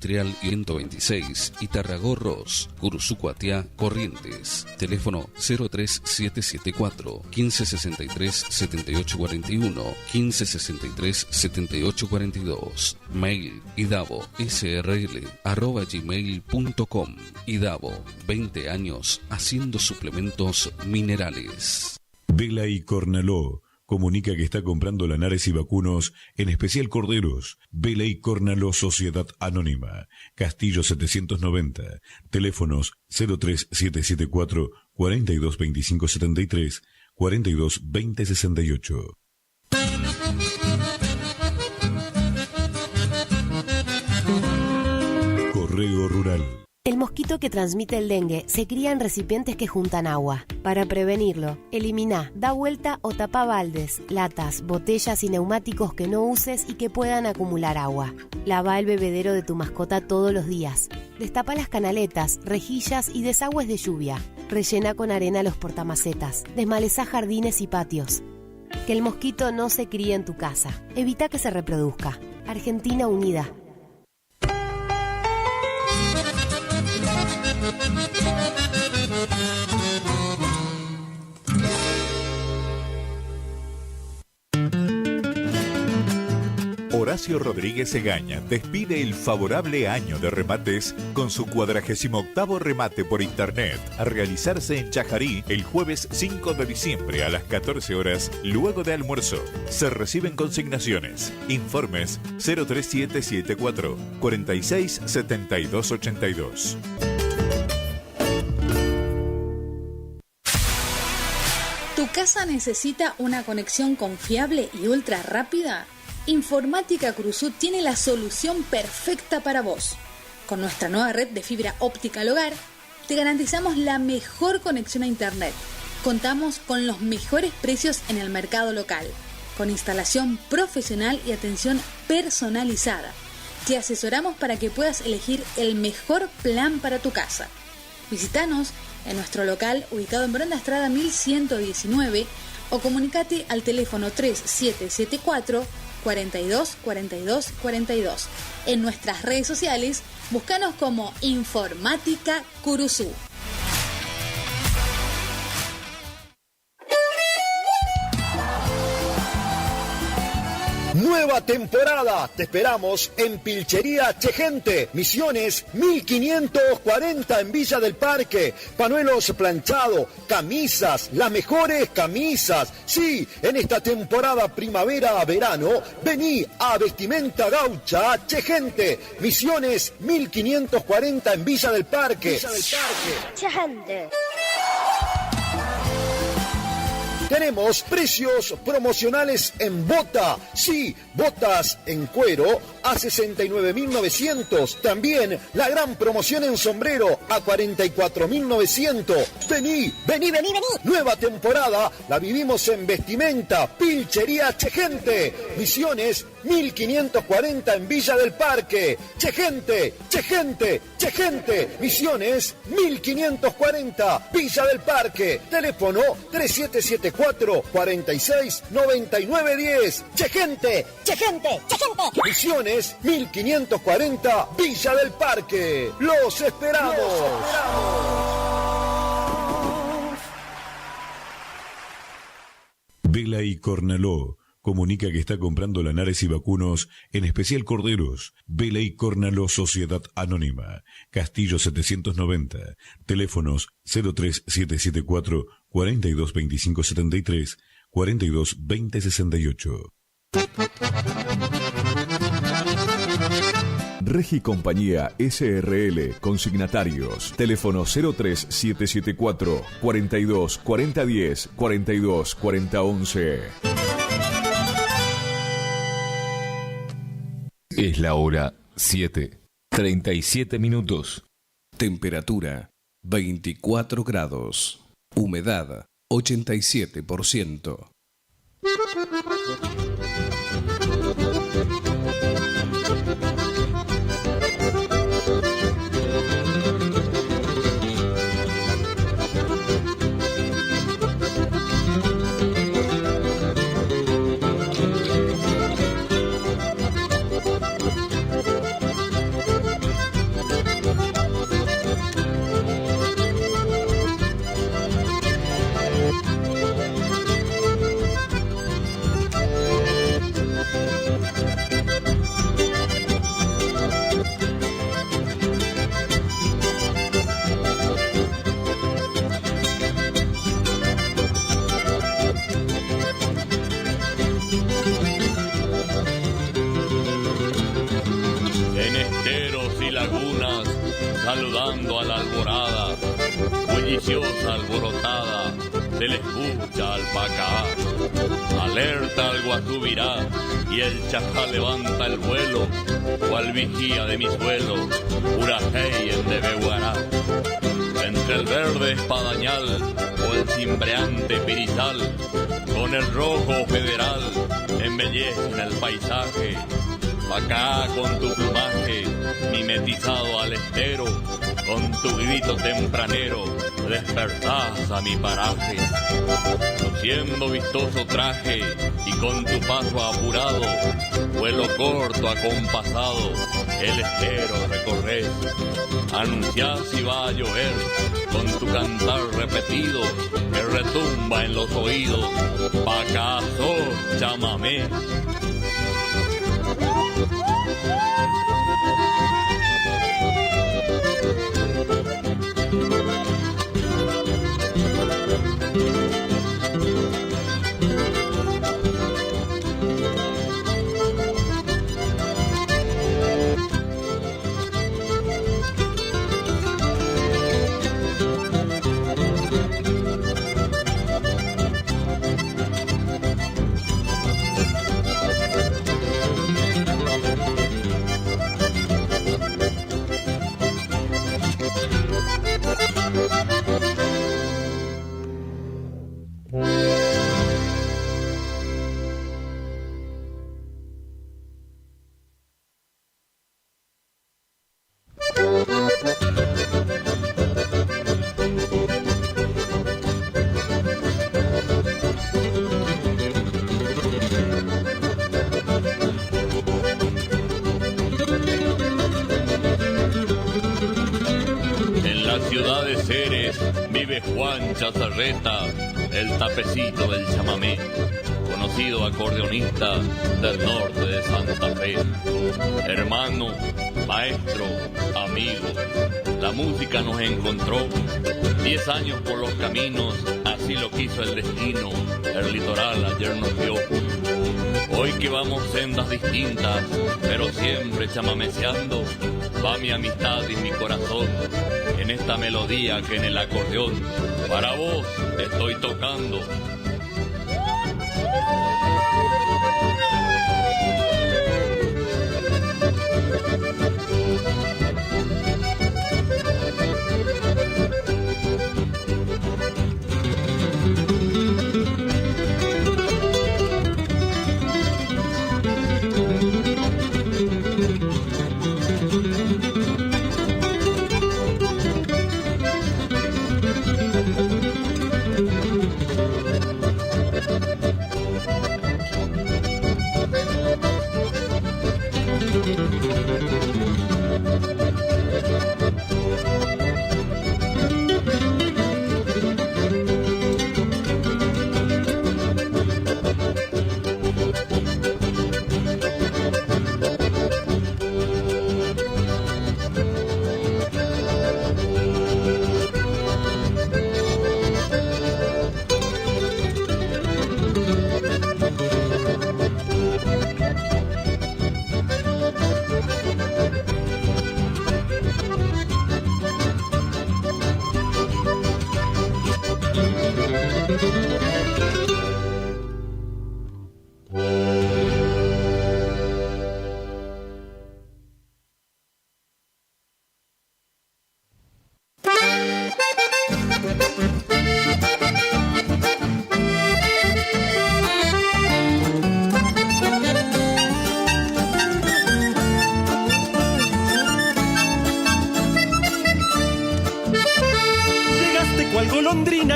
Industrial 126 y Tarragorros, Curuzucuatiá, Corrientes. Teléfono 03774 1563 7841 1563 7842. Mail idavo.srl@gmail.com. Idavo, 20 años haciendo suplementos minerales. Vela y Cornaló comunica que está comprando lanares y vacunos, en especial corderos. Vela y Cornaló Sociedad Anónima, Castillo 790, teléfonos 03774 422573 422068. Correo Rural. El mosquito que transmite el dengue se cría en recipientes que juntan agua. Para prevenirlo, elimina, da vuelta o tapa baldes, latas, botellas y neumáticos que no uses y que puedan acumular agua. Lava el bebedero de tu mascota todos los días. Destapa las canaletas, rejillas y desagües de lluvia. Rellena con arena los portamacetas. Desmaleza jardines y patios. Que el mosquito no se críe en tu casa. Evita que se reproduzca. Argentina Unida. Horacio Rodríguez Egaña despide el favorable año de remates con su 48º remate por internet, a realizarse en Chajarí el jueves 5 de diciembre a las 14 horas, luego de almuerzo. Se reciben consignaciones. Informes 03774 46 72 82. ¿Tu casa necesita una conexión confiable y ultra rápida? Informática Cruzú tiene la solución perfecta para vos. Con nuestra nueva red de fibra óptica al hogar, te garantizamos la mejor conexión a internet. Contamos con los mejores precios en el mercado local, con instalación profesional y atención personalizada. Te asesoramos para que puedas elegir el mejor plan para tu casa. Visítanos en nuestro local ubicado en Brenda Estrada 1119 o comunicate al teléfono 3774 42 42 42. En nuestras redes sociales, búscanos como Informática Curuzú. Nueva temporada, te esperamos en Pilchería Chegente, Misiones 1540 en Villa del Parque. Panuelos planchado, camisas, las mejores camisas. Sí, en esta temporada primavera-verano, vení a Vestimenta Gaucha Chegente, Misiones 1540 en Villa del Parque. Chegente. Tenemos precios promocionales en bota. Sí, botas en cuero a 69.900. También la gran promoción en sombrero a 44.900. Vení. Nueva temporada la vivimos en Vestimenta Pilchería Chegente. Misiones 1540 en Villa del Parque. Chegente. Misiones 1540 Villa del Parque. Teléfono 3774 46 99 10. Chegente. Misiones 1540 Villa del Parque. Los esperamos. Vela y Cornaló comunica que está comprando lanares y vacunos, en especial corderos. Vela y Cornaló Sociedad Anónima, Castillo 790, teléfonos 03774 422573 422068. Regi Compañía SRL, consignatarios, teléfono 03774 42 4010 42 4011. Es la hora 7:37 minutos. Temperatura 24 grados. Humedad 87%. En esteros y lagunas, saludando a la alborada, bulliciosa alborotada, se le escucha alpacá. Alerta al guasubirá y el chajá levanta el vuelo, cual vigía de mi suelo, Urajeyen de Beguará. Entre el verde espadañal o el cimbreante pirizal, con el rojo federal, embellecen el paisaje. Acá con tu plumaje, mimetizado al estero, con tu grito tempranero, despertás a mi paraje. Luciendo vistoso traje y con tu paso apurado, vuelo corto acompasado, el estero recorres. Anunciás si va a llover, con tu cantar repetido, que retumba en los oídos, Pacaso, chamamé. Juan Chazarreta, el tapecito del chamamé, conocido acordeonista del norte de Santa Fe. Hermano, maestro, amigo, la música nos encontró. 10 años por los caminos, así lo quiso el destino. El litoral ayer nos vio. Hoy que vamos sendas distintas, pero siempre chamameceando, va mi amistad y mi corazón en esta melodía que en el acordeón para vos estoy tocando.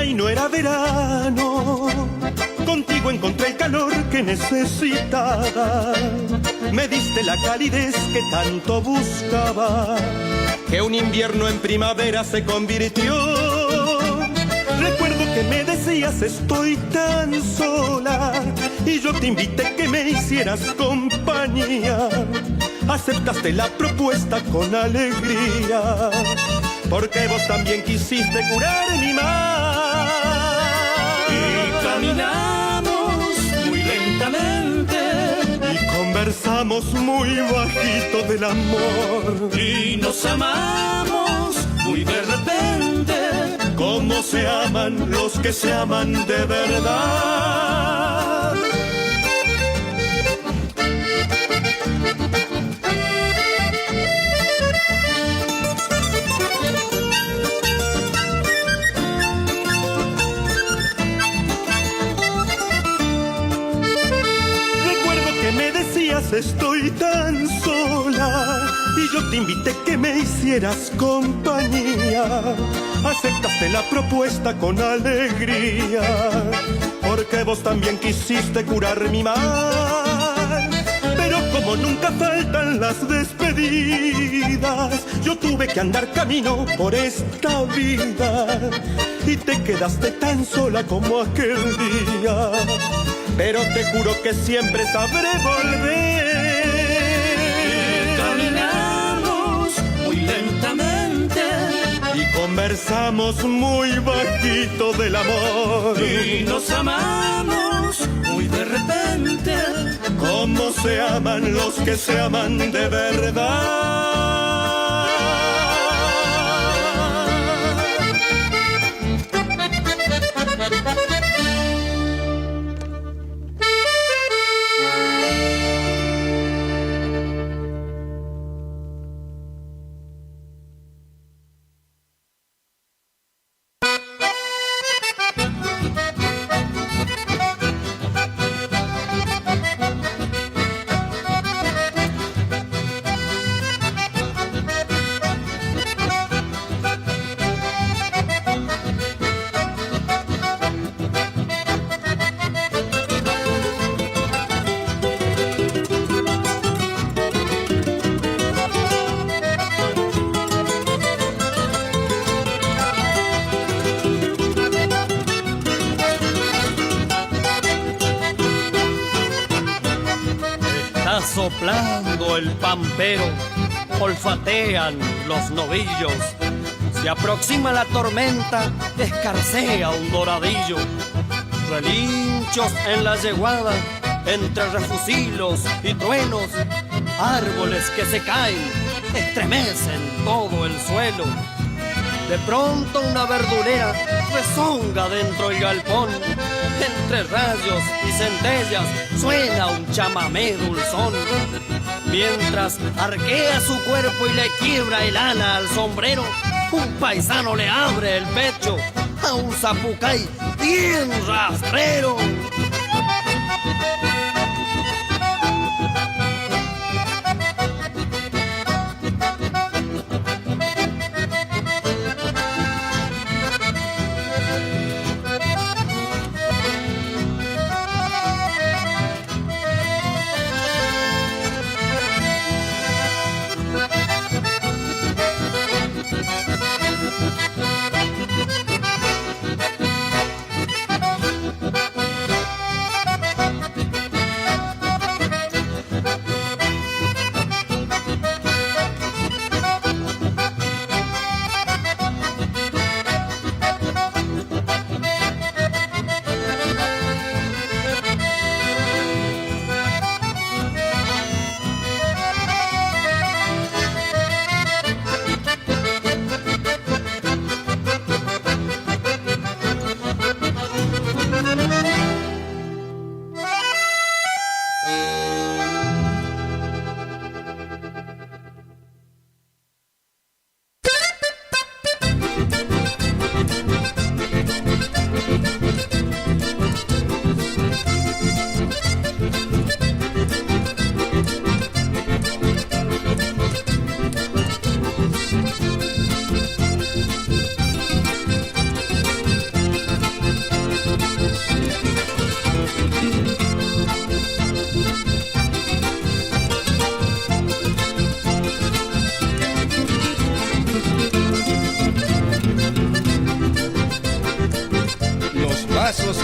Y no era verano, contigo encontré el calor que necesitaba. Me diste la calidez que tanto buscaba, que un invierno en primavera se convirtió. Recuerdo que me decías estoy tan sola, y yo te invité que me hicieras compañía. aceptaste la propuesta con alegría, porque vos también quisiste curar mi mal. Y caminamos muy lentamente y conversamos muy bajito del amor. Y nos amamos muy de repente, como se aman los que se aman de verdad. Estoy tan sola y yo te invité que me hicieras compañía. Aceptaste la propuesta con alegría, porque vos también quisiste curar mi mal. Pero como nunca faltan las despedidas, yo tuve que andar camino por esta vida y te quedaste tan sola como aquel día. Pero te juro que siempre sabré volver. Caminamos muy lentamente y conversamos muy bajito del amor. Y nos amamos muy de repente, como se aman los que se aman de verdad. Soplando el pampero, olfatean los novillos. Se aproxima la tormenta, escarcea un doradillo. Relinchos en la yeguada, entre refusilos y truenos. Árboles que se caen, estremecen todo el suelo. De pronto una verdulera rezonga dentro del galpón. Entre rayos y centellas suena un chamamé dulzón. Mientras arquea su cuerpo y le quiebra el ana al sombrero, un paisano le abre el pecho a un zapucay bien rastrero.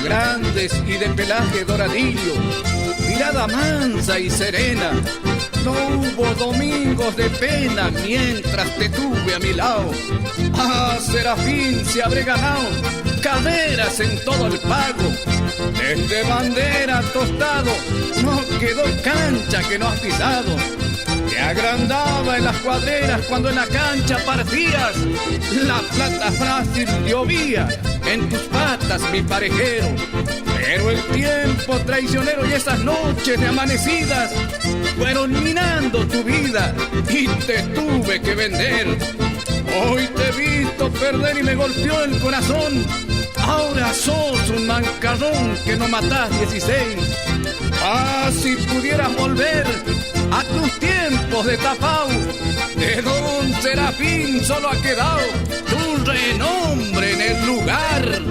Grandes y de pelaje doradillo, mirada mansa y serena, no hubo domingos de pena mientras te tuve a mi lado. Ah, Serafín se habré ganado caderas en todo el pago. Desde bandera tostado no quedó cancha que no has pisado. Te agrandaba en las cuadreras cuando en la cancha partías. La plata fácil llovía en tus patas, mi parejero. Pero el tiempo traicionero y esas noches de amanecidas fueron minando tu vida y te tuve que vender. Hoy te he visto perder y me golpeó el corazón. Ahora sos un mancarrón que no matás 16. Ah, si pudieras volver a tus tiempos de tapao, de Don Serafín solo ha quedado tu renombre en el lugar.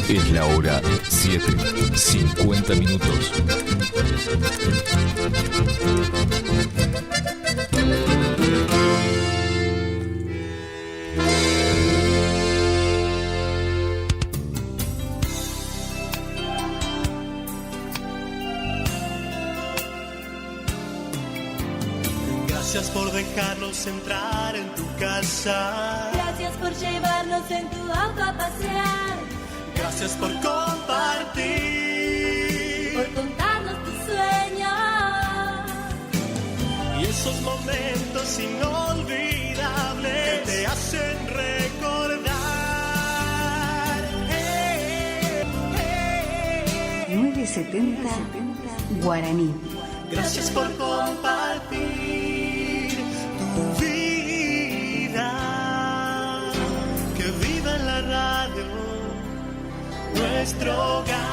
Es la hora 7:50 minutos. Gracias por dejarnos entrar en tu casa. Gracias por llevarnos en tu auto a pasear. Gracias por compartir. Por contarnos tus sueños. Y esos momentos inolvidables que te hacen recordar. 970 Guaraní. Gracias por compartir tu vida. Que viva en la radio nuestro hogar.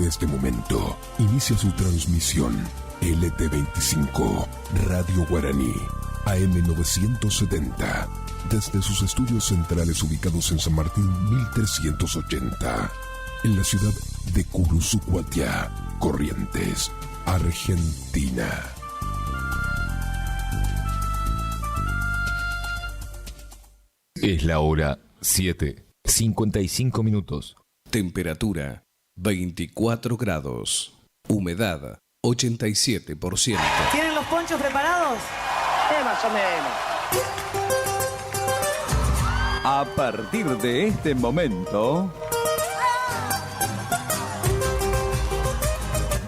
de este momento, inicia su transmisión LT25, Radio Guaraní, AM970, desde sus estudios centrales ubicados en San Martín 1380, en la ciudad de Curuzucuatiá, Corrientes, Argentina. Es la hora 7:55 minutos. Temperatura 24 grados. Humedad 87%. ¿Tienen los ponchos preparados? Más o menos. A partir de este momento,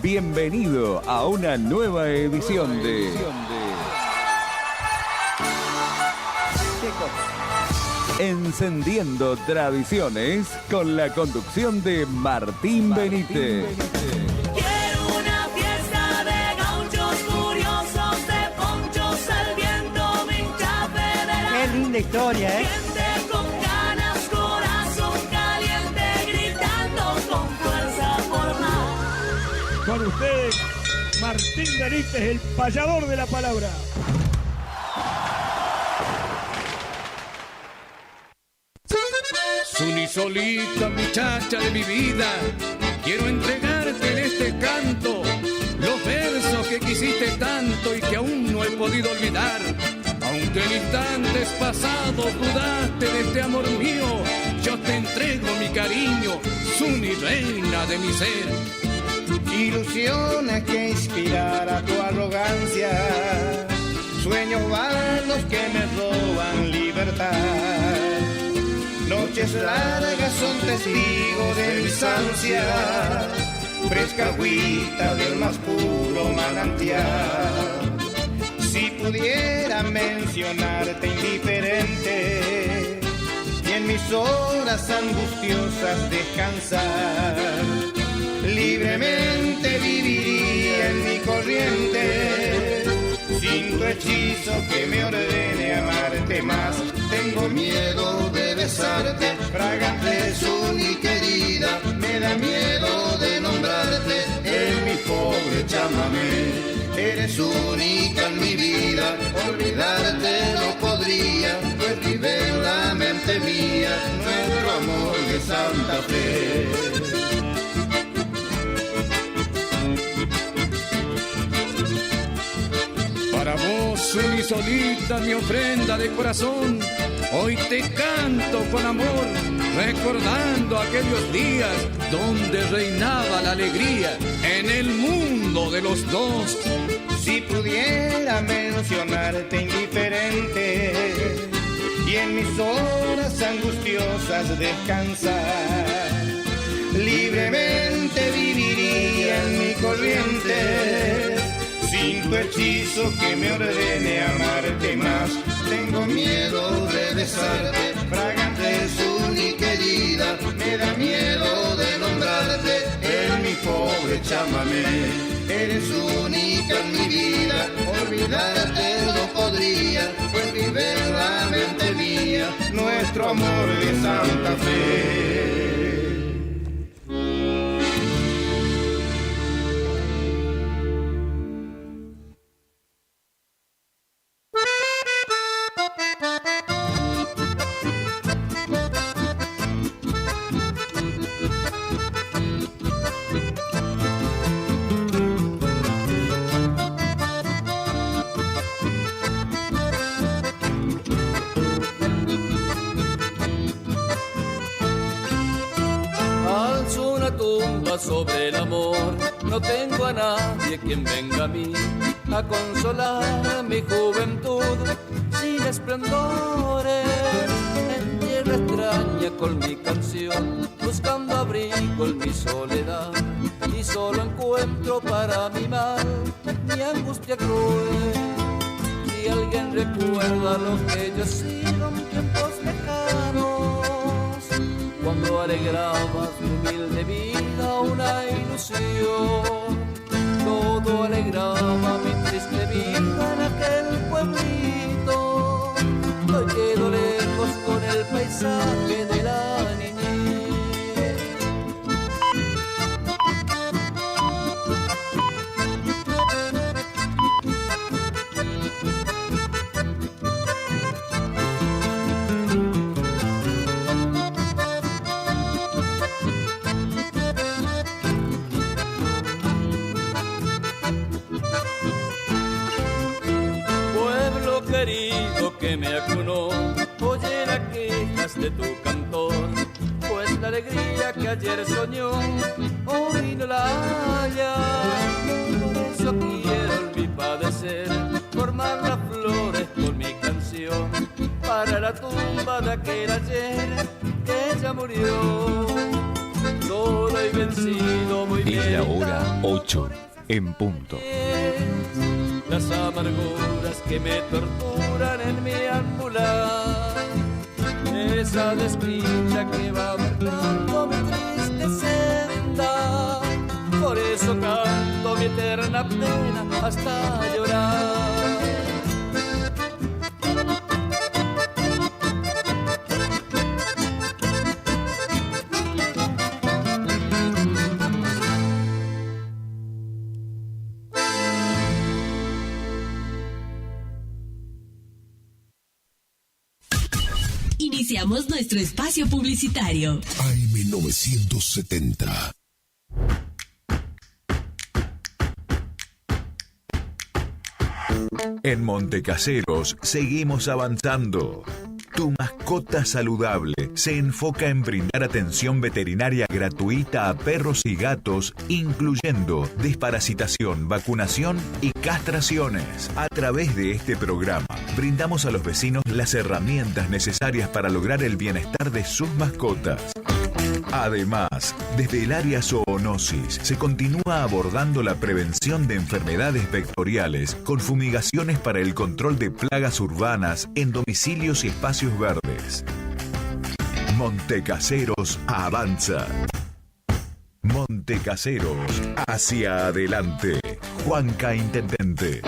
bienvenido a una nueva edición de Encendiendo Tradiciones, con la conducción de Martín Benítez. Quiero una fiesta de gauchos curiosos, de ponchos al viento, vincha federal. Qué linda historia, ¿eh? Gente con ganas, corazón caliente, gritando con fuerza por más. Con ustedes, Martín Benítez, el payador de la palabra. Sunisolita, muchacha de mi vida, quiero entregarte en este canto los versos que quisiste tanto y que aún no he podido olvidar. Aunque en instantes pasados dudaste de este amor mío, yo te entrego mi cariño, Suni, reina de mi ser. Ilusiones que inspirara tu arrogancia, sueños vanos que me roban libertad. Noches largas son testigos de mis ansias, fresca agüita del más puro manantial. Si pudiera mencionarte indiferente y en mis horas angustiosas descansar, libremente viviría en mi corriente, sin tu hechizo que me ordene amarte más. Tengo miedo de besarte, fragante Suni querida, me da miedo de nombrarte en mi pobre chamamé. Eres única en mi vida, olvidarte no podría, pues vive en la mente mía nuestro amor de Santa Fe. Para vos, Suni solita, mi ofrenda de corazón, hoy te canto con amor, recordando aquellos días donde reinaba la alegría en el mundo de los dos. Si pudiera mencionarte indiferente y en mis horas angustiosas descansar, libremente viviría en mi corriente, sin tu hechizo que me ordene amarte más. Tengo miedo de besarte, fragante Suni querida, me da miedo de nombrarte en mi pobre chamamé. Eres única en mi vida, olvidarte no podría, pues vive en la mente mía nuestro amor de Santa Fe. Sobre el amor, no tengo a nadie quien venga a mí a consolar mi juventud sin esplendores. En tierra extraña con mi canción, buscando abrigo en mi soledad, y solo encuentro para mi mal mi angustia cruel. Si alguien recuerda lo que yo he sido en tiempos lejanos, cuando alegrabas mi humilde vida una ilusión, todo alegraba mi triste vida en aquel pueblito. Hoy quedo lejos con el paisaje de la niñez. acunó, oye las quejas de tu cantor, pues la alegría que ayer soñó, hoy no la haya. Por eso quiero mi padecer, formar las flores con mi canción, para la tumba de aquel ayer que ya murió. Solo y vencido muy bien. Es la hora 8 en punto. Las amarguras que me torturan en mi ambular, esa desdicha que va marcando mi triste senda, por eso canto mi eterna pena hasta llorar. Iniciamos nuestro espacio publicitario. AM970. En Montecaseros seguimos avanzando. Tu mascota saludable se enfoca en brindar atención veterinaria gratuita a perros y gatos, incluyendo desparasitación, vacunación y castraciones. A través de este programa, brindamos a los vecinos las herramientas necesarias para lograr el bienestar de sus mascotas. Además, desde el área zoonosis se continúa abordando la prevención de enfermedades vectoriales con fumigaciones para el control de plagas urbanas en domicilios y espacios verdes. Montecaseros avanza. Montecaseros hacia adelante. Juanca Intendente.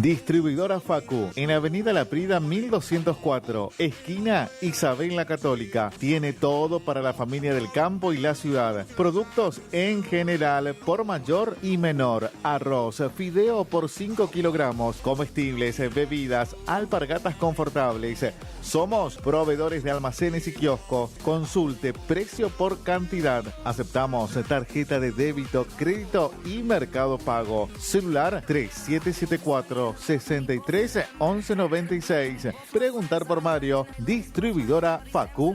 Distribuidora Facu, en Avenida La Prida 1204, esquina Isabel la Católica. Tiene todo para la familia del campo y la ciudad. Productos en general, por mayor y menor. Arroz, fideo por 5 kilogramos, comestibles, bebidas, alpargatas confortables. Somos proveedores de almacenes y kioscos. Consulte precio por cantidad. Aceptamos tarjeta de débito, crédito y Mercado Pago. Celular 3774 63 11 96. Preguntar por Mario. Distribuidora Facu.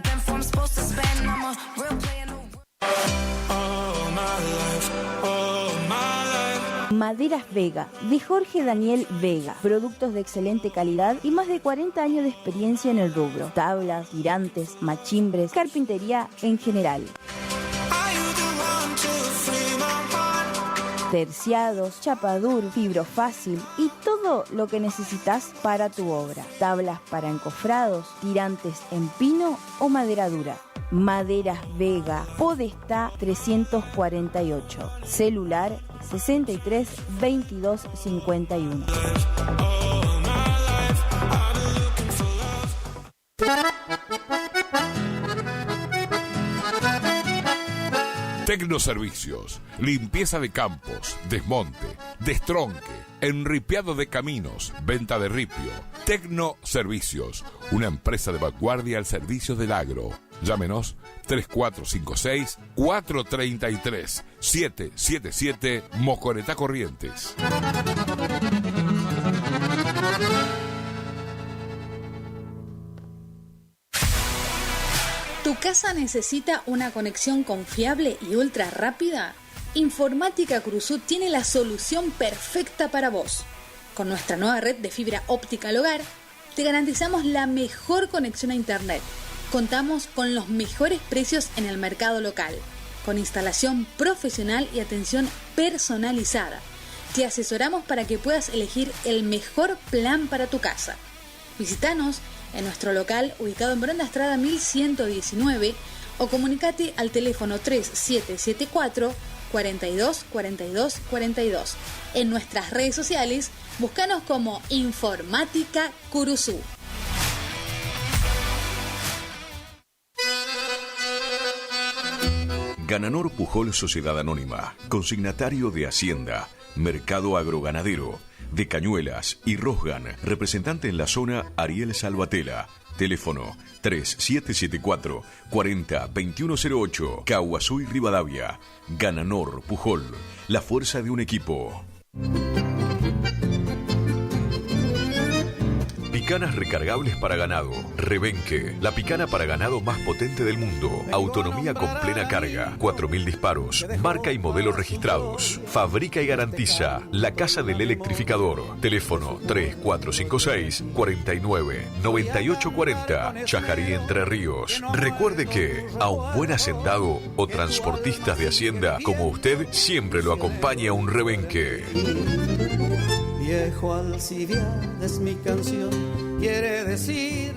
Maderas Vega, de Jorge Daniel Vega. Productos de excelente calidad y más de 40 años de experiencia en el rubro. Tablas, tirantes, machimbres, carpintería en general. Terciados, chapadur, fibrofácil y todo lo que necesitas para tu obra. Tablas para encofrados, tirantes en pino o madera dura. Maderas Vega, Podestá 348. Celular 63 22 51. Tecnoservicios, limpieza de campos, desmonte, destronque, enripiado de caminos, venta de ripio. Tecnoservicios, una empresa de vanguardia al servicio del agro. Llámenos 3456-433-777 Mocoretá Corrientes. ¿Tu casa necesita una conexión confiable y ultra rápida? Informática Cruzú tiene la solución perfecta para vos. Con nuestra nueva red de fibra óptica al hogar, te garantizamos la mejor conexión a internet. Contamos con los mejores precios en el mercado local, con instalación profesional y atención personalizada. Te asesoramos para que puedas elegir el mejor plan para tu casa. Visítanos en nuestro local ubicado en Brenda Estrada 1119 o comunicate al teléfono 3774 42 42 42. En nuestras redes sociales, búscanos como Informática Curuzú. Gananor Pujol Sociedad Anónima, consignatario de Hacienda, Mercado Agroganadero, de Cañuelas y Rosgan, representante en la zona Ariel Salvatella. Teléfono 3774 40 2108, Caguazú y Rivadavia. Gananor Pujol, la fuerza de un equipo. Picanas recargables para ganado. Rebenque, la picana para ganado más potente del mundo. Autonomía con plena carga. 4.000 disparos. Marca y modelo registrados. Fabrica y garantiza La Casa del Electrificador. Teléfono 3456 49 98 40. Chajarí, Entre Ríos. Recuerde que a un buen hacendado o transportistas de hacienda como usted siempre lo acompaña un rebenque. Viejo Alcibiades es mi canción, quiere decir.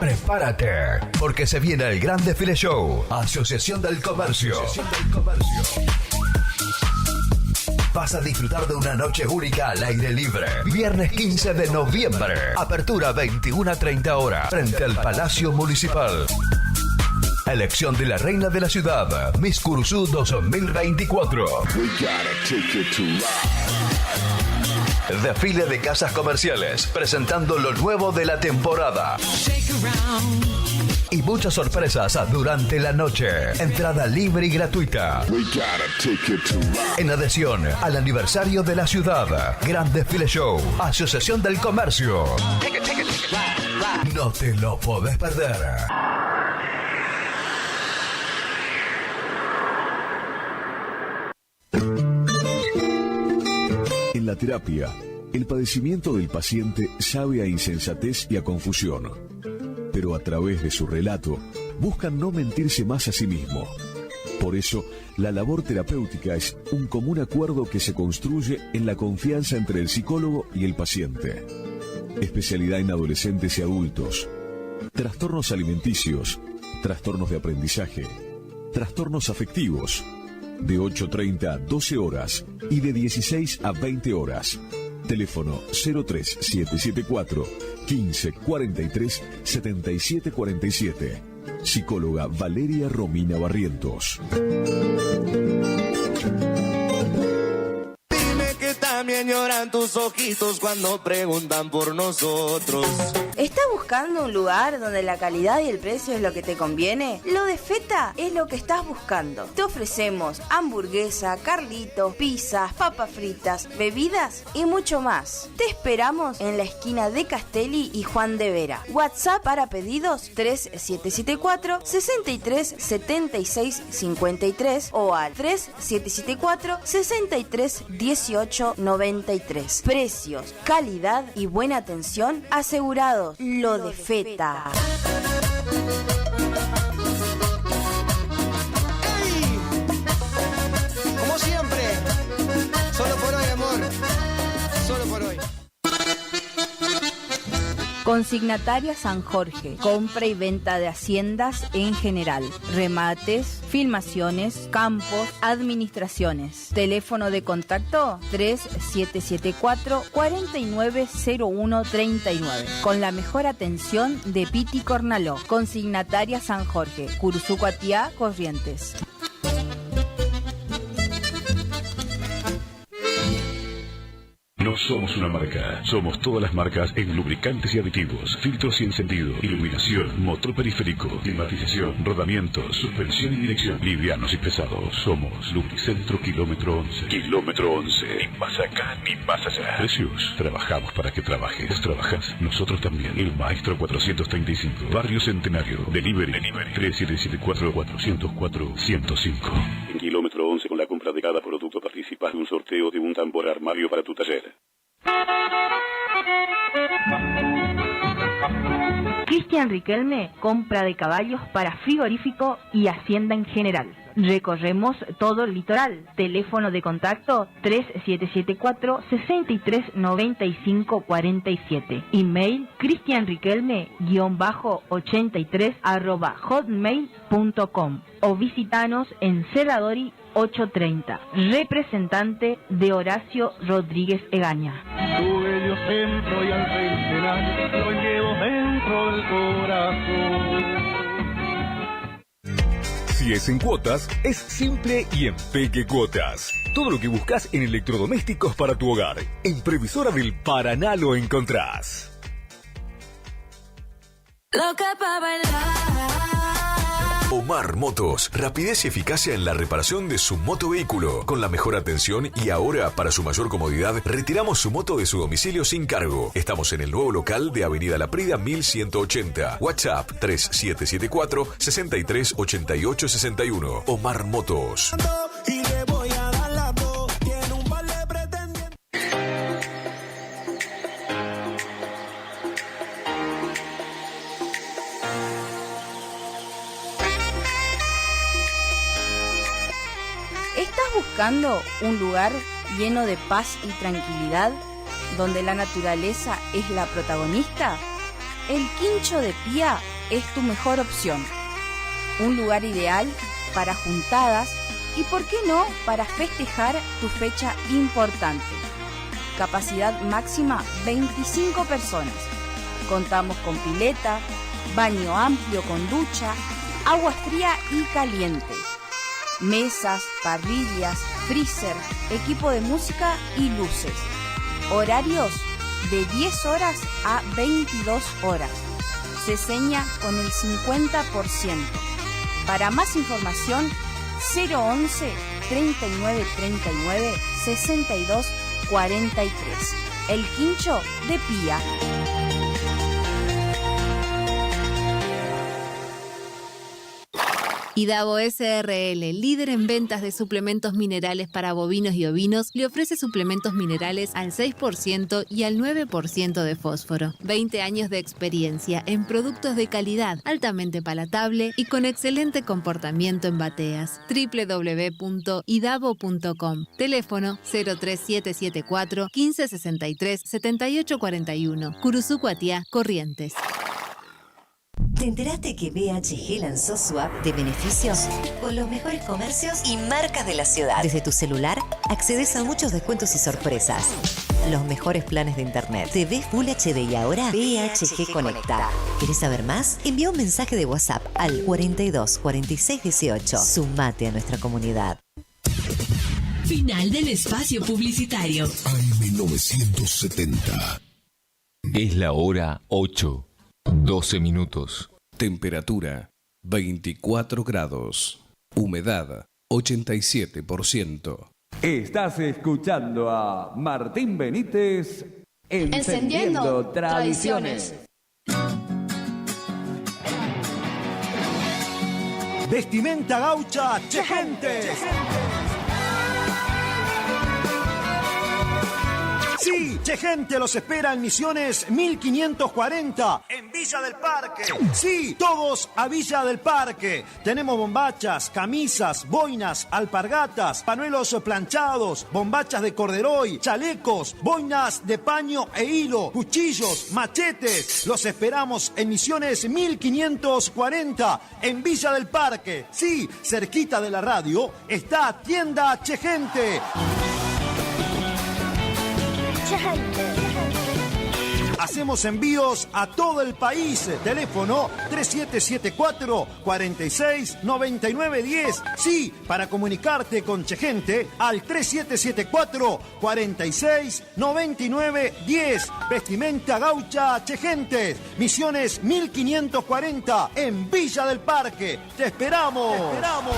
Prepárate, porque se viene el Gran Desfile Show. Asociación del Comercio. Vas a disfrutar de una noche única al aire libre. Viernes 15 de noviembre. Apertura 21 a 30 horas. Frente al Palacio Municipal. Elección de la reina de la ciudad. Miss Curuzú 2024. Desfile de casas comerciales, presentando lo nuevo de la temporada. Y muchas sorpresas durante la noche. Entrada libre y gratuita. En adhesión al aniversario de la ciudad. Gran Desfile Show. Asociación del Comercio. No te lo podés perder. En la terapia, el padecimiento del paciente sabe a insensatez y a confusión, pero a través de su relato buscan no mentirse más a sí mismo. Por eso, la labor terapéutica es un común acuerdo que se construye en la confianza entre el psicólogo y el paciente. Especialidad en adolescentes y adultos, trastornos alimenticios, trastornos de aprendizaje, trastornos afectivos, de 8:30 a 12 horas y de 16 a 20 horas. Teléfono 03774 15 43 77 47. Psicóloga Valeria Romina Barrientos. Dime que también lloran tus ojitos cuando preguntan por nosotros. ¿Estás buscando un lugar donde la calidad y el precio es lo que te conviene? Lo de Feta es lo que estás buscando. Te ofrecemos hamburguesa, carlitos, pizzas, papas fritas, bebidas y mucho más. Te esperamos en la esquina de Castelli y Juan de Vera. WhatsApp para pedidos 3774 63 76 53 o al 3774 63 18 93. Precios, calidad y buena atención asegurados. Lo de Feta. ¡Ey! Como siempre, solo por hoy, amor. Solo por hoy. Consignataria San Jorge, compra y venta de haciendas en general, remates, filmaciones, campos, administraciones. Teléfono de contacto 3774-490139, con la mejor atención de Piti Cornaló. Consignataria San Jorge, Curuzú, Cuatiá, Corrientes. No somos una marca, somos todas las marcas en lubricantes y aditivos, filtros y encendido, iluminación, motor periférico, climatización, rodamiento, suspensión y dirección, livianos y pesados. Somos Lubricentro Kilómetro 11. Kilómetro 11, ni más acá ni más allá. Precios, trabajamos para que trabajes. Vos trabajas, nosotros también. El Maestro 435, Barrio Centenario, Delivery 3774-404-105. En Kilómetro 11, con la compra de cada producto participas de un sorteo de un tambor armario para tu taller. Cristian Riquelme, compra de caballos para frigorífico y hacienda en general. Recorremos todo el litoral. Teléfono de contacto 3774-639547. Email cristianriquelme-83@hotmail.com o visitanos en Cerradori 830. Representante de Horacio Rodríguez Egaña. Tu bello centro y al centenar lo llevo dentro del corazón. Si es en cuotas, es simple y en Peque Cuotas. Todo lo que buscas en electrodomésticos para tu hogar. En Previsora del Paraná lo encontrás. Loca pa' bailar. Omar Motos, rapidez y eficacia en la reparación de su motovehículo, con la mejor atención y ahora, para su mayor comodidad, retiramos su moto de su domicilio sin cargo. Estamos en el nuevo local de Avenida La Prida 1180. WhatsApp 3774-638861. Omar Motos. Y le voy a dar las dos. Tiene un par de pretendientes. ¿Estás buscando un lugar lleno de paz y tranquilidad, donde la naturaleza es la protagonista? El Quincho de Pía es tu mejor opción. Un lugar ideal para juntadas y, ¿por qué no?, para festejar tu fecha importante. Capacidad máxima 25 personas. Contamos con pileta, baño amplio con ducha, agua fría y caliente, mesas, parrillas, freezer, equipo de música y luces. Horarios de 10 horas a 22 horas. Se seña con el 50%. Para más información, 011 3939 6243. El Quincho de Pía. Idavo SRL, líder en ventas de suplementos minerales para bovinos y ovinos, le ofrece suplementos minerales al 6% y al 9% de fósforo. 20 años de experiencia en productos de calidad, altamente palatable y con excelente comportamiento en bateas. www.idavo.com. Teléfono 03774 1563 7841. Curuzú Cuatiá, Corrientes. ¿Te enteraste que BHG lanzó su app de beneficios con los mejores comercios y marcas de la ciudad? Desde tu celular accedes a muchos descuentos y sorpresas. Los mejores planes de internet. TV Full HD y ahora BHG Conecta. ¿Querés saber más? Envía un mensaje de WhatsApp al 42 46 18. Sumate a nuestra comunidad. Final del espacio publicitario. AM970. Es la hora 8. 12 minutos. Temperatura 24 grados. Humedad 87%. Estás escuchando a Martín Benítez Encendiendo Tradiciones. Vestimenta gaucha Chegente. Sí, Chegente los espera en Misiones 1540, en Villa del Parque. Sí, todos a Villa del Parque. Tenemos bombachas, camisas, boinas, alpargatas, pañuelos planchados, bombachas de corderoy, chalecos, boinas de paño e hilo, cuchillos, machetes. Los esperamos en Misiones 1540, en Villa del Parque. Sí, cerquita de la radio está Tienda Chegente. Hacemos envíos a todo el país. Teléfono 3774-469910. Sí, para comunicarte con Chegente al 3774-469910. Vestimenta gaucha Chegente. Misiones 1540 en Villa del Parque. ¡Te esperamos! ¡Te esperamos!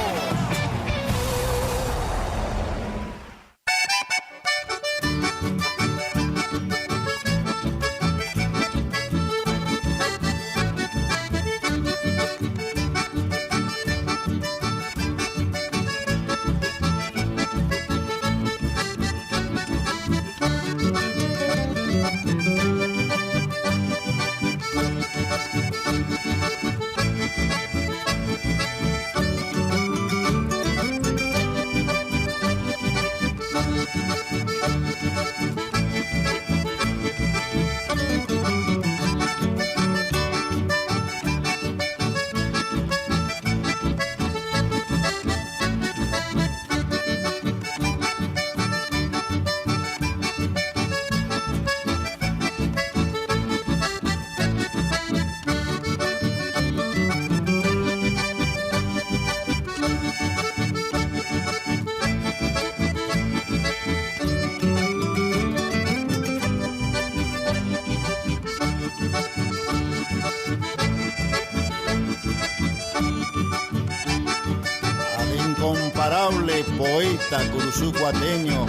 inolvidable poeta curuzucuateño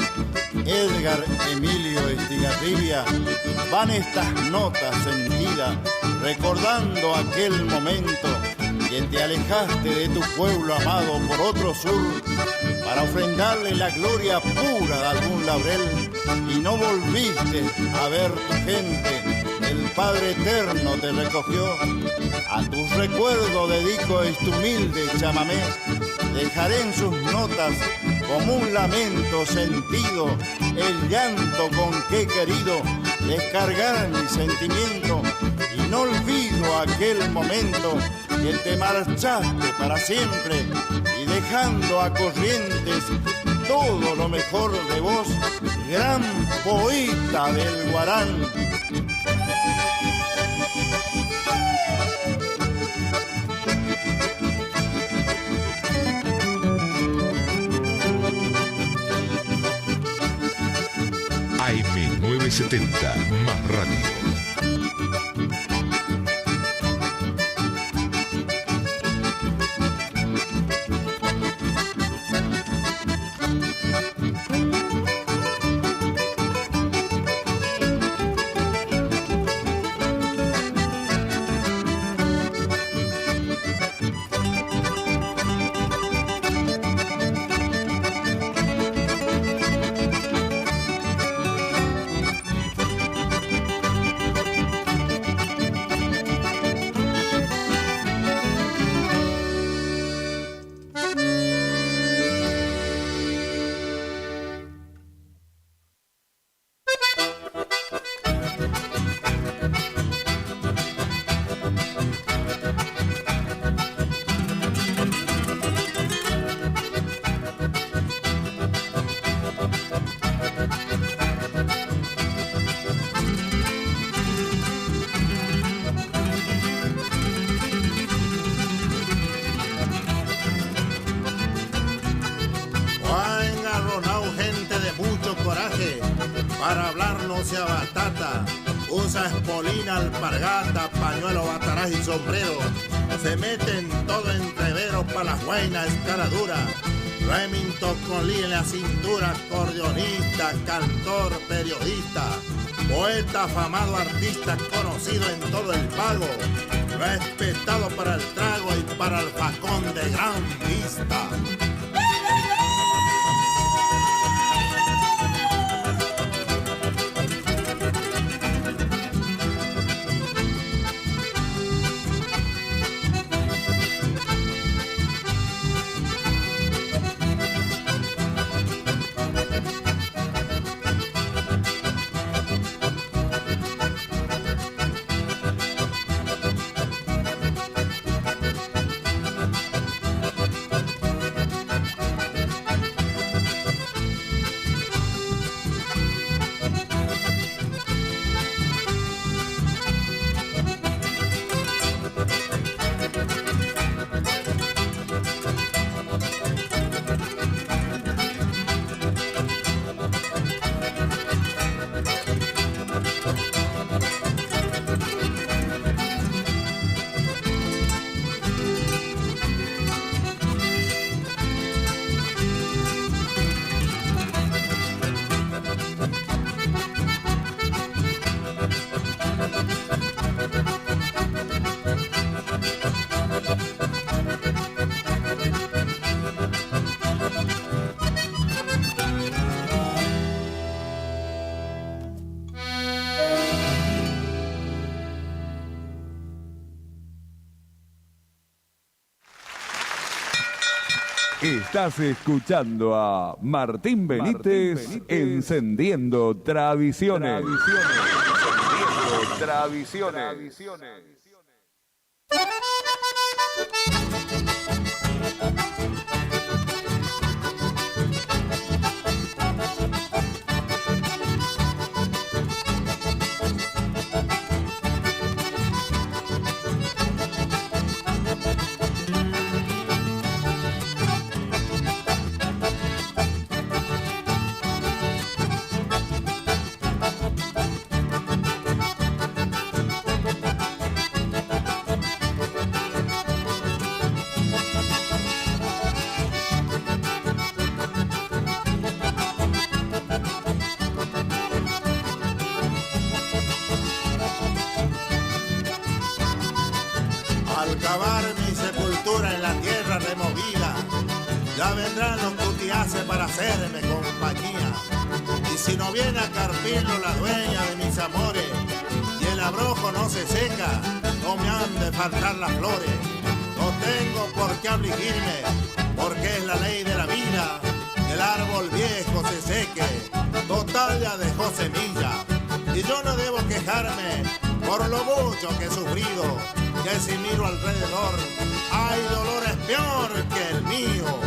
Edgar Emilio Estigarribia, van estas notas sentidas recordando aquel momento que te alejaste de tu pueblo amado por otro sur para ofrendarle la gloria pura de algún laurel y no volviste a ver tu gente. El Padre Eterno te recogió. A tus recuerdos dedico este humilde chamamé. Dejaré en sus notas como un lamento sentido el llanto con que he querido descargar mi sentimiento. Y no olvido aquel momento que te marchaste para siempre y dejando a Corrientes todo lo mejor de vos, gran poeta del Guarán. AM970, más radio. Para hablar no sea batata, usa espolina, alpargata, pañuelo, bataraz y sombrero. Se meten todo entreveros para las guainas escaradura. Remington con Lee en la cintura, acordeonista, cantor, periodista, poeta, afamado, artista, conocido en todo el pago, respetado para el trago y para el facón de gran vista. Estás escuchando a Martín Benítez, Encendiendo Tradiciones. Encendiendo Tradiciones. Al cavar mi sepultura en la tierra removida, ya vendrán los cutiaces para hacerme compañía. Y si no viene a carpirlo la dueña de mis amores, y el abrojo no se seca, no me han de faltar las flores. No tengo por qué afligirme, porque es la ley de la vida, que el árbol viejo se seque, total ya dejó semilla. Y yo no debo quejarme por lo mucho que he sufrido, que si miro alrededor hay dolores peor que el mío.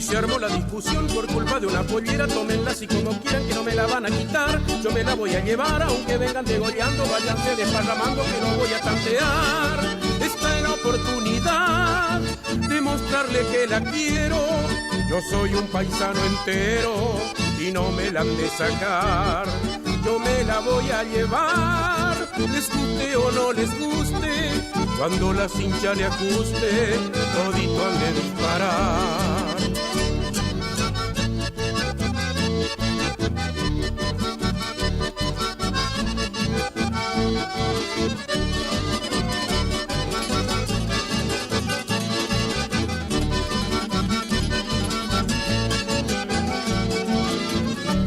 Se armó la discusión por culpa de una pollera, tómenla así como quieran que no me la van a quitar. Yo me la voy a llevar aunque vengan degollando, váyanse desparramando que no voy a tantear. Esta es la oportunidad de mostrarle que la quiero. Yo soy un paisano entero y no me la han de sacar. Yo me la voy a llevar, les guste o no les guste. Cuando la cincha le ajuste, todito han de disparar.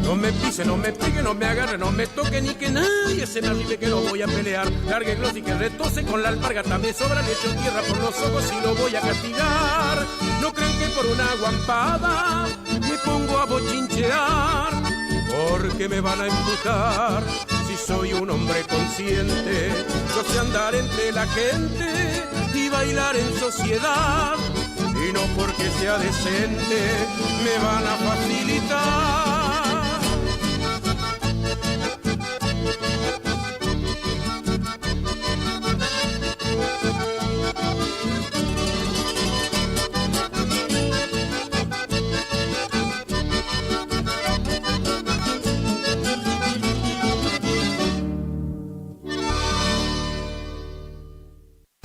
No me pise, no me pegue, no me agarre, no me toque ni que nadie se me arribe que no voy a pelear. Largue gloss y que retose con la alpargata me sobra, le echo tierra por los ojos y lo voy a castigar. No creen que por una guampada me pongo a bochinchear, porque me van a empujar si soy un hombre consciente. Yo sé andar entre la gente y bailar en sociedad, y no porque sea decente me van a facilitar.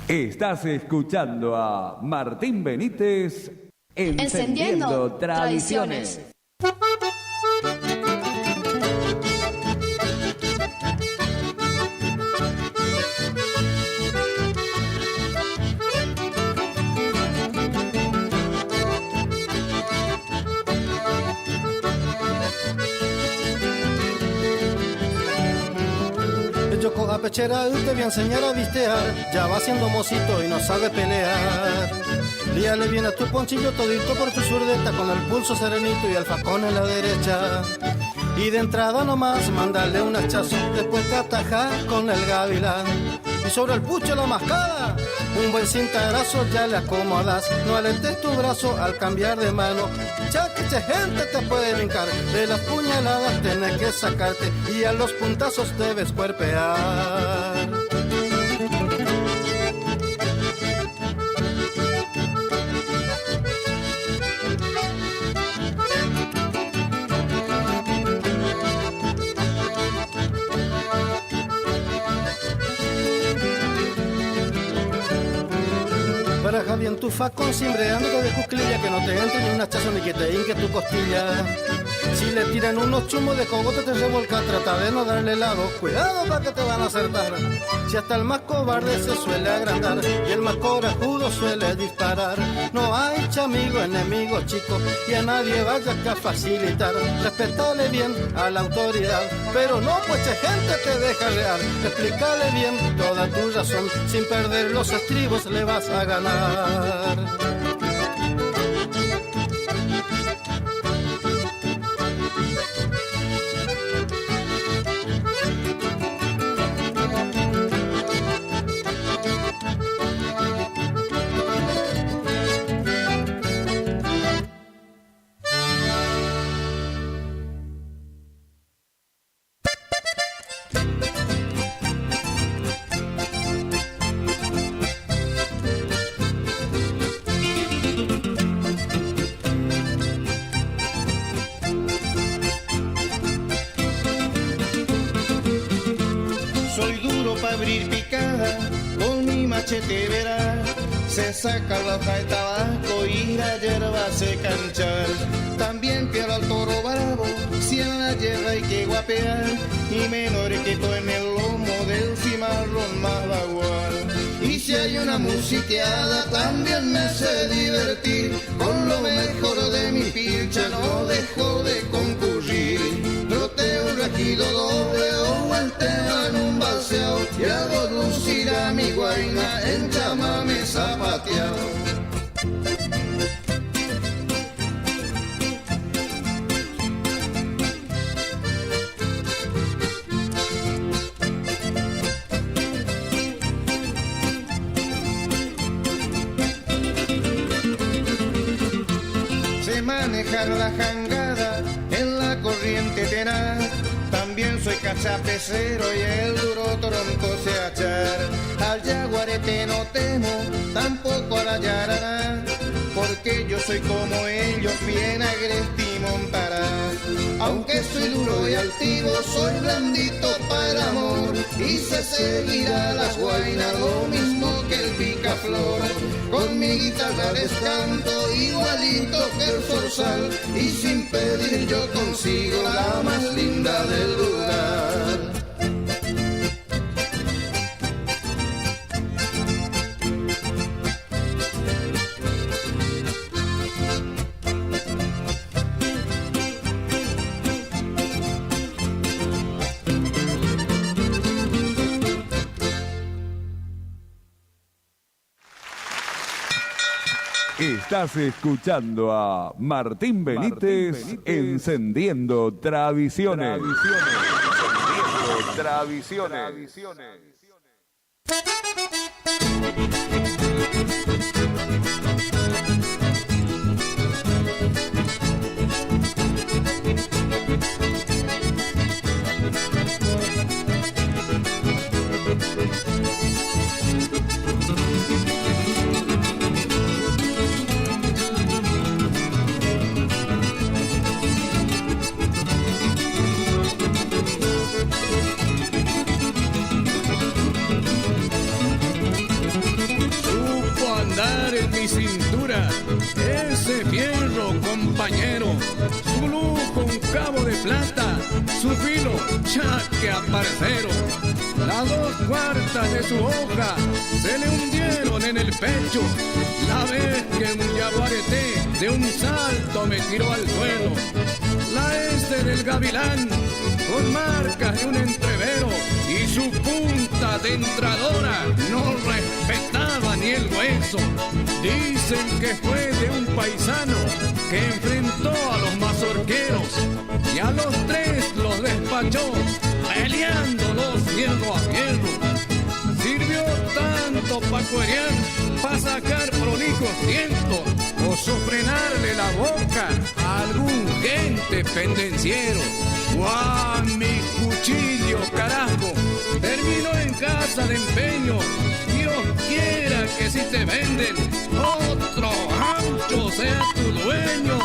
Estás escuchando a Martín Benítez Encendiendo Tradiciones. Con la pechera te voy a enseñar a vistear, ya va siendo mocito y no sabe pelear. Líale bien a tu ponchillo todito por tu zurdeta, con el pulso serenito y el facón en la derecha. Y de entrada nomás mandarle un hachazo, después te atajas con el gavilán. Y sobre el pucho la mascada, un buen cintarazo ya le acomodas. No aletes tu brazo al cambiar de mano, ya que gente te puede brincar. De las puñaladas tenés que sacarte y a los puntazos debes cuerpear. Baraja bien tu facón, cimbreándote de cuclilla, que no te entre ni un hachazo ni que te hinque tu costilla. Si le tiran unos chumos de cogote te revuelca, trata de no darle lado. Cuidado para que te van a acertar. Si hasta el más cobarde se suele agrandar y el más corajudo suele disparar. No hay chamigo, enemigo chico, y a nadie vayas a facilitar. Respetale bien a la autoridad, pero no pues gente te deja real. Explícale bien toda tu razón, sin perder los estribos le vas a ganar. Se saca la hoja de tabaco y la hierba se canchar. También quiero al toro bravo, si en la hierba hay que guapear. Y menor que todo en el lomo del cimarrón más bagual. Y si hay una musiqueada también me sé divertir. Con lo mejor de mi pilcha no dejo de concurrir. Troteo un regido doble o volteo en un balseo. Y hago lucir a mi guaina en chamame zapateado. Manejar la jangada en la corriente tenaz. También soy cachapecero y el duro tronco sé achar. Al yaguarete no temo, tampoco a la yarará, porque yo soy como ellos, bien agreste y montarás. Aunque soy duro y altivo, soy blandito para el amor. Y sé seguir a las guainas lo mismo que el picaflor. Con mi guitarra les canto igualito que el zorzal. Y sin pedir yo consigo la más linda del lugar. Estás escuchando a Martín Benítez, Encendiendo Tradiciones. Encendiendo Tradiciones. En mi cintura ese fierro compañero, su lujo un cabo de plata, su filo chaque aparcero. Las 2/4 de su hoja se le hundieron en el pecho la vez que un yaguareté de un salto me tiró al suelo. La S del gavilán con marcas de un entrevero y su punta de entradora no respetaba ni el hueso. Dicen que fue de un paisano que enfrentó a los mazorqueros y a los 3 los despachó peleándolos fierro a fierro. Sirvió tanto pa' cuerear, pa' sacar prolijos tientos o sofrenarle la boca a algún gente pendenciero. ¡Guau, mi cuchillo, carajo! Terminó en casa de empeño. Dios quiera que si te venden, otro ancho sea tu dueño.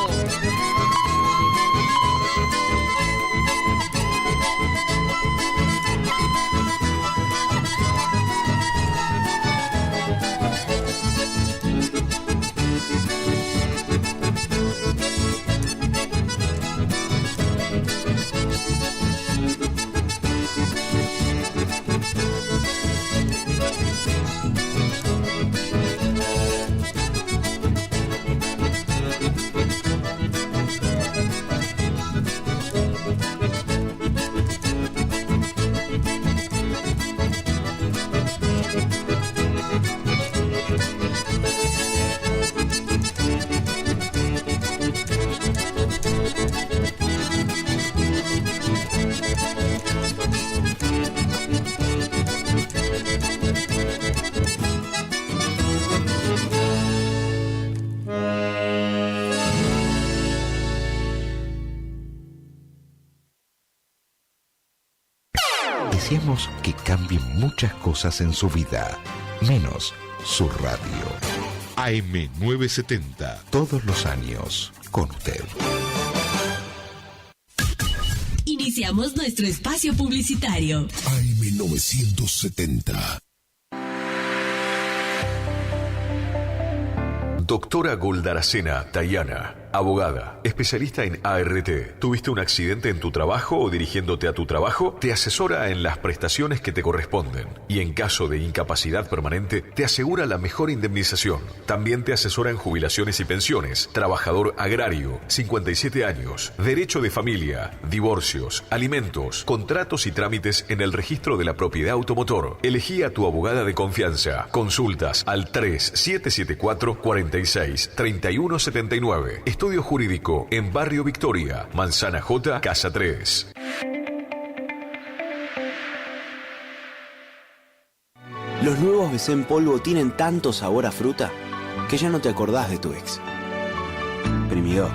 cambien muchas cosas en su vida, menos su radio. AM970, todos los años, con usted. Iniciamos nuestro espacio publicitario. AM970. Doctora Goldaracena Tayana, abogada, especialista en ART. ¿Tuviste un accidente en tu trabajo o dirigiéndote a tu trabajo? Te asesora en las prestaciones que te corresponden y en caso de incapacidad permanente te asegura la mejor indemnización. También te asesora en jubilaciones y pensiones, trabajador agrario, 57 años, derecho de familia, divorcios, alimentos, contratos y trámites en el registro de la propiedad automotor. Elegí a tu abogada de confianza. Consultas al 3774-46-3179. Estudio Jurídico en Barrio Victoria, Manzana J, Casa 3. Los nuevos BC en polvo tienen tanto sabor a fruta que ya no te acordás de tu ex. Primidor.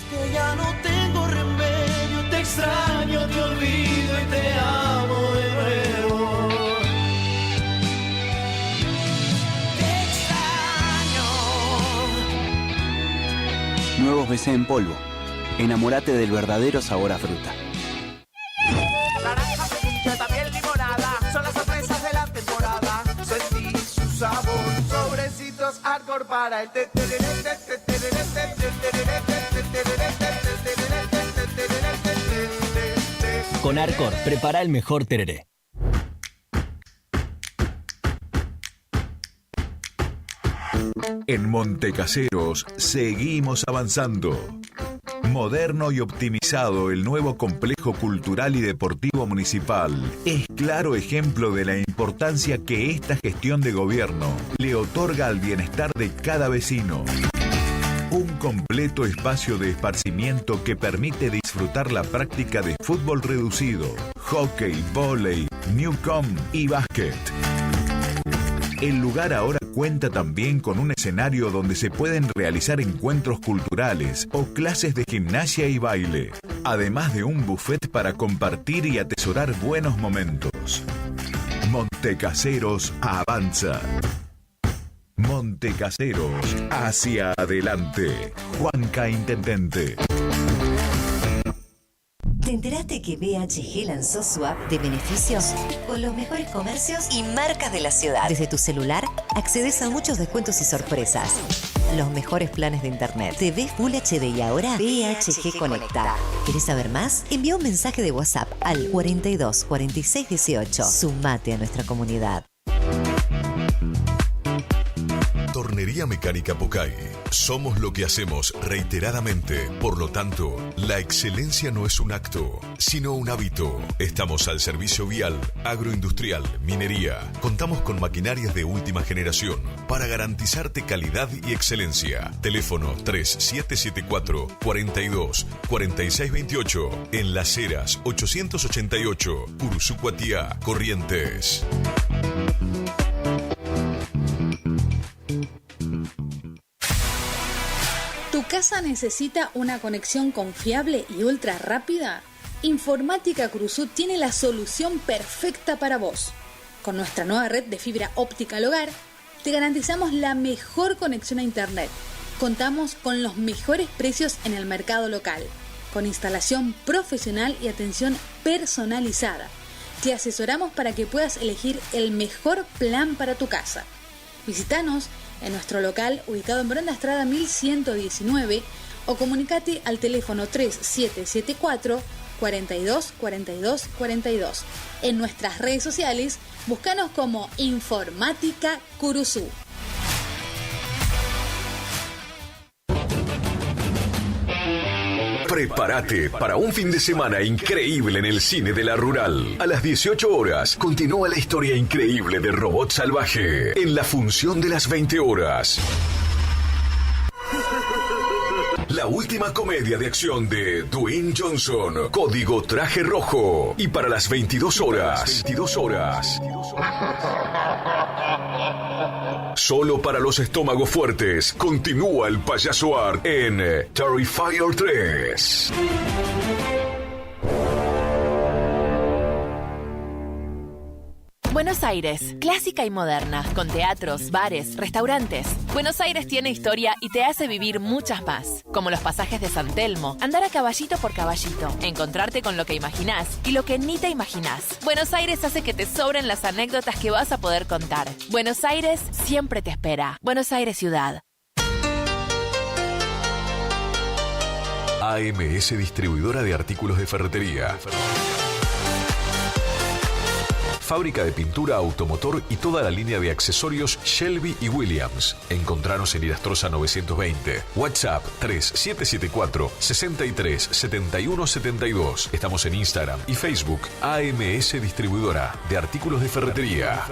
Que ya no tengo remedio, te extraño, te olvido y te amo de nuevo. Te extraño. Nuevos BC en polvo. Enamórate del verdadero sabor a fruta. Naranja, frutilla, también limonada, son las sorpresas de la temporada. Sentí su sabor, sobrecitos hardcore para el Con Arcor, prepara el mejor tereré. En Montecaseros seguimos avanzando. Moderno y optimizado, el nuevo complejo cultural y deportivo municipal es claro ejemplo de la importancia que esta gestión de gobierno le otorga al bienestar de cada vecino. Un completo espacio de esparcimiento que permite disfrutar la práctica de fútbol reducido, hockey, vóley, newcom y básquet. El lugar ahora cuenta también con un escenario donde se pueden realizar encuentros culturales o clases de gimnasia y baile, además de un buffet para compartir y atesorar buenos momentos. Montecaseros avanza. Montecaseros hacia adelante. Juanca Intendente. ¿Te enteraste que BHG lanzó su app de beneficios con los mejores comercios y marcas de la ciudad? Desde tu celular accedes a muchos descuentos y sorpresas. Los mejores planes de internet, TV Full HD y ahora BHG Conecta. ¿Querés saber más? Envía un mensaje de WhatsApp al 42 46 18. Sumate a nuestra comunidad. Tornería Mecánica Pocay. Somos lo que hacemos reiteradamente. Por lo tanto, la excelencia no es un acto, sino un hábito. Estamos al servicio vial, agroindustrial, minería. Contamos con maquinarias de última generación para garantizarte calidad y excelencia. Teléfono 3774 42 46 28. En Las Heras 888, Curuzú Cuatiá, Corrientes. ¿Tu casa necesita una conexión confiable y ultra rápida? Informática Curuzú tiene la solución perfecta para vos. Con nuestra nueva red de fibra óptica al hogar, te garantizamos la mejor conexión a internet. Contamos con los mejores precios en el mercado local, con instalación profesional y atención personalizada. Te asesoramos para que puedas elegir el mejor plan para tu casa. Visítanos en nuestro local ubicado en Brenda Estrada 1119 o comunicate al teléfono 3774 42 42 42. En nuestras redes sociales, búscanos como Informática Curuzú. Prepárate para un fin de semana increíble en el cine de la Rural. A las 18 horas continúa la historia increíble de Robot Salvaje en la función de las 20 horas. La última comedia de acción de Dwayne Johnson, Código Traje Rojo. Y para las 22 horas. Solo para los estómagos fuertes, continúa el Payaso Art en Terrifier 3. Buenos Aires, clásica y moderna, con teatros, bares, restaurantes. Buenos Aires tiene historia y te hace vivir muchas más, como los pasajes de San Telmo, andar a caballito por caballito, encontrarte con lo que imaginás y lo que ni te imaginás. Buenos Aires hace que te sobren las anécdotas que vas a poder contar. Buenos Aires siempre te espera. Buenos Aires Ciudad. AMS Distribuidora de Artículos de Ferretería. Fábrica de pintura, automotor y toda la línea de accesorios Shelby y Williams. Encontranos en Irastrosa 920. WhatsApp 3774 63 71 72. Estamos en Instagram y Facebook. AMS Distribuidora de Artículos de Ferretería.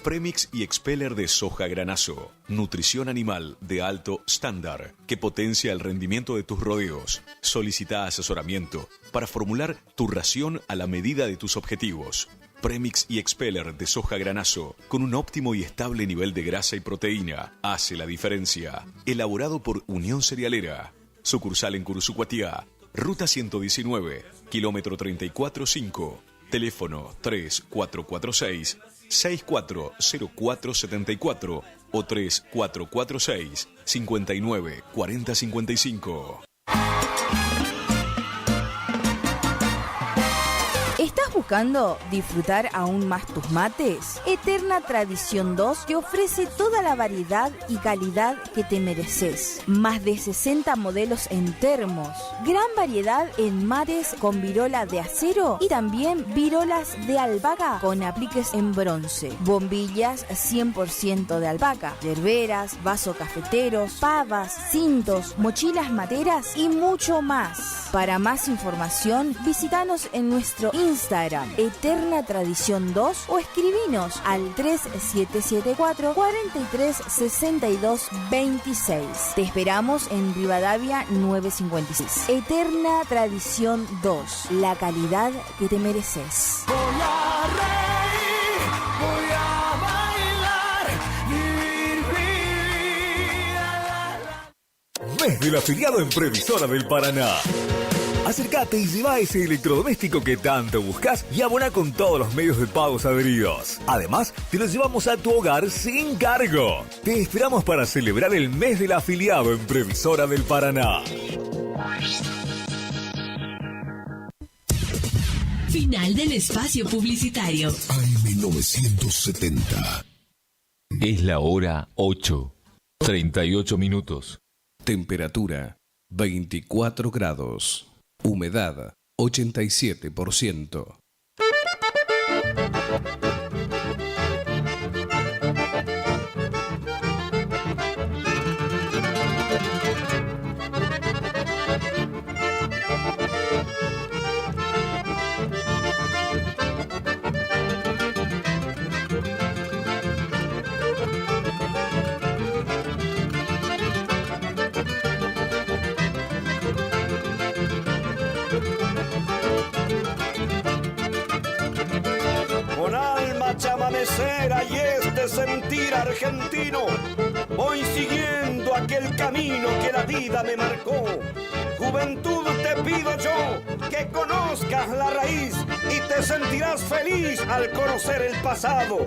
Premix y Expeller de soja granazo. Nutrición animal de alto estándar que potencia el rendimiento de tus rodeos. Solicita asesoramiento para formular tu ración a la medida de tus objetivos. Premix y Expeller de soja granazo con un óptimo y estable nivel de grasa y proteína hace la diferencia. Elaborado por Unión Cerealera. Sucursal en Curuzucuatiá, Ruta 119, kilómetro 34.5. Teléfono 3446 640474 o 3446 59 40 55. ¿Estás buscando disfrutar aún más tus mates? Eterna Tradición 2 te ofrece toda la variedad y calidad que te mereces. Más de 60 modelos en termos, gran variedad en mates con virola de acero y también virolas de albahaca con apliques en bronce, bombillas 100% de albahaca, yerberas, vasos cafeteros, pavas, cintos, mochilas materas y mucho más. Para más información, visítanos en nuestro Instagram, Eterna Tradición 2, o escribinos al 3774 4362 26. Te esperamos en Rivadavia 956. Eterna Tradición 2, la calidad que te mereces. Voy a reír, voy a bailar, vivir. Mes del afiliado en Previsora del Paraná. Acércate y lleva ese electrodoméstico que tanto buscas y abona con todos los medios de pagos adheridos. Además, te lo llevamos a tu hogar sin cargo. Te esperamos para celebrar el mes del afiliado en Previsora del Paraná. Final del espacio publicitario. AM970. Es la hora 8, 38 minutos. Temperatura 24 grados. Humedad 87%. Chamanecera y este sentir argentino, voy siguiendo aquel camino que la vida me marcó. Juventud, te pido yo que conozcas la raíz y te sentirás feliz al conocer el pasado.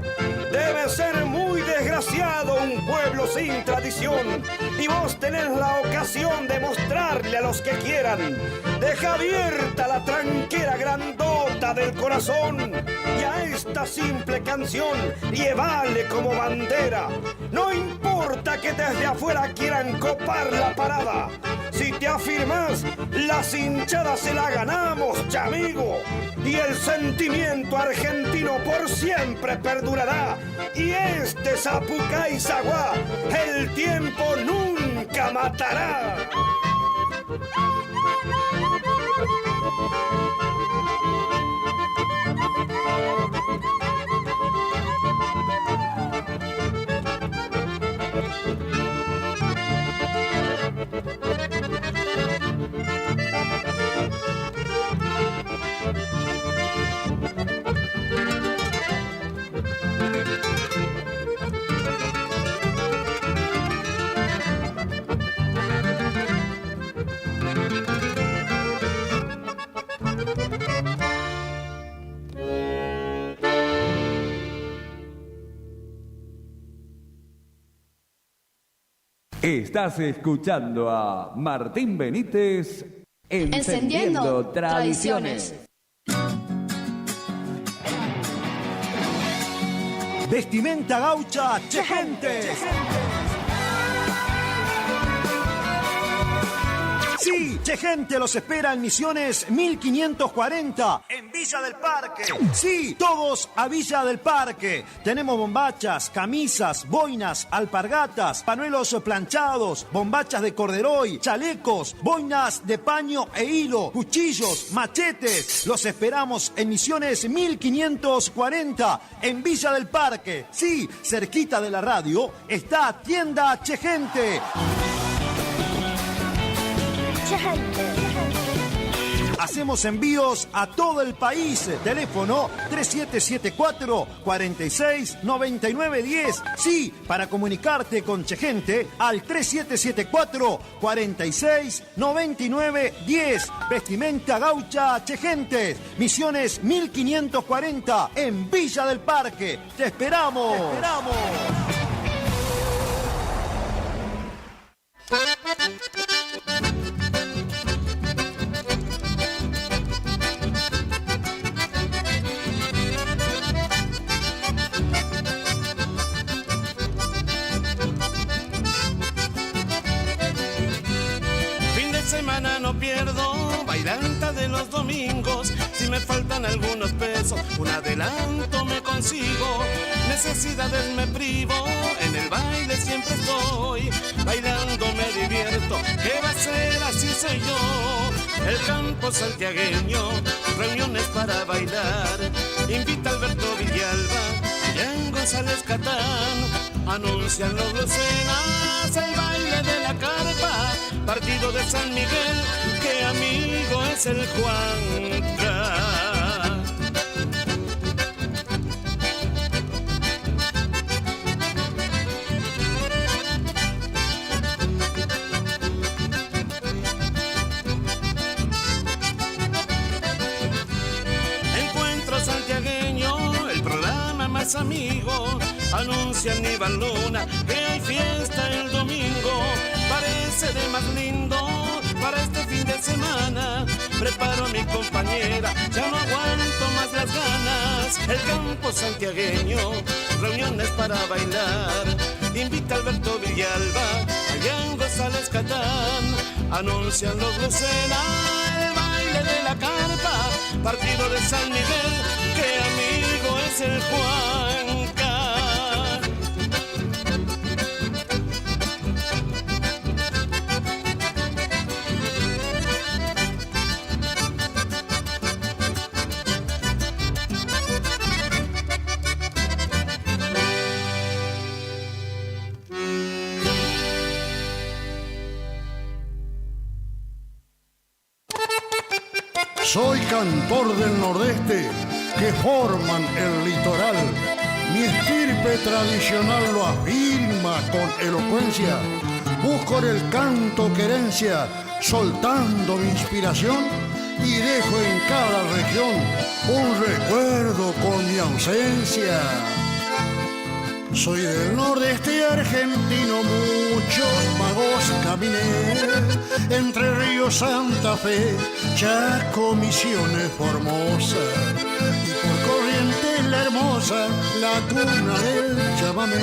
Debe ser muy desgraciado un pueblo sin tradición y vos tenés la ocasión de mostrarle a los que quieran. Deja abierta la tranquera grandota del corazón y a esta simple canción llévale como bandera. No importa que desde afuera quieran copar la parada. Si te afirmas, las hinchadas se la ganamos, chamigo. Y el sentimiento argentino por siempre perdurará. Y este Zapucay Zaguá, el tiempo nunca matará. Estás escuchando a Martín Benítez Encendiendo Tradiciones. Vestimenta gaucha Chegente. Sí, Chegente los espera en Misiones 1540, en Villa del Parque. Sí, todos a Villa del Parque. Tenemos bombachas, camisas, boinas, alpargatas, pañuelos planchados, bombachas de corderoy, chalecos, boinas de paño e hilo, cuchillos, machetes. Los esperamos en Misiones 1540, en Villa del Parque. Sí, cerquita de la radio está Tienda Chegente. Hacemos envíos a todo el país. Teléfono 3774-469910. Sí, para comunicarte con Chegente al 3774-469910. Vestimenta gaucha Chegente. Misiones 1540 en Villa del Parque. ¡Te esperamos! ¡Te esperamos! Semana no pierdo, bailanta de los domingos. Si me faltan algunos pesos, un adelanto me consigo. Necesidades me privo, en el baile siempre estoy. Bailando me divierto, ¿qué va a ser? Así soy yo. El campo santiagueño, reuniones para bailar. Invita a Alberto Villalba y a González Catán. Anuncian los Lucenas, el baile de la carpa. Partido de San Miguel, qué amigo es el Juanca. Encuentro santiagueño, el programa más amigo. Anuncian Iván Luna que hay fiesta el domingo. Parece de más lindo para este fin de semana. Preparo a mi compañera, ya no aguanto más las ganas. El campo santiagueño, reuniones para bailar. Invita a Alberto Villalba, allá en González Catán. Anuncian los Lucena, el baile de la carpa. Partido de San Miguel, qué amigo es el Juanca. Soy cantor del Nordeste que forman el litoral. Mi estirpe tradicional lo afirma con elocuencia. Busco en el canto querencia, soltando mi inspiración y dejo en cada región un recuerdo con mi ausencia. Soy del Nordeste argentino, muchos pagos caminé, entre Río, Santa Fe, Chaco, Misiones, Formosa, y por Corrientes la hermosa, la cuna del chamamé,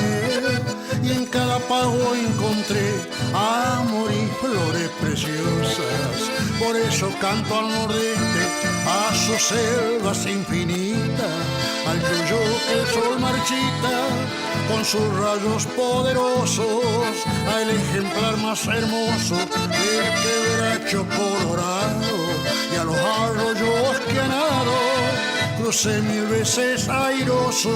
y en cada pago encontré amor y flores preciosas. Por eso canto al Nordeste, a sus selvas infinitas, al yuyo que el sol marchita con sus rayos poderosos, al ejemplar más hermoso del quebracho colorado, y a los arroyos que a nado crucé 1000 veces airoso.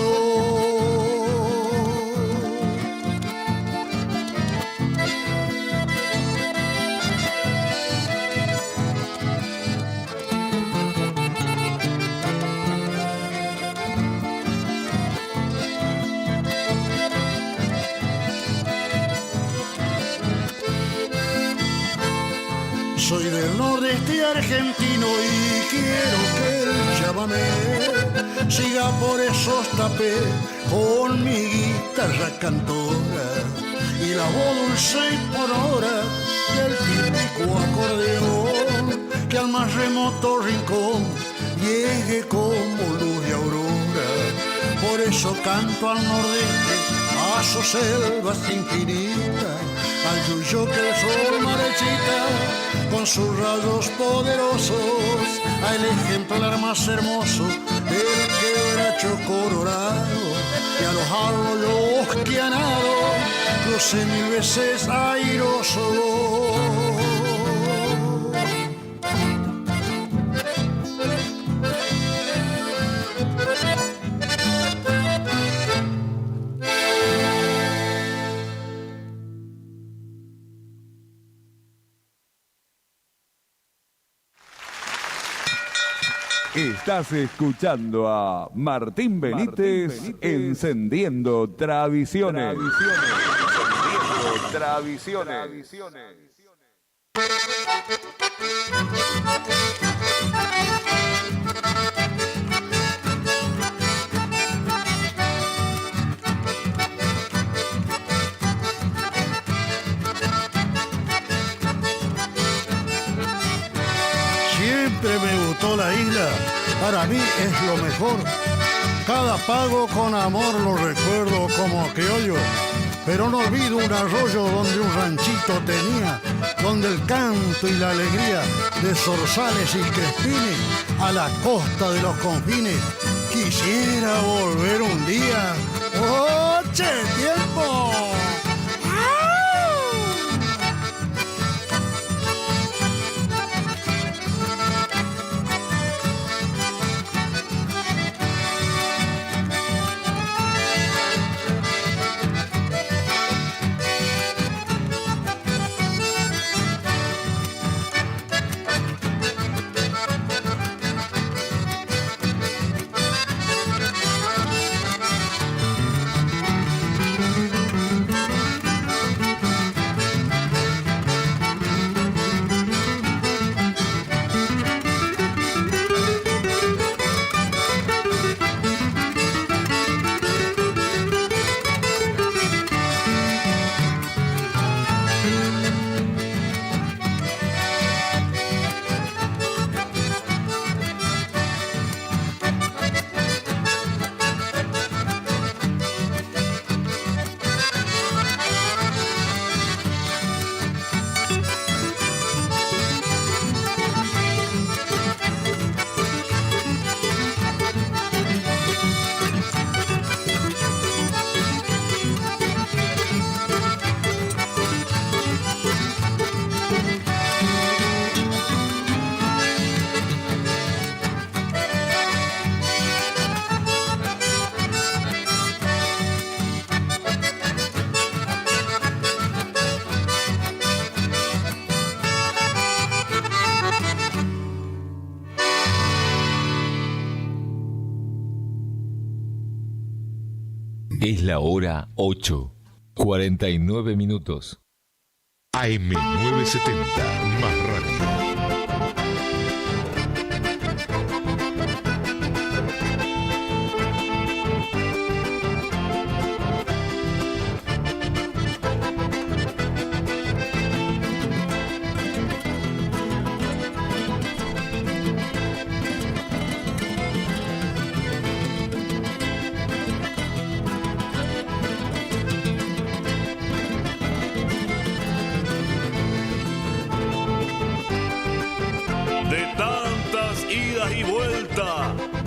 Soy del Nordeste argentino y quiero que el chamamé siga por esos tapés con mi guitarra cantora, y y la voz dulce y sonora del típico acordeón que al más remoto rincón llegue como luz de aurora. Por eso canto al nordeste, a sus selvas infinitas, al yuyo que el sol marchita con sus rayos poderosos, al ejemplar más hermoso del quebracho colorado, y a los arroyos que han dado crucé 1000 veces airoso. Estás escuchando a Martín Benítez, Encendiendo Tradiciones. Encendiendo Tradiciones. Siempre me gustó la isla, para mí es lo mejor. Cada pago con amor lo recuerdo como criollo, pero no olvido un arroyo donde un ranchito tenía, donde el canto y la alegría de zorzales y crespines a la costa de los confines. Quisiera volver un día. ¡Oh, che, tiempo! Es la hora 8:49 minutos. AM970, más radio.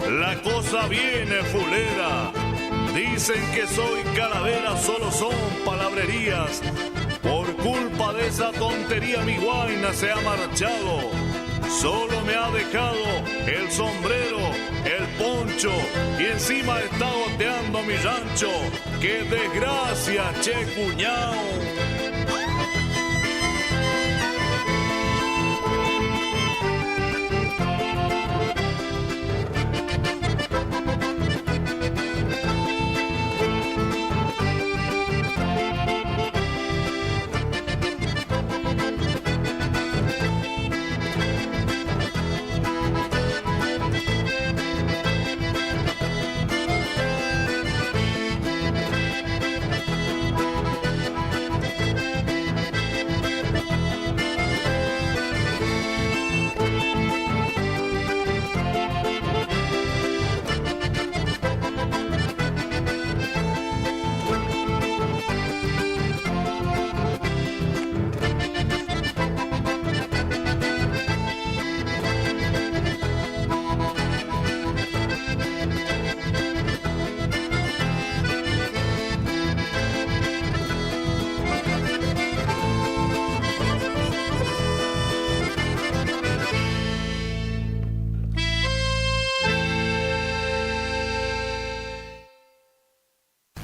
La cosa viene fulera. Dicen que soy calavera, solo son palabrerías. Por culpa de esa tontería mi guaina se ha marchado. Solo me ha dejado el sombrero, el poncho y encima está goteando mi rancho. ¡Qué desgracia, che cuñao!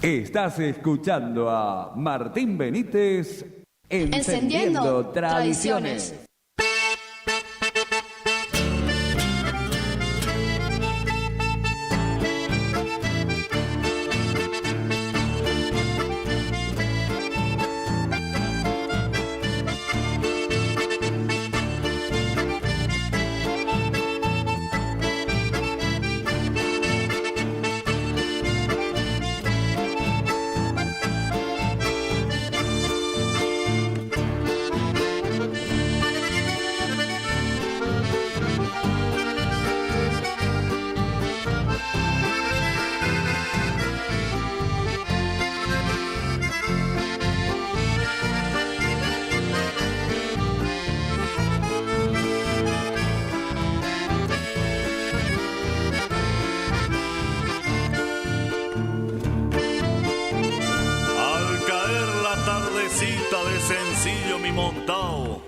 Estás escuchando a Martín Benítez Encendiendo Tradiciones. De sencillo mi montao,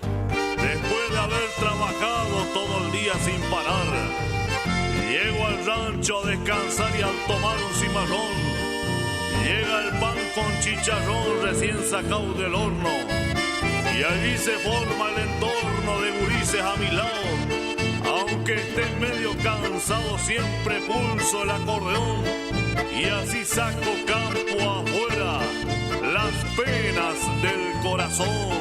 después de haber trabajado todo el día sin parar, llego al rancho a descansar y al tomar un cimarrón, llega el pan con chicharrón recién sacado del horno, y allí se forma el entorno de gurises a mi lado. Aunque esté medio cansado siempre pulso el acordeón, y así saco campo afuera las penas del corazón.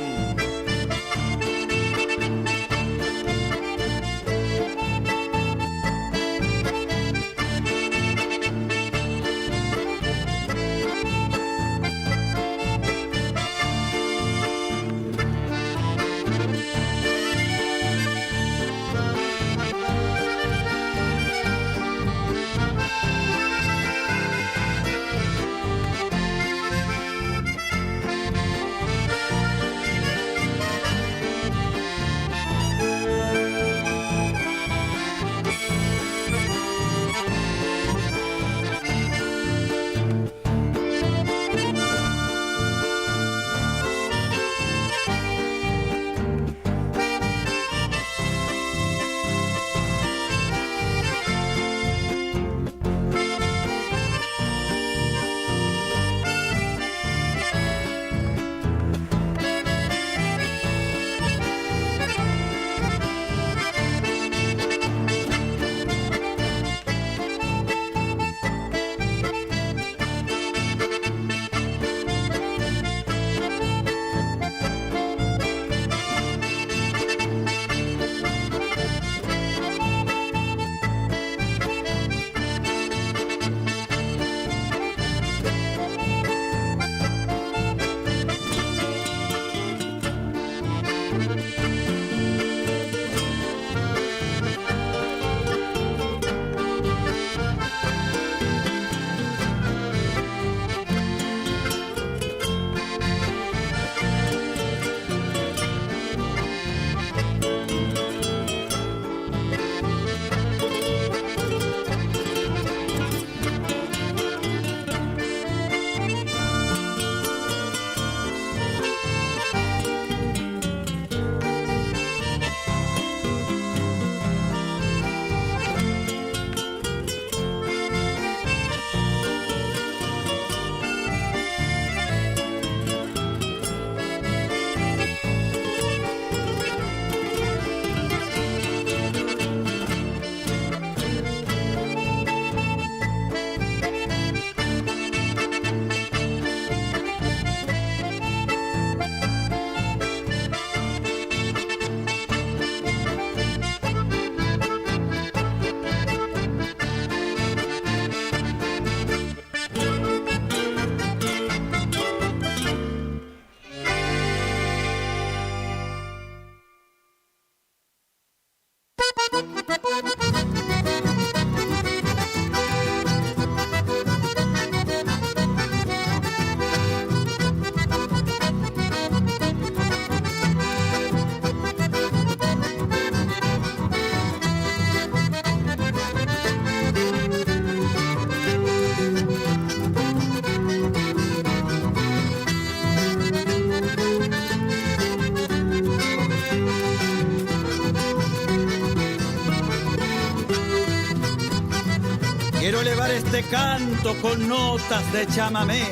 Quiero elevar este canto con notas de chamamé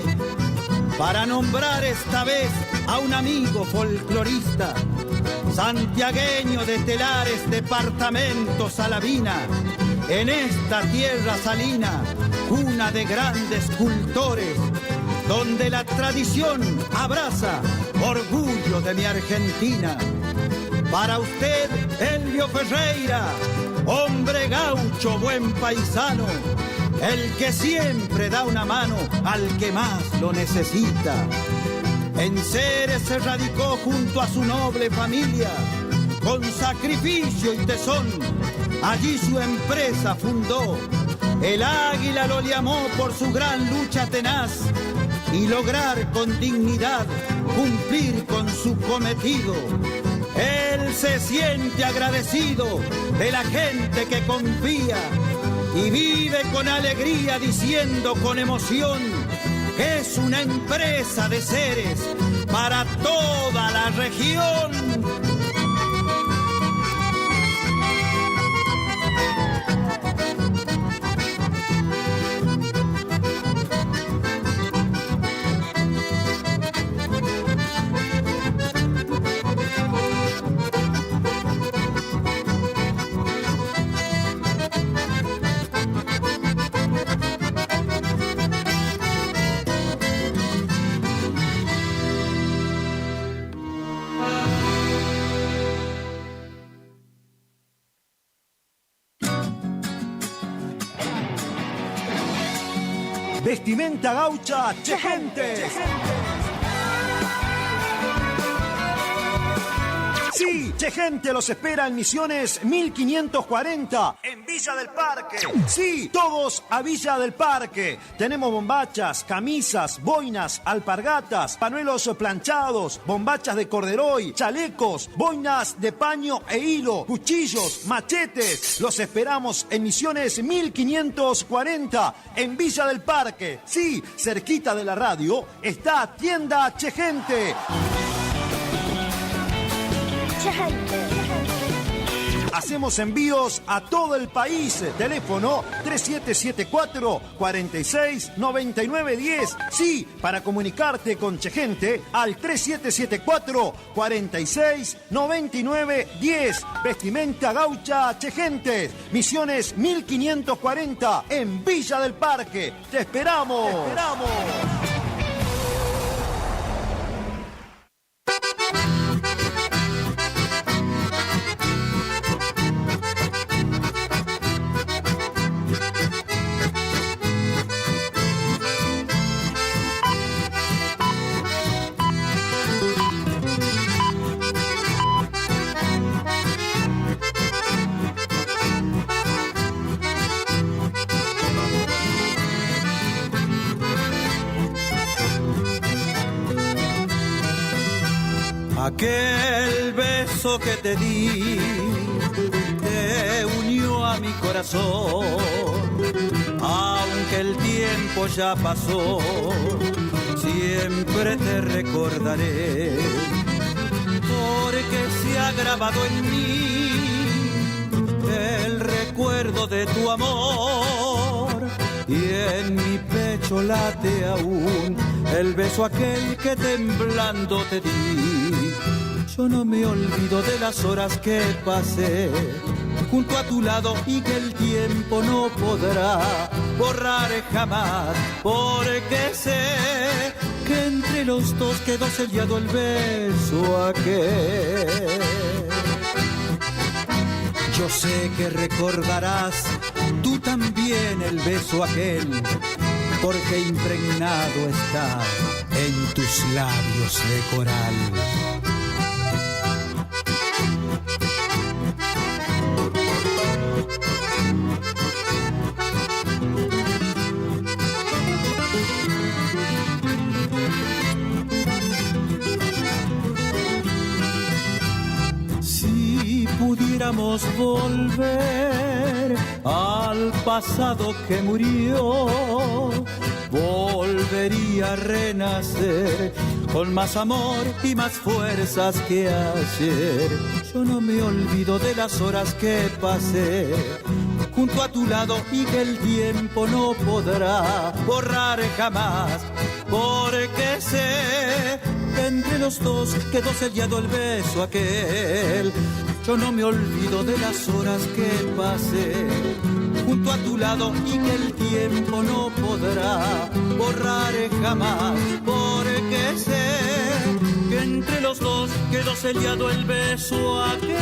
para nombrar esta vez a un amigo folclorista, santiagueño de Telares, departamento Salavina, en esta tierra salina, cuna de grandes cultores, donde la tradición abraza orgullo de mi Argentina. Para usted, Elvio Ferreira, hombre gaucho, buen paisano, el que siempre da una mano al que más lo necesita. En Ceres se radicó junto a su noble familia, con sacrificio y tesón, allí su empresa fundó. El águila lo llamó por su gran lucha tenaz y lograr con dignidad cumplir con su cometido. Él se siente agradecido de la gente que confía y vive con alegría diciendo con emoción que es una empresa de Ceres para toda la región. Vestimenta gaucha Chegente. Sí, Chegente los espera en Misiones 1540, en Villa del Parque. Sí, todos a Villa del Parque. Tenemos bombachas, camisas, boinas, alpargatas, pañuelos planchados, bombachas de corderoy, chalecos, boinas de paño e hilo, cuchillos, machetes. Los esperamos en Misiones 1540, en Villa del Parque. Sí, cerquita de la radio está Tienda Chegente. Hacemos envíos a todo el país. Teléfono 3774-469910. Sí, para comunicarte con Chegente al 3774-469910. Vestimenta gaucha Chegente. Misiones 1540 en Villa del Parque. ¡Te esperamos! ¡Te esperamos! Aquel beso que te di te unió a mi corazón, aunque el tiempo ya pasó, siempre te recordaré, porque se ha grabado en mí el recuerdo de tu amor y en mi pecho late aún el beso aquel que temblando te di. Yo no me olvido de las horas que pasé junto a tu lado y que el tiempo no podrá borrar jamás, porque sé que entre los dos quedó sellado el beso aquel. Yo sé que recordarás tú también el beso aquel, porque impregnado está en tus labios de coral. Si pudiéramos volver al pasado que murió, volvería a renacer con más amor y más fuerzas que ayer. Yo no me olvido de las horas que pasé junto a tu lado y que el tiempo no podrá borrar jamás, porque sé que entre los dos quedó sellado el beso aquel. Yo no me olvido de las horas que pasé junto a tu lado y que el tiempo no podrá borrar jamás, porque sé que entre los dos quedó sellado el beso aquel.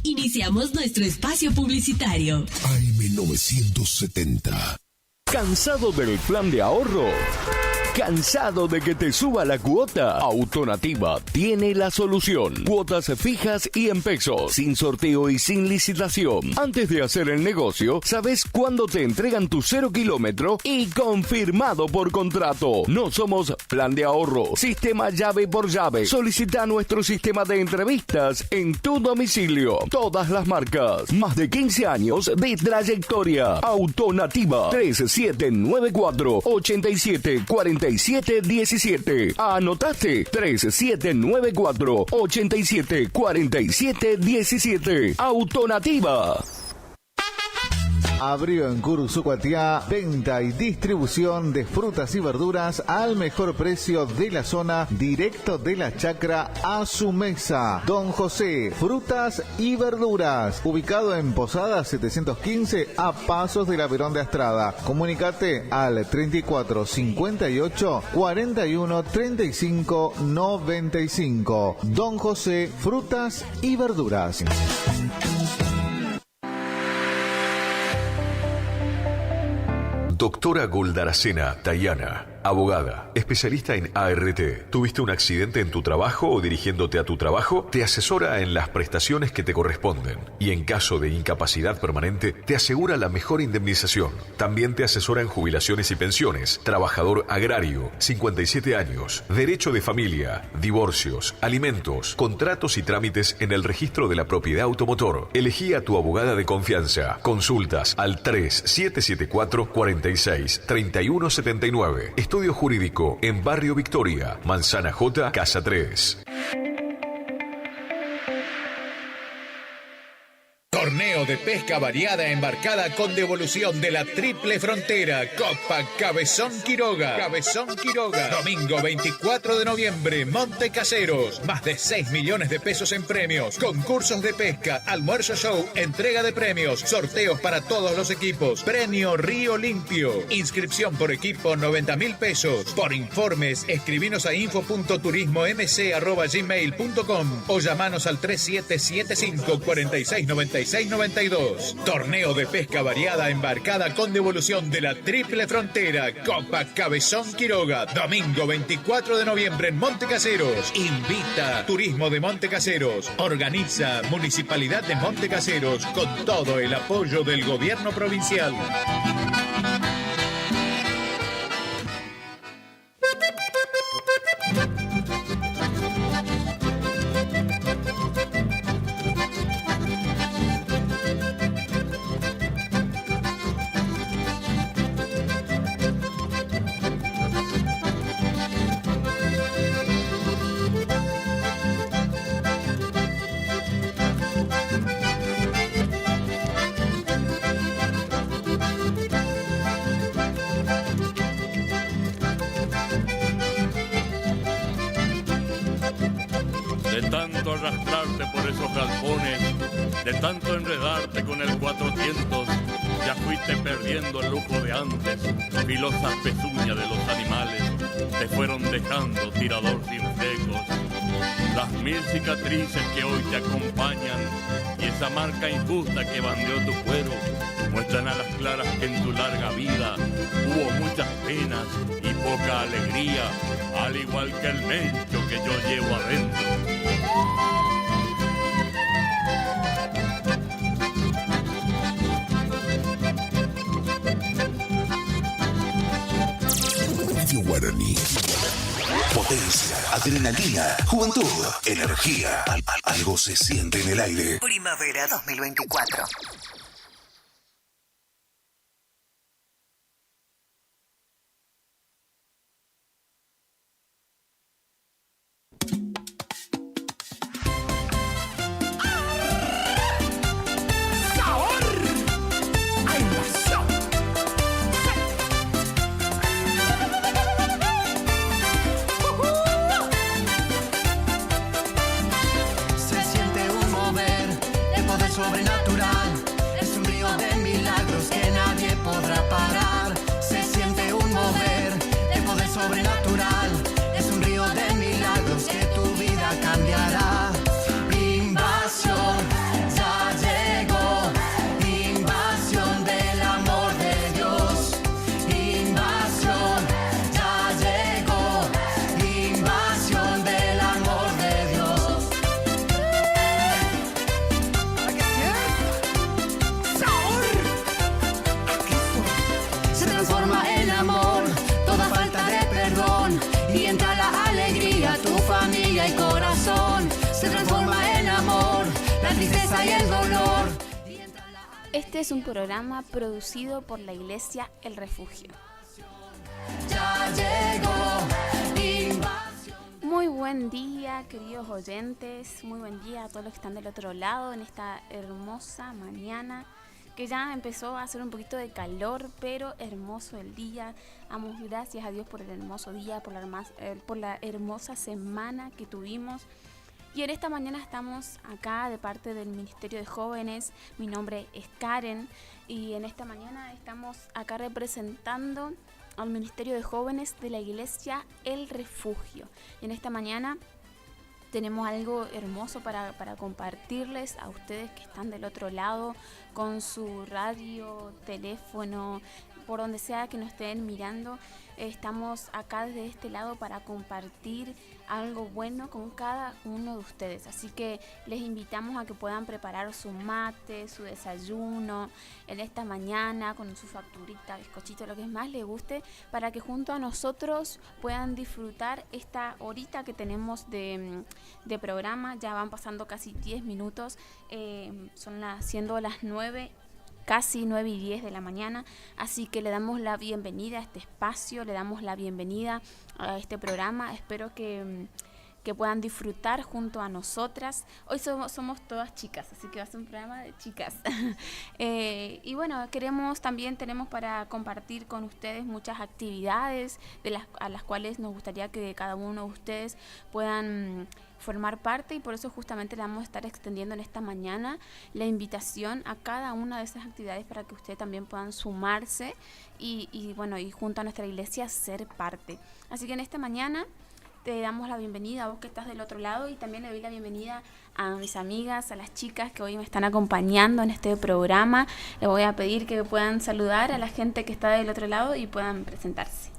Iniciamos nuestro espacio publicitario. AM970. ¿Cansado del plan de ahorro? ¿Cansado de que te suba la cuota? Autonativa tiene la solución. Cuotas fijas y en pesos, sin sorteo y sin licitación. Antes de hacer el negocio, sabes cuándo te entregan tu 0 kilómetro y confirmado por contrato. No somos plan de ahorro, sistema llave por llave. Solicita nuestro sistema de entrevistas en tu domicilio. Todas las marcas. Más de 15 años de trayectoria. Autonativa 3794 8747 17. ¿Anotaste? 3794 8747 17. Autonativa. Abrió en Curuzucuatiá venta y distribución de frutas y verduras al mejor precio de la zona, directo de la chacra a su mesa. Don José, frutas y verduras, ubicado en Posada 715 a pasos de la Verón de Astrada. Comunicate al 34 58 41 35 95. Don José, frutas y verduras. Doctora Goldaracena Tayana, abogada, especialista en ART. ¿Tuviste un accidente en tu trabajo o dirigiéndote a tu trabajo? Te asesora en las prestaciones que te corresponden y en caso de incapacidad permanente te asegura la mejor indemnización. También te asesora en jubilaciones y pensiones, trabajador agrario, 57 años, derecho de familia, divorcios, alimentos, contratos y trámites en el registro de la propiedad automotor. Elegí a tu abogada de confianza. Consultas al 3774 46 3179. Estudio Jurídico en Barrio Victoria, Manzana J, Casa 3. Torneo de pesca variada embarcada con devolución de la Triple Frontera. Copa Cabezón Quiroga. Cabezón Quiroga. Domingo 24 de noviembre, Monte Caseros. Más de 6 millones de pesos en premios. Concursos de pesca, almuerzo show, entrega de premios, sorteos para todos los equipos. Premio Río Limpio. Inscripción por equipo 90.000 pesos. Por informes, escribinos a info.turismomc@gmail.com o llamanos al 3775 4696 692. Torneo de pesca variada embarcada con devolución de la Triple Frontera. Copa Cabezón Quiroga. Domingo 24 de noviembre en Monte Caseros. Invita Turismo de Monte Caseros. Organiza Municipalidad de Monte Caseros con todo el apoyo del gobierno provincial. De tanto arrastrarte por esos galpones, de tanto enredarte con el 400, ya fuiste perdiendo el lujo de antes. Filosas pezuñas de los animales te fueron dejando tirador sin flecos. Las 1000 cicatrices que hoy te acompañan y esa marca injusta que bandeó tu cuero muestran a las claras que en tu larga vida hubo muchas penas y poca alegría, al igual que el mencho que yo llevo adentro. Radio Guaraní. Potencia, adrenalina, juventud, energía. Algo se siente en el aire. Primavera 2024. familia y corazón se transforma en amor, la tristeza y el dolor. Este es un programa producido por la Iglesia El Refugio. Ya llegó Muy buen día, queridos oyentes, muy buen día a todos los que están del otro lado en esta hermosa mañana, que ya empezó a hacer un poquito de calor, pero hermoso el día. Damos gracias a Dios por el hermoso día, por la hermosa semana que tuvimos. Y en esta mañana estamos acá de parte del Ministerio de Jóvenes. Mi nombre es Karen y en esta mañana estamos acá representando al Ministerio de Jóvenes de la Iglesia El Refugio. Y en esta mañana tenemos algo hermoso para compartirles a ustedes que están del otro lado con su radio, teléfono, por donde sea que nos estén mirando. Estamos acá desde este lado para compartir algo bueno con cada uno de ustedes. Así que les invitamos a que puedan preparar su mate, su desayuno en esta mañana con su facturita, bizcochito, lo que más les guste, para que junto a nosotros puedan disfrutar esta horita que tenemos de programa. Ya van pasando casi 10 minutos, siendo las 9, casi 9:10 de la mañana, así que le damos la bienvenida a este espacio, le damos la bienvenida a este programa. Espero que puedan disfrutar junto a nosotras. Hoy somos todas chicas, así que va a ser un programa de chicas. Y bueno, tenemos para compartir con ustedes muchas actividades a las cuales nos gustaría que cada uno de ustedes puedan formar parte, y por eso justamente le vamos a estar extendiendo en esta mañana la invitación a cada una de esas actividades para que ustedes también puedan sumarse y junto a nuestra iglesia ser parte. Así que en esta mañana te damos la bienvenida a vos que estás del otro lado, y también le doy la bienvenida a mis amigas, a las chicas que hoy me están acompañando en este programa. Les voy a pedir que puedan saludar a la gente que está del otro lado y puedan presentarse.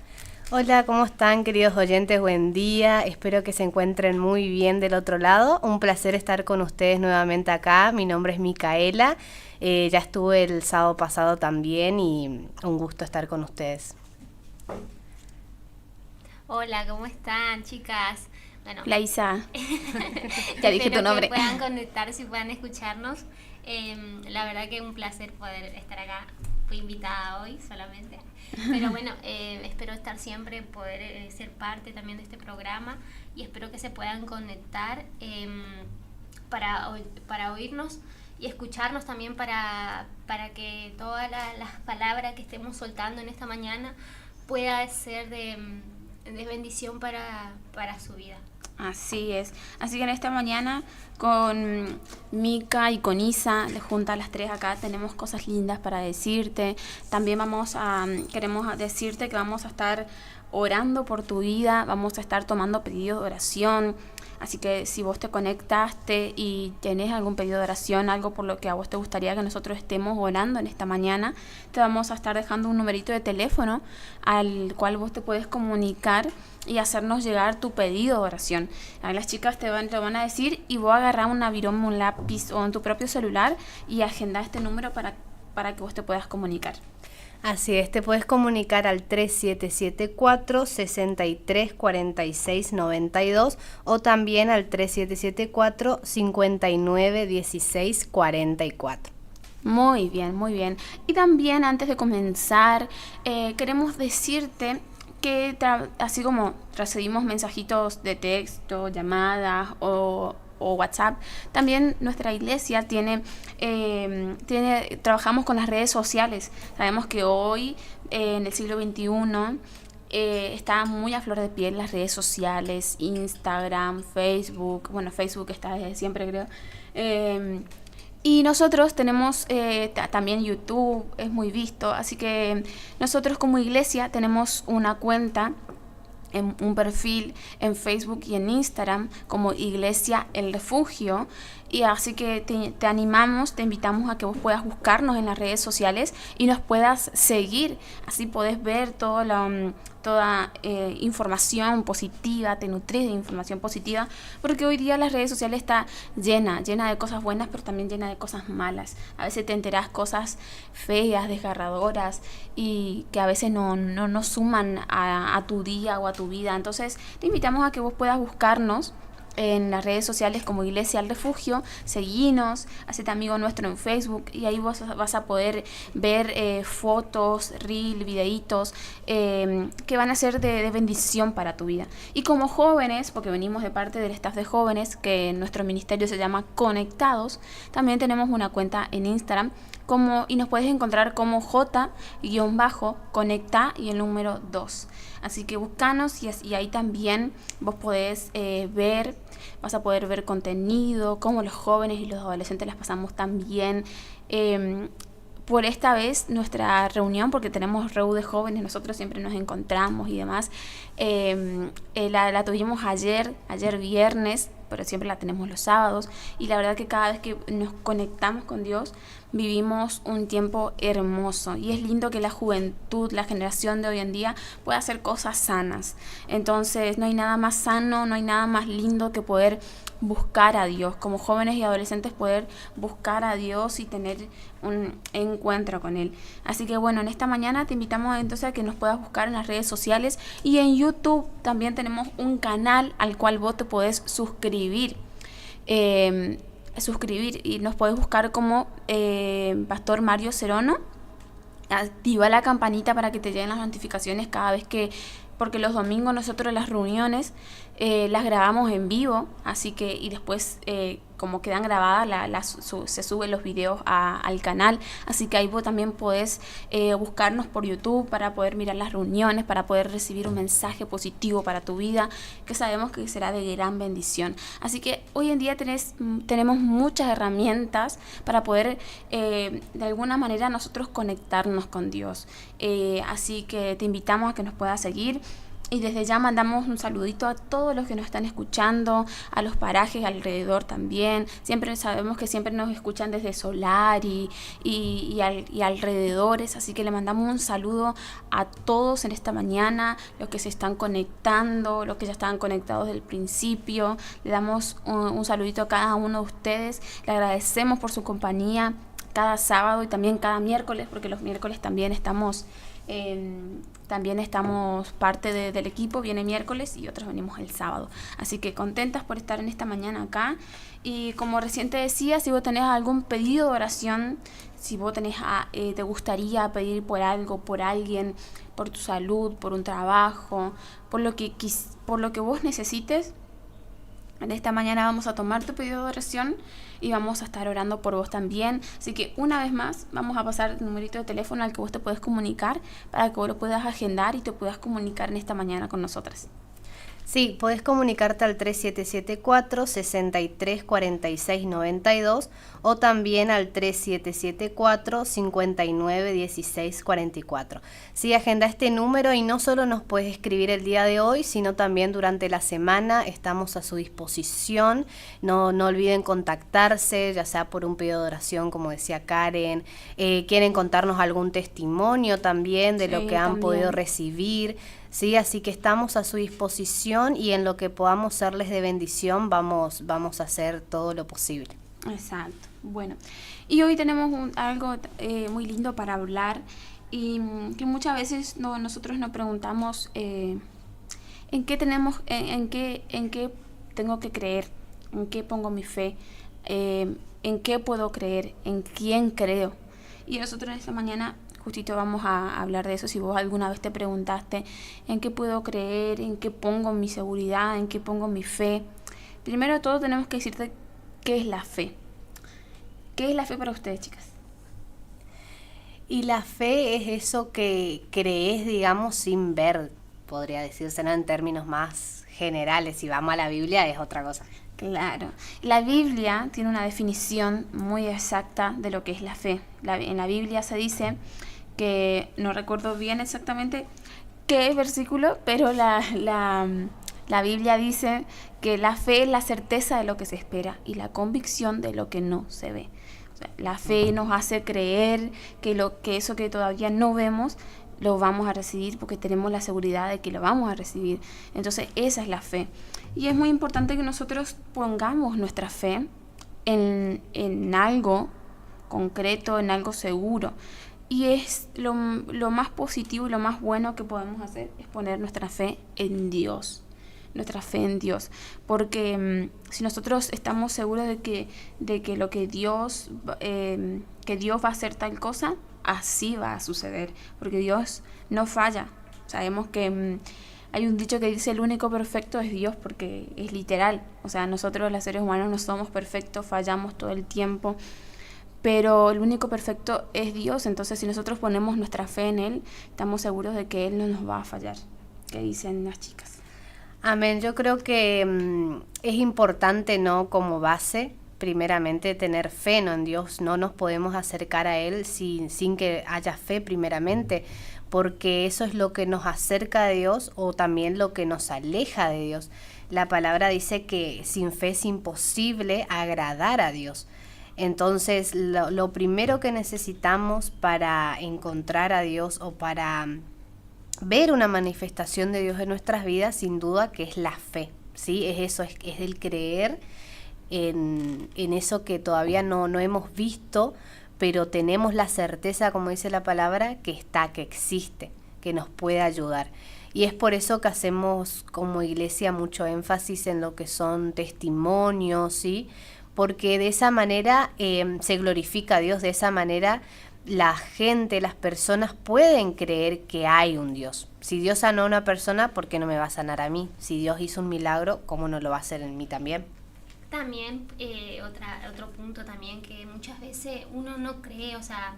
Hola, ¿cómo están, queridos oyentes? Buen día, espero que se encuentren muy bien del otro lado. Un placer estar con ustedes nuevamente acá. Mi nombre es Micaela, ya estuve el sábado pasado también y un gusto estar con ustedes. Hola, ¿cómo están, chicas? Bueno, Laisa, ya dije tu nombre. Espero que puedan conectarse y puedan escucharnos. La verdad que es un placer poder estar acá. Fui invitada hoy solamente, pero bueno, espero estar siempre, poder ser parte también de este programa, y espero que se puedan conectar para oírnos y escucharnos también para que todas las palabras que estemos soltando en esta mañana pueda ser de bendición para su vida. Así es. Así que en esta mañana con Mica y con Isa, juntas las tres acá, tenemos cosas lindas para decirte. También queremos decirte que vamos a estar orando por tu vida, vamos a estar tomando pedidos de oración. Así que si vos te conectaste y tenés algún pedido de oración, algo por lo que a vos te gustaría que nosotros estemos orando en esta mañana, te vamos a estar dejando un numerito de teléfono al cual vos te puedes comunicar y hacernos llegar tu pedido de oración. Ahí las chicas te van a decir, y vos agarrás una viroma, un lápiz o en tu propio celular y agendar este número para que vos te puedas comunicar. Así es, te puedes comunicar al 3774-634692 o también al 3774-591644. Muy bien, muy bien. Y también antes de comenzar, queremos decirte que así como recibimos mensajitos de texto, llamadas o WhatsApp, también nuestra iglesia trabajamos con las redes sociales. Sabemos que hoy, en el siglo XXI, está muy a flor de piel las redes sociales, Instagram, Facebook. Bueno, Facebook está desde siempre, creo. Y nosotros tenemos también YouTube, es muy visto. Así que nosotros como iglesia tenemos una cuenta, un perfil en Facebook y en Instagram como Iglesia El Refugio. Y así que te animamos, te invitamos a que vos puedas buscarnos en las redes sociales y nos puedas seguir. Así podés ver toda información positiva, te nutrís de información positiva, porque hoy día las redes sociales está llena de cosas buenas, pero también llena de cosas malas. A veces te enterás cosas feas, desgarradoras, y que a veces no suman a tu día o a tu vida. Entonces te invitamos a que vos puedas buscarnos en las redes sociales como Iglesia al Refugio, seguinos, hacete amigo nuestro en Facebook, y ahí vos vas a poder ver fotos, reel, videitos que van a ser de bendición para tu vida. Y como jóvenes, porque venimos de parte del staff de jóvenes, que nuestro ministerio se llama Conectados, también tenemos una cuenta en Instagram y nos puedes encontrar como J-Conecta y el número 2. Así que búscanos y ahí también vos podés vas a poder ver contenido, cómo los jóvenes y los adolescentes las pasamos tan bien. Por esta vez nuestra reunión, porque tenemos REU de jóvenes, nosotros siempre nos encontramos y demás, la tuvimos ayer viernes, pero siempre la tenemos los sábados, y la verdad que cada vez que nos conectamos con Dios vivimos un tiempo hermoso, y es lindo que la juventud, la generación de hoy en día pueda hacer cosas sanas. Entonces no hay nada más sano, no hay nada más lindo que poder buscar a Dios, como jóvenes y adolescentes poder buscar a Dios y tener un encuentro con Él. Así que bueno, en esta mañana te invitamos entonces a que nos puedas buscar en las redes sociales, y en YouTube también tenemos un canal al cual vos te podés suscribir y nos podés buscar como Pastor Mario Cerono. Activa la campanita para que te lleguen las notificaciones cada vez porque los domingos nosotros las reuniones las grabamos en vivo, así que, y después como quedan grabadas se suben los videos al canal, así que ahí vos también podés buscarnos por YouTube para poder mirar las reuniones, para poder recibir un mensaje positivo para tu vida, que sabemos que será de gran bendición. Así que hoy en día tenemos muchas herramientas para poder de alguna manera nosotros conectarnos con Dios, así que te invitamos a que nos puedas seguir. Y desde ya mandamos un saludito a todos los que nos están escuchando, a los parajes alrededor también. Siempre sabemos que siempre nos escuchan desde Solar y alrededores, así que le mandamos un saludo a todos en esta mañana, los que se están conectando, los que ya estaban conectados desde el principio. Le damos un saludito a cada uno de ustedes, le agradecemos por su compañía cada sábado y también cada miércoles, porque los miércoles también estamos parte del equipo, viene miércoles y otros venimos el sábado, así que contentas por estar en esta mañana acá. Y como recién te decía, si vos tenés algún pedido de oración, si vos tenés te gustaría pedir por algo, por alguien, por tu salud, por un trabajo, por lo que vos necesites, en esta mañana vamos a tomar tu pedido de oración y vamos a estar orando por vos también. Así que una vez más vamos a pasar el numerito de teléfono al que vos te puedes comunicar para que vos lo puedas agendar y te puedas comunicar en esta mañana con nosotras. Sí, podés comunicarte al 3774-634692 o también al 3774-591644. Sí, agenda este número y no solo nos puedes escribir el día de hoy, sino también durante la semana estamos a su disposición. No olviden contactarse, ya sea por un pedido de oración, como decía Karen, quieren contarnos algún testimonio también de lo que han podido recibir. Sí, así que estamos a su disposición y en lo que podamos serles de bendición vamos a hacer todo lo posible. Exacto. Bueno, y hoy tenemos algo muy lindo para hablar y que muchas veces nosotros nos preguntamos en qué tengo que creer, en qué pongo mi fe, en qué puedo creer, en quién creo. Y nosotros esta mañana justito vamos a hablar de eso. Si vos alguna vez te preguntaste en qué puedo creer, en qué pongo mi seguridad, en qué pongo mi fe, primero de todo tenemos que decirte qué es la fe. ¿Qué es la fe para ustedes, chicas? Y la fe es eso que crees, digamos, sin ver, podría decirse, ¿no? En términos más generales. Si vamos a la Biblia es otra cosa. Claro. La Biblia tiene una definición muy exacta de lo que es la fe. En la Biblia se dice que, no recuerdo bien exactamente qué versículo, pero la La Biblia dice que la fe es la certeza de lo que se espera y la convicción de lo que no se ve. O sea, la fe nos hace creer que eso que todavía no vemos lo vamos a recibir porque tenemos la seguridad de que lo vamos a recibir. Entonces esa es la fe. Y es muy importante que nosotros pongamos nuestra fe en algo concreto, en algo seguro. Y es lo más positivo y lo más bueno que podemos hacer es poner nuestra fe en Dios. Nuestra fe en Dios, porque si nosotros estamos seguros de que lo que Dios va a hacer tal cosa, así va a suceder, porque Dios no falla. Sabemos que hay un dicho que dice el único perfecto es Dios, porque es literal. O sea, nosotros los seres humanos no somos perfectos, fallamos todo el tiempo, pero el único perfecto es Dios. Entonces si nosotros ponemos nuestra fe en Él, estamos seguros de que Él no nos va a fallar. ¿Qué dicen las chicas? Amén. Yo creo que es importante, ¿no?, como base, primeramente, tener fe, ¿no?, en Dios. No nos podemos acercar a Él sin que haya fe primeramente, porque eso es lo que nos acerca a Dios o también lo que nos aleja de Dios. La palabra dice que sin fe es imposible agradar a Dios. Entonces, lo primero que necesitamos para encontrar a Dios o para ver una manifestación de Dios en nuestras vidas, sin duda que es la fe, ¿sí? Es eso, es el creer en eso que todavía no hemos visto, pero tenemos la certeza, como dice la palabra, que está, que existe, que nos puede ayudar. Y es por eso que hacemos como iglesia mucho énfasis en lo que son testimonios, ¿sí? Porque de esa manera se glorifica a Dios, de esa manera la gente, las personas pueden creer que hay un Dios. Si Dios sanó a una persona, ¿por qué no me va a sanar a mí? Si Dios hizo un milagro, ¿cómo no lo va a hacer en mí también? También, otro punto también, que muchas veces uno no cree, o sea,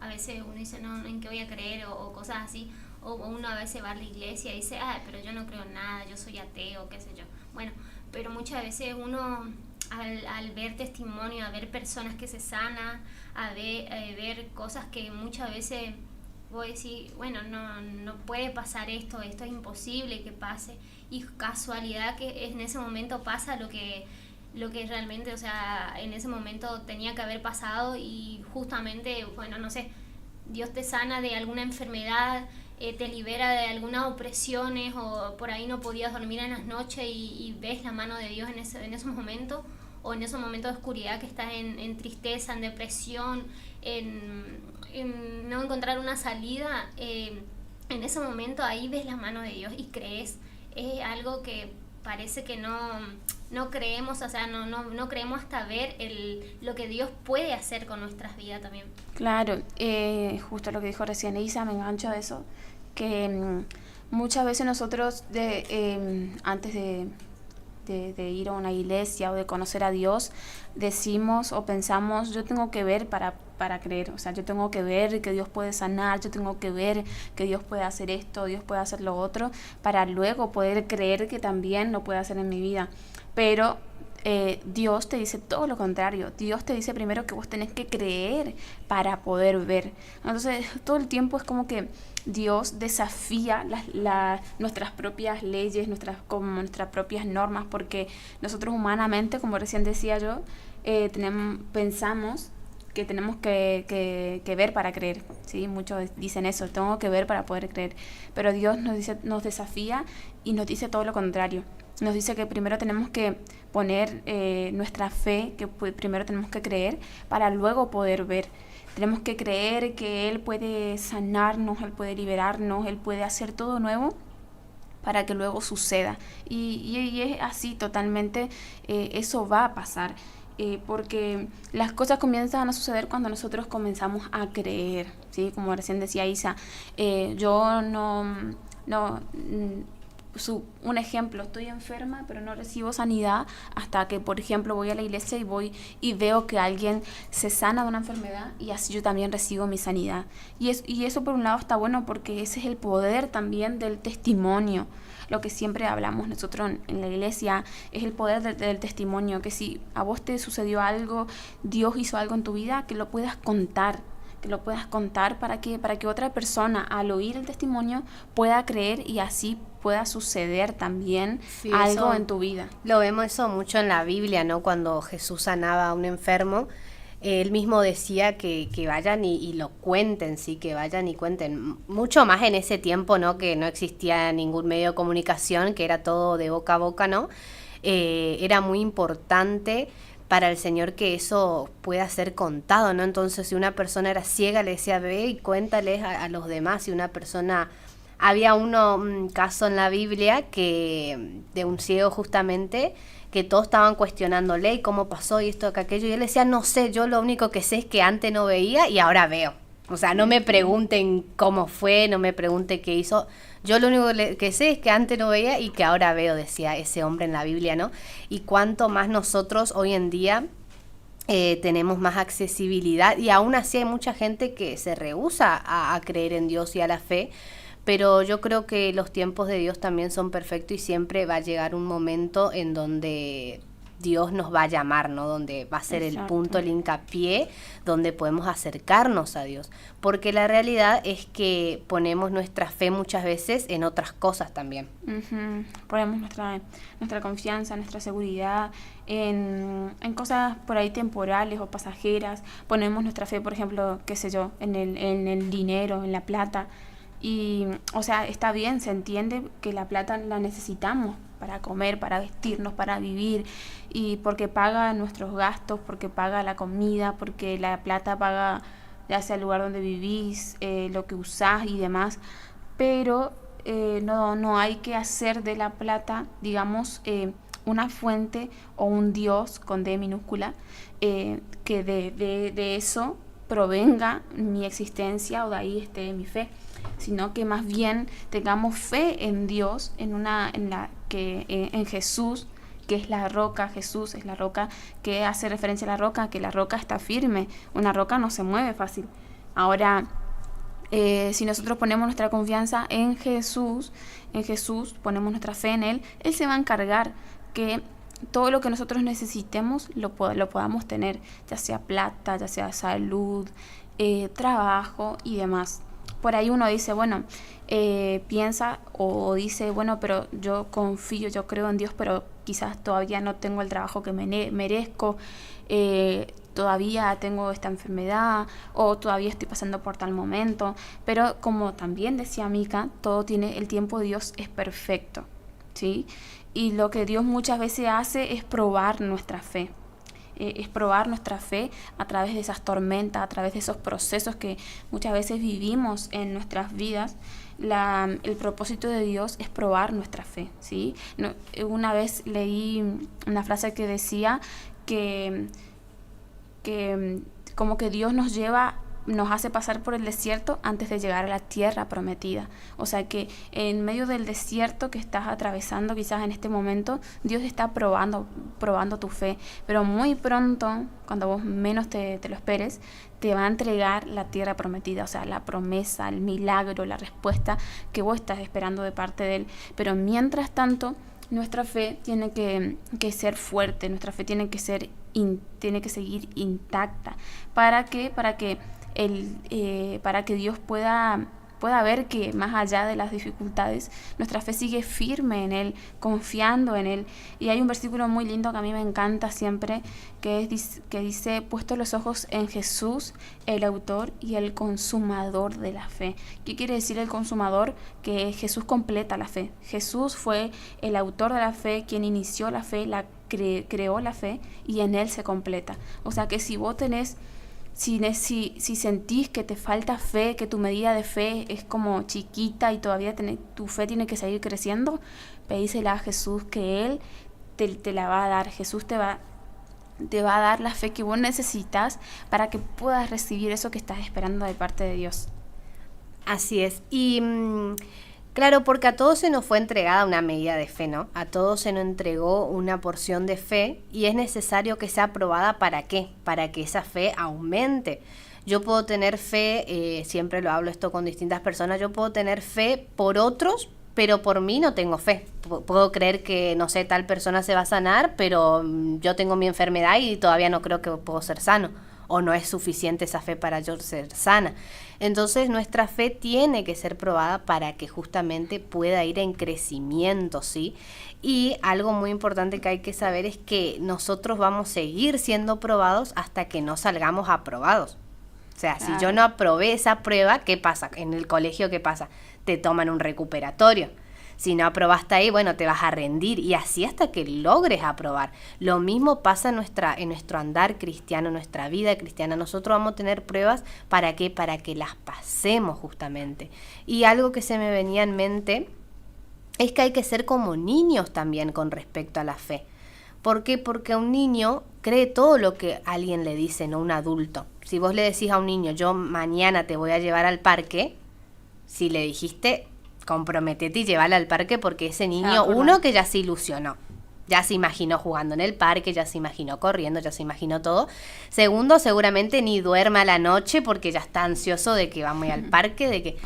a veces uno dice, no, ¿en qué voy a creer? O cosas así, o uno a veces va a la iglesia y dice, pero yo no creo en nada, yo soy ateo, qué sé yo. Bueno, pero muchas veces uno, al ver testimonio, a ver personas que se sanan, a ver cosas que muchas veces voy a decir, bueno, no puede pasar esto es imposible que pase, y casualidad que en ese momento pasa lo que realmente, o sea, en ese momento tenía que haber pasado, y justamente, bueno, no sé, Dios te sana de alguna enfermedad, te libera de algunas opresiones, o por ahí no podías dormir en las noches y ves la mano de Dios en esos momentos, o en esos momentos de oscuridad que estás en tristeza, en depresión, en no encontrar una salida, en ese momento ahí ves la mano de Dios y crees. Es algo que parece que no creemos, o sea, no creemos hasta ver lo que Dios puede hacer con nuestras vidas también. Claro, justo lo que dijo recién Isa, me engancho a eso, que muchas veces nosotros antes de ir a una iglesia o de conocer a Dios, decimos o pensamos, yo tengo que ver para creer, o sea, yo tengo que ver que Dios puede sanar, yo tengo que ver que Dios puede hacer esto, Dios puede hacer lo otro, para luego poder creer que también lo puede hacer en mi vida. Pero Dios te dice todo lo contrario. Dios te dice primero que vos tenés que creer para poder ver. Entonces todo el tiempo es como que Dios desafía nuestras propias leyes, nuestras propias normas, porque nosotros humanamente, como recién decía yo, pensamos que tenemos que ver para creer, ¿sí? Muchos dicen eso, tengo que ver para poder creer, pero Dios nos desafía y nos dice todo lo contrario. Nos dice que primero tenemos que poner nuestra fe, que primero tenemos que creer para luego poder ver. Tenemos que creer que Él puede sanarnos, Él puede liberarnos, Él puede hacer todo nuevo para que luego suceda. Y es así totalmente, eso va a pasar. Porque las cosas comienzan a suceder cuando nosotros comenzamos a creer, ¿sí? Como recién decía Isa, un ejemplo, estoy enferma pero no recibo sanidad hasta que, por ejemplo, voy a la iglesia y veo que alguien se sana de una enfermedad, y así yo también recibo mi sanidad. Y eso por un lado está bueno, porque ese es el poder también del testimonio. Lo que siempre hablamos nosotros en la iglesia es el poder del testimonio, que si a vos te sucedió algo, Dios hizo algo en tu vida, que lo puedas contar, para que otra persona, al oír el testimonio, pueda creer y así pueda suceder también Sí, algo eso en tu vida. Lo vemos eso mucho en la Biblia, ¿no? Cuando Jesús sanaba a un enfermo, él mismo decía que vayan y lo cuenten, sí, que vayan y cuenten. Mucho más en ese tiempo, ¿no? Que no existía ningún medio de comunicación, que era todo de boca a boca, ¿no? Era muy importante para el Señor que eso pueda ser contado, ¿no? Entonces, si una persona era ciega, le decía, ve y cuéntales a los demás. Si una persona... Había un caso en la Biblia de un ciego justamente, que todos estaban cuestionándole y cómo pasó y esto, que aquello, y él decía, no sé, yo lo único que sé es que antes no veía y ahora veo. O sea, no me pregunten cómo fue, no me pregunten qué hizo. Yo lo único que sé es que antes no veía y que ahora veo, decía ese hombre en la Biblia, ¿no? Y cuánto más nosotros hoy en día tenemos más accesibilidad, y aún así hay mucha gente que se rehúsa a creer en Dios y a la fe, pero yo creo que los tiempos de Dios también son perfectos y siempre va a llegar un momento en donde Dios nos va a llamar, ¿no? Donde va a ser el punto, el hincapié, donde podemos acercarnos a Dios. Porque la realidad es que ponemos nuestra fe muchas veces en otras cosas también. Ponemos nuestra confianza, nuestra seguridad en cosas por ahí temporales o pasajeras. Ponemos nuestra fe, por ejemplo, qué sé yo, en el dinero, en la plata. Y, o sea, está bien, se entiende que la plata la necesitamos para comer, para vestirnos, para vivir, y porque paga nuestros gastos, porque paga la comida, porque la plata paga ya sea el lugar donde vivís, lo que usás y demás, pero no hay que hacer de la plata, digamos, una fuente o un Dios con D minúscula, que de eso provenga mi existencia o de ahí esté mi fe, sino que más bien tengamos fe en Dios, en Jesús, que es la roca. Jesús es la roca, que hace referencia a la roca, que la roca está firme, una roca no se mueve fácil. Ahora, si nosotros ponemos nuestra confianza en Jesús, ponemos nuestra fe en Él, Él se va a encargar que todo lo que nosotros necesitemos lo podamos tener, ya sea plata, ya sea salud, trabajo y demás. Por ahí uno dice, bueno, piensa o dice, bueno, pero yo confío, yo creo en Dios, pero quizás todavía no tengo el trabajo que merezco, todavía tengo esta enfermedad o todavía estoy pasando por tal momento. Pero como también decía Mica, todo tiene el tiempo de Dios es perfecto, ¿sí? Y lo que Dios muchas veces hace es probar nuestra fe. Es probar nuestra fe a través de esas tormentas, a través de esos procesos que muchas veces vivimos en nuestras vidas. El propósito de Dios es probar nuestra fe, ¿sí? Una vez leí una frase que decía que como que Dios nos hace pasar por el desierto antes de llegar a la tierra prometida. O sea que en medio del desierto que estás atravesando quizás en este momento, Dios está probando tu fe, pero muy pronto, cuando vos menos te lo esperes, te va a entregar la tierra prometida, o sea, la promesa, el milagro, la respuesta que vos estás esperando de parte de Él. Pero mientras tanto, nuestra fe tiene que ser fuerte, nuestra fe tiene que seguir intacta. ¿Para qué? Para que Dios pueda ver que más allá de las dificultades, nuestra fe sigue firme en Él, confiando en Él. Y hay un versículo muy lindo que a mí me encanta siempre, que dice, puesto los ojos en Jesús, el autor y el consumador de la fe. ¿Qué quiere decir el consumador? Que Jesús completa la fe. Jesús fue el autor de la fe, quien inició la fe, creó la fe, y en Él se completa. O sea que si vos tenés... Si sentís que te falta fe, que tu medida de fe es como chiquita y todavía tu fe tiene que seguir creciendo, pedísela a Jesús, que Él te la va a dar. Jesús te va a dar la fe que vos necesitas para que puedas recibir eso que estás esperando de parte de Dios. Así es. Y claro, porque a todos se nos fue entregada una medida de fe, ¿no? A todos se nos entregó una porción de fe, y es necesario que sea probada. ¿Para qué? Para que esa fe aumente. Yo puedo tener fe, siempre lo hablo esto con distintas personas, yo puedo tener fe por otros, pero por mí no tengo fe. Puedo creer que, no sé, tal persona se va a sanar, pero yo tengo mi enfermedad y todavía no creo que puedo ser sano. o no es suficiente esa fe para yo ser sana. Entonces nuestra fe tiene que ser probada para que justamente pueda ir en crecimiento, ¿sí? Y algo muy importante que hay que saber es que nosotros vamos a seguir siendo probados hasta que no salgamos aprobados. O sea, si yo no aprobé esa prueba, ¿qué pasa? En el colegio, ¿qué pasa? Te toman un recuperatorio. Si no aprobaste ahí, bueno, te vas a rendir, y así hasta que logres aprobar. Lo mismo pasa en nuestro andar cristiano, en nuestra vida cristiana. Nosotros vamos a tener pruebas, ¿para qué? Para que las pasemos justamente. Y algo que se me venía en mente es que hay que ser como niños también con respecto a la fe. ¿Por qué? Porque un niño cree todo lo que alguien le dice, no un adulto. Si vos le decís a un niño, yo mañana te voy a llevar al parque, si le dijiste, comprometete y llévala al parque, porque ese niño, uno, que ya se ilusionó, ya se imaginó jugando en el parque, ya se imaginó corriendo, ya se imaginó todo. Segundo, seguramente ni duerme a la noche porque ya está ansioso de que vamos a ir al parque, de que...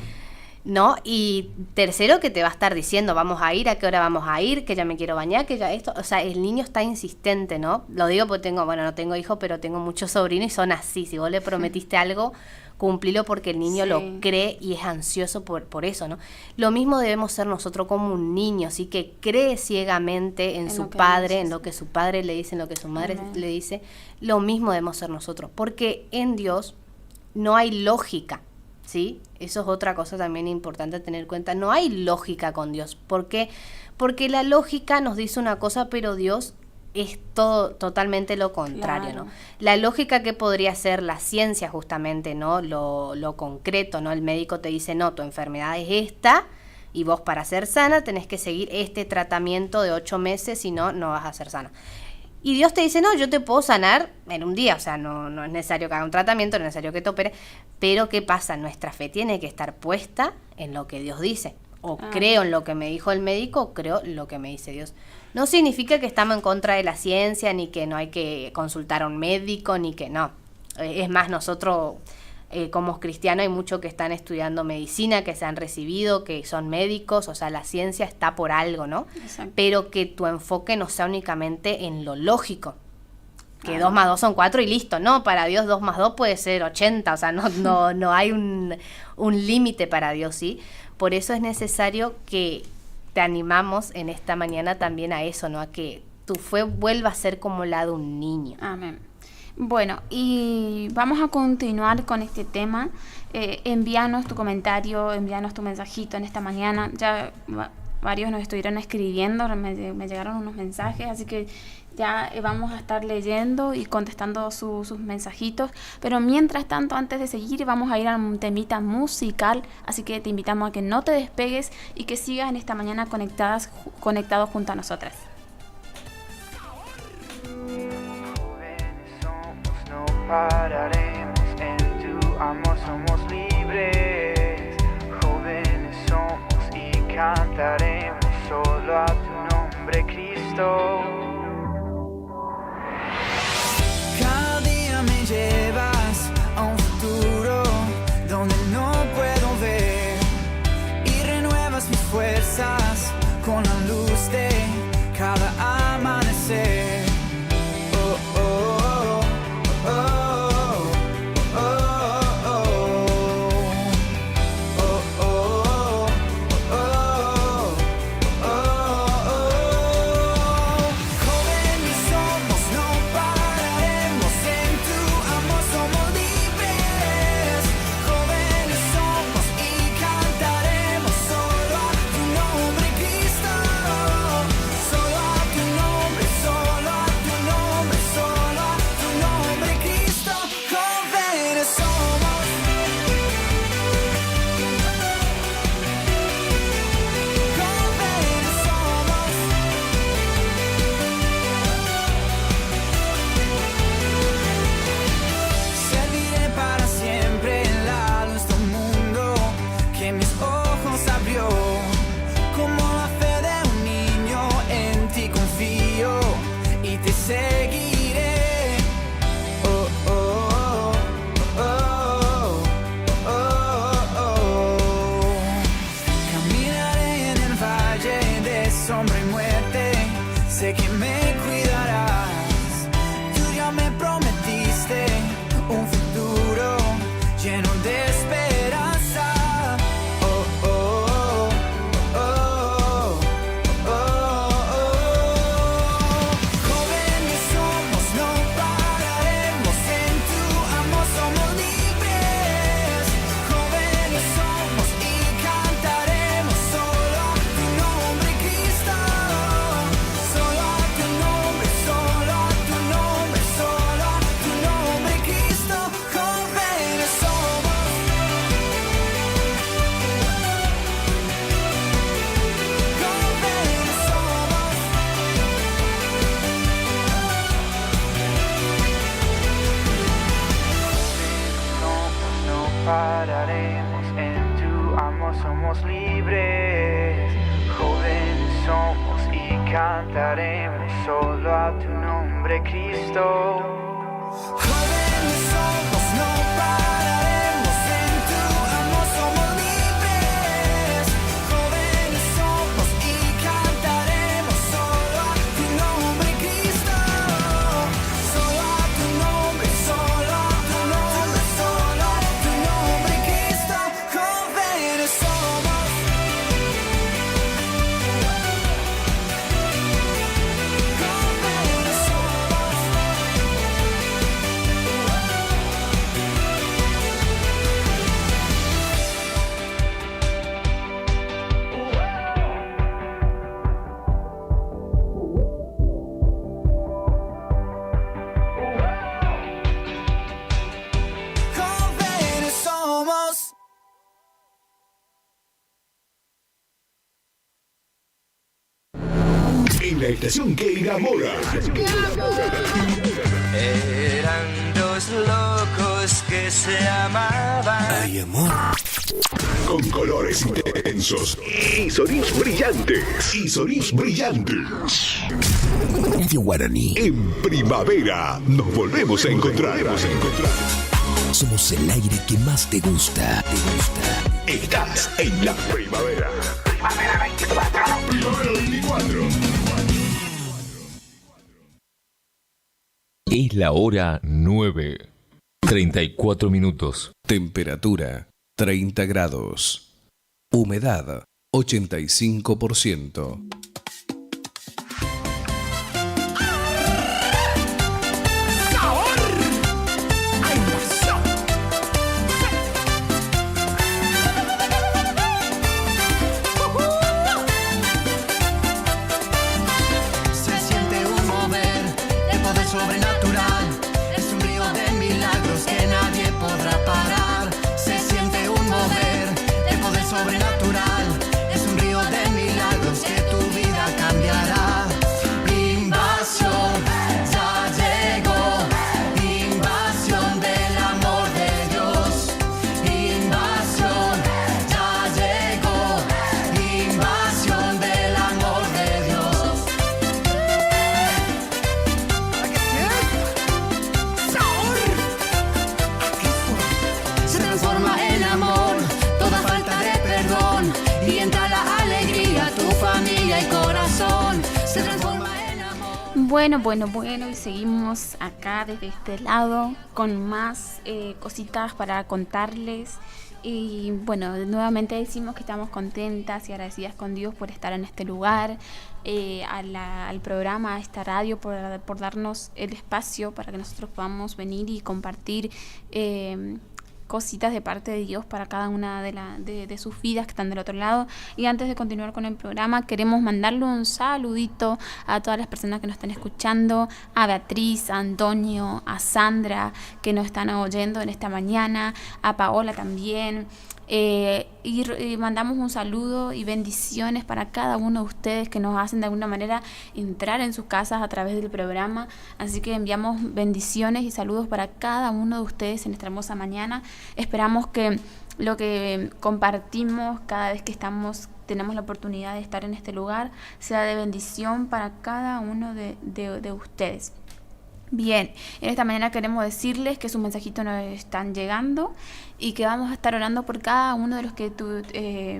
¿no? Y tercero, que te va a estar diciendo, vamos a ir, a qué hora vamos a ir, que ya me quiero bañar, que ya esto, o sea, el niño está insistente, ¿no? Lo digo porque no tengo hijos, pero tengo muchos sobrinos y son así. Si vos le prometiste algo, cumplilo, porque el niño lo cree y es ansioso por eso, ¿no? Lo mismo debemos ser nosotros como un niño, ¿sí? Que cree ciegamente en su padre, en lo que su padre le dice, en lo que su madre le dice. Lo mismo debemos ser nosotros, porque en Dios no hay lógica, ¿sí? Eso es otra cosa también importante a tener en cuenta. No hay lógica con Dios. ¿Por qué? Porque la lógica nos dice una cosa, pero Dios es todo totalmente lo contrario, ¿no? La lógica que podría ser la ciencia, justamente, ¿no? Lo concreto, ¿no? El médico te dice, no, tu enfermedad es esta, y vos para ser sana tenés que seguir este tratamiento de 8 meses, si no, no vas a ser sana. Y Dios te dice, no, yo te puedo sanar en un día, o sea, no es necesario que haga un tratamiento, no es necesario que te opere, pero ¿qué pasa? Nuestra fe tiene que estar puesta en lo que Dios dice. O creo en lo que me dijo el médico, o creo en lo que me dice Dios. No significa que estamos en contra de la ciencia, ni que no hay que consultar a un médico, ni que no. Es más, nosotros como cristianos hay muchos que están estudiando medicina, que se han recibido, que son médicos, o sea, la ciencia está por algo, ¿no? Exacto. Pero que tu enfoque no sea únicamente en lo lógico. Que 2 más 2 son 4 y listo. No, para Dios 2 más 2 puede ser 80, o sea, no hay un límite para Dios, ¿sí? Por eso es necesario que te animamos en esta mañana también a eso, ¿no? A que tu fe vuelva a ser como la de un niño. Amén. Bueno, y vamos a continuar con este tema. Envíanos tu comentario, envíanos tu mensajito en esta mañana. Ya varios nos estuvieron escribiendo, me llegaron unos mensajes, así que ya vamos a estar leyendo y contestando sus mensajitos. Pero mientras tanto, antes de seguir, vamos a ir a un temita musical, así que te invitamos a que no te despegues y que sigas en esta mañana conectados junto a nosotras. Pararemos en tu amor, somos libres, jóvenes somos y cantaremos solo a tu nombre, Cristo. Cada día me llevas a un futuro donde no puedo ver y renuevas mis fuerzas con la luz de cada amanecer. Oh, oh. Jóvenes somos, no pararemos en tu amor. cantaremos solo a tu nombre, Cristo. Jóvenes somos, no pararemos, en tu amor somos libres. Jóvenes somos y cantaremos solo a tu nombre, Cristo. Solo a tu nombre, solo a tu nombre, solo a tu nombre, Cristo. Jóvenes somos. Jóvenes somos. Jóvenes somos. En la estación que enamora. Eran dos locos que se amaban. Ay, amor. Con colores intensos y sonidos brillantes. Y sonidos brillantes. Radio Guaraní. En primavera nos volvemos a encontrar. Somos el aire que más te gusta. Estás en la primavera. Primavera 24. Primavera 24. Es la hora 9. 34 minutos. Temperatura 30 grados. Humedad 85%. Se siente un mover, el poder sobrenatural. Es un río de milagros que nadie podrá parar. Se siente un mover, el poder sobrenatural. Es un río de milagros que tu vida cambiará. Invasión, ya llegó. Invasión del amor de Dios. Invasión, ya llegó. Invasión del amor de Dios. Se transforma en amor toda falta de perdón y entra la alegría, tu familia y corazón. Se transforma en amor. Bueno, y seguimos acá desde este lado con más cositas para contarles. Y bueno, nuevamente decimos que estamos contentas y agradecidas con Dios por estar en este lugar, al programa, a esta radio, por darnos el espacio para que nosotros podamos venir y compartir cositas de parte de Dios para cada una de sus vidas que están del otro lado. Y antes de continuar con el programa, queremos mandarle un saludito a todas las personas que nos están escuchando, a Beatriz, a Antonio, a Sandra, que nos están oyendo en esta mañana, a Paola también. Y mandamos un saludo y bendiciones para cada uno de ustedes que nos hacen de alguna manera entrar en sus casas a través del programa. Así que enviamos bendiciones y saludos para cada uno de ustedes en esta hermosa mañana. Esperamos que lo que compartimos cada vez que tenemos la oportunidad de estar en este lugar sea de bendición para cada uno de ustedes. Bien, en esta mañana queremos decirles que sus mensajitos nos están llegando y que vamos a estar orando por cada uno de los que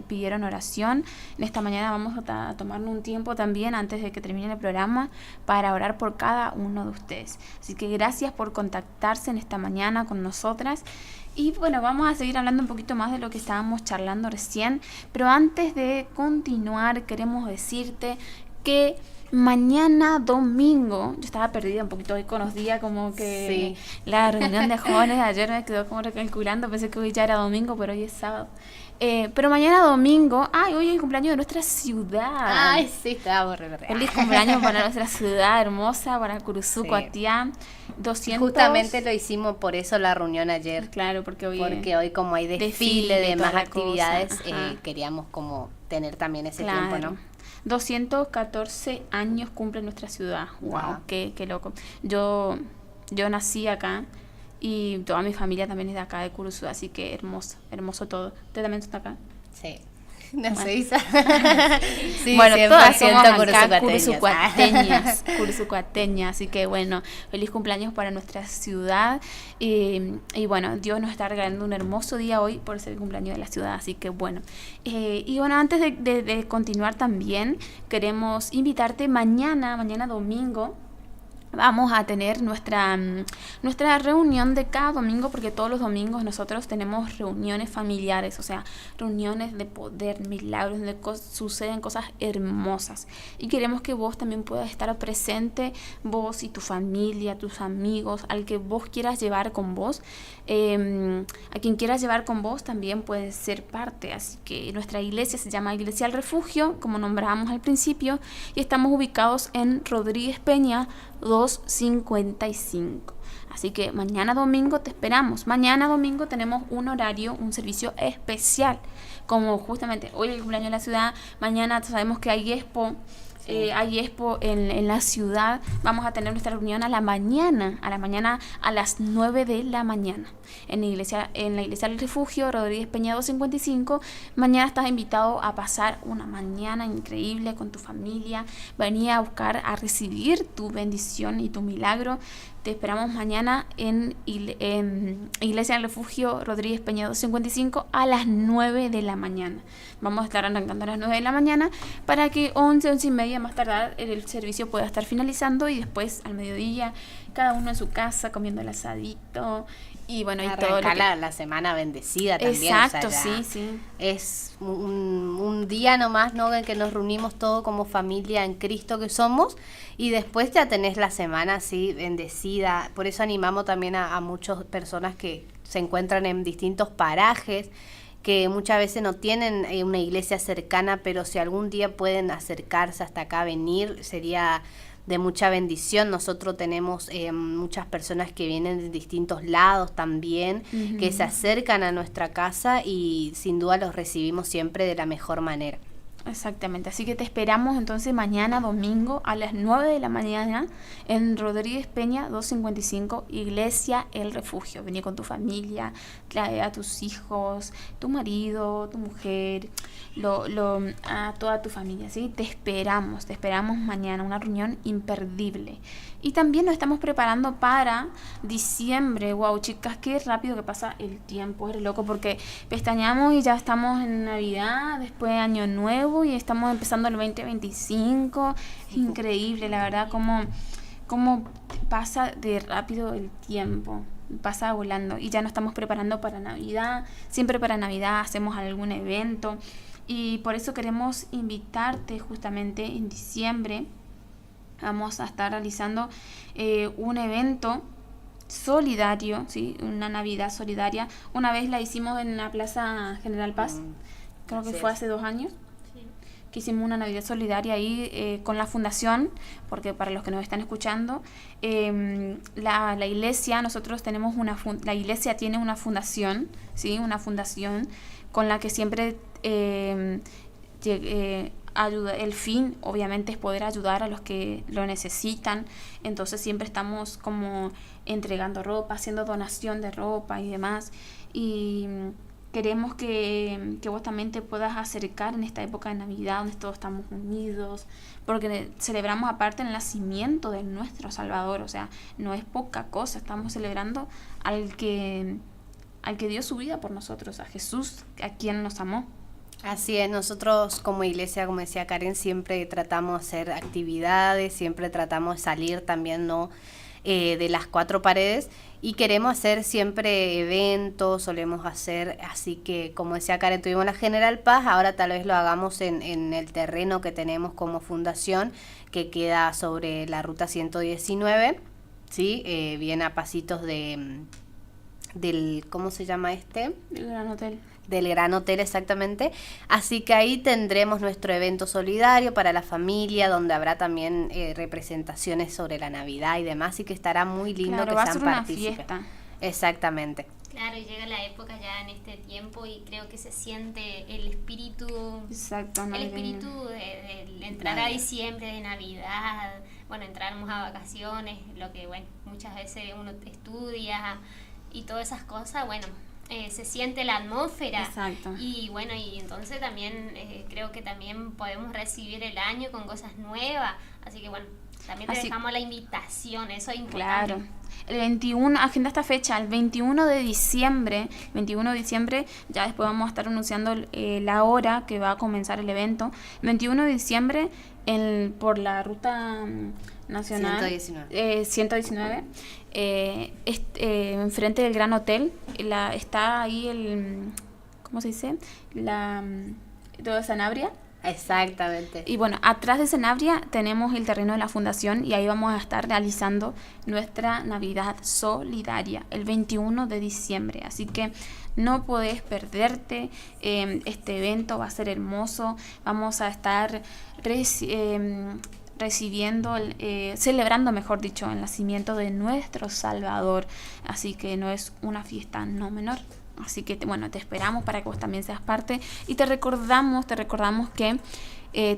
pidieron oración. En esta mañana vamos a tomarnos un tiempo también antes de que termine el programa para orar por cada uno de ustedes. Así que gracias por contactarse en esta mañana con nosotras. Y bueno, vamos a seguir hablando un poquito más de lo que estábamos charlando recién. Pero antes de continuar, queremos decirte que mañana domingo, yo estaba perdida un poquito hoy con los días, como que sí. La reunión de jóvenes de ayer me quedó como recalculando, pensé que hoy ya era domingo, pero hoy es sábado. Pero mañana domingo, hoy es el cumpleaños de nuestra ciudad. Ay, sí, estaba re. Feliz cumpleaños para nuestra ciudad hermosa, para Curuzú, Coatiá. 200. Justamente lo hicimos por eso la reunión ayer. Claro, porque hoy como hay desfile de más actividades, queríamos como tener también ese tiempo, ¿no? 214 años cumple nuestra ciudad. Wow, qué loco. Yo nací acá y toda mi familia también es de acá, de Curuzú, así que hermoso todo. ¿Usted también está acá? Sí. No se hizo. Sí, bueno, todas somos acá cursucuateñas. cursucuateñas, así que bueno, feliz cumpleaños para nuestra ciudad. Y bueno, Dios nos está regalando un hermoso día hoy por ser el cumpleaños de la ciudad, así que bueno. Y bueno, antes de continuar también, queremos invitarte mañana domingo. Vamos a tener nuestra reunión de cada domingo, porque todos los domingos nosotros tenemos reuniones familiares, o sea, reuniones de poder, milagros, donde suceden cosas hermosas. Y queremos que vos también puedas estar presente, vos y tu familia, tus amigos, al que vos quieras llevar con vos. A quien quieras llevar con vos también puedes ser parte. Así que nuestra iglesia se llama Iglesia El Refugio, como nombramos al principio, y estamos ubicados en Rodríguez Peña 255. Así que mañana domingo te esperamos. Mañana domingo tenemos un horario, un servicio especial, como justamente hoy el cumpleaños de la ciudad. Mañana sabemos que hay expo. Hay expo en la ciudad. Vamos a tener nuestra reunión a la mañana a las 9 de la mañana en la iglesia del Refugio, Rodríguez Peña 255. Mañana estás invitado a pasar una mañana increíble con tu familia. Vení a buscar, a recibir tu bendición y tu milagro. Te esperamos mañana en Iglesia del Refugio, Rodríguez Peña 255 a las 9 de la mañana. Vamos a estar arrancando a las 9 de la mañana para que 11 y media más tardar el servicio pueda estar finalizando, y después al mediodía cada uno en su casa comiendo el asadito y bueno, y todo lo que... la semana bendecida también. Exacto, o sea, sí. Es un día nomás, ¿no?, en que nos reunimos todos como familia en Cristo que somos, y después ya tenés la semana así bendecida. Por eso animamos también a muchas personas que se encuentran en distintos parajes, que muchas veces no tienen una iglesia cercana, pero si algún día pueden acercarse hasta acá, venir, sería de mucha bendición. Nosotros tenemos muchas personas que vienen de distintos lados también, que se acercan a nuestra casa, y sin duda los recibimos siempre de la mejor manera. Exactamente, así que te esperamos entonces mañana domingo a las 9 de la mañana en Rodríguez Peña 255, Iglesia El Refugio. Vení con tu familia, trae a tus hijos, tu marido, tu mujer, a toda tu familia, ¿sí? Te esperamos mañana, una reunión imperdible. Y también nos estamos preparando para diciembre. Wow, chicas, qué rápido que pasa el tiempo, es loco, porque pestañamos y ya estamos en Navidad, después Año Nuevo, y estamos empezando el 2025. Es increíble, la verdad, cómo pasa de rápido el tiempo. Pasa volando, y ya nos estamos preparando para Navidad. Siempre para Navidad hacemos algún evento, y por eso queremos invitarte justamente en diciembre. Vamos a estar realizando un evento solidario, ¿sí? Una Navidad solidaria. Una vez la hicimos en la Plaza General Paz, creo que fue hace 2 años. Que hicimos una Navidad solidaria ahí con la fundación, porque para los que nos están escuchando, la iglesia, nosotros tenemos la iglesia tiene una fundación, ¿sí? Una fundación con la que siempre el fin obviamente es poder ayudar a los que lo necesitan. Entonces siempre estamos como entregando ropa, haciendo donación de ropa y demás, y queremos que vos también te puedas acercar en esta época de Navidad, donde todos estamos unidos, porque celebramos aparte el nacimiento de nuestro Salvador. O sea, no es poca cosa, estamos celebrando al que dio su vida por nosotros, a Jesús, a quien nos amó. Así es, nosotros como iglesia, como decía Karen, siempre tratamos de hacer actividades, siempre tratamos de salir también, ¿no?, de las 4 paredes, y queremos hacer siempre eventos, solemos hacer, así que como decía Karen, tuvimos la General Paz, ahora tal vez lo hagamos en el terreno que tenemos como fundación, que queda sobre la ruta 119, ¿sí? Bien a pasitos del, ¿cómo se llama este? El Gran Hotel. Del Gran Hotel, exactamente. Así que ahí tendremos nuestro evento solidario para la familia, donde habrá también representaciones sobre la Navidad y demás, así que estará muy lindo. Claro, que va a sean ser una partícipes. fiesta. Exactamente. Claro, y llega la época ya en este tiempo, y creo que se siente el espíritu. Exacto, el espíritu de entrar a diciembre, de Navidad. Bueno, entramos a vacaciones, lo que, bueno, muchas veces uno estudia y todas esas cosas. Bueno, se siente la atmósfera. Exacto. Y bueno, y entonces también creo que también podemos recibir el año con cosas nuevas. Así que bueno, también te dejamos la invitación, eso es importante. Claro. El 21, agenda esta fecha, el 21 de diciembre, ya después vamos a estar anunciando la hora que va a comenzar el evento. El 21 de diciembre, por la ruta nacional 119, enfrente del Gran Hotel, está ahí ¿cómo se dice? De Sanabria. Exactamente. Y bueno, atrás de Sanabria tenemos el terreno de la fundación y ahí vamos a estar realizando nuestra Navidad solidaria el 21 de diciembre. Así que no podés perderte, este evento va a ser hermoso. Vamos a estar celebrando, mejor dicho, el nacimiento de nuestro Salvador. Así que no es una fiesta no menor. Así que bueno, te esperamos para que vos también seas parte y te recordamos que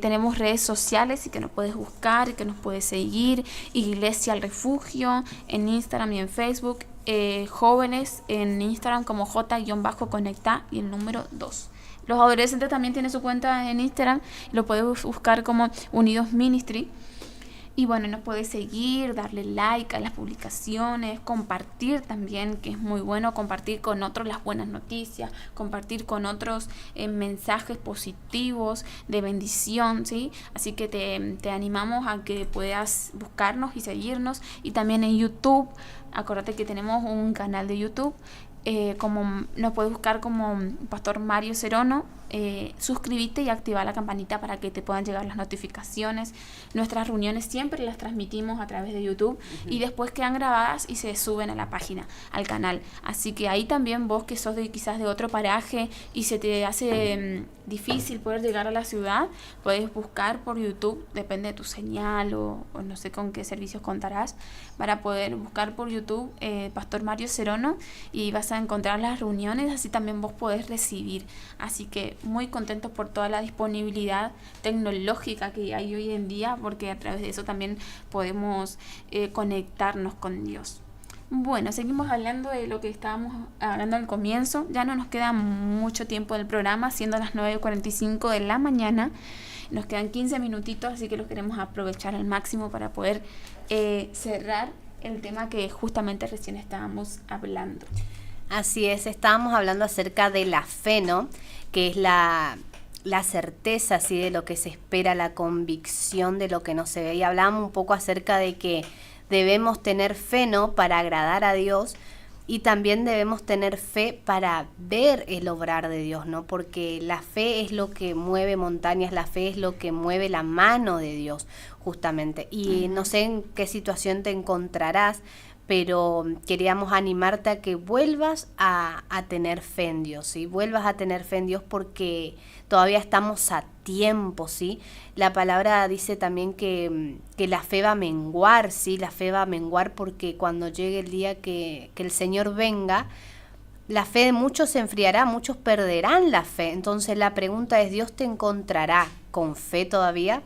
tenemos redes sociales y que nos puedes buscar y que nos puedes seguir. Iglesia al Refugio en Instagram y en Facebook, jóvenes en Instagram como J-Conecta y el número 2. Los adolescentes también tienen su cuenta en Instagram, lo puedes buscar como Unidos Ministry. Y bueno, nos puedes seguir, darle like a las publicaciones, compartir también, que es muy bueno, compartir con otros las buenas noticias, compartir con otros mensajes positivos de bendición, ¿sí? Así que te animamos a que puedas buscarnos y seguirnos. Y también en YouTube, acuérdate que tenemos un canal de YouTube, nos puedes buscar como Pastor Mario Cerono. Suscríbete y activa la campanita para que te puedan llegar las notificaciones. Nuestras reuniones siempre las transmitimos a través de YouTube y después quedan grabadas y se suben a la página, al canal. Así que ahí también vos que sos quizás de otro paraje y se te hace difícil poder llegar a la ciudad, puedes buscar por YouTube, depende de tu señal o no sé con qué servicios contarás, para poder buscar por YouTube Pastor Mario Cerono y vas a encontrar las reuniones, así también vos podés recibir. Así que muy contentos por toda la disponibilidad tecnológica que hay hoy en día, porque a través de eso también podemos conectarnos con Dios. Bueno, seguimos hablando de lo que estábamos hablando al comienzo. Ya no nos queda mucho tiempo del programa, siendo las 9:45 de la mañana. Nos quedan 15 minutitos, así que los queremos aprovechar al máximo para poder cerrar el tema que justamente recién estábamos hablando. Así es, estábamos hablando acerca de la fe, ¿no? Que es la certeza, así, de lo que se espera, la convicción de lo que no se ve. Y hablábamos un poco acerca de que debemos tener fe, ¿no?, para agradar a Dios, y también debemos tener fe para ver el obrar de Dios, ¿no? Porque la fe es lo que mueve montañas, la fe es lo que mueve la mano de Dios, justamente. Y no sé en qué situación te encontrarás, pero queríamos animarte a que vuelvas a tener fe en Dios, ¿sí? Vuelvas a tener fe en Dios porque todavía estamos a tiempo, ¿sí? La palabra dice también que la fe va a menguar, ¿sí? La fe va a menguar porque cuando llegue el día que el Señor venga, la fe de muchos se enfriará, muchos perderán la fe. Entonces la pregunta es, ¿Dios te encontrará con fe todavía?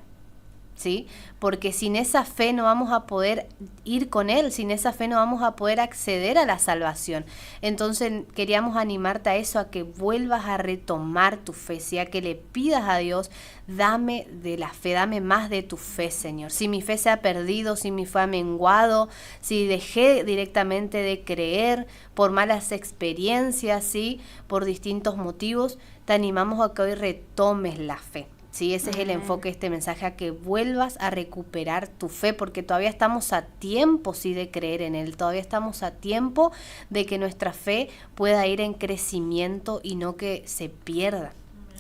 ¿Sí? Porque sin esa fe no vamos a poder ir con Él, sin esa fe no vamos a poder acceder a la salvación. Entonces queríamos animarte a eso, a que vuelvas a retomar tu fe, ¿sí? A que le pidas a Dios, dame de la fe, dame más de tu fe, Señor. Si mi fe se ha perdido, si mi fe ha menguado, si dejé directamente de creer por malas experiencias, ¿sí?, por distintos motivos, te animamos a que hoy retomes la fe. Sí, ese es el enfoque de este mensaje, a que vuelvas a recuperar tu fe, porque todavía estamos a tiempo, sí, de creer en Él, todavía estamos a tiempo de que nuestra fe pueda ir en crecimiento y no que se pierda.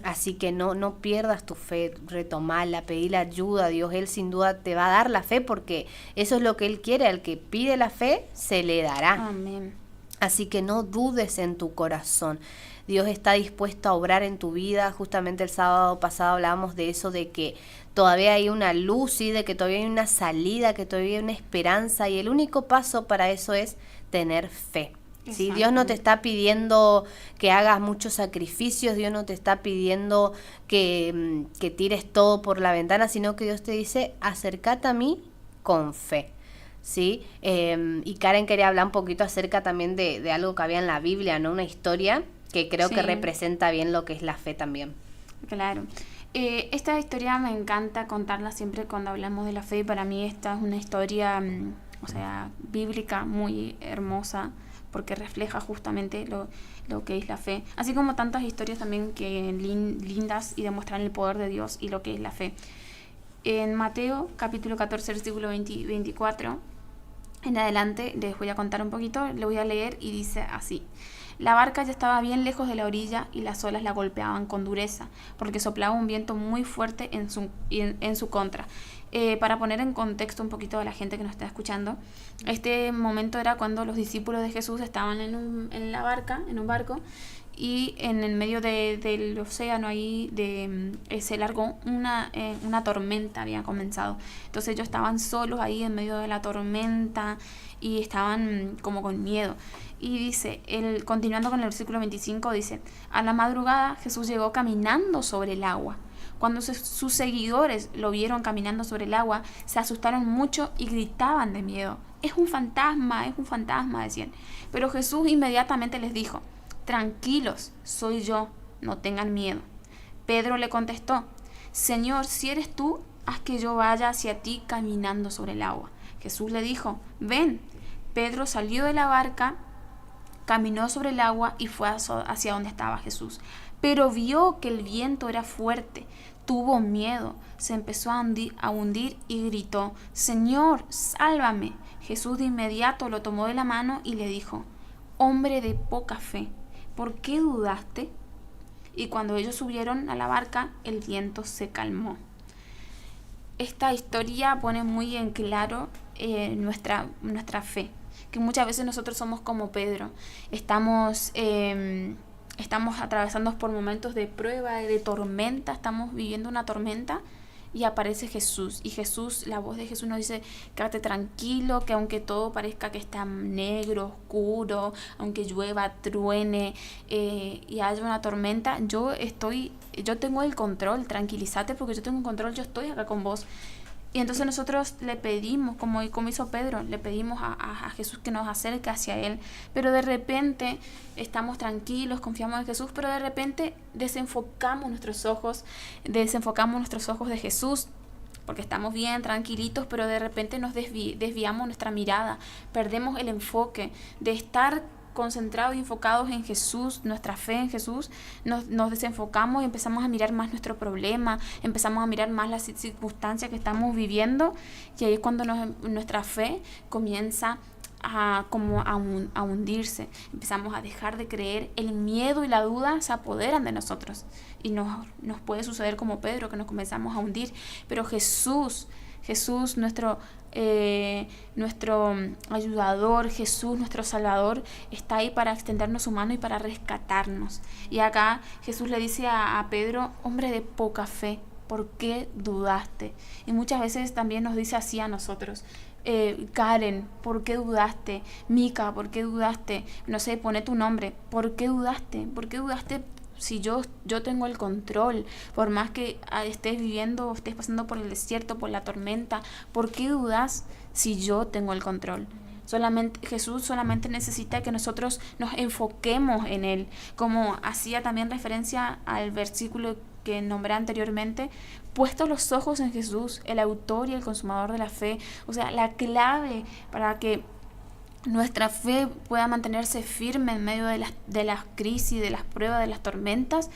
Así que no pierdas tu fe, retomala, pedile ayuda a Dios, Él sin duda te va a dar la fe, porque eso es lo que Él quiere, al que pide la fe se le dará. Amén. Así que no dudes en tu corazón. Dios está dispuesto a obrar en tu vida. Justamente el sábado pasado hablábamos de eso, de que todavía hay una luz, ¿sí?, de que todavía hay una salida, que todavía hay una esperanza, y el único paso para eso es tener fe. ¿Sí? Dios no te está pidiendo que hagas muchos sacrificios, Dios no te está pidiendo que tires todo por la ventana, sino que Dios te dice, acércate a mí con fe. ¿sí? Y Karen quería hablar un poquito acerca también de algo que había en la Biblia, ¿no? Una historia que creo que representa bien lo que es la fe también. Claro. Esta historia me encanta contarla siempre cuando hablamos de la fe. Para mí esta es una historia, bíblica, muy hermosa, porque refleja justamente lo que es la fe. Así como tantas historias también que lindas y demuestran el poder de Dios y lo que es la fe. En Mateo, capítulo 14, versículo 24, en adelante, les voy a contar un poquito, le voy a leer y dice así. La barca ya estaba bien lejos de la orilla y las olas la golpeaban con dureza, porque soplaba un viento muy fuerte en su contra. Para poner en contexto un poquito a la gente que nos está escuchando, este momento era cuando los discípulos de Jesús estaban en la barca, en un barco, y en el medio del océano ahí se largó una tormenta, había comenzado. Entonces ellos estaban solos ahí en medio de la tormenta y estaban como con miedo. Y dice, continuando con el versículo 25, dice, a la madrugada Jesús llegó caminando sobre el agua. Cuando sus seguidores lo vieron caminando sobre el agua, se asustaron mucho y gritaban de miedo. Es un fantasma, decían. Pero Jesús inmediatamente les dijo, tranquilos, soy yo, no tengan miedo. Pedro le contestó, Señor, si eres tú, haz que yo vaya hacia ti caminando sobre el agua. Jesús le dijo, ven. Pedro salió de la barca, caminó sobre el agua y fue hacia donde estaba Jesús. Pero vio que el viento era fuerte, tuvo miedo, se empezó a hundir y gritó, Señor, sálvame. Jesús de inmediato lo tomó de la mano y le dijo, hombre de poca fe, ¿por qué dudaste? Y cuando ellos subieron a la barca, el viento se calmó. Esta historia pone muy en claro nuestra fe, que muchas veces nosotros somos como Pedro, estamos atravesando por momentos de prueba, de tormenta, estamos viviendo una tormenta y aparece Jesús. Y Jesús, la voz de Jesús nos dice, quédate tranquilo, que aunque todo parezca que está negro, oscuro, aunque llueva, truene y haya una tormenta, yo tengo el control, tranquilízate porque yo tengo el control, yo estoy acá con vos. Y entonces nosotros le pedimos, como hizo Pedro, le pedimos a Jesús que nos acerque hacia Él. Pero de repente estamos tranquilos, confiamos en Jesús, pero de repente desenfocamos nuestros ojos de Jesús, porque estamos bien, tranquilitos, pero de repente nos desviamos nuestra mirada, perdemos el enfoque de estar concentrados y enfocados en Jesús, nuestra fe en Jesús, nos desenfocamos y empezamos a mirar más nuestro problema, empezamos a mirar más las circunstancias que estamos viviendo, y ahí es cuando nuestra fe comienza a hundirse, empezamos a dejar de creer, el miedo y la duda se apoderan de nosotros y nos puede suceder como Pedro, que nos comenzamos a hundir, pero Jesús, nuestro ayudador, Jesús, nuestro Salvador, está ahí para extendernos su mano y para rescatarnos. Y acá Jesús le dice a Pedro, hombre de poca fe, ¿por qué dudaste? Y muchas veces también nos dice así a nosotros, Karen, ¿por qué dudaste? Mica, ¿por qué dudaste? No sé, pone tu nombre, ¿por qué dudaste? ¿Por qué dudaste? Si yo tengo el control, por más que estés pasando por el desierto, por la tormenta, ¿por qué dudas si yo tengo el control? Jesús solamente necesita que nosotros nos enfoquemos en Él, como hacía también referencia al versículo que nombré anteriormente, puestos los ojos en Jesús, el autor y el consumador de la fe. O sea, la clave para que nuestra fe pueda mantenerse firme en medio de las crisis, de las pruebas, de las tormentas,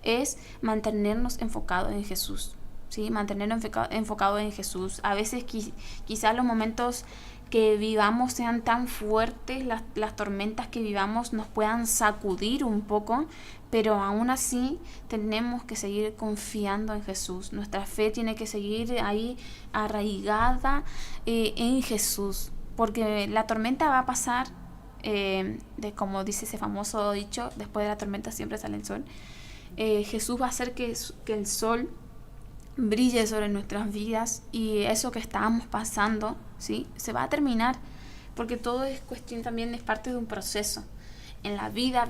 es mantenernos enfocados en Jesús, ¿sí? Mantenernos enfocados en Jesús. A veces quizás los momentos que vivamos sean tan fuertes, las tormentas que vivamos nos puedan sacudir un poco, pero aún así tenemos que seguir confiando en Jesús. Nuestra fe tiene que seguir ahí arraigada en Jesús. Porque la tormenta va a pasar, como dice ese famoso dicho, después de la tormenta siempre sale el sol. Jesús va a hacer que el sol brille sobre nuestras vidas y eso que estábamos pasando, ¿sí? Se va a terminar, porque todo es cuestión también, es parte de un proceso. En la vida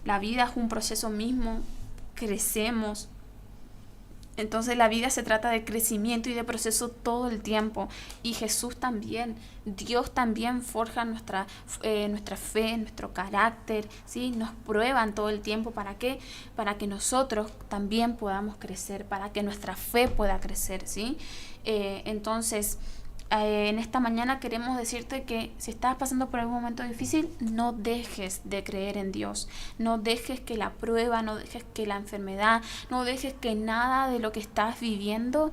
la vida es un proceso mismo, crecemos, Entonces la vida se trata de crecimiento y de proceso todo el tiempo. Y Jesús también, Dios también forja nuestra fe, nuestro carácter, ¿sí? Nos prueban todo el tiempo. ¿Para qué? Para que nosotros también podamos crecer, para que nuestra fe pueda crecer, ¿sí? Entonces, en esta mañana queremos decirte que si estás pasando por algún momento difícil, no dejes de creer en Dios, no dejes que la prueba, no dejes que la enfermedad, no dejes que nada de lo que estás viviendo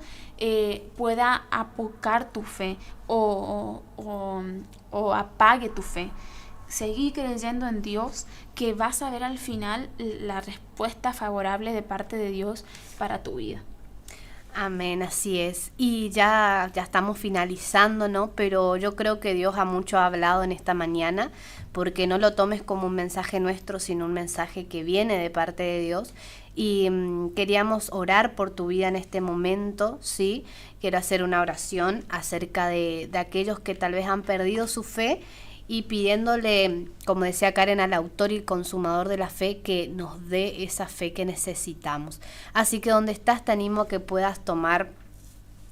pueda apocar tu fe o apague tu fe. Seguí creyendo en Dios, que vas a ver al final la respuesta favorable de parte de Dios para tu vida. Amén, así es. Y ya estamos finalizando, ¿no? Pero yo creo que Dios ha hablado en esta mañana, porque no lo tomes como un mensaje nuestro, sino un mensaje que viene de parte de Dios. Y queríamos orar por tu vida en este momento, ¿sí? Quiero hacer una oración acerca de aquellos que tal vez han perdido su fe, y pidiéndole, como decía Karen, al autor y consumador de la fe, que nos dé esa fe que necesitamos. Así que donde estás, te animo a que puedas tomar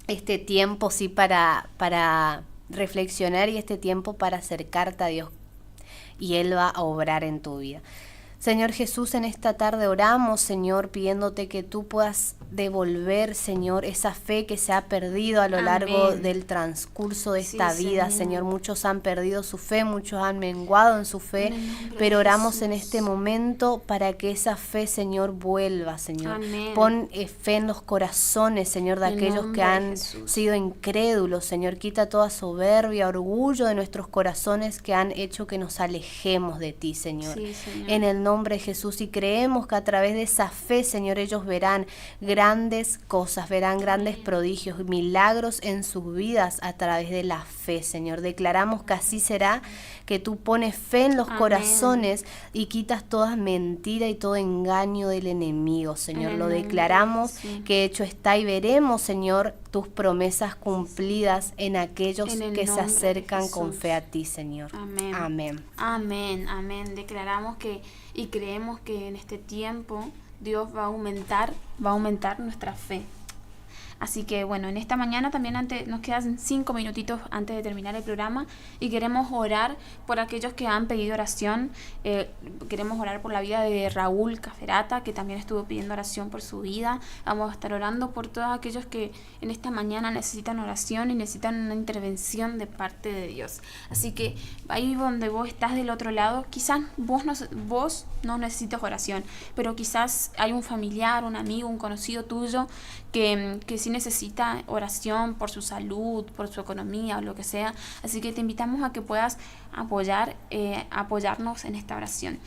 este tiempo, sí, para reflexionar, y este tiempo para acercarte a Dios, y Él va a obrar en tu vida. Señor Jesús, en esta tarde oramos, Señor, pidiéndote que tú puedas devolver, Señor, esa fe que se ha perdido a lo largo del transcurso de esta vida, Señor. Muchos han perdido su fe, muchos han menguado en su fe, pero oramos en este momento para que esa fe, Señor, vuelva, Señor. Amén. Pon fe en los corazones, Señor, de aquellos que han sido incrédulos, Señor. Quita toda soberbia, orgullo de nuestros corazones que han hecho que nos alejemos de ti, Señor. Sí, Señor. En el nombre de Jesús, y creemos que a través de esa fe, Señor, ellos verán grandes cosas, verán grandes prodigios, milagros en sus vidas a través de la fe, Señor. Declaramos que así será, que tú pones fe en los corazones y quitas toda mentira y todo engaño del enemigo, Señor. Lo declaramos que hecho está, y veremos, Señor, tus promesas cumplidas en aquellos que se acercan con fe a ti, Señor. Amén. Amén. Amén, amén. Declaramos que y creemos que en este tiempo Dios va a aumentar nuestra fe. Así que bueno, en esta mañana también nos quedan 5 minutitos antes de terminar el programa, y queremos orar por aquellos que han pedido oración. Queremos orar por la vida de Raúl Caferata, que también estuvo pidiendo oración por su vida. Vamos a estar orando por todos aquellos que en esta mañana necesitan oración y necesitan una intervención de parte de Dios. Así que ahí donde vos estás del otro lado, quizás vos no necesitas oración, pero quizás hay un familiar, un amigo, un conocido tuyo que sí necesita oración por su salud, por su economía o lo que sea. Así que te invitamos a que puedas apoyarnos en esta oración.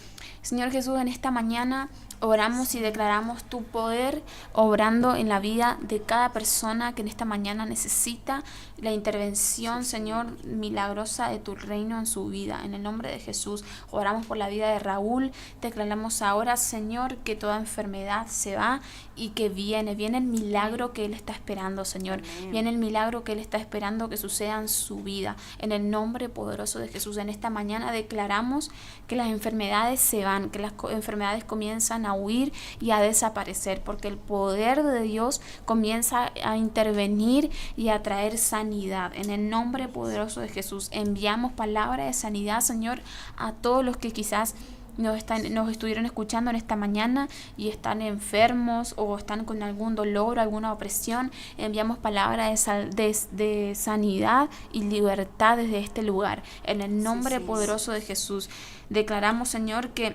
Señor Jesús, en esta mañana oramos y declaramos tu poder obrando en la vida de cada persona que en esta mañana necesita la intervención, Señor, milagrosa de tu reino en su vida. En el nombre de Jesús, oramos por la vida de Raúl. Declaramos ahora, Señor, que toda enfermedad se va y que viene el milagro que él está esperando, Señor. Viene el milagro que él está esperando que suceda en su vida. En el nombre poderoso de Jesús, en esta mañana declaramos que las enfermedades se van, que las enfermedades comienzan a huir y a desaparecer, porque el poder de Dios comienza a intervenir y a traer sanidad. En el nombre poderoso de Jesús enviamos palabra de sanidad, Señor, a todos los que quizás nos estuvieron escuchando en esta mañana y están enfermos o están con algún dolor, alguna opresión. Enviamos palabra de sanidad y libertad desde este lugar. En el nombre poderoso de Jesús declaramos, Señor, que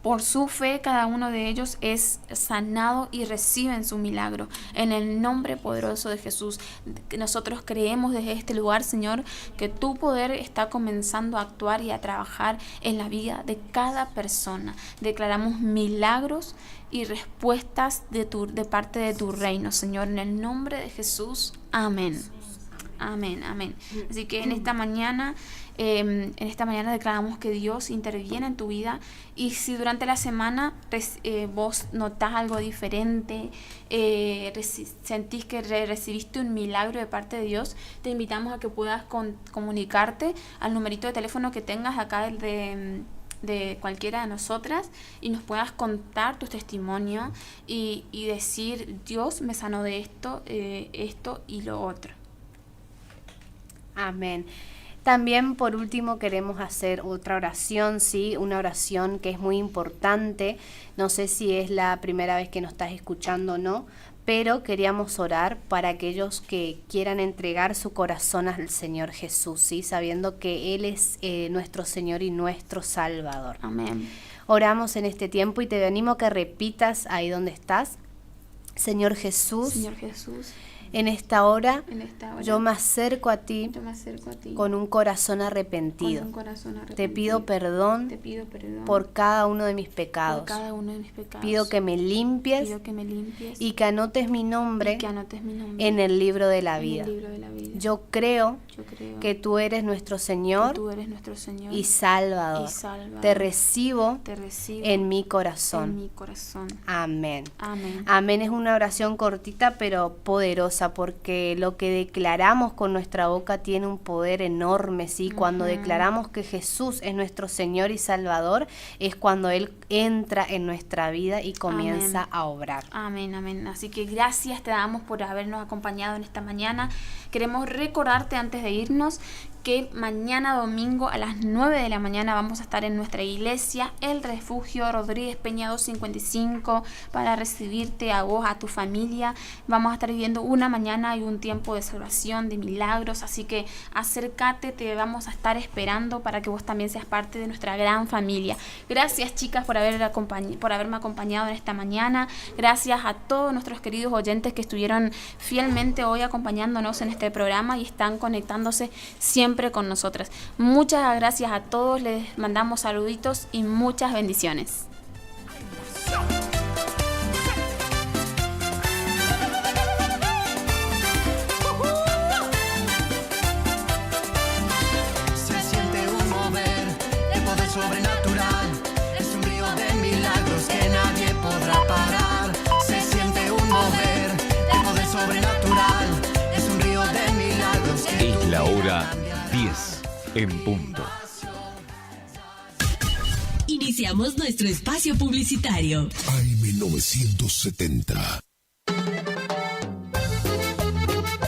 por su fe cada uno de ellos es sanado y reciben su milagro. En el nombre poderoso de Jesús, nosotros creemos desde este lugar, Señor, que tu poder está comenzando a actuar y a trabajar en la vida de cada persona. Declaramos milagros y respuestas de parte de tu reino, Señor. En el nombre de Jesús, amén. Amén, amén. Así que en esta mañana declaramos que Dios interviene en tu vida, y si durante la semana vos notás algo diferente, sentís que recibiste un milagro de parte de Dios, te invitamos a que puedas comunicarte al numerito de teléfono que tengas acá de cualquiera de nosotras y nos puedas contar tu testimonio y decir, Dios me sanó de esto y lo otro. Amén. También por último queremos hacer otra oración, ¿sí? Una oración que es muy importante. No sé si es la primera vez que nos estás escuchando o no, pero queríamos orar para aquellos que quieran entregar su corazón al Señor Jesús, ¿sí? Sabiendo que Él es nuestro Señor y nuestro Salvador. Amén. Oramos en este tiempo y te animo a que repitas ahí donde estás. Señor Jesús. Señor Jesús. En esta hora, yo me acerco a ti, con un corazón arrepentido. Te pido perdón, por cada uno de mis pecados. Pido que me limpies, y que anotes mi nombre, en el libro de la vida. Yo creo que tú eres nuestro Señor, y Salvador. Te recibo en mi corazón. Amén. Amén es una oración cortita pero poderosa, porque lo que declaramos con nuestra boca tiene un poder enorme, ¿sí? Cuando declaramos que Jesús es nuestro Señor y Salvador, es cuando Él entra en nuestra vida y comienza a obrar. Amén, amén. Así que gracias te damos por habernos acompañado en esta mañana. Queremos recordarte antes de irnos que mañana domingo a las 9 de la mañana vamos a estar en nuestra iglesia, El Refugio, Rodríguez Peña 255, para recibirte a vos, a tu familia. Vamos a estar viviendo una mañana y un tiempo de salvación, de milagros, así que acércate, te vamos a estar esperando para que vos también seas parte de nuestra gran familia. Gracias, chicas, por haberme acompañado en esta mañana. Gracias a todos nuestros queridos oyentes que estuvieron fielmente hoy acompañándonos en este programa y están conectándose siempre con nosotras. Muchas gracias a todos, les mandamos saluditos y muchas bendiciones. Se siente un mover, el poder sobrenatural, es un río de milagros que nadie podrá parar. Se siente un mover, el poder sobrenatural, es un río de milagros que Es la hora 10 en punto. Iniciamos nuestro espacio publicitario. AM970.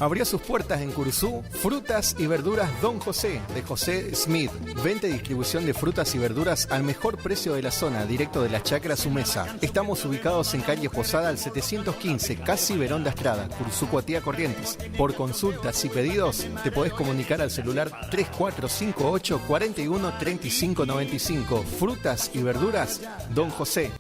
Abrió sus puertas en Curuzú Frutas y Verduras Don José, de José Smith. Venta y distribución de frutas y verduras al mejor precio de la zona, directo de la chacra Su Mesa. Estamos ubicados en calle Posada al 715, casi Verón de Astrada, Curuzú, Cuatía, Corrientes. Por consultas y pedidos, te podés comunicar al celular 3458 41 35 95. Frutas y Verduras Don José.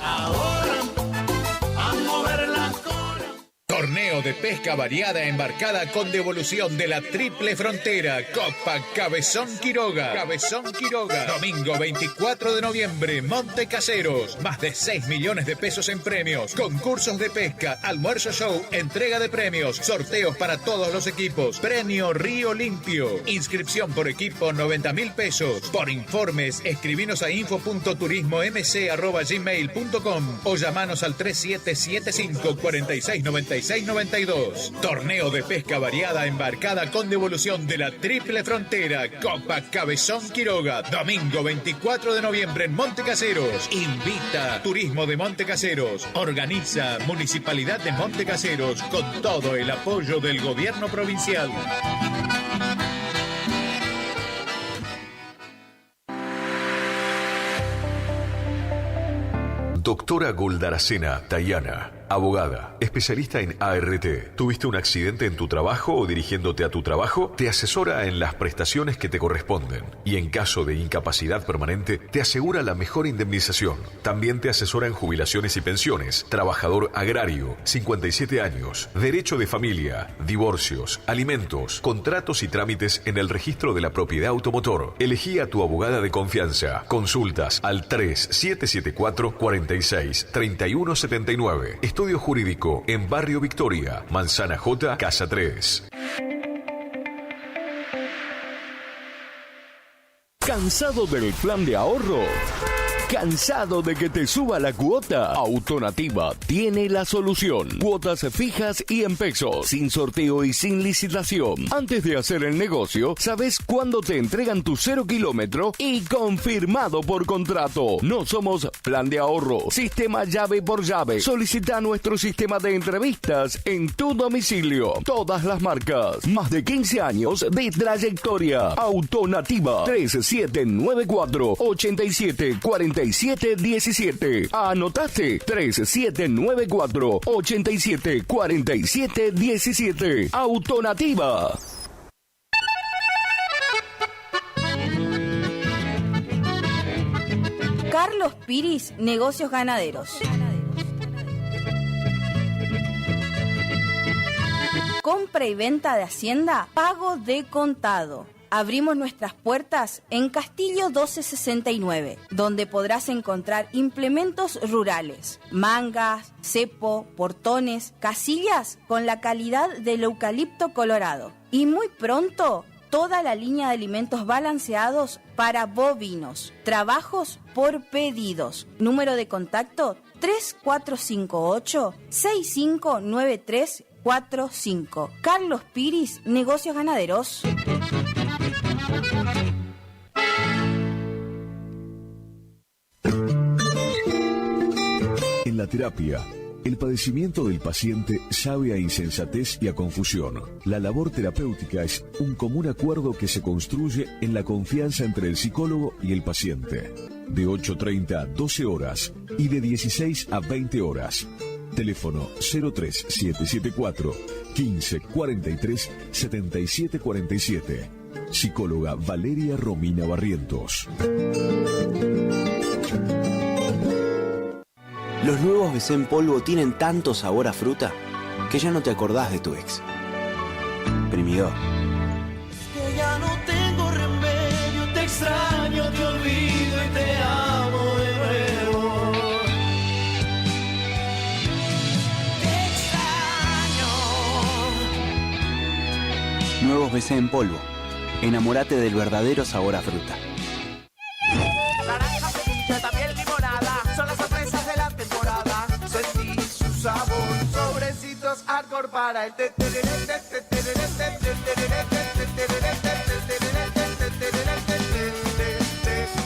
Torneo de pesca variada embarcada con devolución de la Triple Frontera. Copa Cabezón Quiroga. Cabezón Quiroga. Domingo 24 de noviembre, Monte Caseros. Más de 6 millones de pesos en premios. Concursos de pesca, almuerzo show, entrega de premios, sorteos para todos los equipos. Premio Río Limpio. Inscripción por equipo 90.000 pesos. Por informes, escribinos a info.turismomc@gmail.com o llamanos al 3775 4696 92. Torneo de pesca variada embarcada con devolución de la Triple Frontera. Copa Cabezón Quiroga. Domingo 24 de noviembre en Monte Caseros. Invita Turismo de Monte Caseros. Organiza Municipalidad de Monte Caseros con todo el apoyo del gobierno provincial. Doctora Goldaracena Tayana, abogada, especialista en ART. ¿Tuviste un accidente en tu trabajo o dirigiéndote a tu trabajo? Te asesora en las prestaciones que te corresponden y en caso de incapacidad permanente te asegura la mejor indemnización. También te asesora en jubilaciones y pensiones, trabajador agrario, 57 años, derecho de familia, divorcios, alimentos, contratos y trámites en el registro de la propiedad automotor. Elegí a tu abogada de confianza. Consultas al 3774 46 3179. Estudio Jurídico en Barrio Victoria, Manzana J, Casa 3. ¿Cansado del plan de ahorro? ¿Cansado de que te suba la cuota? Autonativa tiene la solución. Cuotas fijas y en pesos, sin sorteo y sin licitación. Antes de hacer el negocio, sabes cuándo te entregan tu 0 kilómetro y confirmado por contrato. No somos plan de ahorro, sistema llave por llave. Solicita nuestro sistema de entrevistas en tu domicilio. Todas las marcas. Más de 15 años de trayectoria. Autonativa 3794 87 47 17. ¿Anotaste? 3794 87 47 17. Autonativa. Carlos Piris, Negocios Ganaderos. Compra y venta de hacienda, pago de contado. Abrimos nuestras puertas en Castillo 1269, donde podrás encontrar implementos rurales, mangas, cepo, portones, casillas con la calidad del eucalipto colorado. Y muy pronto, toda la línea de alimentos balanceados para bovinos. Trabajos por pedidos. Número de contacto 3458-659345. Carlos Piris, Negocios Ganaderos. En la terapia, el padecimiento del paciente sabe a insensatez y a confusión. La labor terapéutica es un común acuerdo que se construye en la confianza entre el psicólogo y el paciente. De 8:30 a 12 horas y de 16 a 20 horas. Teléfono 03774 15 43 77 47. Psicóloga Valeria Romina Barrientos. Los nuevos BC en polvo tienen tanto sabor a fruta que ya no te acordás de tu ex. Primidor. Que ya no tengo remedio, te extraño, te olvido y te amo de nuevo. Te extraño. Nuevos BC en polvo. Enamórate del verdadero sabor a fruta. Naranja, ceviche, también limonada. Son las sorpresas de la temporada. Sentí su sabor. Sobrecitos hardcore para el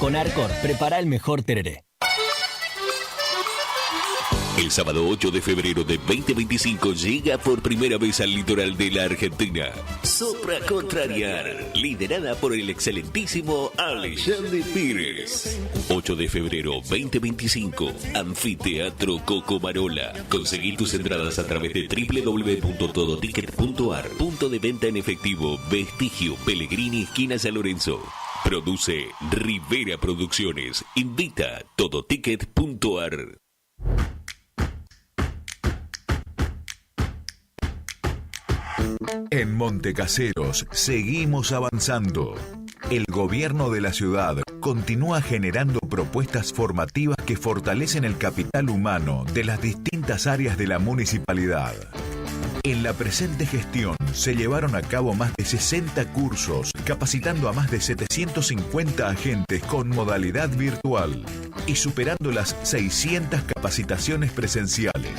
Con Arcor, prepara el mejor tereré. El sábado 8 de febrero de 2025 llega por primera vez al litoral de la Argentina. Sopra Contrariar, liderada por el excelentísimo Alexandre Pires. 8 de febrero 2025, Anfiteatro Cocomarola. Conseguí tus entradas a través de www.todoticket.ar. Punto de venta en efectivo, Vestigio, Pellegrini, esquina San Lorenzo. Produce Rivera Producciones. Invita Todoticket.ar. En Montecaseros seguimos avanzando. El gobierno de la ciudad continúa generando propuestas formativas que fortalecen el capital humano de las distintas áreas de la municipalidad. En la presente gestión se llevaron a cabo más de 60 cursos, capacitando a más de 750 agentes con modalidad virtual y superando las 600 capacitaciones presenciales.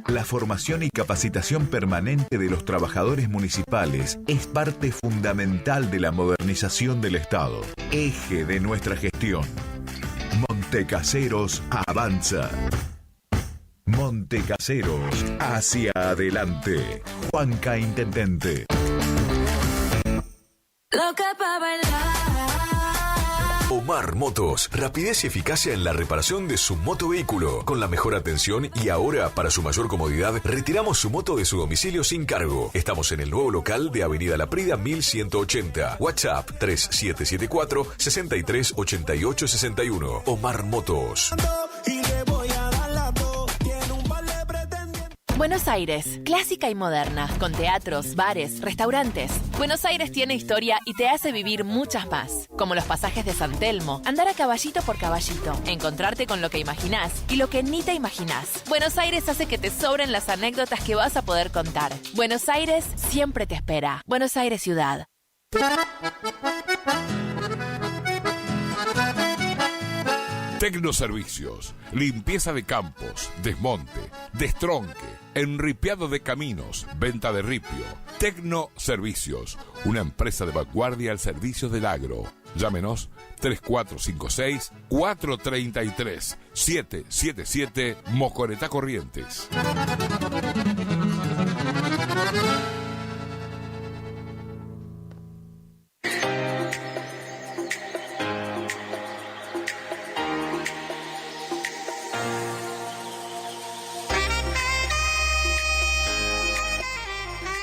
La formación y capacitación permanente de los trabajadores municipales es parte fundamental de la modernización del Estado, eje de nuestra gestión. Montecaseros avanza. Montecaseros hacia adelante. Juanca Intendente. Loca pa' bailar. Omar Motos, rapidez y eficacia en la reparación de su motovehículo, con la mejor atención y ahora, para su mayor comodidad, retiramos su moto de su domicilio sin cargo. Estamos en el nuevo local de Avenida La Prida 1180. WhatsApp 3774 638861. Omar Motos. Buenos Aires, clásica y moderna, con teatros, bares, restaurantes. Buenos Aires tiene historia y te hace vivir muchas más, como los pasajes de San Telmo, andar a caballito por caballito, encontrarte con lo que imaginás y lo que ni te imaginás. Buenos Aires hace que te sobren las anécdotas que vas a poder contar. Buenos Aires siempre te espera. Buenos Aires Ciudad. Tecnoservicios, limpieza de campos, desmonte, destronque, enripiado de caminos, venta de ripio. Tecnoservicios, una empresa de vanguardia al servicio del agro. Llámenos 3456-433-777 Mocoretá Corrientes.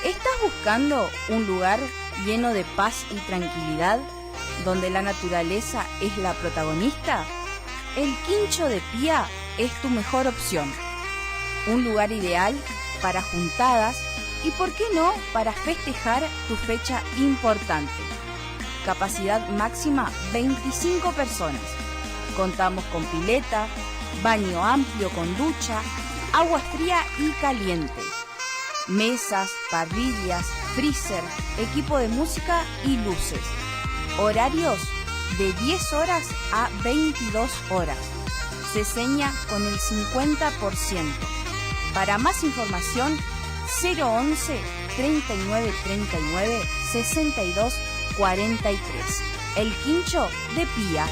¿Estás buscando un lugar lleno de paz y tranquilidad, donde la naturaleza es la protagonista? El Quincho de Pía es tu mejor opción. Un lugar ideal para juntadas y, ¿por qué no?, para festejar tu fecha importante. Capacidad máxima 25 personas. Contamos con pileta, baño amplio con ducha, agua fría y caliente. Mesas, parrillas, freezer, equipo de música y luces. Horarios de 10 horas a 22 horas. Se seña con el 50%. Para más información, 011 39 39 62 43. El Quincho de Pía.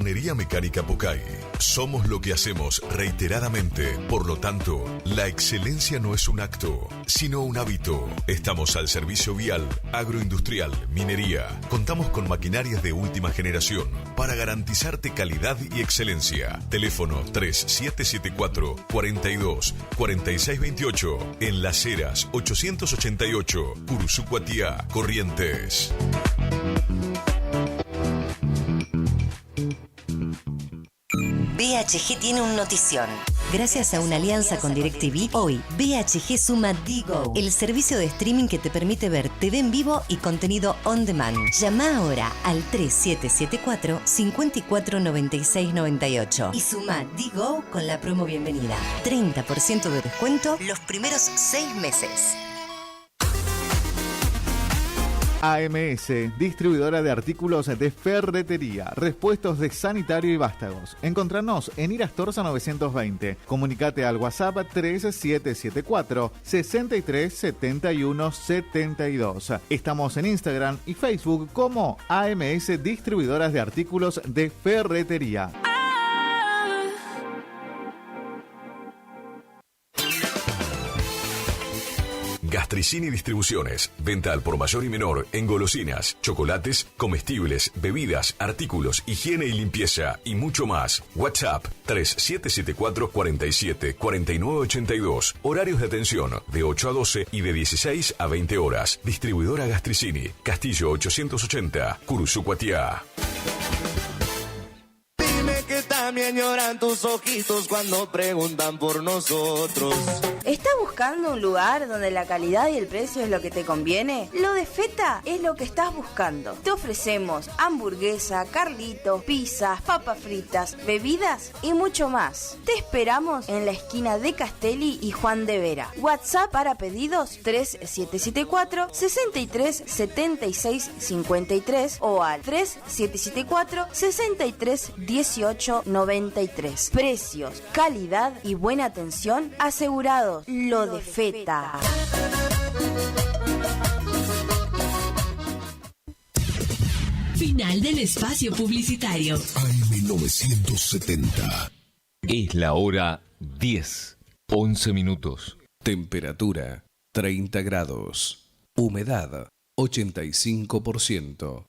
Tornería Mecánica Pocay. Somos lo que hacemos reiteradamente. Por lo tanto, la excelencia no es un acto, sino un hábito. Estamos al servicio vial, agroindustrial, minería. Contamos con maquinarias de última generación para garantizarte calidad y excelencia. Teléfono 3774 42 46 28. En Las Heras 888, Curuzú Cuatiá, Corrientes. BHG tiene un notición. Gracias a una alianza con DirecTV, hoy BHG suma Digo, el servicio de streaming que te permite ver TV en vivo y contenido on demand. Llama ahora al 3774 54 96 98 y suma Digo con la promo bienvenida. 30% de descuento los primeros 6 meses. AMS, distribuidora de artículos de ferretería, repuestos de sanitario y vástagos. Encontranos en Irastorza 920. Comunicate al WhatsApp 3774 63 71 72. Estamos en Instagram y Facebook como AMS Distribuidoras de Artículos de Ferretería. Gastricini Distribuciones. Venta al por mayor y menor en golosinas, chocolates, comestibles, bebidas, artículos, higiene y limpieza y mucho más. WhatsApp 3774 47 49 82. Horarios de atención de 8 a 12 y de 16 a 20 horas. Distribuidora Gastricini. Castillo 880, Curuzú Cuatiá. Dime que también lloran tus ojitos cuando preguntan por nosotros. ¿Estás buscando un lugar donde la calidad y el precio es lo que te conviene? Lo de Feta es lo que estás buscando. Te ofrecemos hamburguesa, carlitos, pizzas, papas fritas, bebidas y mucho más. Te esperamos en la esquina de Castelli y Juan de Vera. WhatsApp para pedidos 3774 63 76 53 o al 3774 63 18 93. Precios, calidad y buena atención asegurados. Lo de Feta. Final del espacio publicitario. AM970. Es la hora 10, 11 minutos. Temperatura 30 grados. Humedad 85%.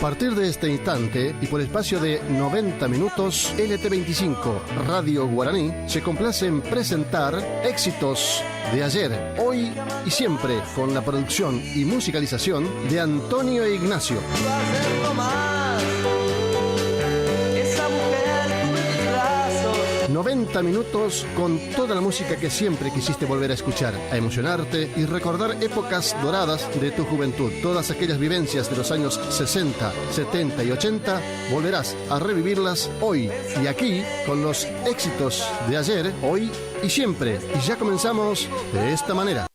A partir de este instante y por espacio de 90 minutos, LT25 Radio Guaraní se complace en presentar éxitos de ayer, hoy y siempre, con la producción y musicalización de Antonio e Ignacio. Hacerlo más. esa mujer tuve tus brazos. 90 minutos con toda la música que siempre quisiste volver a escuchar, a emocionarte y recordar épocas doradas de tu juventud. Todas aquellas vivencias de los años 60, 70 y 80, volverás a revivirlas hoy y aquí con los éxitos de ayer, hoy y siempre. Y ya comenzamos de esta manera.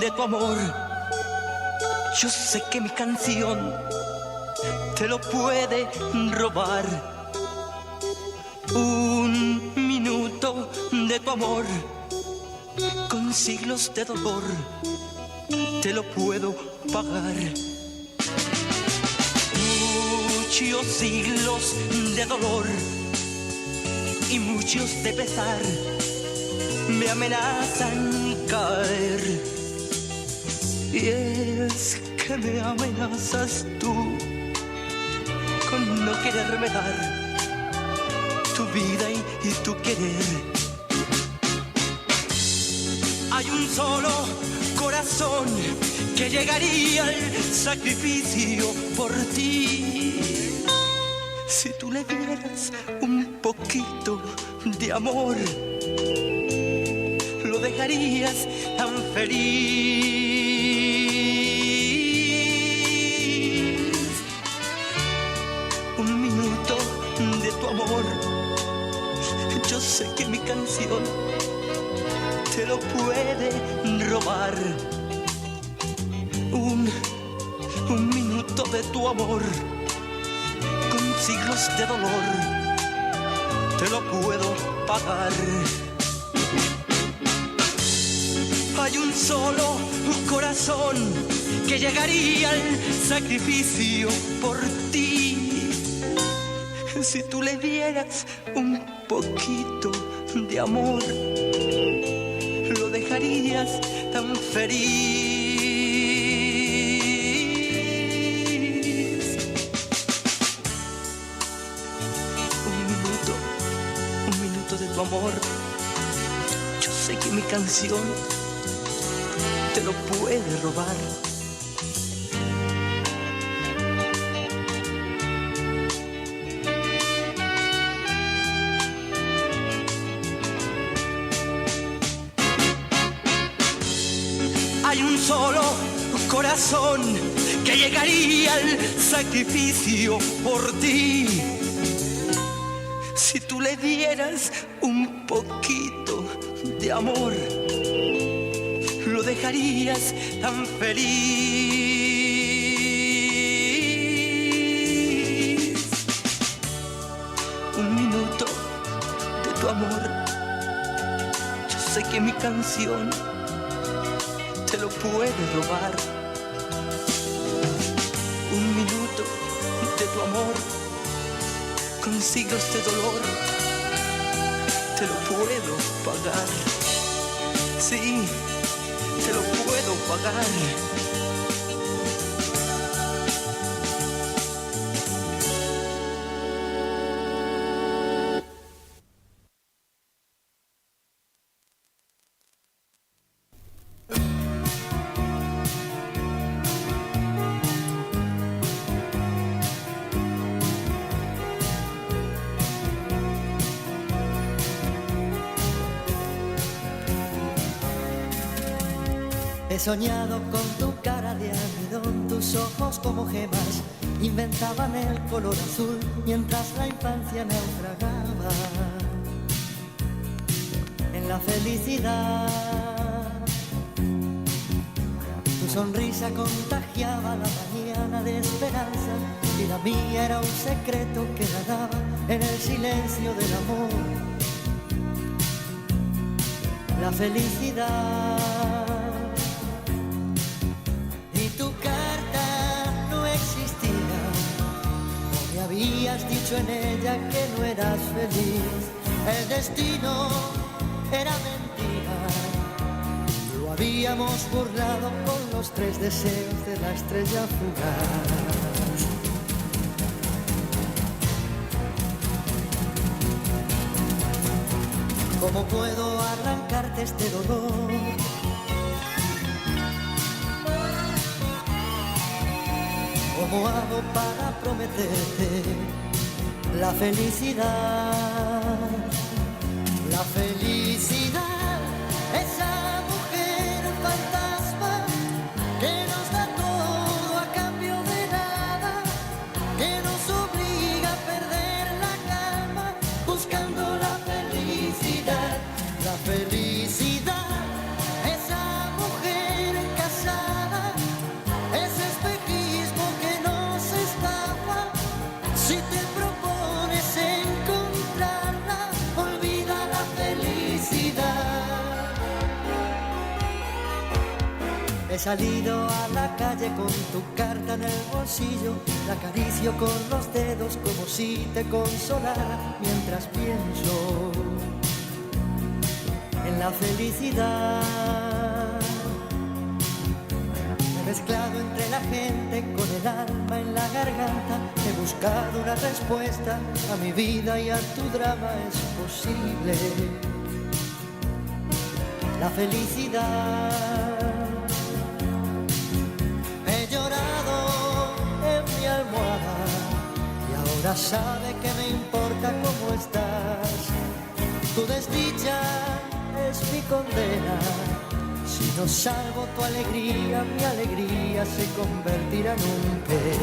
De tu amor, yo sé que mi canción te lo puede robar. Un minuto de tu amor, con siglos de dolor, te lo puedo pagar. Muchos siglos de dolor y muchos de pesar me amenazan caer. Y es que me amenazas tú con no quererme dar tu vida y tu querer. Hay un solo corazón que llegaría al sacrificio por ti. Si tú le dieras un poquito de amor, lo dejarías tan feliz. Un minuto de tu amor, yo sé que mi canción te lo puede robar. Un minuto de tu amor, con siglos de dolor, te lo puedo pagar. Hay un solo corazón que llegaría al sacrificio por ti. Si tú le dieras un poquito de amor, lo dejarías tan feliz. Un minuto de tu amor, yo sé que mi canción te lo puede robar. Hay un solo corazón que llegaría al sacrificio por ti. Si tú le dieras un poquito de amor, lo dejarías tan feliz. Un minuto de tu amor, yo sé que mi canción te lo puede robar. Un minuto de tu amor, con siglos de dolor, te lo puedo pagar. Sí, te lo puedo pagar. He soñado con tu cara de almidón, tus ojos como gemas inventaban el color azul mientras la infancia naufragaba en la felicidad. Tu sonrisa contagiaba la mañana de esperanza y la mía era un secreto que nadaba en el silencio del amor. La felicidad. Tu carta no existía, no me habías dicho en ella que no eras feliz. El destino era mentira, lo habíamos burlado con los 3 deseos de la estrella fugaz. ¿Cómo puedo arrancarte este dolor? ¿Cómo hago para prometerte la felicidad? La felicidad, esa mujer fantasma que nos da todo a cambio de nada, que nos obliga a perder la calma buscando la felicidad. La felicidad, esa mujer casada, ese espejismo que nos estafa. Si te propones encontrarla, olvida la felicidad. He salido a la calle con tu carta en el bolsillo, la acaricio con los dedos como si te consolara, mientras pienso en la felicidad. Me he mezclado entre la gente con el alma en la garganta, he buscado una respuesta a mi vida y a tu drama. Es posible la felicidad. He llorado en mi almohada y ahora sabe que me importa cómo estás. Tu desdicha es mi condena. Si no salvo tu alegría, mi alegría se convertirá en un pez.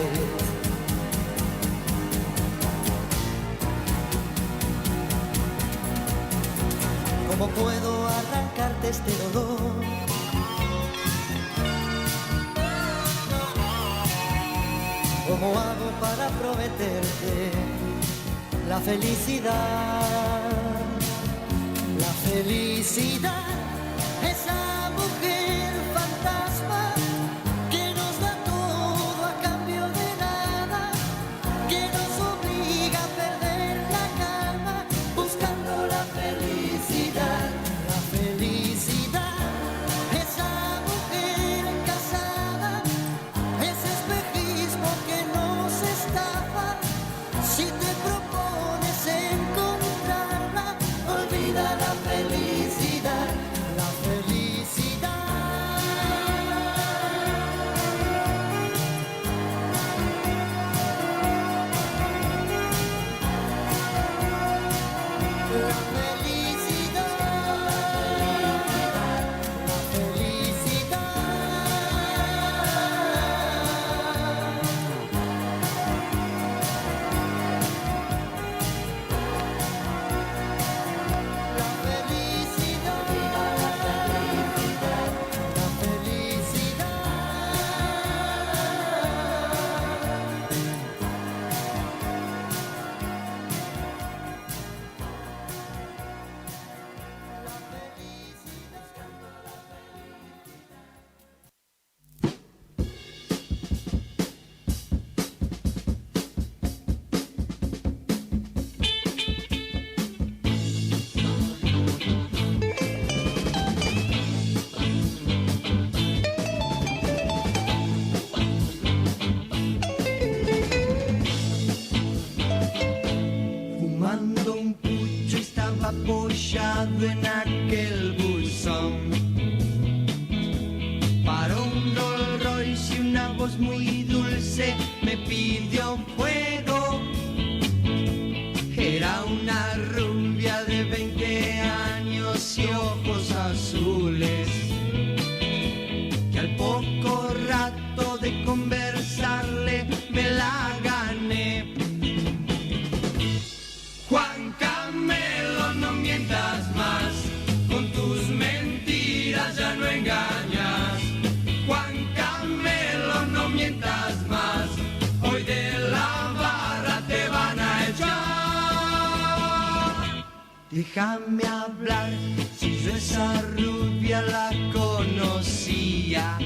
¿Cómo puedo arrancarte este dolor? ¿Cómo hago para prometerte la felicidad? La felicidad, esa mujer fantasma que nos da todo a cambio de nada, que nos obliga a perder la calma buscando la felicidad. La felicidad, esa mujer casada, ese espejismo que nos estafa. Si te propones encontrarla, olvida la felicidad. La felicidad. La fumando un pucho estaba apoyado en aquel buzón. Paró un Rolls Royce y una voz muy dulce me pidió fuego. Era una rubia de 20 años y ojos azules, que al poco rato de conversarle me la gané. Juan Camelo, no mientas más, con tus mentiras ya no engañas. Juan Camelo, no mientas más, hoy de la barra te van a echar. Déjame hablar, si yo esa rubia la conocía.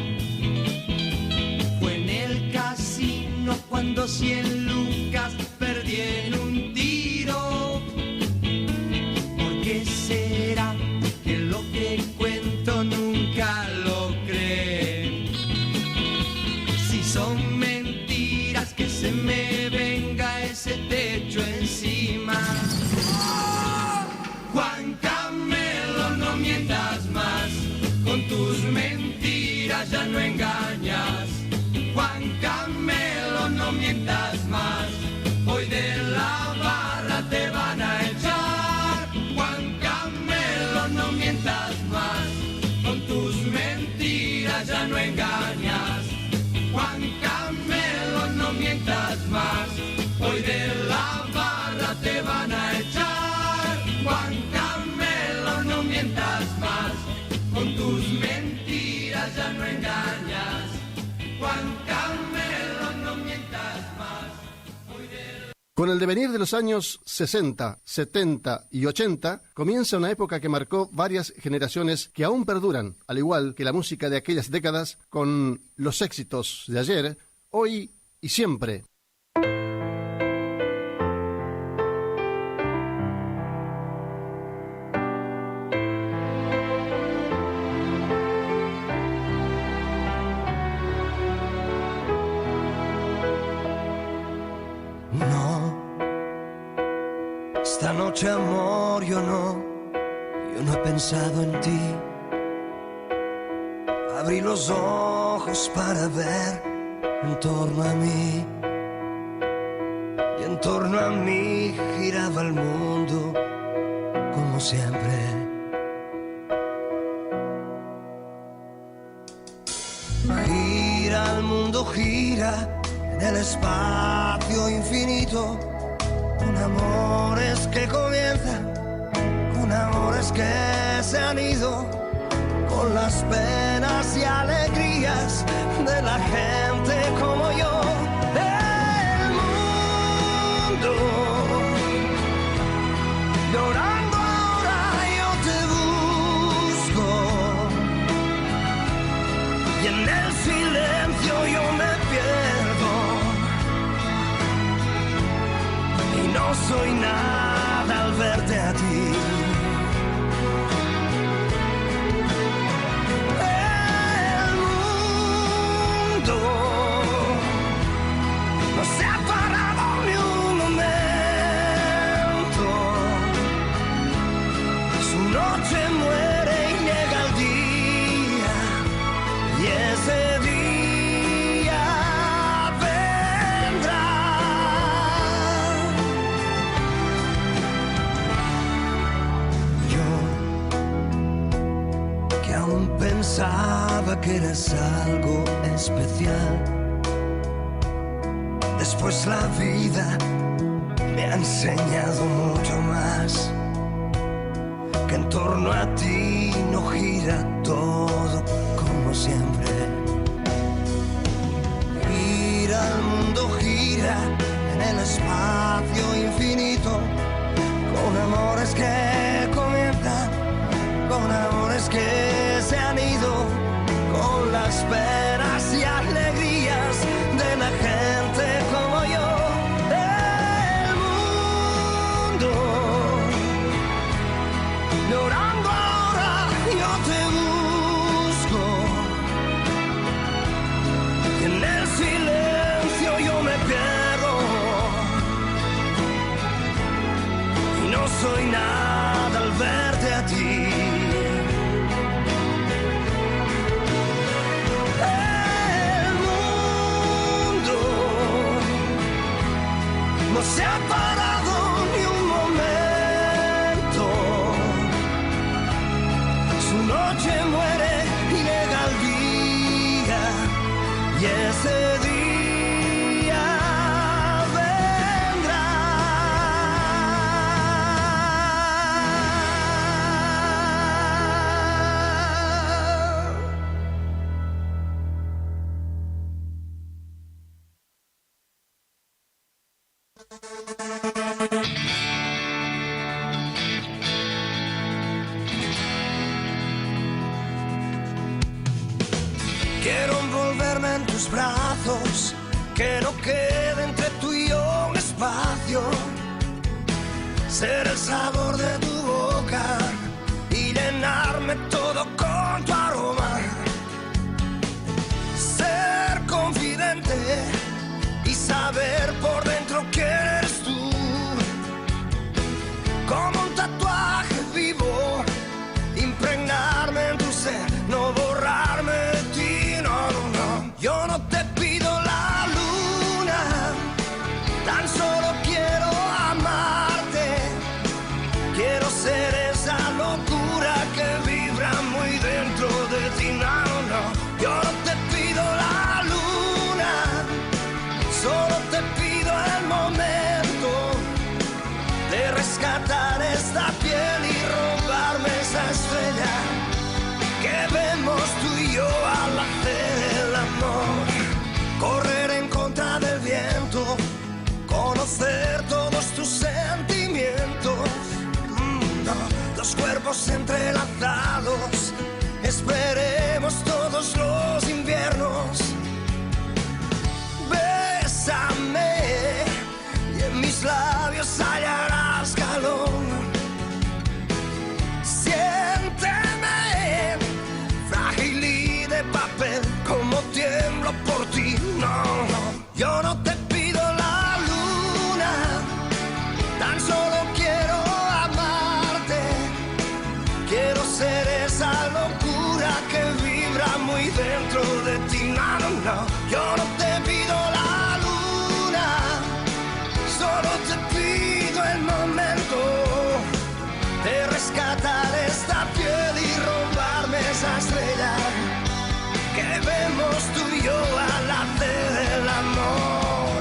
Fue en el casino cuando 100 lucas perdí en un tiro. Con el devenir de los años 60, 70 y 80, comienza una época que marcó varias generaciones que aún perduran, al igual que la música de aquellas décadas, con los éxitos de ayer, hoy y siempre. Esta noche, amor, yo no he pensado en ti. Abrí los ojos para ver en torno a mí, y en torno a mí giraba el mundo como siempre. Gira el mundo, gira en el espacio infinito, con amores que comienzan, con amores que se han ido, con las penas y alegrías de la gente como yo. El mundo llorando ahora, yo te busco, y en el silencio yo me pierdo, y no soy nada al verte a ti. El mundo no se ha parado ni un momento. Su noche muere y llega el día, y ese día vendrá. Pensaba que eras algo especial. Después la vida me ha enseñado mucho más, que en torno a ti no gira todo como siempre. Gira el mundo, gira en el espacio infinito, con amores que comienzan, con amores que se han ido, con las penas y alegrías de la gente como yo. El mundo llorando ahora, yo te busco, y en el silencio yo me pierdo, y no soy nada al verte a ti. No se ha parado ni un momento. Su noche muere y llega el día, y ese día vendrá. Quiero envolverme en tus brazos, que no quede entre tú y yo un espacio. Ser el sabor de tu boca y llenarme todo con tu aroma. Ser confidente y saber por dentro quién eres tú. Como un tatuaje vivo, impregnarme en tu ser, no borrarme de ti, no, no, no. Yo no te pido la luna, tan solo quiero amarte. Quiero ser esa locura que vibra muy dentro de ti, no, no. Yo no te pido la luna, solo te pido el momento de rescatar esta piel y robarme esa estrella que vemos tú y yo al hacer el amor. Correr en contra del viento, conocer todo dentro de ti. No, no, no, yo no te pido la luna, solo te pido el momento de rescatar esta piel y robarme esa estrella que vemos tú y yo al hacer el amor.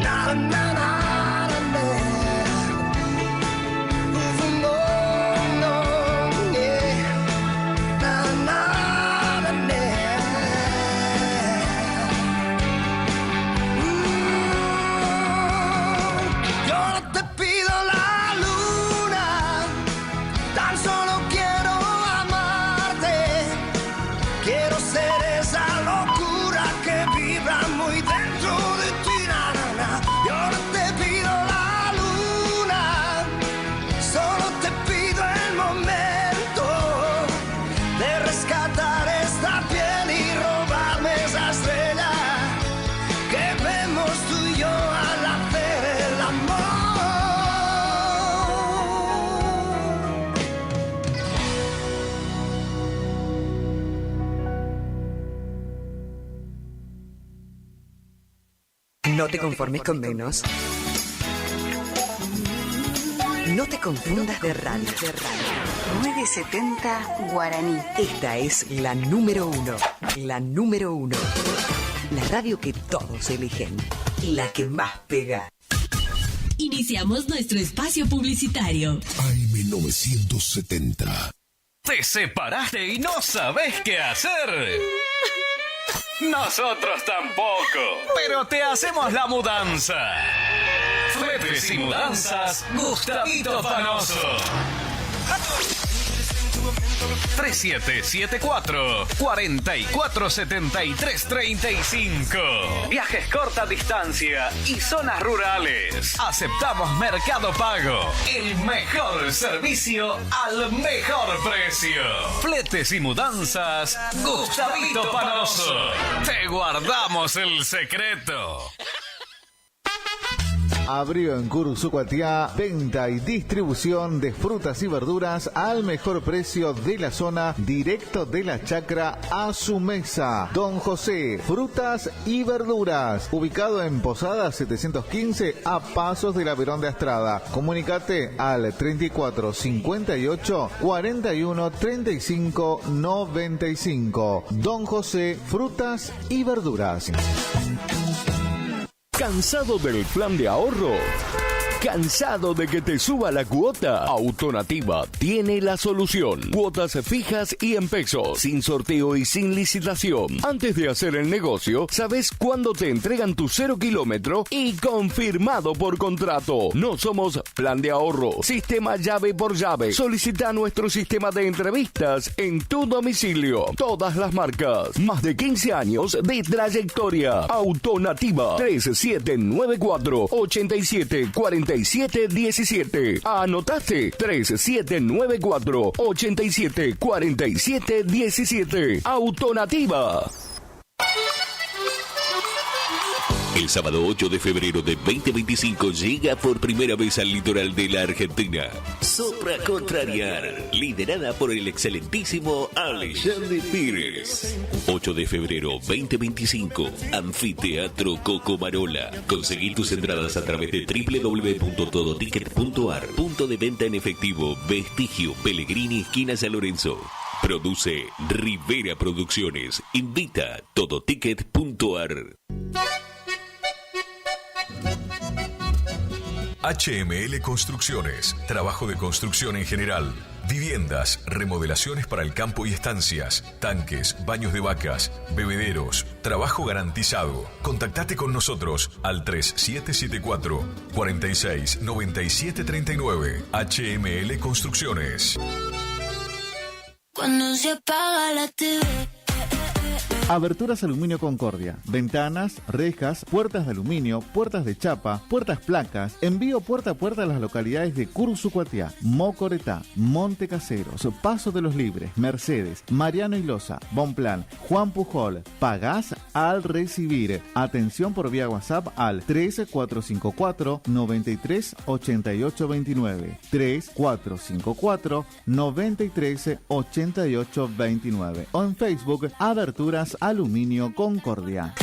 Na, na, na. No te conformes con menos. No te confundas de radio. 970 Guaraní. Esta es la número 1. La número 1. La radio que todos eligen. La que más pega. Iniciamos nuestro espacio publicitario. AM970. ¿Te separaste y no sabes qué hacer? Nosotros tampoco, pero te hacemos la mudanza. Fletes y mudanzas, Gustavito Panoso. 3774-447335. Viajes corta distancia y zonas rurales. Aceptamos Mercado Pago. El mejor servicio al mejor precio. Fletes y mudanzas, Gustavito Panoso. Te guardamos el secreto. Abrió en Curuzú-Cuatiá venta y distribución de frutas y verduras al mejor precio de la zona, directo de la chacra a su mesa. Don José, frutas y verduras, ubicado en Posada 715 a pasos de la Verón de Astrada. Comunicate al 34 58 41 35 95. Don José, frutas y verduras. ¿Cansado del plan de ahorro? ¿Cansado de que te suba la cuota? Autonativa tiene la solución. Cuotas fijas y en pesos, sin sorteo y sin licitación. Antes de hacer el negocio, sabes cuándo te entregan tu 0 kilómetro y confirmado por contrato. No somos plan de ahorro, sistema llave por llave. Solicita nuestro sistema de entrevistas en tu domicilio. Todas las marcas. Más de 15 años de trayectoria. Autonativa 3794-874717. Anotaste 3794-874717. Autonativa. El sábado 8 de febrero de 2025 llega por primera vez al litoral de la Argentina Sopra Contrariar, liderada por el excelentísimo Alexandre Pires. 8 de febrero 2025, Anfiteatro Cocomarola. Conseguí tus entradas a través de www.todoticket.ar. Punto de venta en efectivo, Vestigio, Pellegrini, esquina San Lorenzo. Produce Rivera Producciones. Invita todoticket.ar. HML Construcciones, trabajo de construcción en general, viviendas, remodelaciones para el campo y estancias, tanques, baños de vacas, bebederos, trabajo garantizado. Contactate con nosotros al 3774-469739. HML Construcciones. Cuando se apaga la TV, Aberturas Aluminio Concordia. Ventanas, rejas, puertas de aluminio, puertas de chapa, puertas placas. Envío puerta a puerta a las localidades de Cursucuatiá, Mocoretá, Monte Caseros, Paso de los Libres, Mercedes, Mariano Ilosa, Bonplan, Juan Pujol. Pagás al recibir. Atención por vía WhatsApp al 3454 93 88 29. 3454 93 88 29. O en Facebook, Aberturas Aluminio Concordia.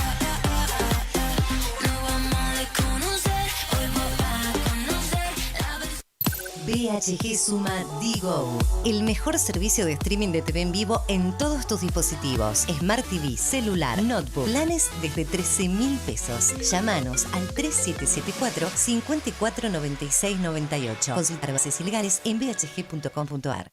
BHG suma Digo, el mejor servicio de streaming de TV en vivo en todos tus dispositivos. Smart TV, celular, notebook. Planes desde 13.000 pesos. Llámanos al 3774 549698. Consultar bases ilegales en bhg.com.ar.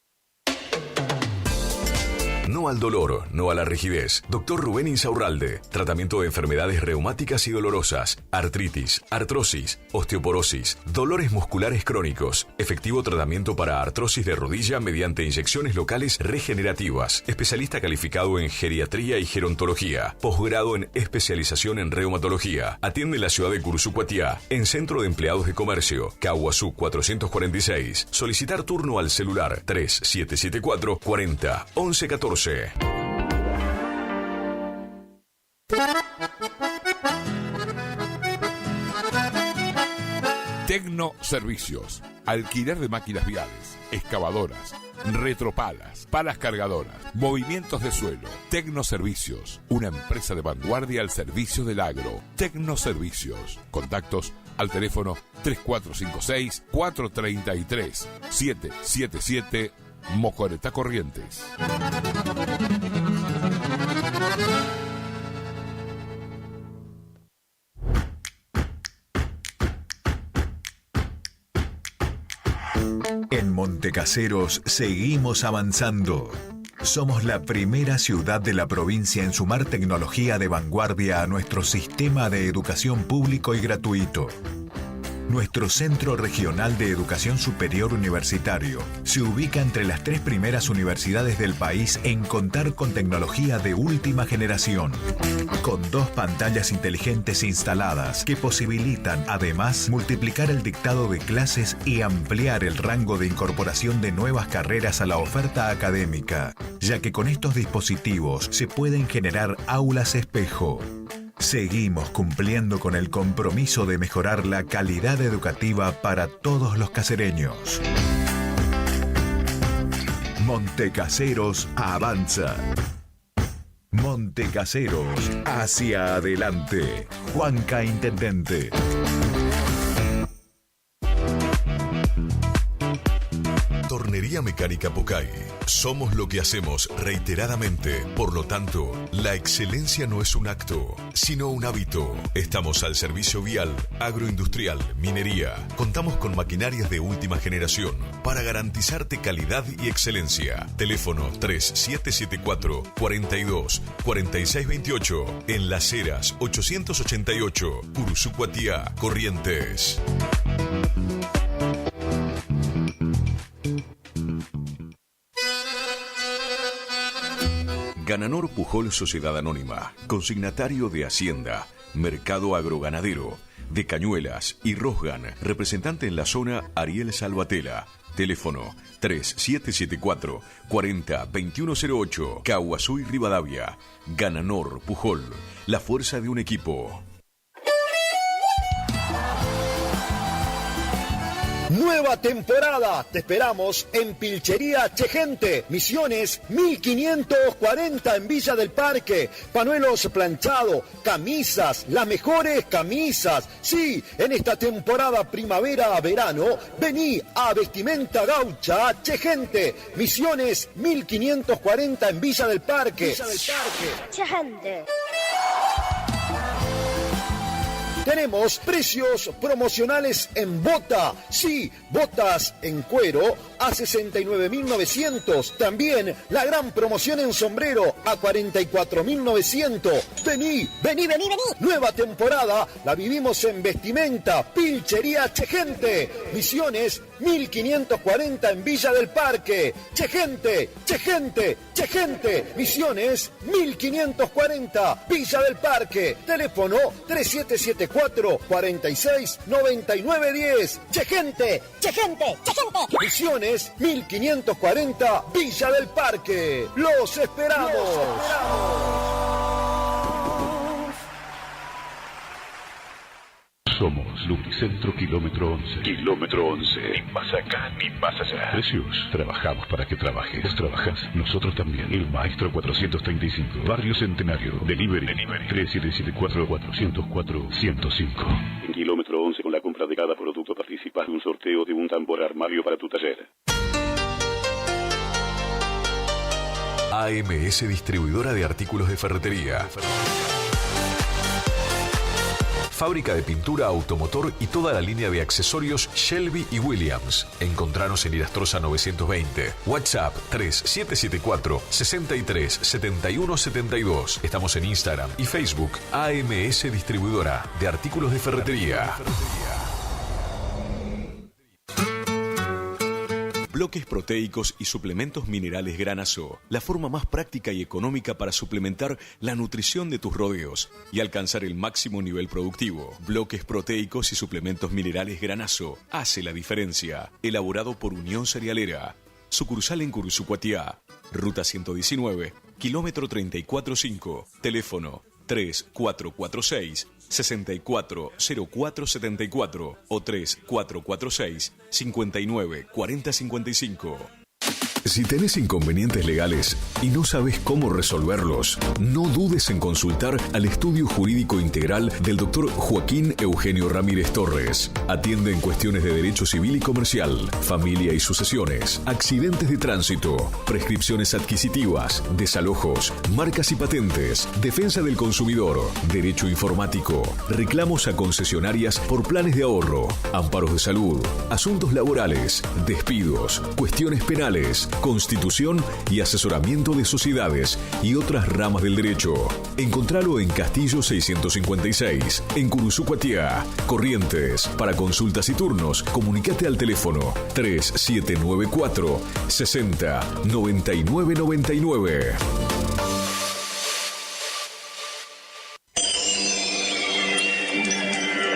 No al dolor, no a la rigidez. Dr. Rubén Insaurralde. Tratamiento de enfermedades reumáticas y dolorosas, artritis, artrosis, osteoporosis, dolores musculares crónicos. Efectivo tratamiento para artrosis de rodilla mediante inyecciones locales regenerativas. Especialista calificado en geriatría y gerontología. Posgrado en especialización en reumatología. Atiende en la ciudad de Cursucuatiá, en Centro de Empleados de Comercio, Caguazú 446. Solicitar turno al celular 3774 40 11 14. Tecno Servicios. Alquiler de máquinas viales, excavadoras, retropalas, palas cargadoras, movimientos de suelo. Tecno Servicios. Una empresa de vanguardia al servicio del agro. Tecno Servicios. Contactos al teléfono 3456 433 777 Mocoretá Corrientes. En Montecaseros seguimos avanzando. Somos la primera ciudad de la provincia en sumar tecnología de vanguardia a nuestro sistema de educación público y gratuito. Nuestro Centro Regional de Educación Superior Universitario se ubica entre las 3 primeras universidades del país en contar con tecnología de última generación. Con 2 pantallas inteligentes instaladas que posibilitan además multiplicar el dictado de clases y ampliar el rango de incorporación de nuevas carreras a la oferta académica, ya que con estos dispositivos se pueden generar aulas espejo. Seguimos cumpliendo con el compromiso de mejorar la calidad educativa para todos los casereños. Montecaseros avanza. Montecaseros hacia adelante. Juanca Intendente. Tornería Mecánica Pucay. Somos lo que hacemos reiteradamente. Por lo tanto, la excelencia no es un acto, sino un hábito. Estamos al servicio vial, agroindustrial, minería. Contamos con maquinarias de última generación para garantizarte calidad y excelencia. Teléfono 3774 42 46 28. En Las Heras 888. Cursucuatiá, Corrientes. Gananor Pujol Sociedad Anónima, consignatario de Hacienda, Mercado Agroganadero, de Cañuelas y Rosgan, representante en la zona Ariel Salvatela. Teléfono 3774 40 2108, Caguazú y Rivadavia. Gananor Pujol, la fuerza de un equipo. Nueva temporada, te esperamos en Pilchería Chegente, Misiones 1540 en Villa del Parque. Panuelos planchado, camisas, las mejores camisas. Sí, en esta temporada primavera-verano, vení a Vestimenta Gaucha Chegente, Misiones 1540 en Villa del Parque. Chegente. Tenemos precios promocionales en bota. Sí, botas en cuero a 69.900. También la gran promoción en sombrero a 44.900. Vení. Nueva temporada la vivimos en Vestimenta Pilchería Chegente. Misiones 1540 en Villa del Parque. Che gente, che gente, che gente. Misiones 1540, Villa del Parque. Teléfono 3774 46 99 10. Che gente, che gente, che gente. Misiones 1540, Villa del Parque. Los esperamos. Somos Lubricentro Kilómetro 11. Kilómetro 11. Ni más acá ni más allá. Precios. Trabajamos para que trabajes. Vos trabajas, nosotros también. El Maestro 435. Barrio Centenario. Delivery. 3774-404-105. En Kilómetro 11, con la compra de cada producto participas de un sorteo de un tambor armario para tu taller. AMS Distribuidora de Artículos de Ferretería. Fábrica de pintura, automotor y toda la línea de accesorios Shelby y Williams. Encontranos en Irastrosa 920. WhatsApp 3774 63 71 72. Estamos en Instagram y Facebook. AMS Distribuidora de Artículos de Ferretería. Bloques proteicos y suplementos minerales Granazo, la forma más práctica y económica para suplementar la nutrición de tus rodeos y alcanzar el máximo nivel productivo. Bloques proteicos y suplementos minerales Granazo hace la diferencia. Elaborado por Unión Cerealera. Sucursal en Curuzú-Cuatiá. Ruta 119, kilómetro 345. Teléfono 3446-640474 o 3446-594055. Si tenés inconvenientes legales y no sabes cómo resolverlos, no dudes en consultar al Estudio Jurídico Integral del Dr. Joaquín Eugenio Ramírez Torres. Atiende en cuestiones de derecho civil y comercial, familia y sucesiones, accidentes de tránsito, prescripciones adquisitivas, desalojos, marcas y patentes, defensa del consumidor, derecho informático, reclamos a concesionarias por planes de ahorro, amparos de salud, asuntos laborales, despidos, cuestiones penales, Constitución y asesoramiento de sociedades y otras ramas del derecho. Encontralo en Castillo 656, en Curuzú-Cuatiá, Corrientes. Para consultas y turnos, comunicate al teléfono 3794 60 99 99.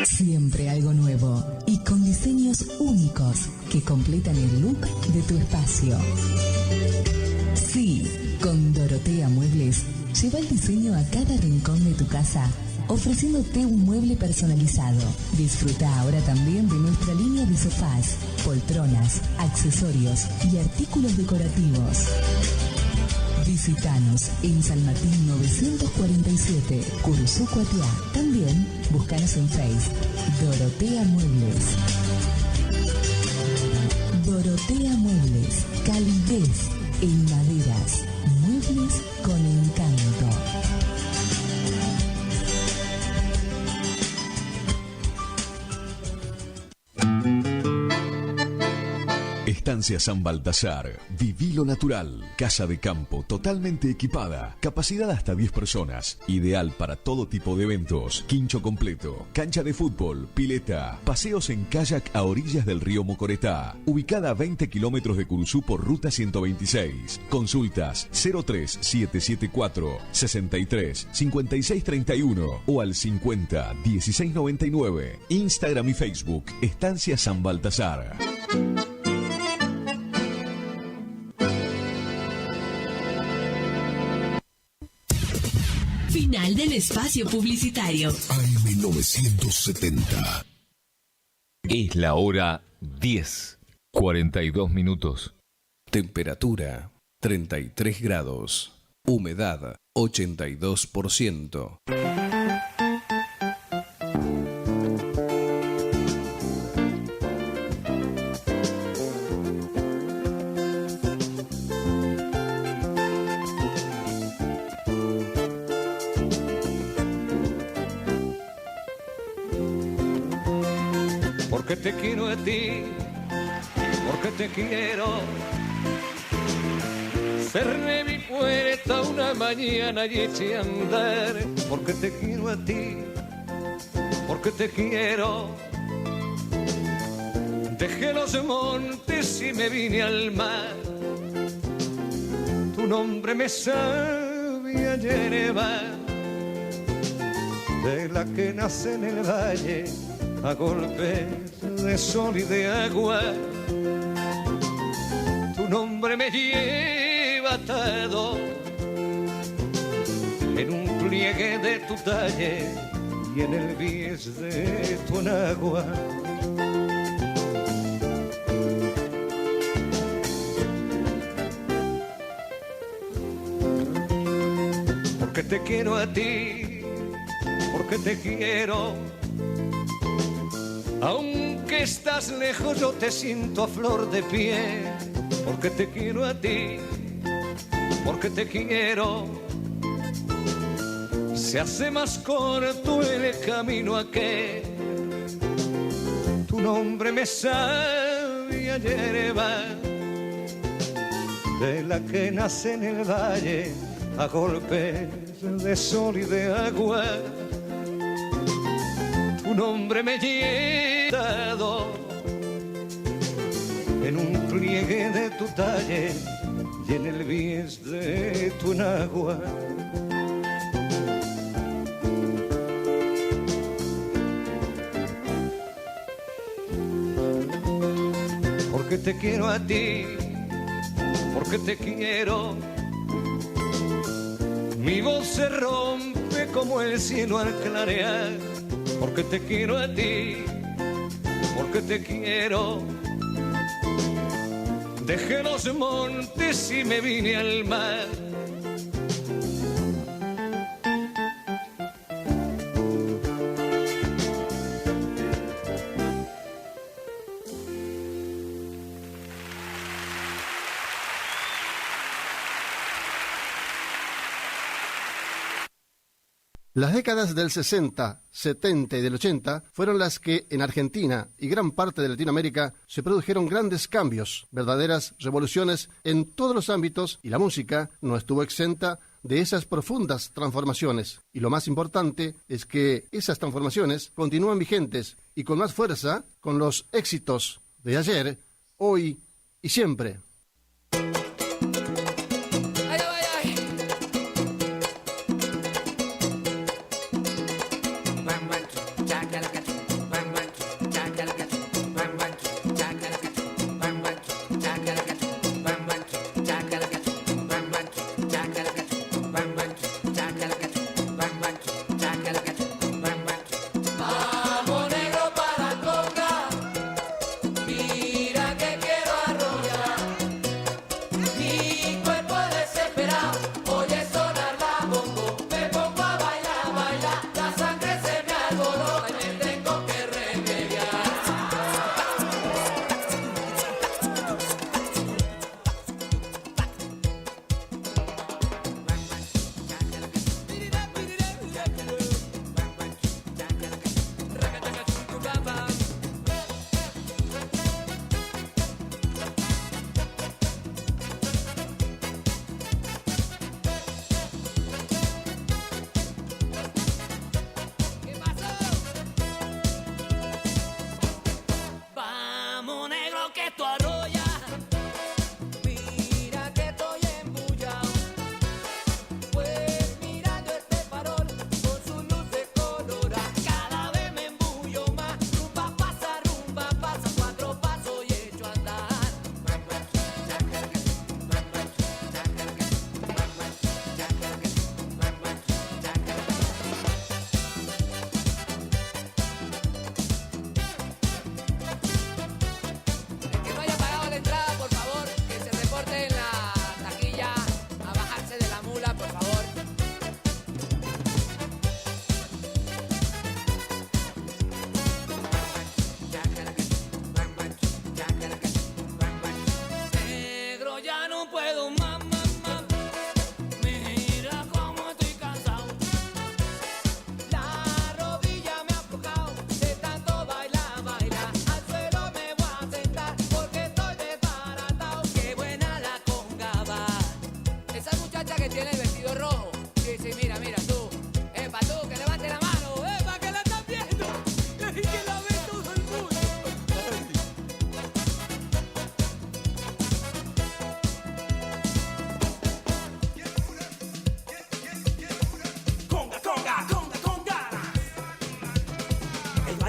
Siempre algo nuevo y con diseños únicos que completan el look de tu espacio. Sí, con Dorotea Muebles, lleva el diseño a cada rincón de tu casa, ofreciéndote un mueble personalizado. Disfruta ahora también de nuestra línea de sofás, poltronas, accesorios y artículos decorativos. Visítanos en San Martín 947, Curuzú-Cuatiá. También búscanos en Facebook, Dorotea Muebles. Dorotea Muebles, calidez en maderas, muebles con encanto. Estancia San Baltasar. Viví lo natural. Casa de campo totalmente equipada. Capacidad hasta 10 personas. Ideal para todo tipo de eventos. Quincho completo. Cancha de fútbol. Pileta. Paseos en kayak a orillas del río Mocoretá. Ubicada a 20 kilómetros de Curuzú por ruta 126. Consultas 03774 63 56 31 o al 50 16 99. Instagram y Facebook. Estancia San Baltasar. Final del espacio publicitario. AM970. Es la hora 10:42. Temperatura 33 grados. Humedad 82%. Porque te quiero a ti, porque te quiero. Cerré mi puerta una mañana y eché a andar. Porque te quiero a ti, porque te quiero. Dejé los montes y me vine al mar. Tu nombre me sabía hierba, de la que nace en el valle a golpes de sol y de agua. Tu nombre me lleva atado en un pliegue de tu talle y en el bies de tu enagua. Porque te quiero a ti, porque te quiero. Aunque estás lejos yo te siento a flor de piel. Porque te quiero a ti, porque te quiero. Se hace más corto el camino aquel. Tu nombre me sabía hierba, de la que nace en el valle a golpes de sol y de agua. Tu nombre me lleva en un pliegue de tu talle y en el bies de tu enagua. Porque te quiero a ti, porque te quiero. Mi voz se rompe como el cielo al clarear. Porque te quiero a ti, porque te quiero. Dejé los montes y me vine al mar. Las décadas del 60, 70 y del 80 fueron las que en Argentina y gran parte de Latinoamérica se produjeron grandes cambios, verdaderas revoluciones en todos los ámbitos, y la música no estuvo exenta de esas profundas transformaciones. Y lo más importante es que esas transformaciones continúan vigentes y con más fuerza con los éxitos de ayer, hoy y siempre.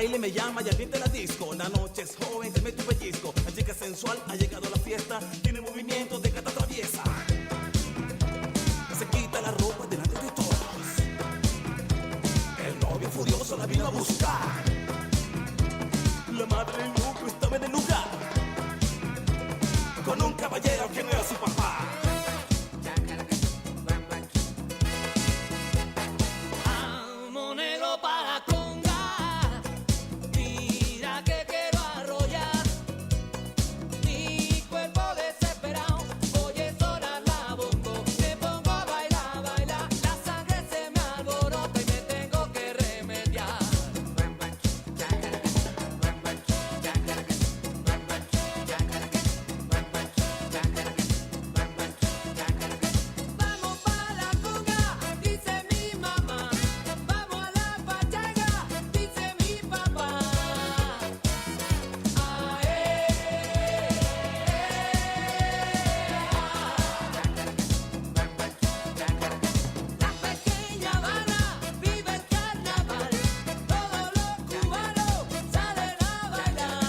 baile me llama y aprieta la disco. La noche es joven, te mete un pellizco. La chica sensual ha llegado a la fiesta, tiene movimientos de gata traviesa. Se quita la ropa delante de todos. El novio furioso la vino a buscar. La madre del núcleo estaba en el lugar, con un caballero que no era su papá. Monero para conga, mira que quiero arrollar. Mi cuerpo desesperado, oye sonar la bongo. Me pongo a bailar, bailar, la sangre se me alborota y me tengo que remediar. Vamos para la conga, dice mi mamá. Vamos a la pachanga, dice mi papá. La pequeña Habana vive el carnaval. Todos los cubanos salen a bailar.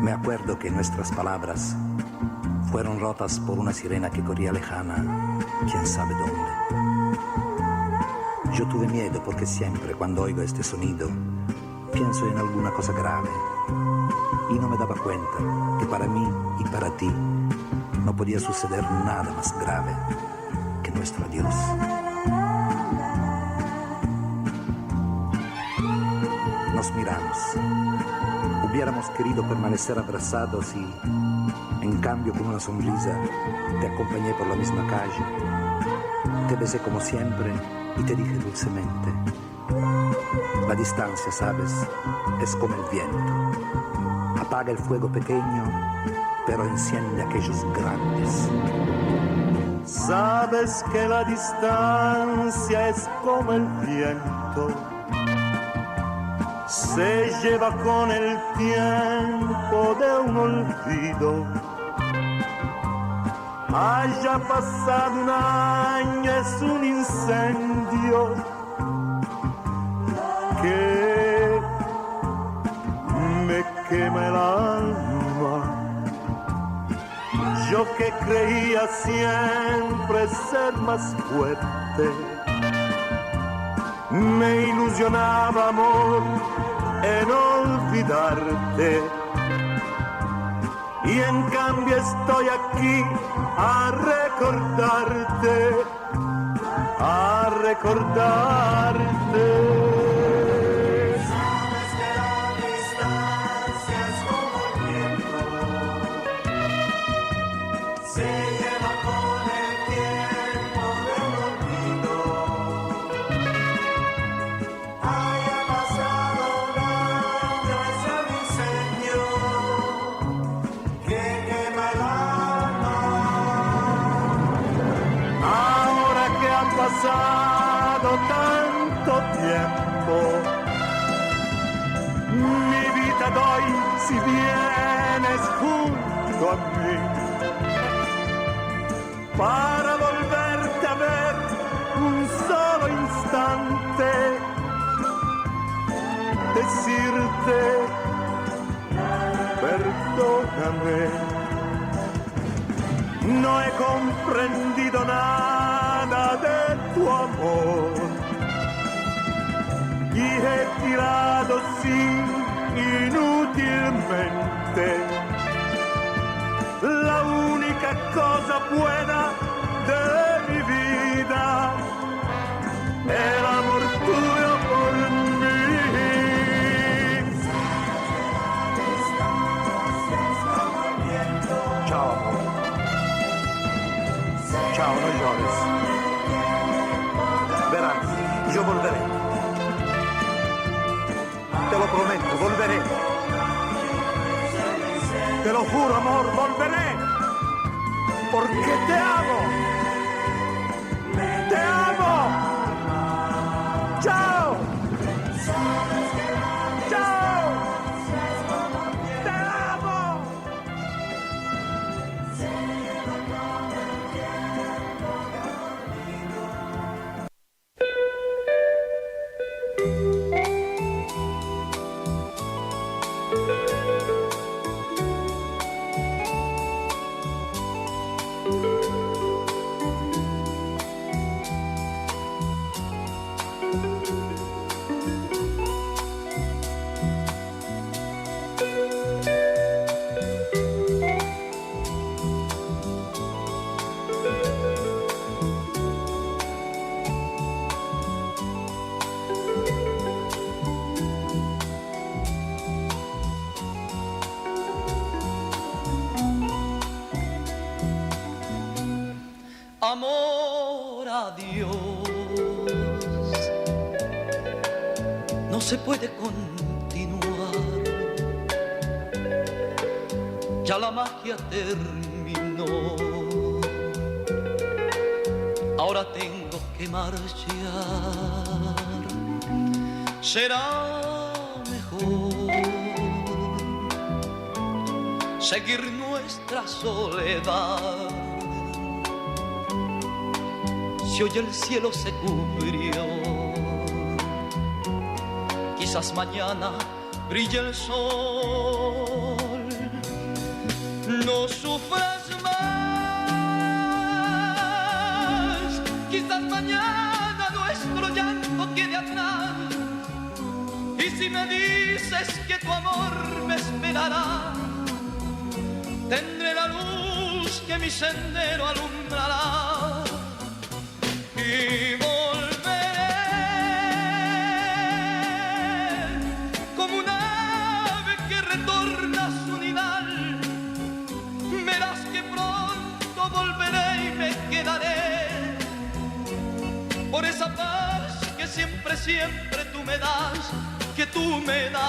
Me acuerdo que nuestras palabras fueron rotas por una sirena que corría lejana, quién sabe dónde. Yo tuve miedo porque siempre cuando oigo este sonido pienso en alguna cosa grave y no me daba cuenta que para mí y para ti no podía suceder nada más grave que nuestro adiós. Nos miramos. Hubiéramos querido permanecer abrazados y, en cambio, con una sonrisa, te acompañé por la misma calle. Te besé como siempre y te dije dulcemente: la distancia, sabes, es como el viento. Apaga el fuego pequeño, pero enciende aquellos grandes. Sabes que la distancia es como el viento. Se lleva con el tiempo de un olvido. Haya pasado un año, es un incendio que me quema el alma. Yo que creía siempre ser más fuerte, me ilusionaba, amor, en olvidarte. Y en cambio estoy aquí a recordarte, a recordarte. Sabes que la distancia es como el viento. Se lleva con el tiempo de un olvido. Haya pasado un año, es el incendio que quema el alma. Ahora que ha pasado tanto tiempo, mi vida doy si vienes junto a mí, para volverte a ver un solo instante, decirte perdóname. No he comprendido nada de tu amor y he tirado sin inútilmente la única cosa buena de mi vida, Chao, no llores. Verás, yo volveré. Te lo prometo, volveré. Te lo juro, amor, volveré. Porque te amo. ¡Te amo! ¡Chao! ¡Chao! ¡Te amo! Amor a Dios, no se puede continuar, ya la magia terminó, ahora tengo que marchar, será mejor seguir nuestra soledad. Si hoy el cielo se cubrió, quizás mañana brille el sol. No sufras más, quizás mañana nuestro llanto quede atrás. Y si me dices que tu amor me esperará, tendré la luz que mi sendero alumbrará. Y volveré como un ave que retorna a su nidal. Verás que pronto volveré y me quedaré por esa paz que siempre, siempre tú me das, que tú me das.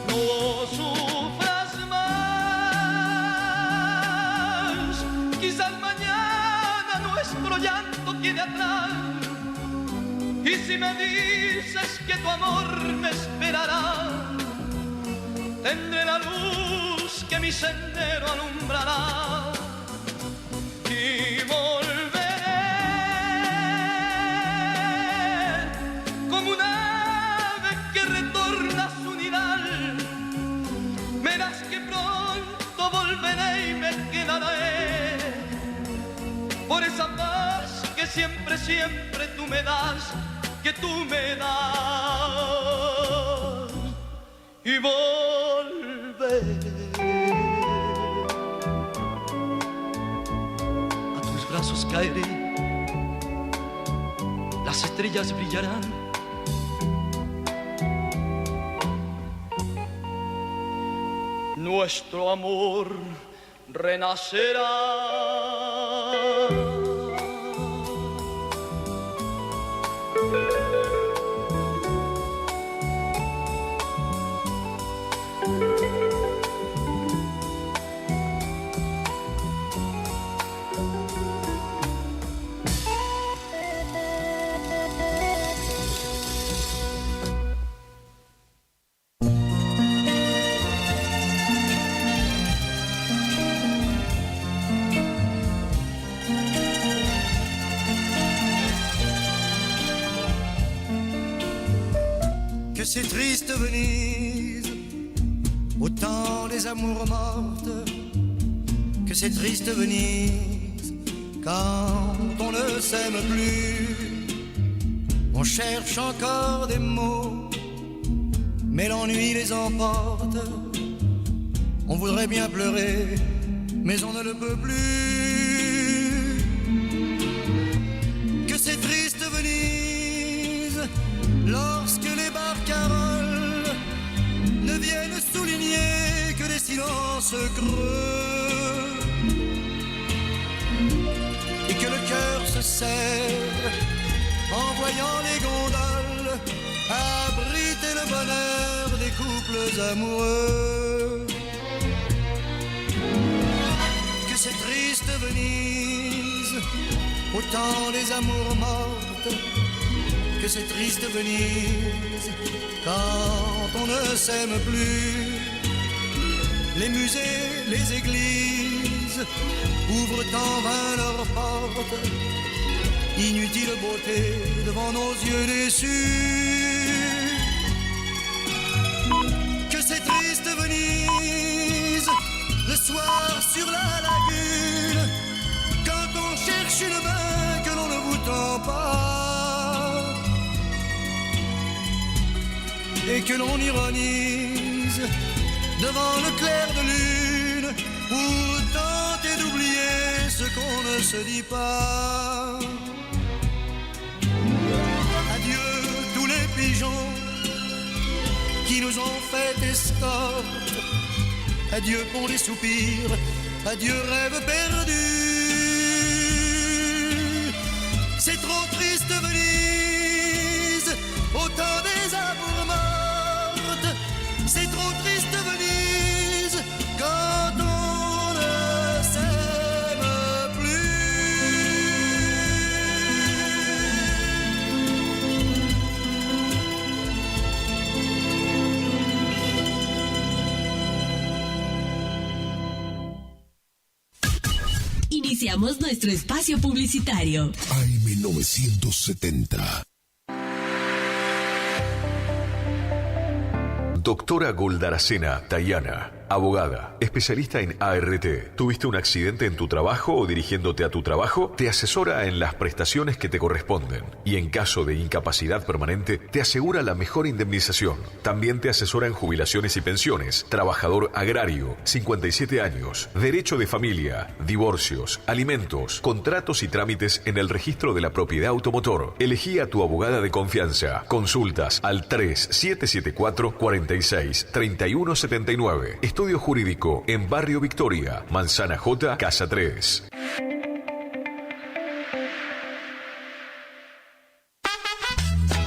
No sufras más, quizás mañana nuestro llanto quede atrás. Y si me dices que tu amor me esperará, tendré la luz que mi sendero alumbrará. Y volveré como un ave que retorna a su nidal. Verás que pronto volveré y me quedaré por esa paz que siempre, siempre tú me das, que tú me das. Y volveré a tus brazos, caeré, las estrellas brillarán. Nuestro amor renacerá. C'est triste Venise, au temps des amours mortes, que c'est triste Venise, quand on ne s'aime plus. On cherche encore des mots, mais l'ennui les emporte. On voudrait bien pleurer, mais on ne le peut plus. Que c'est triste Venise, lorsque les barcaroles ne viennent souligner que des silences creux, et que le cœur se serre en voyant les gondoles abriter le bonheur des couples amoureux. Que c'est triste Venise, au temps des amours mortes. Que c'est triste Venise, quand on ne s'aime plus. Les musées, les églises ouvrent en vain leurs portes. Inutile beauté devant nos yeux déçus. Que c'est triste Venise, le soir sur la lagune, quand on cherche une main que l'on ne vous tend pas, et que l'on ironise devant le clair de lune pour tenter d'oublier ce qu'on ne se dit pas. Adieu tous les pigeons qui nous ont fait escorte. Adieu pour les soupirs, adieu rêve perdu. C'est trop triste Venise, au temps des amours mortes. C'est trop triste Venise, quand on ne s'aime plus. Iniciamos nuestro espacio publicitario. AM970. Doctora Goldaracena Tayana, abogada, especialista en ART. ¿Tuviste un accidente en tu trabajo o dirigiéndote a tu trabajo? Te asesora en las prestaciones que te corresponden y en caso de incapacidad permanente te asegura la mejor indemnización. También te asesora en jubilaciones y pensiones, trabajador agrario, 57 años, derecho de familia, divorcios, alimentos, contratos y trámites en el registro de la propiedad automotor. Elegí a tu abogada de confianza. Consultas al 3774 46 3179. Estudio Jurídico en Barrio Victoria, Manzana J, Casa 3.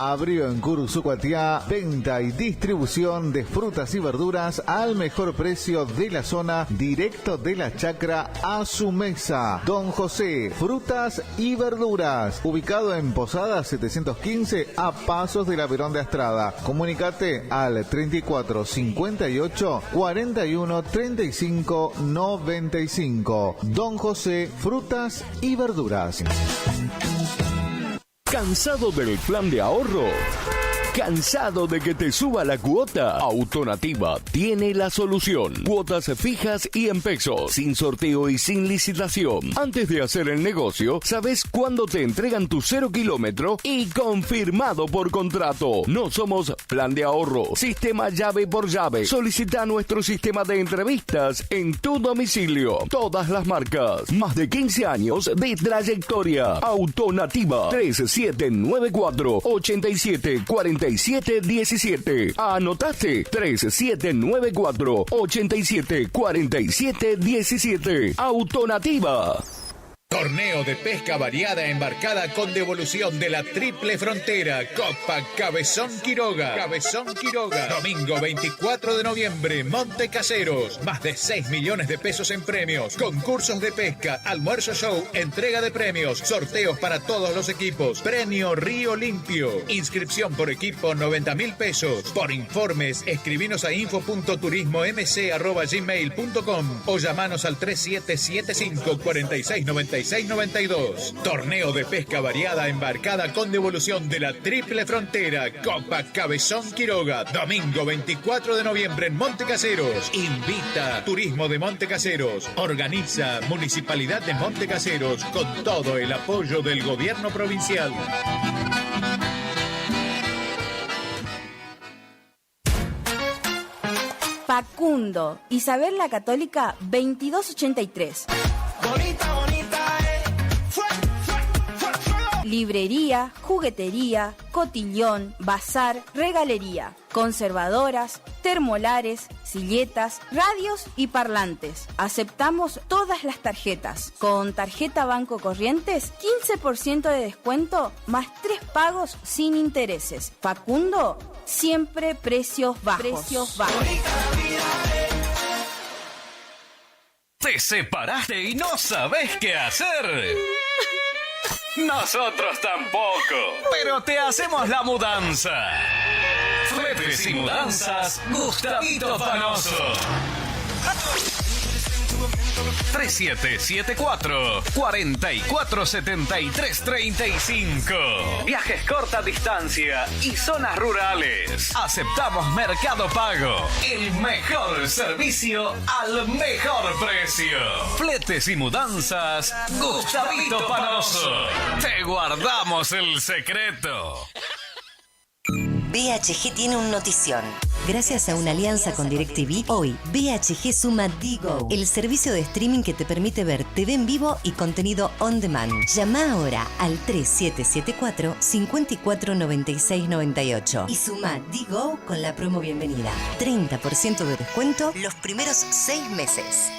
Abrió en Curuzúcuatiá, venta y distribución de frutas y verduras al mejor precio de la zona, directo de la chacra a su mesa. Don José, frutas y verduras, ubicado en Posada 715 a pasos de la Perón de Astrada. Comunicate al 34 58 41 35 95. Don José, frutas y verduras. ¿Cansado del plan de ahorro? ¿Cansado de que te suba la cuota? Autonativa tiene la solución. Cuotas fijas y en pesos, sin sorteo y sin licitación. Antes de hacer el negocio, sabes cuándo te entregan tu 0 kilómetro y confirmado por contrato. No somos plan de ahorro, sistema llave por llave. Solicita nuestro sistema de entrevistas en tu domicilio. Todas las marcas. Más de 15 años de trayectoria. Autonativa 3794 8747 17. ¿Anotaste? 3794 8747 17. Autonativa. Torneo de pesca variada embarcada con devolución de la Triple Frontera. Copa Cabezón Quiroga. Cabezón Quiroga. Domingo 24 de noviembre, Monte Caseros. Más de 6 millones de pesos en premios. Concursos de pesca, almuerzo show, entrega de premios, sorteos para todos los equipos. Premio Río Limpio. Inscripción por equipo 90.000 pesos. Por informes, escribinos a info.turismomc@gmail.com o llamanos al 3775 4696 92. Torneo de pesca variada embarcada con devolución de la Triple Frontera. Copa Cabezón Quiroga. Domingo 24 de noviembre en Monte Caseros. Invita Turismo de Monte Caseros. Organiza Municipalidad de Monte Caseros con todo el apoyo del gobierno provincial. Facundo, Isabel la Católica 2283. Bonita, bonita, Librería, juguetería, cotillón, bazar, regalería, conservadoras, termolares, silletas, radios y parlantes. Aceptamos todas las tarjetas. Con tarjeta Banco Corrientes, 15% de descuento más 3 pagos sin intereses. Facundo, siempre precios bajos. ¿Te separaste y no sabes qué hacer? Nosotros tampoco, pero te hacemos la mudanza. Fletes y mudanzas, Gustavito Panoso. 3774-447335. Viajes corta distancia y zonas rurales. Aceptamos Mercado Pago. El mejor servicio al mejor precio. Fletes y mudanzas, Gustavito Panoso. Te guardamos el secreto. BHG tiene un notición. Gracias a una alianza con DirecTV, hoy BHG suma Digo, el servicio de streaming que te permite ver TV en vivo y contenido on demand. Llama ahora al 3774 549698 y suma Digo con la promo bienvenida. 30% de descuento los primeros 6 meses.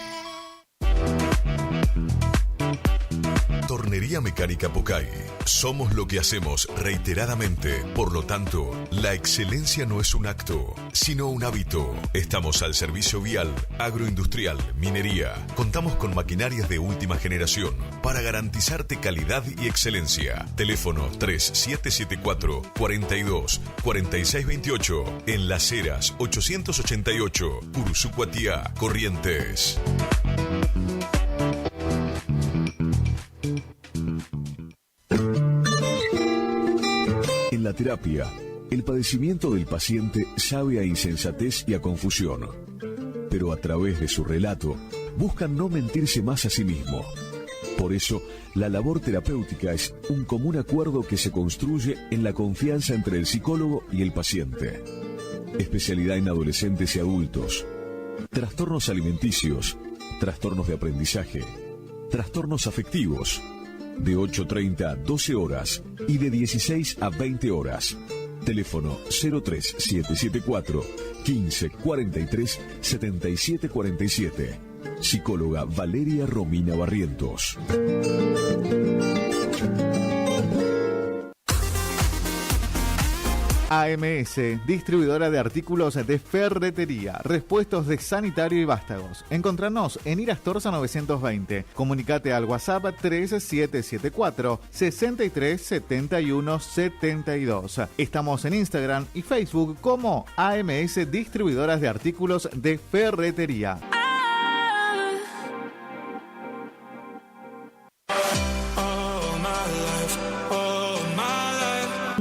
Tornería Mecánica Pocay. Somos lo que hacemos reiteradamente. Por lo tanto, la excelencia no es un acto, sino un hábito. Estamos al servicio vial, agroindustrial, minería. Contamos con maquinarias de última generación para garantizarte calidad y excelencia. Teléfono 3774 42 4628. En Las Heras 888, Curuzú-Cuatiá, Corrientes. En la terapia, el padecimiento del paciente sabe a insensatez y a confusión, pero a través de su relato buscan no mentirse más a sí mismo. Por eso, la labor terapéutica es un común acuerdo que se construye en la confianza entre el psicólogo y el paciente. Especialidad en adolescentes y adultos, trastornos alimenticios, trastornos de aprendizaje, trastornos afectivos, de 8:30 a 12 horas y de 16 a 20 horas. Teléfono 03774 15 43 77 47. Psicóloga Valeria Romina Barrientos. AMS, distribuidora de artículos de ferretería, repuestos de sanitario y vástagos. Encontranos en Irastorza 920. Comunicate al WhatsApp 3774 63 71 72. Estamos en Instagram y Facebook como AMS Distribuidoras de Artículos de Ferretería.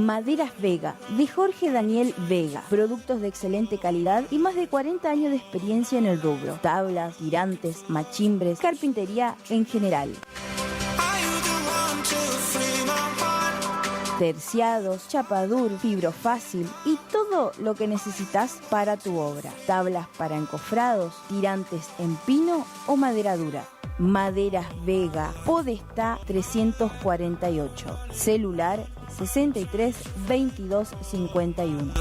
Maderas Vega, de Jorge Daniel Vega. Productos de excelente calidad y más de 40 años de experiencia en el rubro. Tablas, tirantes, machimbres, carpintería en general. Terciados, chapadur, fibrofácil y todo lo que necesitas para tu obra. Tablas para encofrados, tirantes en pino o madera dura. Maderas Vega, Podestá 348. Celular 63 22 51.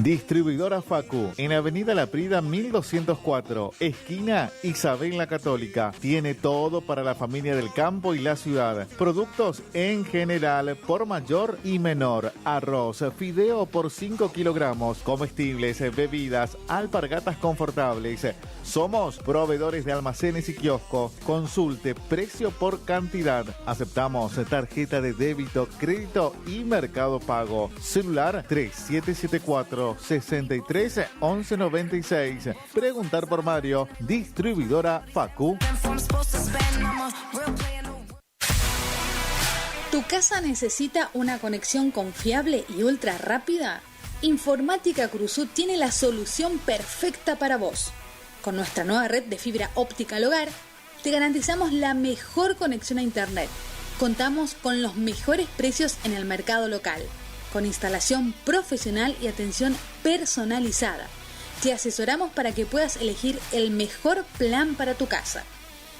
Distribuidora Facu, en Avenida La Prida 1204, esquina Isabel la Católica. Tiene todo para la familia del campo y la ciudad. Productos en general, por mayor y menor. Arroz, fideo por 5 kilogramos, comestibles, bebidas, alpargatas confortables. Somos proveedores de almacenes y kioscos. Consulte precio por cantidad. Aceptamos tarjeta de débito, crédito y Mercado Pago. Celular 3774 63 11 96. Preguntar por Mario. Distribuidora Facu. ¿Tu casa necesita una conexión confiable y ultra rápida? Informática Cruzú tiene la solución perfecta para vos. Con nuestra nueva red de fibra óptica al hogar, te garantizamos la mejor conexión a internet. Contamos con los mejores precios en el mercado local. con instalación profesional y atención personalizada. Te asesoramos para que puedas elegir el mejor plan para tu casa.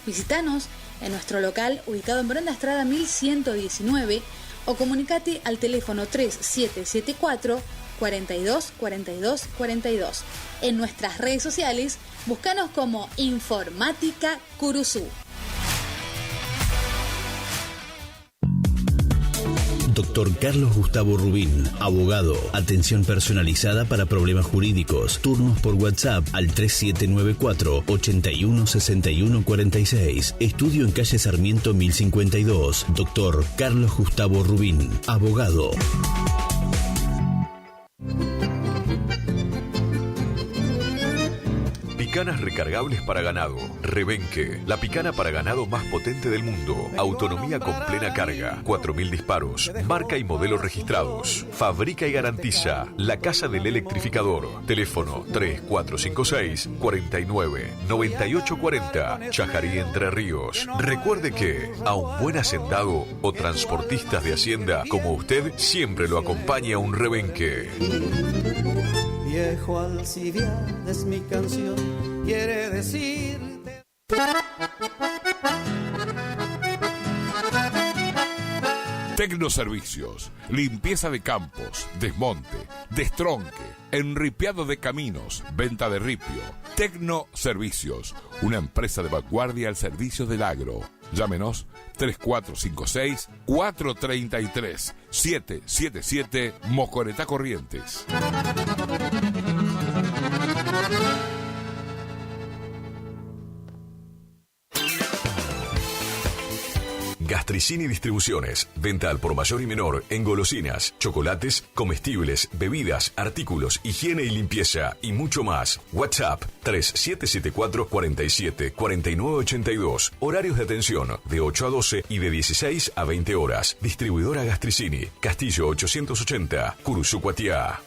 Visítanos en nuestro local ubicado en Brenda Estrada 1119 o comunicate al teléfono 3774 42 42 42. En nuestras redes sociales, búscanos como Informática Curuzú. Doctor Carlos Gustavo Rubín, abogado, atención personalizada para problemas jurídicos, turnos por WhatsApp al 3794 81 61 46, estudio en calle Sarmiento 1052, Doctor Carlos Gustavo Rubín, abogado. Picanas recargables para ganado. Rebenque, la picana para ganado más potente del mundo. Autonomía con plena carga. 4000 disparos. Marca y modelo registrados. Fabrica y garantiza La Casa del Electrificador. Teléfono 3456 49 98 40. Chajarí, Entre Ríos. Recuerde que a un buen hacendado o transportistas de hacienda como usted siempre lo acompaña un rebenque. Viejo Alcibiades, mi canción quiere decirte. Tecnoservicios, limpieza de campos, desmonte, destronque, enripiado de caminos, venta de ripio. Tecnoservicios, una empresa de vanguardia al servicio del agro. Llámenos 3456-433-777 Mocoretá Corrientes. Gastricini Distribuciones. Venta al por mayor y menor en golosinas, chocolates, comestibles, bebidas, artículos, higiene y limpieza y mucho más. WhatsApp 3774 47 49 82. Horarios de atención de 8 a 12 y de 16 a 20 horas. Distribuidora Gastricini. Castillo 880, Curuzú, Cuatiá.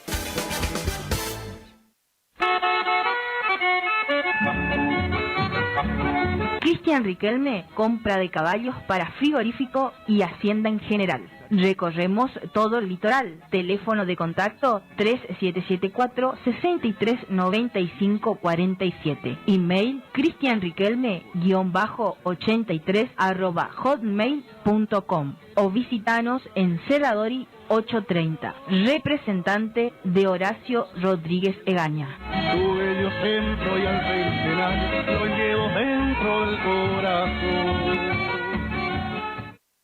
Cristian Riquelme, compra de caballos para frigorífico y hacienda en general. Recorremos todo el litoral. Teléfono de contacto 3774-639547. Email cristianriquelme-83@hotmail.com o visitanos en Cerradori 830. Representante de Horacio Rodríguez Egaña. Tu bello centro y al centenar lo llevo dentro del corazón.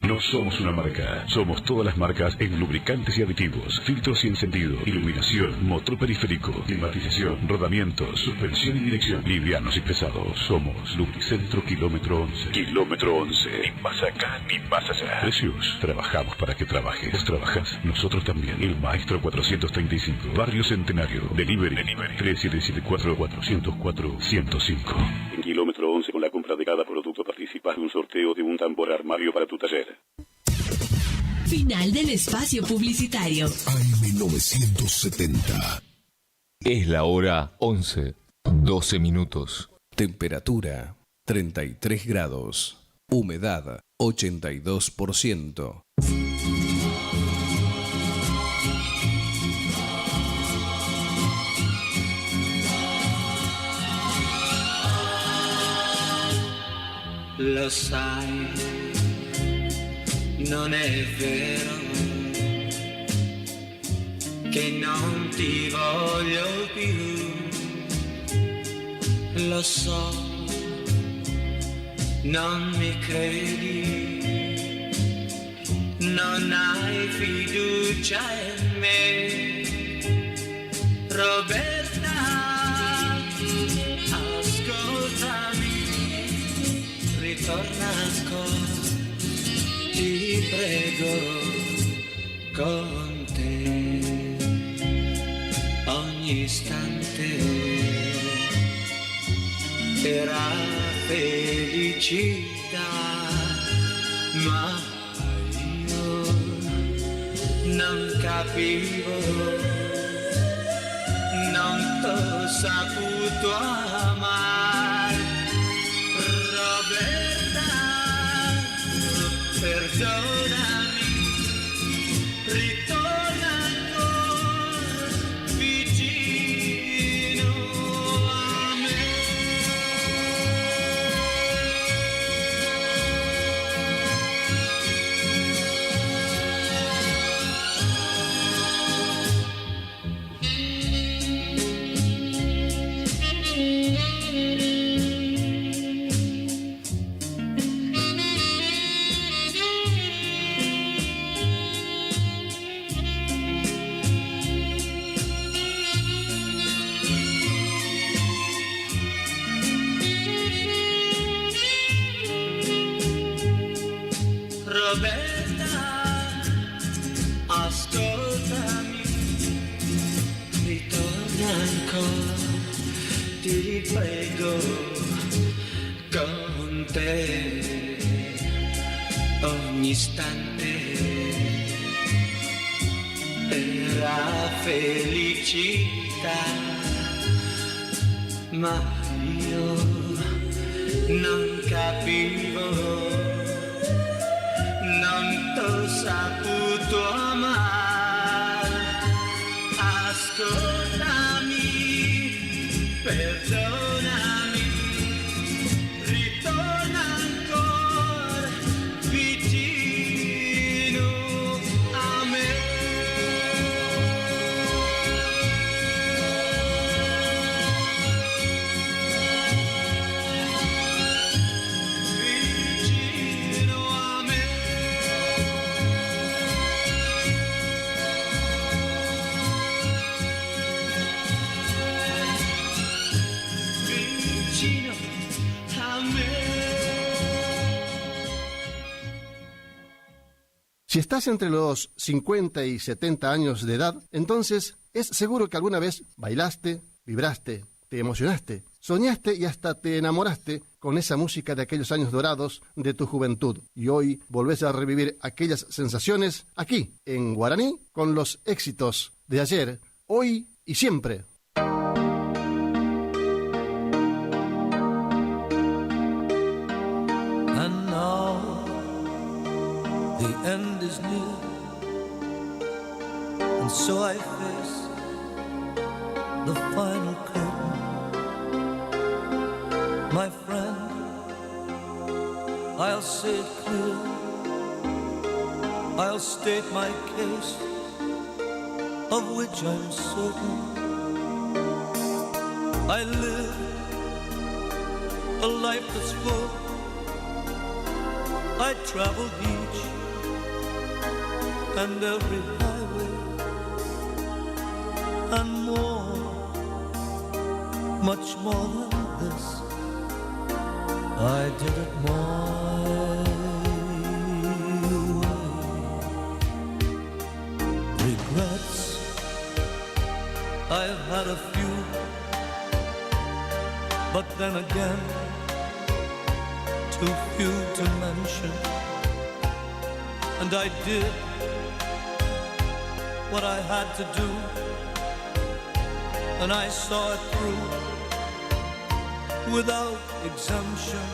No somos una marca, somos todas las marcas en lubricantes y aditivos, filtros y encendido, iluminación, motor periférico, climatización, rodamientos, suspensión y dirección, livianos y pesados. Somos Lubricentro Kilómetro 11. Kilómetro 11, ni más acá ni más allá. Precios, trabajamos para que trabajes. Vos trabajás, nosotros también. El Maestro 435, Barrio Centenario, Delivery 3774-404-105. En Kilómetro 11, con la compra de cada producto participas de un sorteo de un tambor armario para tu taller. Final del espacio publicitario. AM970. Es la hora 11:12 minutos. Temperatura 33 grados. Humedad 82%. Lo sai, non è vero che non ti voglio più. Lo so, non mi credi, non hai fiducia in me. Roberta, ascoltami, ritorna ancora, ti prego, con te ogni istante era felicità, ma io non capivo, non t'ho saputo amare. Roberta, perdonami, ritorna Roberta, ascoltami, ritorna ancora, ti prego, con te ogni istante era felicità, ma io non capivo, non t'ho saputo amare. Ascoltami, perdonami, ritorna ancora vicino a me. Si estás entre los 50 y 70 años de edad, entonces es seguro que alguna vez bailaste, vibraste, te emocionaste, soñaste y hasta te enamoraste con esa música de aquellos años dorados de tu juventud. Y hoy volvés a revivir aquellas sensaciones aquí, en Guaraní, con los éxitos de ayer, hoy y siempre. The end is near, and so I face the final curtain. My friend, I'll say it clear, I'll state my case, of which I'm certain. I live a life that's full, I traveled each and every highway and more, much more than this. I did it my way. Regrets, I've had a few, but then again, too few to mention. And I did what I had to do, and I saw it through without exemption.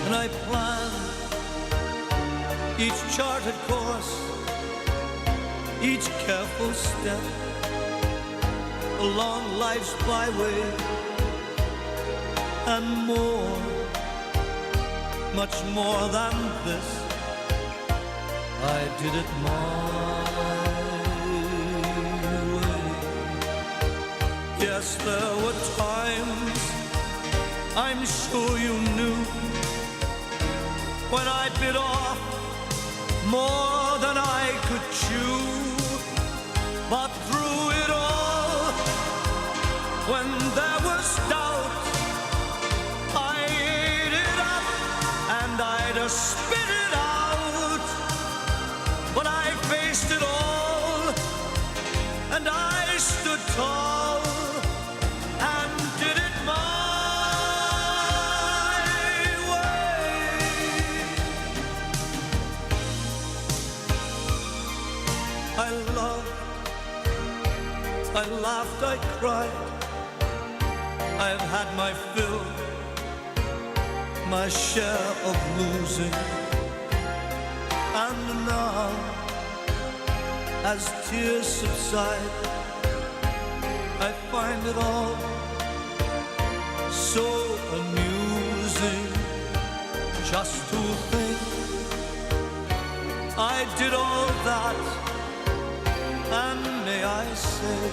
And I planned each charted course, each careful step along life's byway, and more, much more than this, I did it my way. Yes, there were times, I'm sure you knew, when I bit off more than I could chew. But through it all, when there was doubt, I ate it up and I'd spit it out. But I faced it all, and I stood tall and did it my way. I loved, I laughed, I cried, I've had my fill, my share of losing. And now, as tears subside, I find it all so amusing just to think I did all that, and may I say,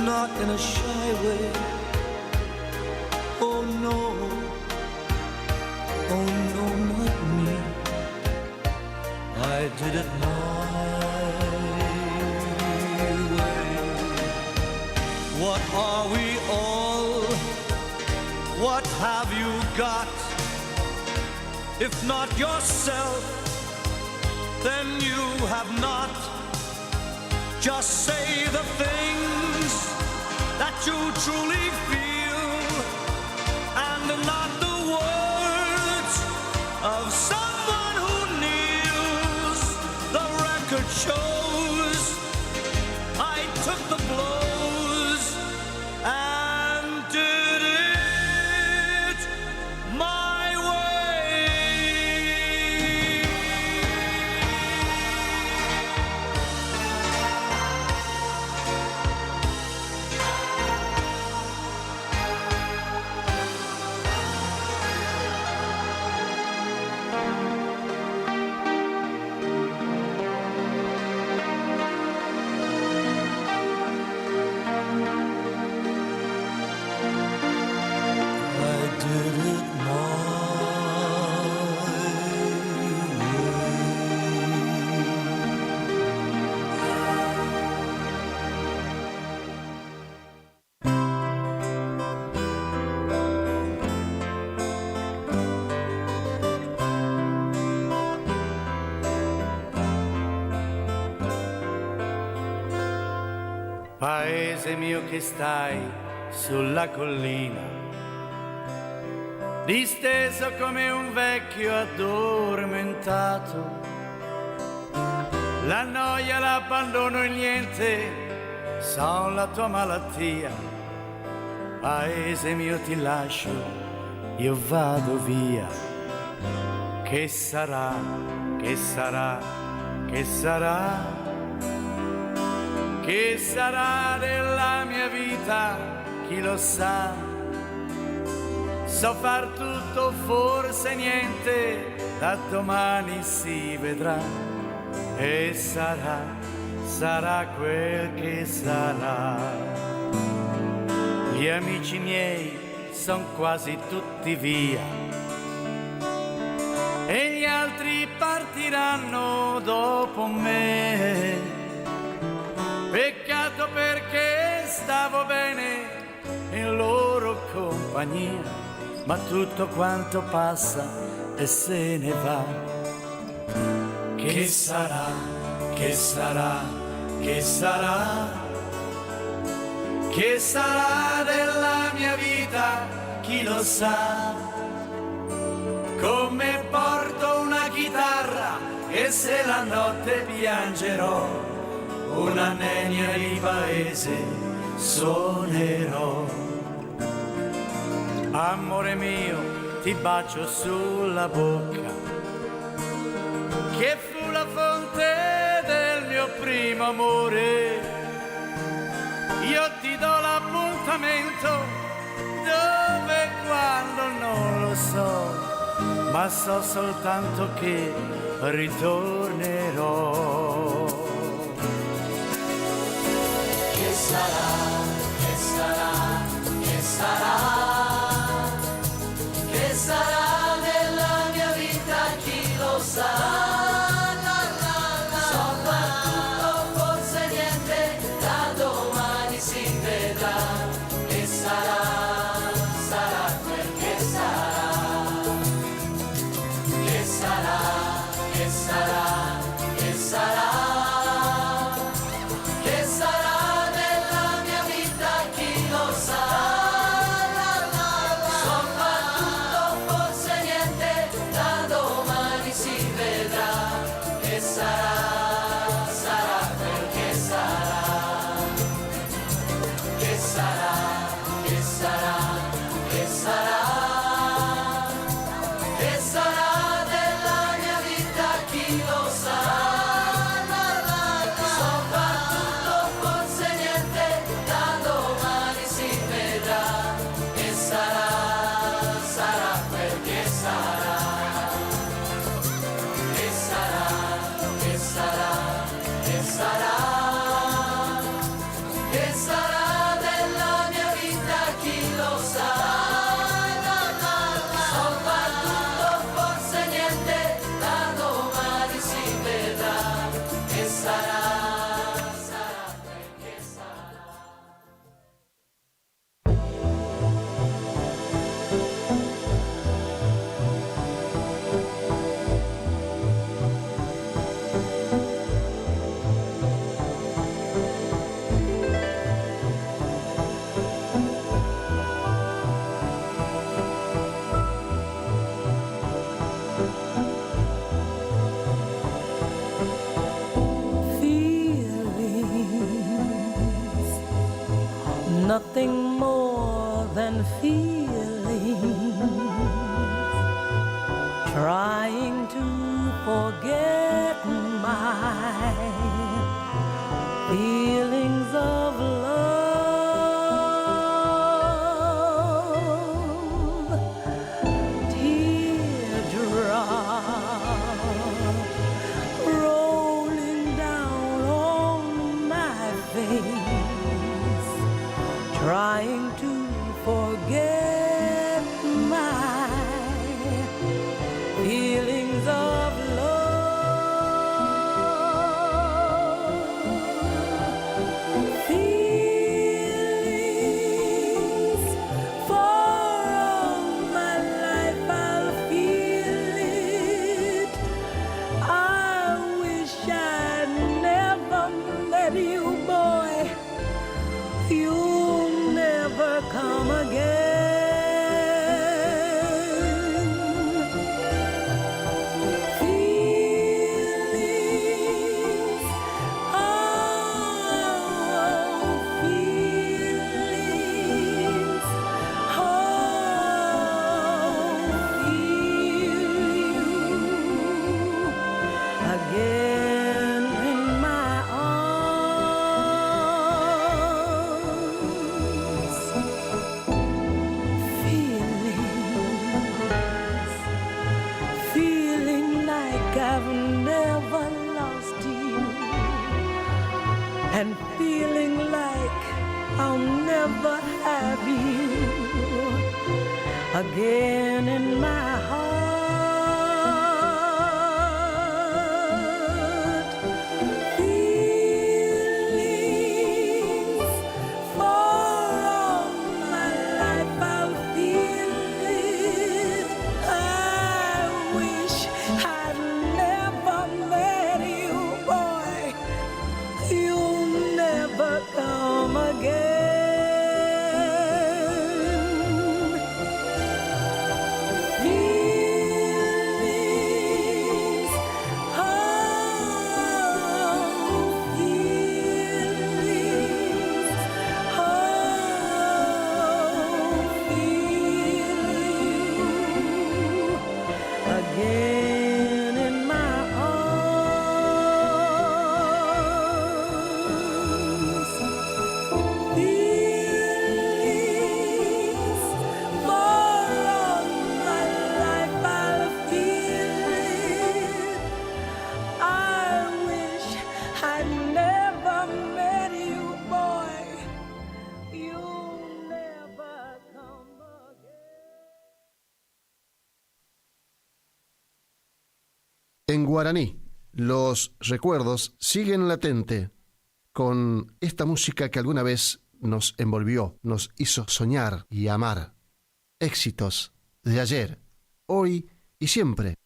not in a shy way. Oh no, oh no, not me. I did it my way. What are we all? What have you got? If not yourself, then you have not. Just say the things that you truly feel, and not the words of someone who kneels. The record shows I took the blows and did it my way. Paese mio che stai sulla collina, disteso come un vecchio addormentato. La noia, l'abbandono e niente son la tua malattia. Paese mio ti lascio, io vado via. Che sarà, che sarà, che sarà? Che sarà della mia vita, chi lo sa? So far tutto, forse niente, da domani si vedrà. E sarà, sarà quel che sarà. Gli amici miei son quasi tutti via e gli altri partiranno dopo me. Peccato perché stavo bene in loro compagnia, ma tutto quanto passa e se ne va. Che sarà, che sarà, che sarà? Che sarà della mia vita, chi lo sa? Come porto una chitarra e se la notte piangerò, una nenia di paese suonerò. Amore mio, ti bacio sulla bocca, che fu la fonte del mio primo amore. Io ti do l'appuntamento, dove e quando non lo so, ma so soltanto che ritornerò. Che sarà, che sarà, che sarà? Che sarà della mia vita, chi lo sa? So far tutto, forse niente, da domani si vedrà. Che sarà, sarà quel che sarà. Che sarà, che sarà, che sarà? Che sarà della mia vita, chi lo sa? nothing more than feeling, trying to forget my feelings of love. Teardrop rolling down on my face, trying to forget my feelings of love. Feelings for all my life I'll feel it. I wish I'd never met you, boy. You'll never come again. Feelings, oh, feelings, oh, feel you again in my arms. Feeling like I've never lost you, and feeling like I'll never have you again in my heart. Feelings for all my life I'll feel it. I wish I'd never met you, boy. You'll never come again. Feelings, oh, feelings, oh, feel you again in my arms. Feelings for all my life I'll feel it. I wish I'd never met you, boy. You'll never come again. En guaraní, los recuerdos siguen latente con esta música que alguna vez nos envolvió, nos hizo soñar y amar. Éxitos de ayer, hoy y siempre.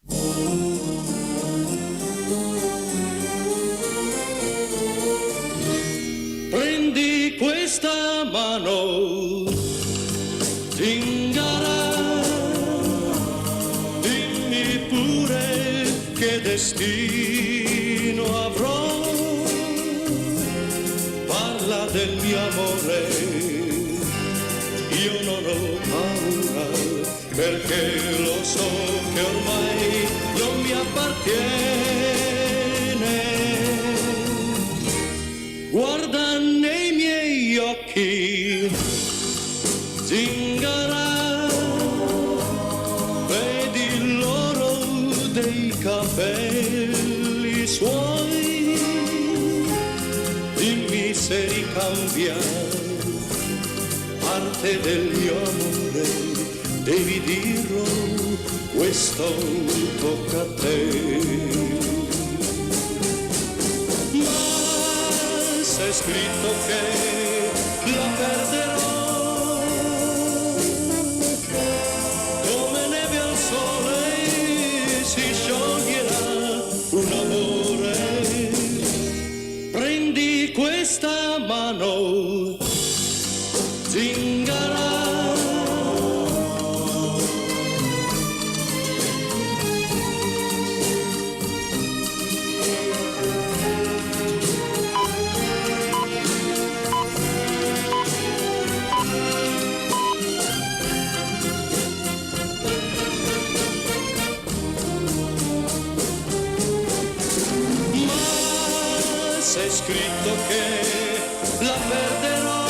Prendi questa mano, zingara, dimmi pure che destino avrò. Parla del mio amore, io non ho paura, perché lo so che ormai non mi appartiene. Guarda nei miei occhi, zingara, vedi l'oro dei capelli suoi, dimmi se ricambia parte del mio amore, devi dirlo, questo tocca a te. C'è scritto che la perderò come neve al sole, si scioglierà un amore. Prendi questa mano, zingara. fosse scritto che la perderò.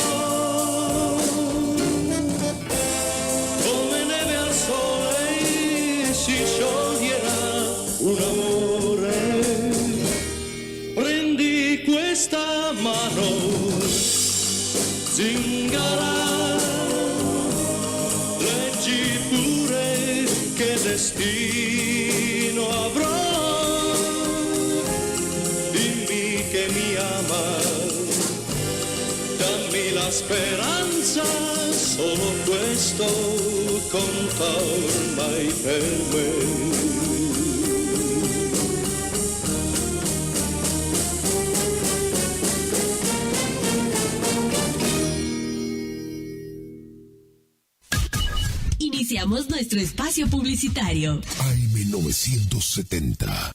Come neve al sole si scioglierà un amore. Prendi questa mano, zingara, leggi pure che destino avrò. Dimmi che mi ama, dammi la speranza, solo questo conta ormai per me. Iniciamos nuestro espacio publicitario. AM970.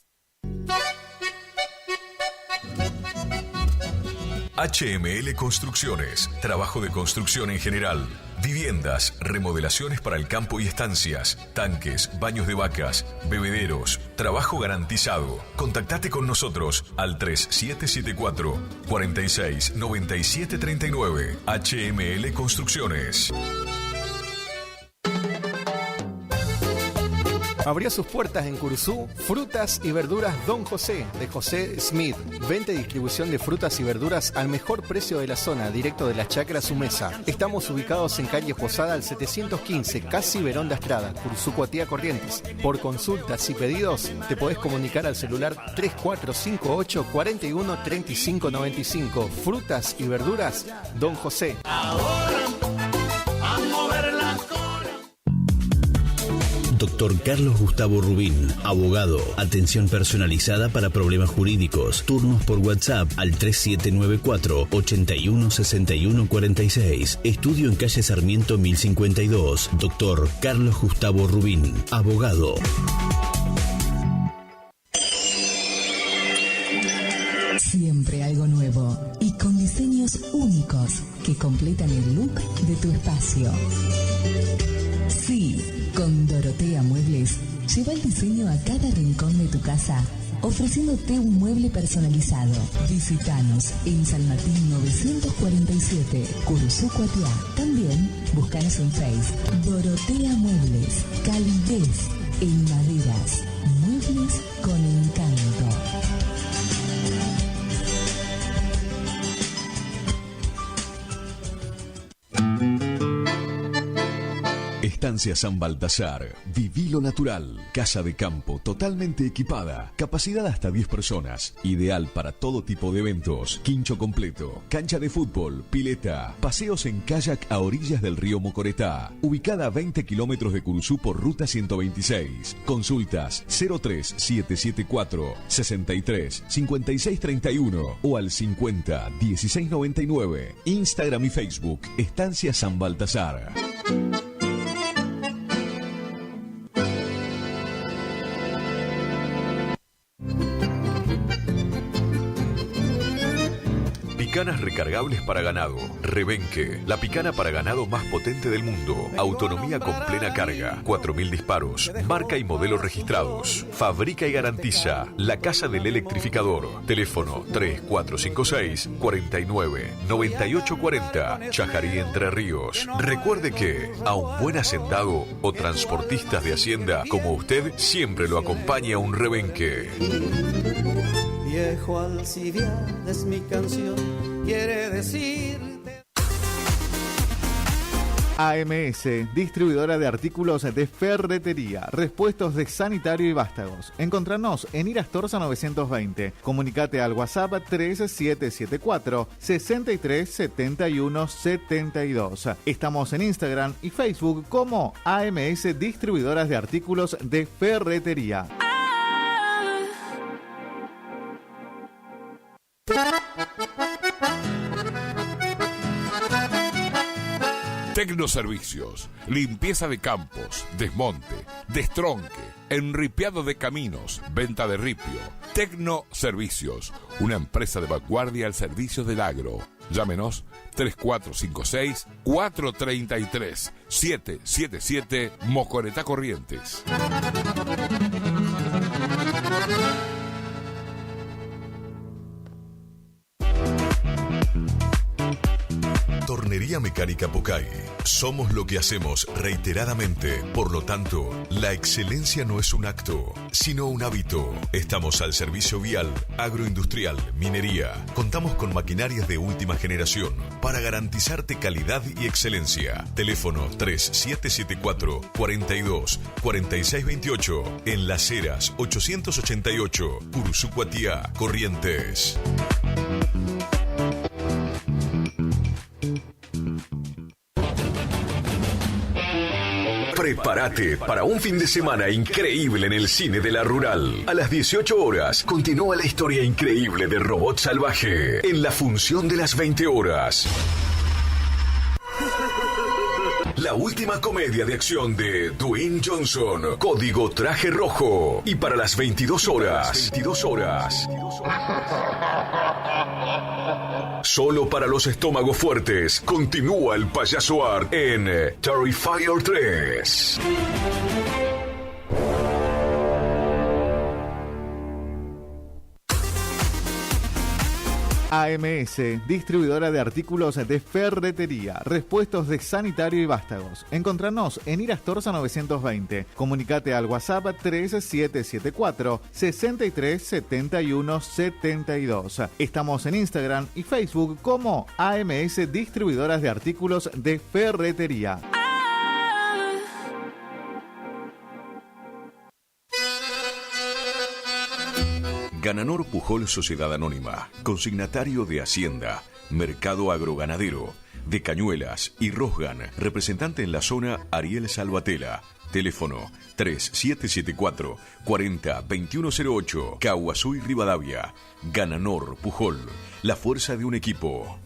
HML Construcciones, trabajo de construcción en general, viviendas, remodelaciones para el campo y estancias, tanques, baños de vacas, bebederos, trabajo garantizado. Contactate con nosotros al 3774 46 97 39. HML Construcciones. Abrió sus puertas en Curuzú Frutas y Verduras Don José, de José Smith. Venta y distribución de frutas y verduras al mejor precio de la zona, directo de la Chacra Su Mesa. Estamos ubicados en calle Posada al 715, casi Verón de Astrada, Curuzú, Cuatía, Corrientes. Por consultas y pedidos, te podés comunicar al celular 3458 41 35 95. Frutas y Verduras Don José. Doctor Carlos Gustavo Rubín, abogado, atención personalizada para problemas jurídicos, turnos por WhatsApp al 3794 81 61 46, estudio en calle Sarmiento 1052, Doctor Carlos Gustavo Rubín, abogado. Siempre algo nuevo y con diseños únicos que completan el look de tu espacio. Sí, con Dorotea Muebles, lleva el diseño a cada rincón de tu casa, ofreciéndote un mueble personalizado. Visítanos en San Martín 947, Curuzú, Cuatiá. También búscanos en Facebook. Dorotea Muebles, calidez en maderas, muebles con encanto. Estancia San Baltasar. Viví lo natural. Casa de campo totalmente equipada. Capacidad hasta 10 personas. Ideal para todo tipo de eventos. Quincho completo. Cancha de fútbol. Pileta. Paseos en kayak a orillas del río Mocoretá. Ubicada a 20 kilómetros de Curuzú por ruta 126. Consultas 03774 63 56 31 o al 50 16 99. Instagram y Facebook. Estancia San Baltasar. Picanas recargables para ganado. Rebenque, la picana para ganado más potente del mundo. Autonomía con plena carga. 4000 disparos. Marca y modelo registrados. Fabrica y garantiza La Casa del Electrificador. Teléfono 3456 49 98 40. Chajarí, Entre Ríos. Recuerde que a un buen hacendado o transportistas de hacienda como usted siempre lo acompaña un rebenque. Viejo Alcibiades es mi canción, quiere decir. AMS, distribuidora de artículos de ferretería, repuestos de sanitario y vástagos. Encontranos en Irastorza 920. Comunicate al WhatsApp 3774 63 71 72. Estamos en Instagram y Facebook como AMS, distribuidoras de artículos de ferretería. Tecnoservicios, limpieza de campos, desmonte, destronque, enripiado de caminos, venta de ripio. Tecnoservicios, una empresa de vanguardia al servicio del agro. Llámenos 3456-433-777 Mocoretá, Corrientes. Ferretería Mecánica Pucay. Somos lo que hacemos reiteradamente. Por lo tanto, la excelencia no es un acto, sino un hábito. Estamos al servicio vial, agroindustrial, minería. Contamos con maquinarias de última generación para garantizarte calidad y excelencia. Teléfono 3774 42 46 28 en Las Heras 888, Curuzú-Cuatiá, Corrientes. Prepárate para un fin de semana increíble en el cine de la Rural. A las 18 horas continúa la historia increíble de Robot Salvaje en la función de las 20 horas. La última comedia de acción de Dwayne Johnson, Código Traje Rojo. Y para las 22 horas. Solo para los estómagos fuertes, continúa el Payaso Art en Terrifier 3. AMS, distribuidora de artículos de ferretería, repuestos de sanitario y vástagos. Encontranos en Irastorza 920. Comunicate al WhatsApp 3774 63 71 72. Estamos en Instagram y Facebook como AMS, distribuidoras de artículos de ferretería. Gananor Pujol Sociedad Anónima, consignatario de Hacienda, Mercado Agroganadero, de Cañuelas y Rosgan, representante en la zona Ariel Salvatela. Teléfono 3774 40 2108, Caguazú y Rivadavia. Gananor Pujol, la fuerza de un equipo.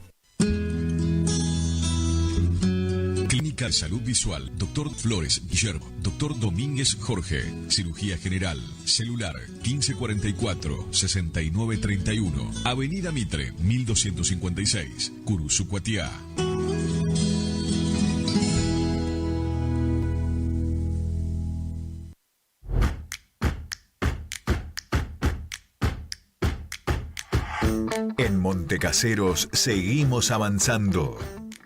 Clínica Salud Visual, Dr. Flores Guillermo, Dr. Domínguez Jorge, Cirugía General, Celular 1544-6931, Avenida Mitre 1256, Curuzú-Cuatiá. En Montecaseros seguimos avanzando.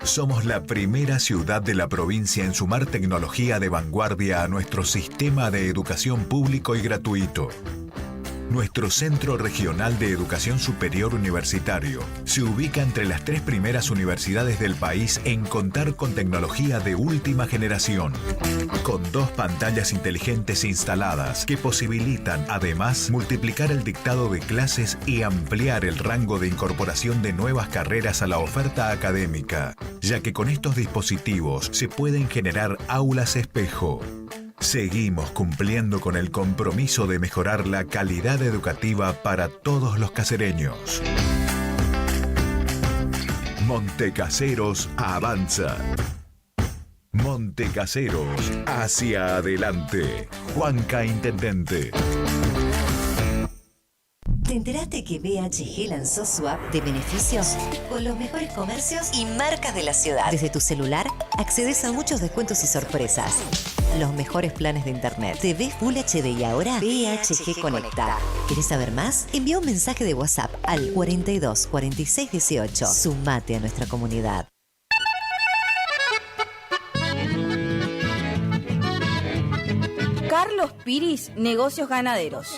Somos la primera ciudad de la provincia en sumar tecnología de vanguardia a nuestro sistema de educación público y gratuito. Nuestro Centro Regional de Educación Superior Universitario se ubica entre las 3 primeras universidades del país en contar con tecnología de última generación, con 2 pantallas inteligentes instaladas que posibilitan además multiplicar el dictado de clases y ampliar el rango de incorporación de nuevas carreras a la oferta académica, ya que con estos dispositivos se pueden generar aulas espejo. Seguimos cumpliendo con el compromiso de mejorar la calidad educativa para todos los casereños. Montecaseros avanza. Montecaseros hacia adelante. Juanca Intendente. ¿Te enteraste que BHG lanzó su app de beneficios con los mejores comercios y marcas de la ciudad? Desde tu celular accedes a muchos descuentos y sorpresas. Los mejores planes de internet, TV Full HD y ahora BHG Conecta. ¿Querés saber más? Envía un mensaje de WhatsApp al 42 46 18. Sumate a nuestra comunidad. Carlos Piris, Negocios Ganaderos.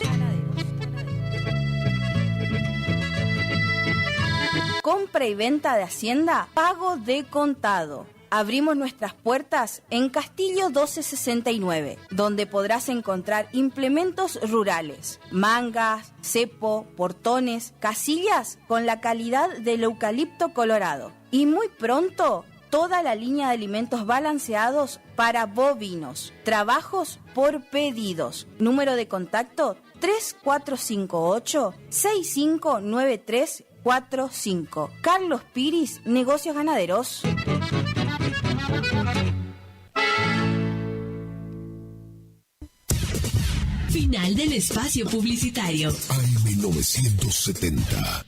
Compra y venta de hacienda, pago de contado. Abrimos nuestras puertas en Castillo 1269, donde podrás encontrar implementos rurales, mangas, cepo, portones, casillas con la calidad del eucalipto colorado. Y muy pronto, toda la línea de alimentos balanceados para bovinos. Trabajos por pedidos. Número de contacto 3458-659345. Carlos Piris, Negocios Ganaderos. Final del espacio publicitario. AM970.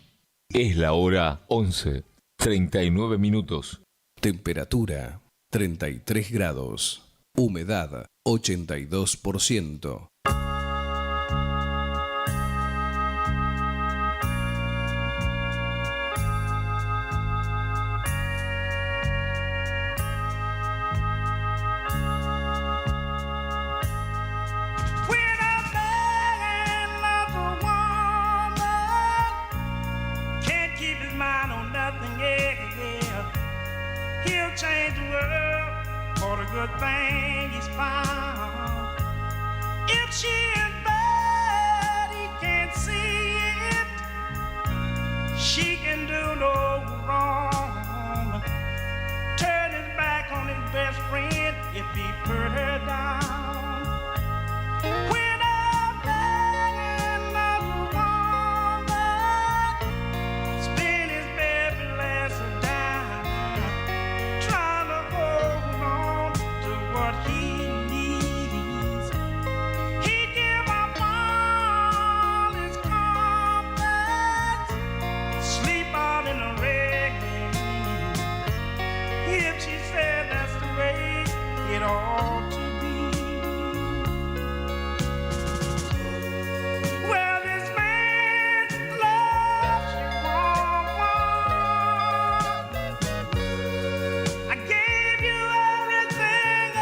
Es la hora 11:39 minutos. Temperatura 33 grados. Humedad 82%. world for the good thing he's found. If she is bad, he can't see it. She can do no wrong. Turn his back on his best friend if he put her down. When I'm begging another woman, spin his baby last down, trying to hold on to what he needs. He give up all his comfort, sleep out in the rain. If she said that's the way it ought to be. Well, this man loves you, woman. I gave you everything,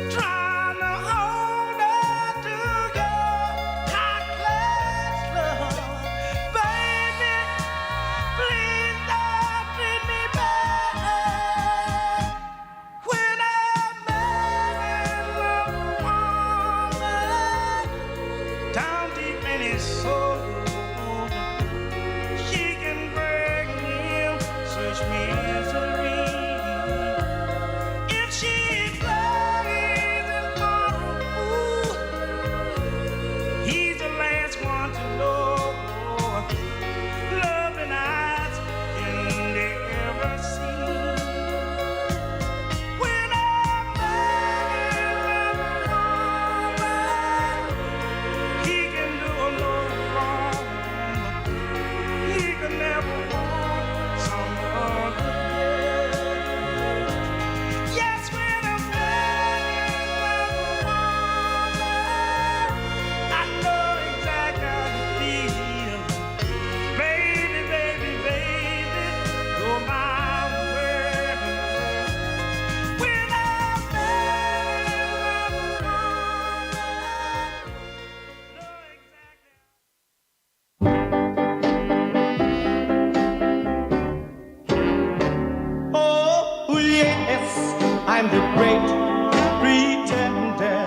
trying to hold on to your high-class love. Baby, please don't treat me bad. When I'm begging love, woman, down deep in his soul, she can bring him such misery. If she plays him for a fool, he's the last one to know. Loving eyes can never see. When I'm begging love, woman, he can do no wrong. He can never want some other girl. Yes, when I'm begging love, woman, I know exactly how to feel. Baby, baby, baby, you're my world. When I'm begging love, Oh, yes, I'm the great pretender.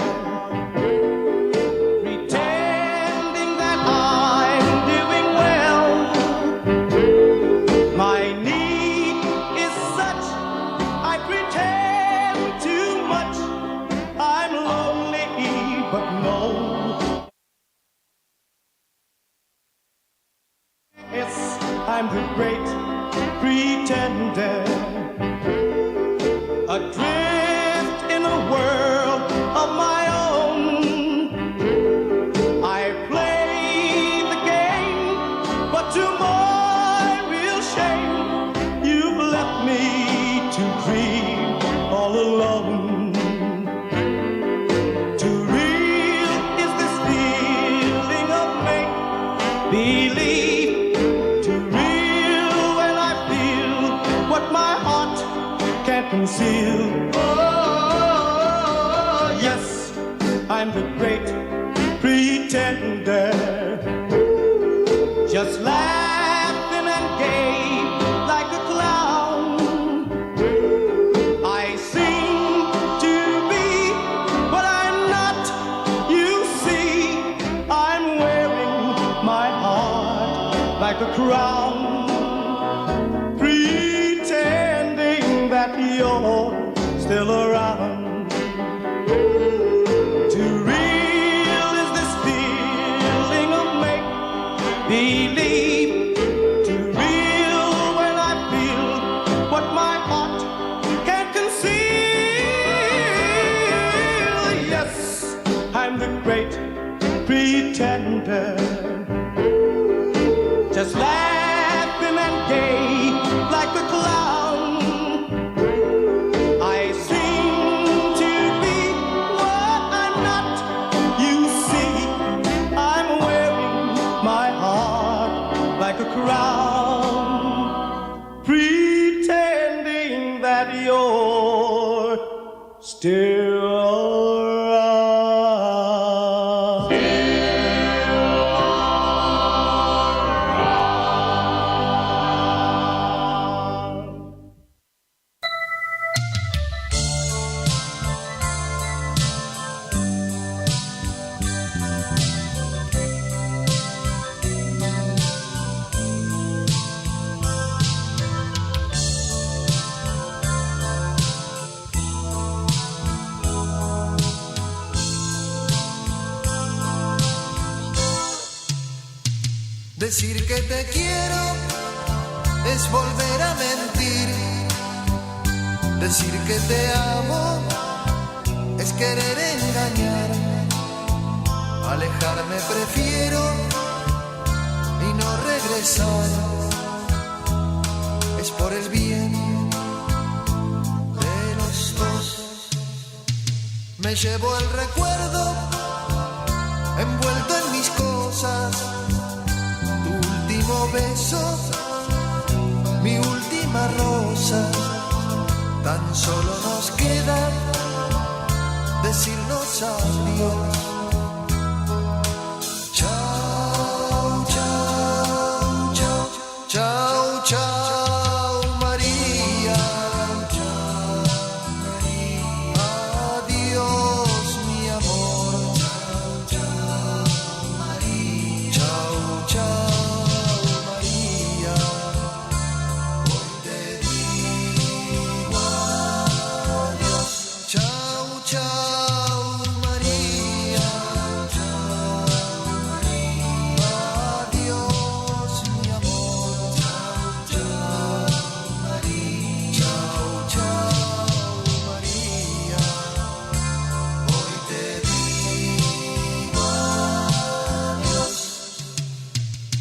Pretending that I'm doing well. My need is such, I pretend too much. I'm lonely, but no. Yes, I'm the great pretender. Adrift in a world of my own. I play the game, but to my real shame, you've left me to dream all alone. Too real is this feeling of make-believe. Too real when I feel what my heart can't conceal. Oh, yes, I'm the great pretender. Just laughing and gay like a clown. I seem to be what I'm not. You see, I'm wearing my heart like a crown. Pretending that you're still around. Too real is this feeling of make-believe. Too real when I feel what my heart can't conceal. Yes, I'm the great pretender. Just laughing and gay like a clown. I seem to be what I'm not. You see, I'm wearing my heart like a crown. Pretending that you're still around. Decir que te quiero es volver a mentir. Decir que te amo es querer engañar. Alejarme prefiero y no regresar. Es por el bien de los dos. Me llevo el recuerdo envuelto en mis cosas. Tu último beso, mi última rosa. Tan solo nos queda decirnos adiós. Chao, chao, chao, chao, chao, María. Chao, María. Adiós, mi amor. Chao, chao, María. Chao, chao, María. Hoy te digo adiós. Chao, chao, María. Chao, María. Adiós, mi amor. Chao, chao, María. Chao, chao, María. Hoy te digo adiós.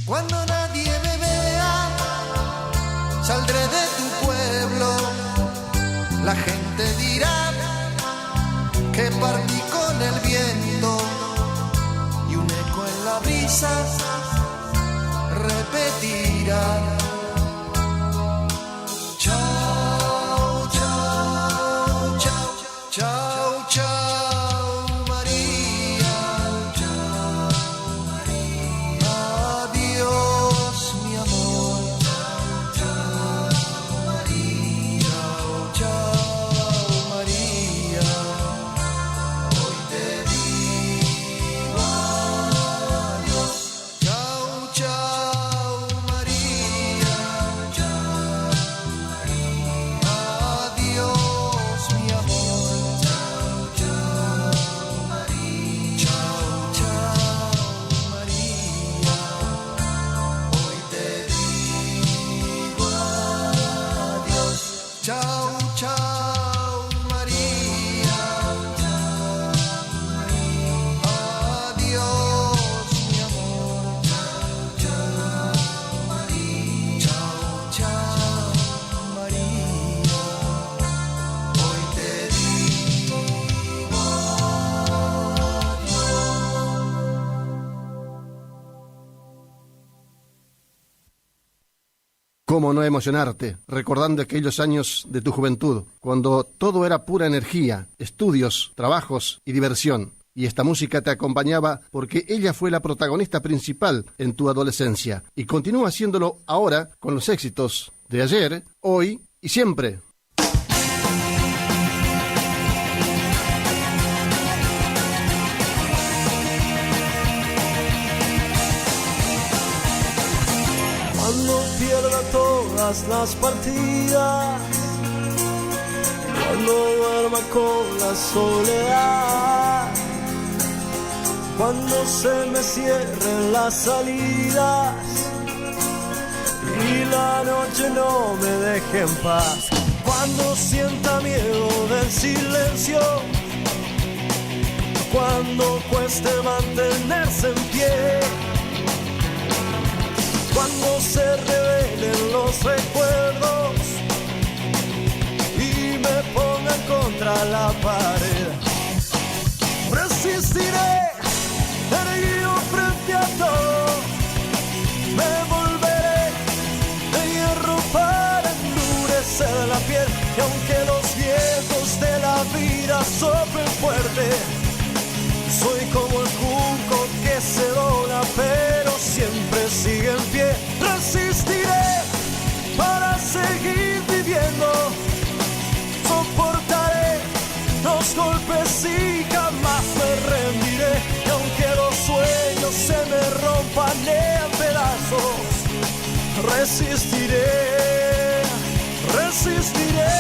Cuando nadie me vea, saldré de tu pueblo. La gente dirá que partí con el viento y un eco en la brisa repetirá. Chao, chao, chao, chao, chao, María. Chao, María. Adiós, mi amor. Chao, María. Chao, chao, María. Hoy te digo adiós. Chao, chao, María. Chao, adiós, mi amor. Chao, chao, María. Chao, chao, María. Hoy te digo adiós. Chao, chao, María. Adiós, mi amor. Chao, María. Chao, chao, María. Hoy te digo ¿Cómo no emocionarte recordando aquellos años de tu juventud, cuando todo era pura energía, estudios, trabajos y diversión? Y esta música te acompañaba porque ella fue la protagonista principal en tu adolescencia y continúa haciéndolo ahora con los éxitos de ayer, hoy y siempre. Cuando pierda todas las partidas, cuando duerma con la soledad, cuando se me cierren las salidas y la noche no me deje en paz, cuando sienta miedo del silencio, cuando cueste mantenerse en pie, cuando se revelen los recuerdos y me pongan contra la pared, resistiré, erguido frente a todo, me volveré de hierro para endurecer la piel, y aunque los vientos de la vida soplen fuerte, soy como el junco que se dobla pero siempre sigue en pie. Resistiré para seguir viviendo, soportaré los golpes y jamás me rendiré. Y aunque los sueños se me rompan en pedazos, resistiré, resistiré.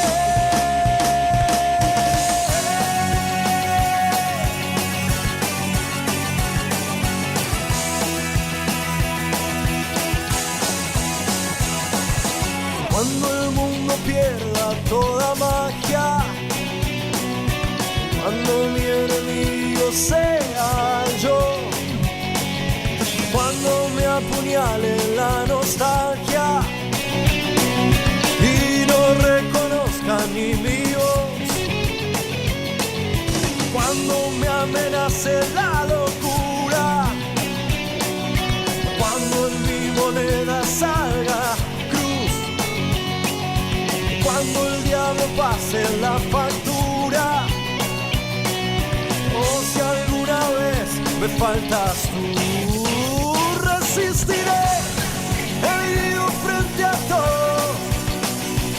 solo sea yo. Cuando me apuñale la nostalgia y no reconozca ni mi voz, cuando me amenace la locura, cuando en mi moneda salga cruz, cuando el diablo pase la factura, o si alguna vez me faltas tú, resistiré, herido frente a todo,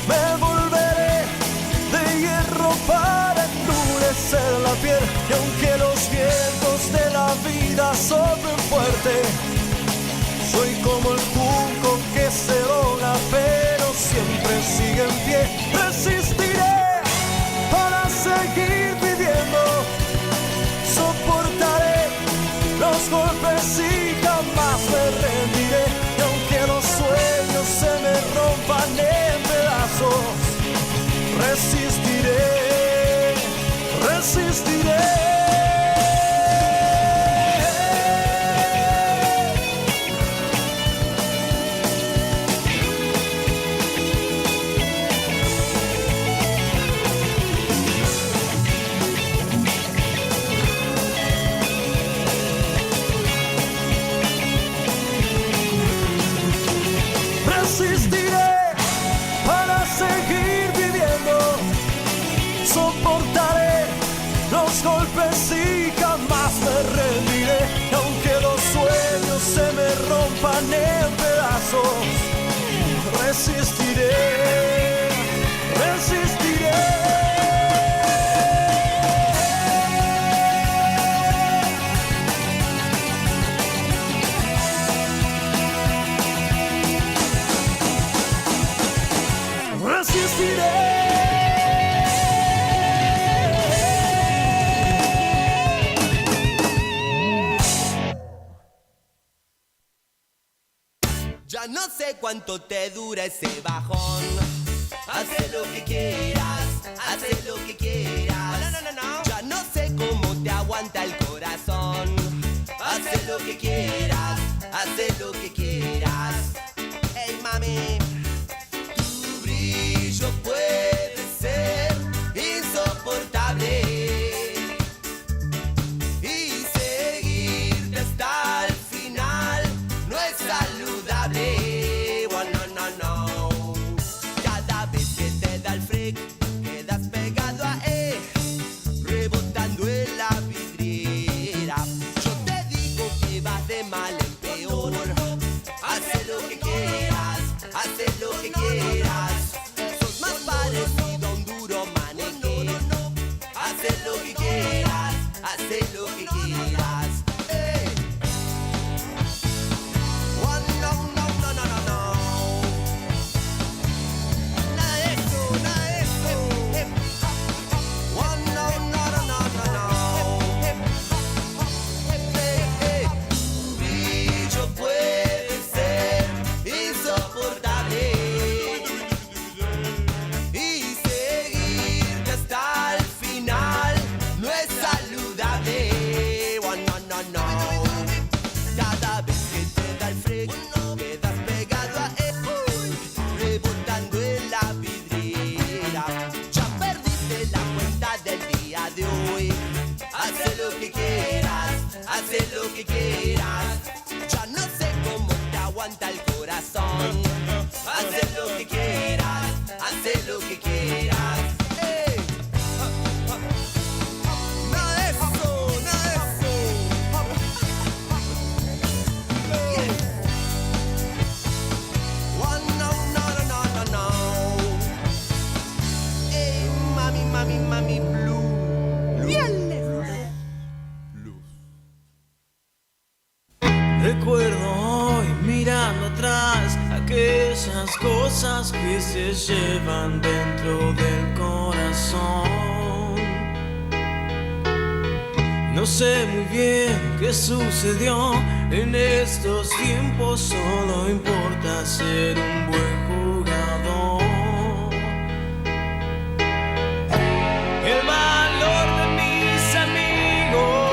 me volveré de hierro para endurecer la piel, y aunque los vientos de la vida soplen fuerte, soy como el junco que se dobla pero siempre sigue en pie. Resistiré para seguir viviendo, soportaré los golpes y jamás me rendiré. Y aunque los sueños se me rompan en pedazos, resistiré, resistiré. Resistiré para seguir viviendo, soportaré los golpes y jamás me rendiré. Y aunque los sueños se me rompan en pedazos, resistiré, resistiré. Ya no sé cuánto te dura ese bajón. Haz lo que quieras, haz lo que quieras. No. Ya no sé cómo te aguanta el corazón. Haz lo que quieras, haz lo que quieras. Hey mami, tu brillo puede ser insoportable y seguirte hasta el final no es saludable. Oh, no. Cada vez que te da el freak, quedas pegado a él, rebotando en la vidriera. Yo te digo que vas de mal en peor. Haz lo que quieras, haz lo que quieras. Sos más parecido a un duro maniquí. Haz lo que quieras, haz lo que quieras. Hey. Oh, no. Nada de eso, nada de eso. Oh, no. Hey. Brillo puede ser insoportable y seguirte hasta el final no es saludable. Oh, no. Cada vez que te da el freak, quedas pegado a él, rebotando en la vidriera. Ya perdiste la cuenta del día de hoy. Haz lo que quieras, haz lo que quieras. Ya no sé cómo te aguanta el corazón. Haz lo que quieras, haz lo que quieras. Hey. Nada de eso, nada de eso. Yeah. Oh, no. Hey, mami, blue. Recuerdo hoy mirando atrás aquellas cosas que se llevan dentro del corazón. No sé muy bien qué sucedió en estos tiempos, solo importa ser un buen jugador. El valor de mis amigos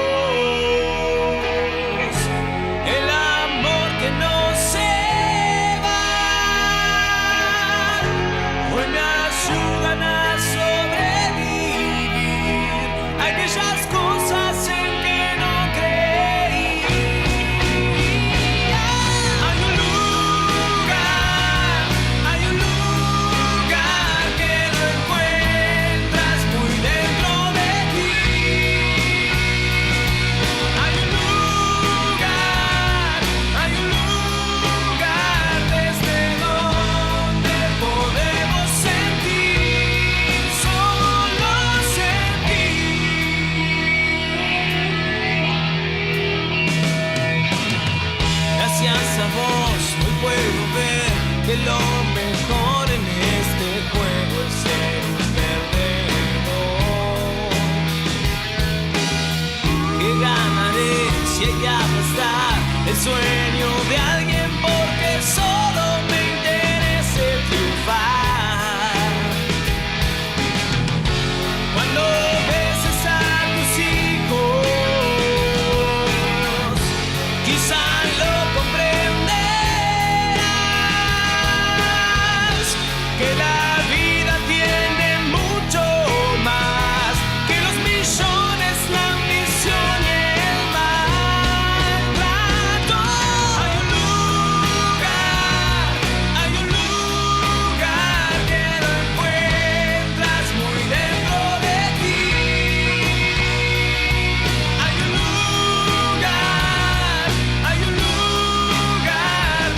si hay que aplastar el sueño de alguien porque solo me interese triunfar. Cuando beses a tus hijos, quizá lo comprenderás, que la vida tiene mucho más que los millones, la ambición y el maltrato. Hay un lugar que lo encuentras muy dentro de ti. Hay un lugar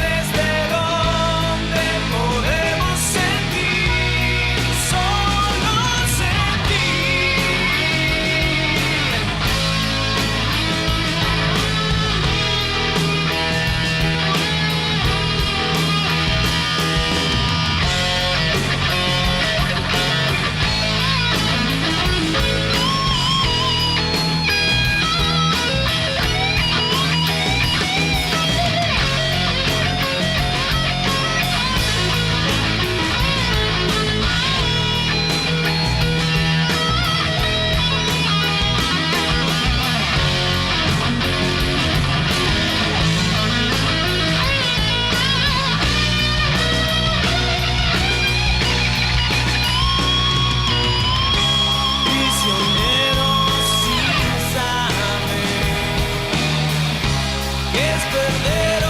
desde donde podemos sentir, solo sentir. Prisioneros sin saber qué es perder o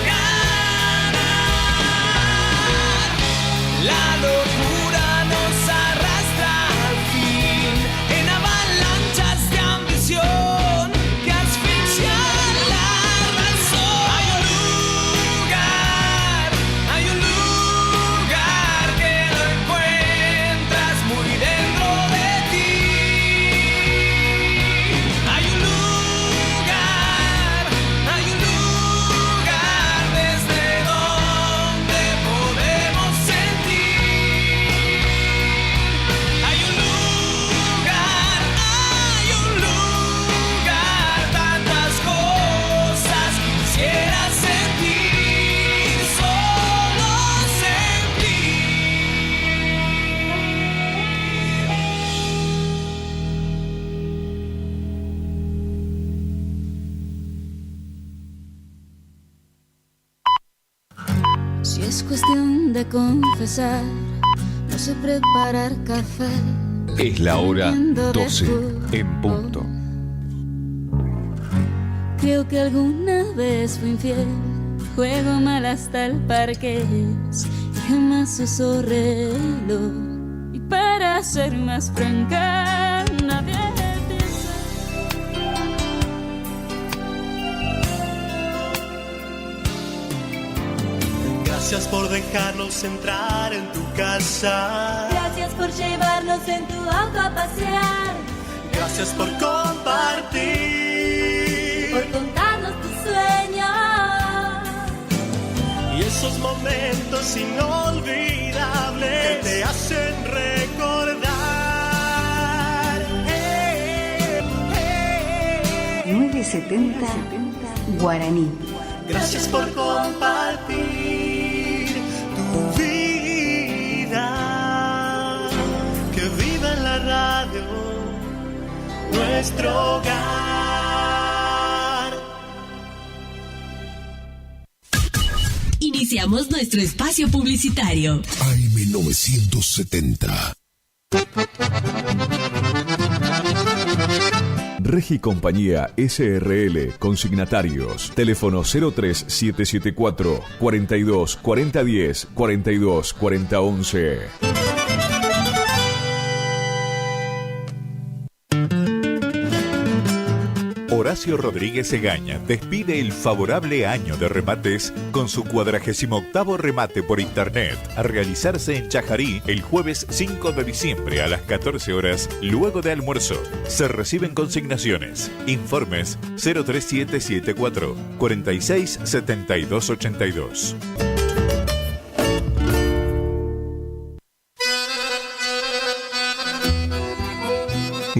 ganar. La locura nos arrastra al fin en avalanchas de ambición que asfixian la razón. Hay un lugar que lo encuentras muy dentro de ti. Hay un lugar desde donde podemos sentir. Hay un lugar, tantas cosas quisiera sentir, solo Si es cuestión de confesar, no sé preparar café. Es la hora Entiendo de 12 en punto. Creo que alguna vez fui infiel, juego mal hasta el parqués y jamás uso reloj. Y para ser más franca, nadie piensa. Gracias por dejarnos entrar en tu casa. Gracias por llevarnos en tu auto a pasear. Gracias por compartir. Por contarnos tus sueños. Y esos momentos inolvidables que te hacen recordar. 970 Guaraní. Gracias por compartir tu vida. Que viva en la radio nuestro hogar. Iniciamos nuestro espacio publicitario. AM970. Regi Compañía SRL, consignatarios, teléfono 03774 42 4010 42 4011. Horacio Rodríguez Egaña despide el favorable año de remates con su 48º remate por internet a realizarse en Chajarí el jueves 5 de diciembre a las 14 horas luego de almuerzo. Se reciben consignaciones. Informes 03774 46 72 82.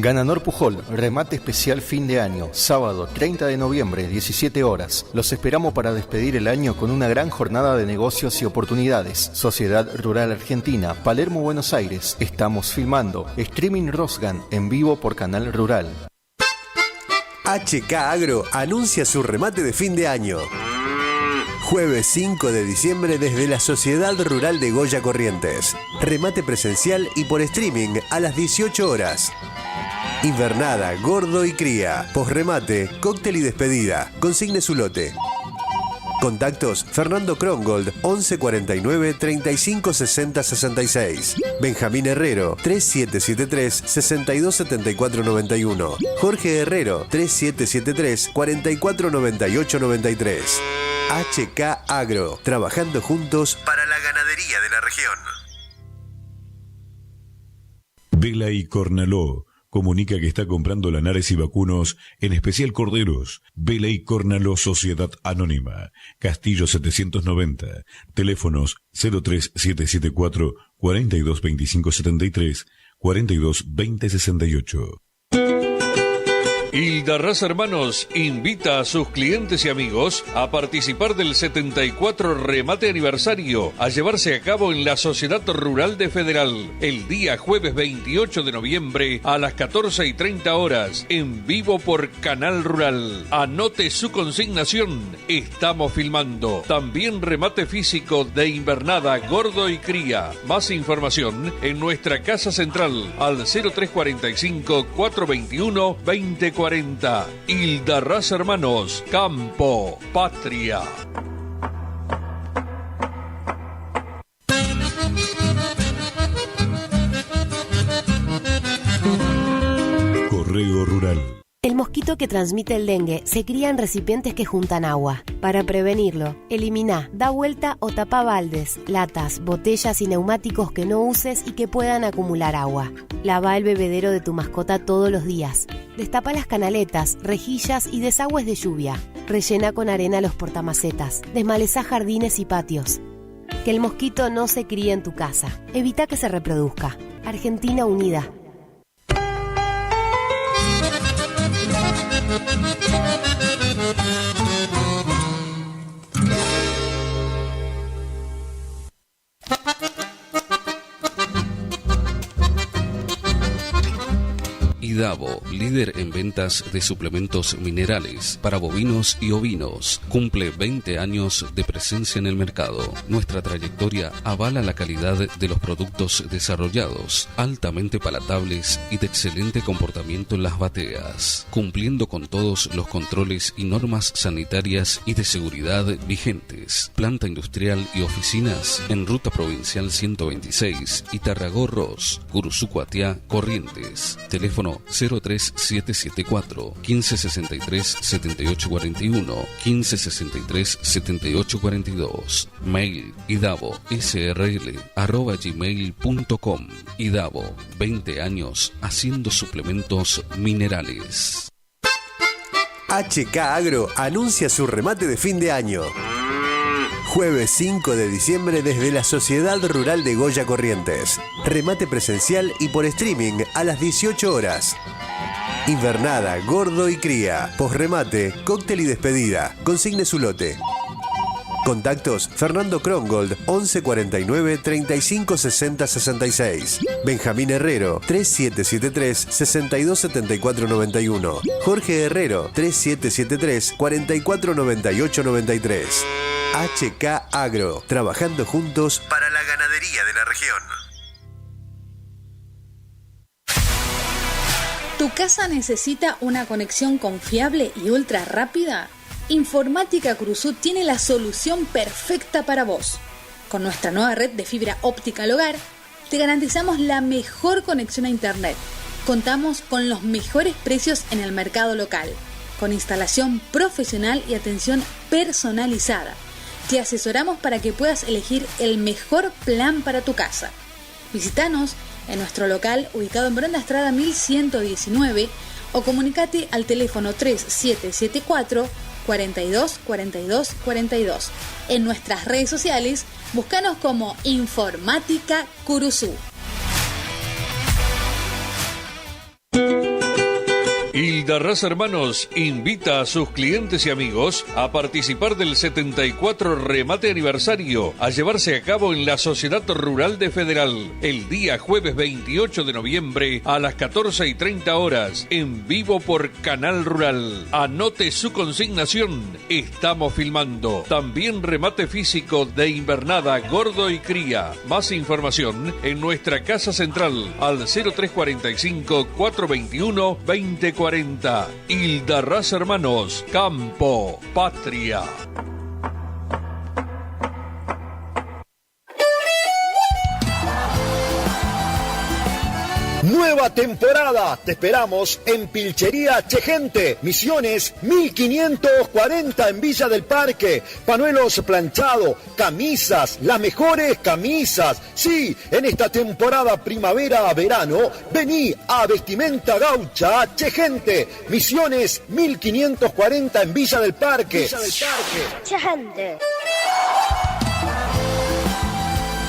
Gananor Pujol, remate especial fin de año, sábado 30 de noviembre, 17 horas. Los esperamos para despedir el año con una gran jornada de negocios y oportunidades. Sociedad Rural Argentina, Palermo, Buenos Aires. Estamos filmando. Streaming Rosgan, en vivo por Canal Rural. HK Agro anuncia su remate de fin de año. Jueves 5 de diciembre desde la Sociedad Rural de Goya Corrientes. Remate presencial y por streaming a las 18 horas. Invernada, gordo y cría. Posremate, cóctel y despedida. Consigne su lote. Contactos: Fernando Krongold, 11 49 35 60 66. Benjamín Herrero, 3773 62 74 91. Jorge Herrero, 3773 44 98 93. HK Agro, trabajando juntos para la ganadería de la región. Vela y Cornaló comunica que está comprando lanares y vacunos, en especial corderos. Vela y Cornaló Sociedad Anónima, Castillo 790, teléfonos 03774 42 25 73, 42 20 68. Hilda Raza Hermanos invita a sus clientes y amigos a participar del 74 remate aniversario a llevarse a cabo en la Sociedad Rural de Federal el día jueves 28 de noviembre a las 14:30 horas en vivo por Canal Rural. Anote su consignación, estamos filmando. También remate físico de invernada, gordo y cría. Más información en nuestra casa central al 0345 421 2040. Hilda Raza Hermanos, Campo, Patria. Correo Rural. El mosquito que transmite el dengue se cría en recipientes que juntan agua. Para prevenirlo, elimina, da vuelta o tapa baldes, latas, botellas y neumáticos que no uses y que puedan acumular agua. Lava el bebedero de tu mascota todos los días. Destapa las canaletas, rejillas y desagües de lluvia. Rellena con arena los portamacetas. Desmaleza jardines y patios. Que el mosquito no se críe en tu casa. Evita que se reproduzca. Argentina Unida. Idavo, líder en ventas de suplementos minerales para bovinos y ovinos, cumple 20 años de presencia en el mercado. Nuestra trayectoria avala la calidad de los productos desarrollados, altamente palatables y de excelente comportamiento en las bateas, cumpliendo con todos los controles y normas sanitarias y de seguridad vigentes. Planta industrial y oficinas en Ruta Provincial 126 y Tarragorros, Curuzú-Cuatiá, Corrientes. Teléfono 03774 1563 7841 1563 7842. Mail idavo.srl@gmail.com. Idavo, 20 años haciendo suplementos minerales. HK Agro anuncia su remate de fin de año. Jueves 5 de diciembre desde la Sociedad Rural de Goya Corrientes. Remate presencial y por streaming a las 18 horas. Invernada, gordo y cría. Posremate, cóctel y despedida. Consigne su lote. Contactos: Fernando Krongold, 11 49 35 60 66. Benjamín Herrero, 3773 62 74 91. Jorge Herrero, 3773 44 98 93. HK Agro, trabajando juntos para la ganadería de la región. ¿Tu casa necesita una conexión confiable y ultra rápida? Informática Cruzú tiene la solución perfecta para vos. Con nuestra nueva red de fibra óptica al hogar, te garantizamos la mejor conexión a internet. Contamos con los mejores precios en el mercado local, con instalación profesional y atención personalizada. Te asesoramos para que puedas elegir el mejor plan para tu casa. Visítanos en nuestro local ubicado en Bronda Estrada 1119 o comunicate al teléfono 3774 42 42 42. En nuestras redes sociales, búscanos como Informática Curuzú. Hilda Raza Hermanos invita a sus clientes y amigos a participar del 74 remate aniversario a llevarse a cabo en la Sociedad Rural de Federal el día jueves 28 de noviembre a las 14:30 horas en vivo por Canal Rural. Anote su consignación, estamos filmando. También remate físico de invernada, gordo y cría. Más información en nuestra casa central al 0345 421 2040. Hilda Raza Hermanos, Campo, Patria. Nueva temporada, te esperamos en Pilchería Chegente, Misiones 1540 en Villa del Parque. Panuelos planchados, camisas, las mejores camisas. Sí, en esta temporada primavera-verano, vení a Vestimenta Gaucha Chegente, Misiones 1540 en Villa del Parque. Chegente.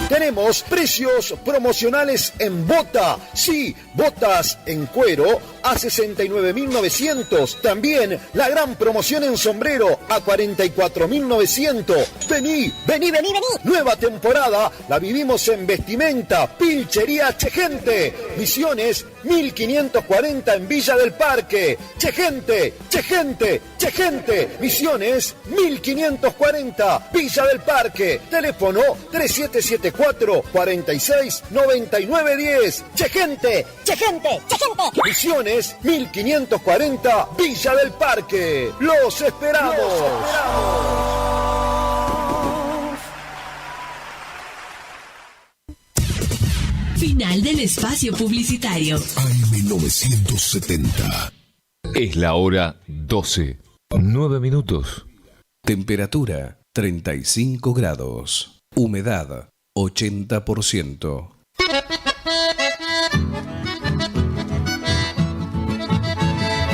Tenemos precios promocionales en bota. Sí, botas en cuero a 69.900. También la gran promoción en sombrero a 44.900. Vení. Nueva temporada la vivimos en Vestimenta Pilchería Chegente. Misiones 1540 en Villa del Parque. Chegente. Misiones 1540 Villa del Parque. Teléfono 3774-469910. Chegente. Misiones 1540 Villa del Parque. Los esperamos. Final del espacio publicitario. AM970. Es la hora 12. 9 minutos. Temperatura 35 grados. Humedad 80%.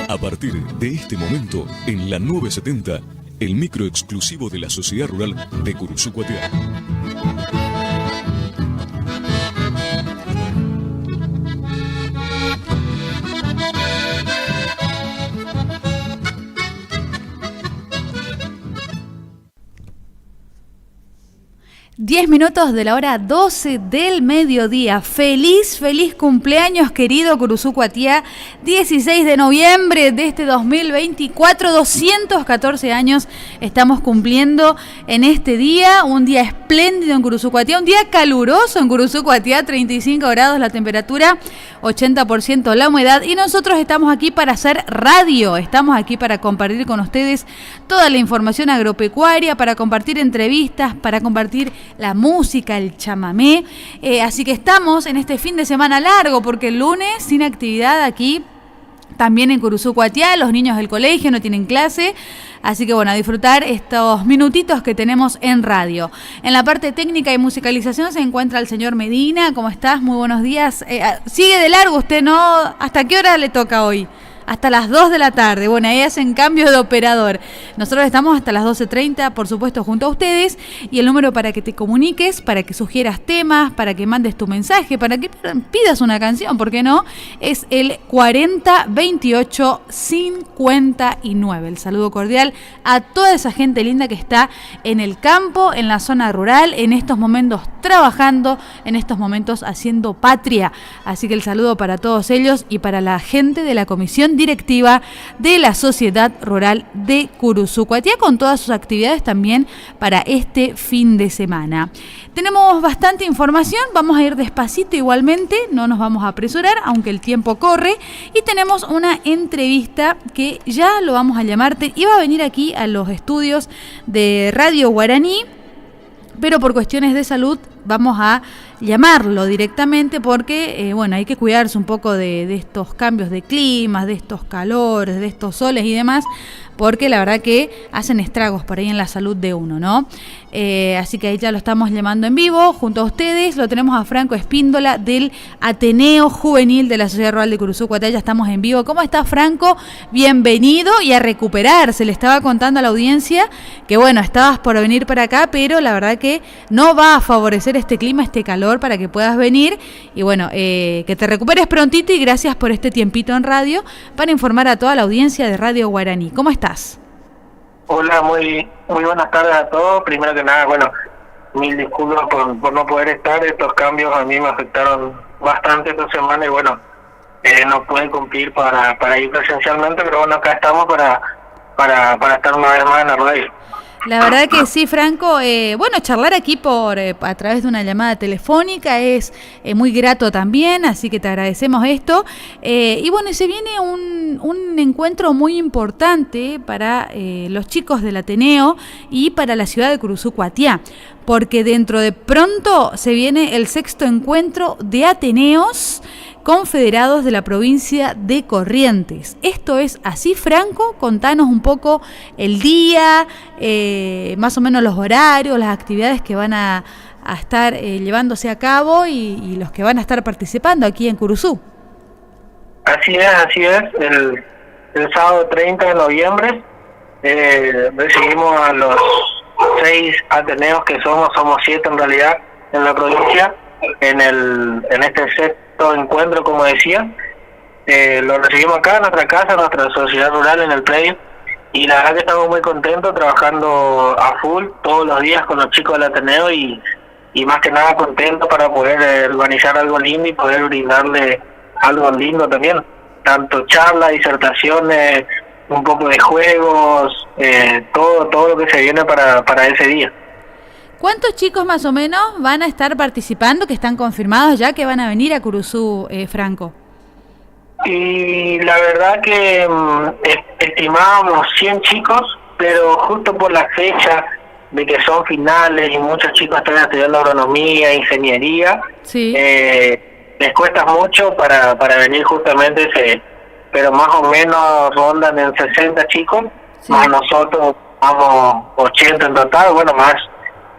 A partir de este momento, en la 970, el micro exclusivo de la Sociedad Rural de Curuzú-Cuatiá. 10 minutos de la hora 12 del mediodía. Feliz cumpleaños, querido Curuzú-Cuatiá. 16 de noviembre de este 2024, 214 años estamos cumpliendo en este día. Un día espléndido en Curuzú-Cuatiá, un día caluroso en Curuzú-Cuatiá, 35 grados la temperatura, 80% la humedad. Y nosotros estamos aquí para hacer radio, estamos aquí para compartir con ustedes toda la información agropecuaria, para compartir entrevistas, para compartir la música, el chamamé, así que estamos en este fin de semana largo, porque el lunes sin actividad aquí, también en Curuzú-Cuatiá, los niños del colegio no tienen clase, así que bueno, a disfrutar estos minutitos que tenemos en radio. En la parte técnica y musicalización se encuentra el señor Medina. ¿Cómo estás? Muy buenos días. Sigue de largo usted, ¿no? ¿Hasta qué hora le toca hoy? Hasta las 2 de la tarde. Bueno, ahí hacen cambio de operador. Nosotros estamos hasta las 12:30, por supuesto, junto a ustedes. Y el número para que te comuniques, para que sugieras temas, para que mandes tu mensaje, para que pidas una canción, ¿por qué no? Es el 402859. El saludo cordial a toda esa gente linda que está en el campo, en la zona rural, en estos momentos trabajando, en estos momentos haciendo patria. Así que el saludo para todos ellos y para la gente de la comisión directiva de la Sociedad Rural de Curuzú-Cuatiá, con todas sus actividades también para este fin de semana. Tenemos bastante información, vamos a ir despacito igualmente, no nos vamos a apresurar, aunque el tiempo corre, y tenemos una entrevista que ya lo vamos a llamar, iba a venir aquí a los estudios de Radio Guaraní, pero por cuestiones de salud vamos a llamarlo directamente porque, bueno, hay que cuidarse un poco de estos cambios de climas, de estos calores, de estos soles y demás, porque la verdad que hacen estragos por ahí en la salud de uno, ¿no? Así que ahí ya lo estamos llamando en vivo, junto a ustedes, lo tenemos a Franco Espíndola del Ateneo Juvenil de la Sociedad Rural de Curuzú Cuatiá, ya estamos en vivo. ¿Cómo está, Franco? Bienvenido y a recuperarse. Le estaba contando a la audiencia que bueno, estabas por venir para acá, pero la verdad que no va a favorecer este clima, este calor para que puedas venir, y bueno, que te recuperes prontito, y gracias por este tiempito en radio para informar a toda la audiencia de Radio Guaraní. ¿Cómo estás? Hola, muy buenas tardes a todos. Primero que nada, bueno, mil disculpas por no poder estar. Estos cambios a mí me afectaron bastante esta semana y bueno, no pude cumplir para ir presencialmente, pero bueno, acá estamos para estar una vez más en la radio. La verdad que sí, Franco, bueno, charlar aquí a través de una llamada telefónica es muy grato también, así que te agradecemos esto. Y bueno, se viene un encuentro muy importante para los chicos del Ateneo y para la ciudad de Curuzú Cuatiá, porque dentro de pronto se viene el 6º encuentro de Ateneos confederados de la provincia de Corrientes. ¿Esto es así, Franco? Contanos un poco el día, más o menos los horarios, las actividades que van a estar llevándose a cabo y los que van a estar participando aquí en Curuzú. Así es. El sábado 30 de noviembre recibimos a los 6 Ateneos que somos 7 en realidad en la provincia, en este sexto encuentro, como decía. Lo recibimos acá en nuestra casa, en nuestra sociedad rural, en el predio, y la verdad que estamos muy contentos, trabajando a full todos los días con los chicos del Ateneo y más que nada contentos para poder organizar algo lindo y poder brindarle algo lindo también, tanto charlas, disertaciones, un poco de juegos, todo lo que se viene para ese día. ¿Cuántos chicos más o menos van a estar participando, que están confirmados ya que van a venir a Curuzú, Franco? Y la verdad que estimábamos 100 chicos, pero justo por la fecha de que son finales y muchos chicos están estudiando agronomía, ingeniería, sí. Les cuesta mucho para venir justamente, pero más o menos rondan en 60 chicos, sí. Más nosotros vamos 80 en total, bueno, más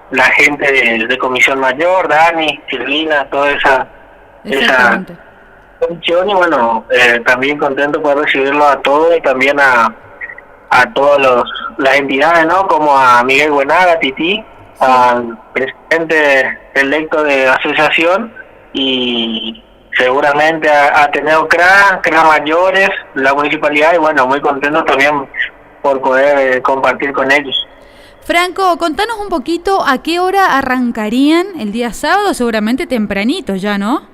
la gente de Comisión Mayor, Dani, Silvina, toda esa función, y bueno, también contento por recibirlo a todos y también a todas las entidades, ¿no? Como a Miguel Buenaga, Tití, sí. Al presidente electo de asociación y seguramente a Ateneo CRA Mayores, la municipalidad, y bueno, muy contento también por poder compartir con ellos. Franco, contanos un poquito a qué hora arrancarían el día sábado, seguramente tempranito ya, ¿no?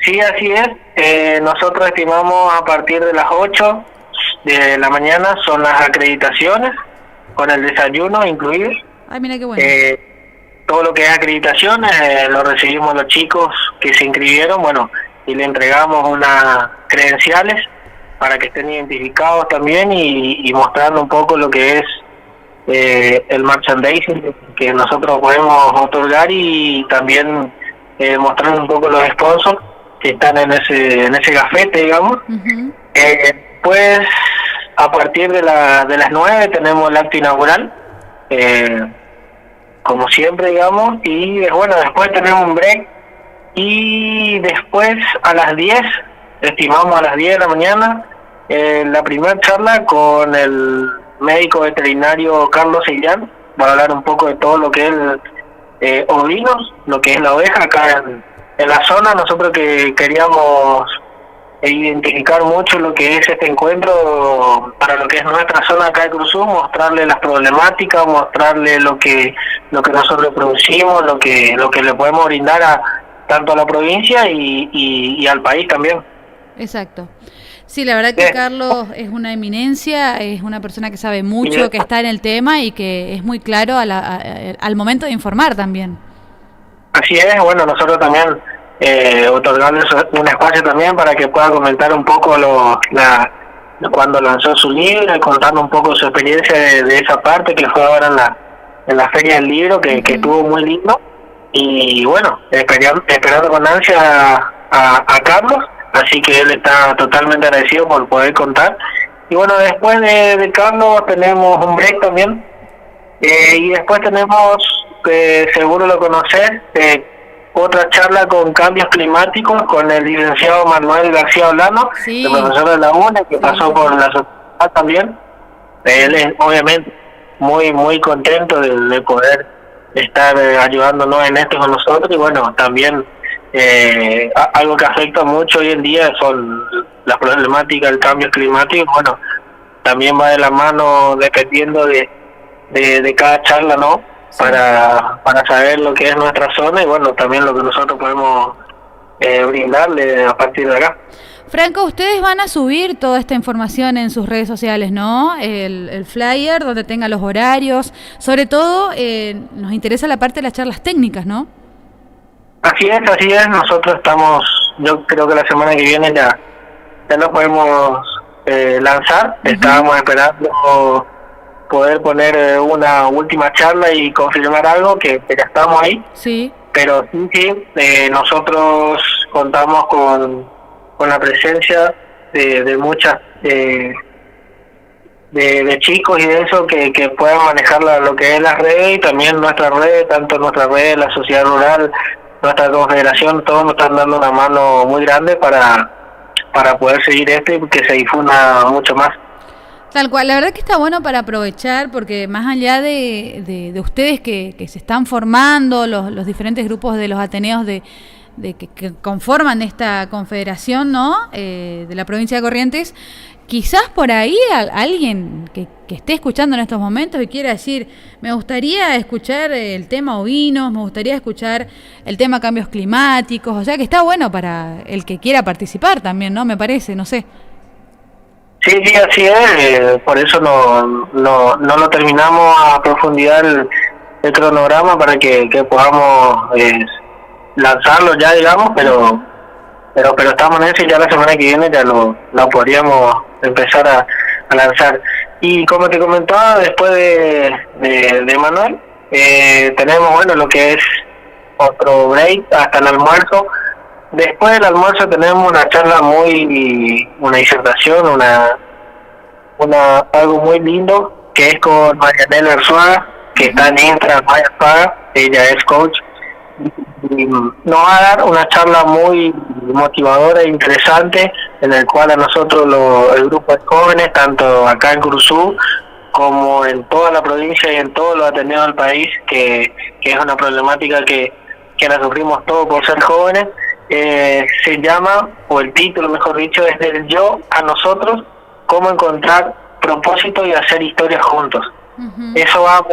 Sí, así es. Nosotros estimamos a partir de las 8 de la mañana son las acreditaciones, con el desayuno incluido. Ay, mira qué bueno. Todo lo que es acreditaciones lo recibimos los chicos que se inscribieron, bueno, y le entregamos unas credenciales para que estén identificados también y mostrando un poco lo que es el merchandising que nosotros podemos otorgar, y también mostrando un poco los sponsors que están en ese gafete, digamos. Uh-huh. Pues a partir de las 9 tenemos el acto inaugural, como siempre, digamos, y bueno, después tenemos un break, y después a las 10, estimamos a las 10 de la mañana, la primera charla con el médico veterinario Carlos Sellán, va a hablar un poco de todo lo que es ovinos, lo que es la oveja acá en la zona. Nosotros que queríamos identificar mucho lo que es este encuentro para lo que es nuestra zona acá de Curuzú, mostrarle las problemáticas, mostrarle lo que nosotros producimos, lo que le podemos brindar tanto a la provincia y al país también. Exacto. Sí, la verdad que Carlos es una eminencia, es una persona que sabe mucho, que está en el tema y que es muy claro al momento de informar también. Así es, bueno, nosotros también otorgarles un espacio también para que pueda comentar un poco cuando lanzó su libro y contando un poco su experiencia de esa parte que fue ahora en la Feria del Libro, que estuvo muy lindo. Y bueno, esperando con ansia a Carlos, así que él está totalmente agradecido por poder contar Y bueno, después de Carlos tenemos un break también. Y después tenemos, seguro lo conocés, otra charla con cambios climáticos con el licenciado Manuel García Olano, el profesor de la UNE, que pasó por la sociedad también. Él es obviamente muy contento de poder estar ayudándonos en esto con nosotros. Y bueno, también algo que afecta mucho hoy en día son las problemáticas del cambio climático. Bueno, también va de la mano dependiendo de cada charla, ¿no? Sí. Para saber lo que es nuestra zona y bueno, también lo que nosotros podemos brindarle a partir de acá. Franco, ustedes van a subir toda esta información en sus redes sociales, ¿no? El flyer donde tenga los horarios, sobre todo nos interesa la parte de las charlas técnicas, ¿no? Así es, nosotros estamos, yo creo que la semana que viene ya nos podemos lanzar. Estábamos esperando poder poner una última charla y confirmar algo que ya estamos ahí. Sí. Pero sí, nosotros contamos con la presencia de muchas de chicos y de eso que puedan manejar lo que es las redes y también nuestra red, tanto nuestra red, la sociedad rural, nuestra confederación, todos nos están dando una mano muy grande para poder seguir esto y que se difunda mucho más. Tal cual, la verdad que está bueno para aprovechar, porque más allá de ustedes que se están formando, los diferentes grupos de los ateneos que conforman esta confederación, ¿no? De la provincia de Corrientes, quizás por ahí alguien que esté escuchando en estos momentos y quiera decir, me gustaría escuchar el tema ovinos, me gustaría escuchar el tema cambios climáticos, o sea que está bueno para el que quiera participar también, ¿no? Me parece, no sé. Sí, así es, por eso no lo terminamos a profundidad el cronograma para que podamos lanzarlo ya, digamos, pero estamos en eso y ya la semana que viene ya lo podríamos empezar a lanzar. Y como te comentaba, después de Manuel, tenemos, bueno, lo que es otro break hasta el almuerzo. Después del almuerzo tenemos una charla una disertación, algo muy lindo, que es con Marianela Arzuaga, que está en Intra, ella es coach, y nos va a dar una charla muy motivadora e interesante, en el cual a nosotros el grupo de jóvenes, tanto acá en Curuzú, como en toda la provincia y en todos los ateneos del país, que es una problemática que la sufrimos todos por ser jóvenes, se llama, o el título mejor dicho, es del yo a nosotros, cómo encontrar propósito y hacer historias juntos. Uh-huh. Eso va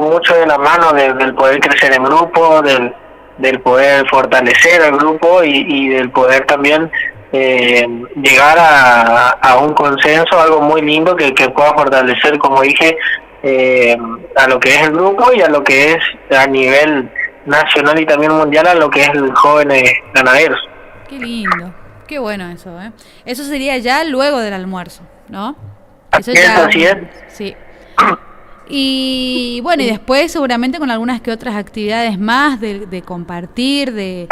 mucho de la mano del poder crecer en grupo, del poder fortalecer al grupo y del poder también llegar a un consenso, algo muy lindo que pueda fortalecer, como dije, a lo que es el grupo y a lo que es a nivel nacional y también mundial a lo que es el jóvenes ganaderos. Qué lindo, qué bueno eso, ¿eh? Eso sería ya luego del almuerzo, ¿no? Eso así es. Sí. Y bueno, y después seguramente con algunas que otras actividades más de compartir, de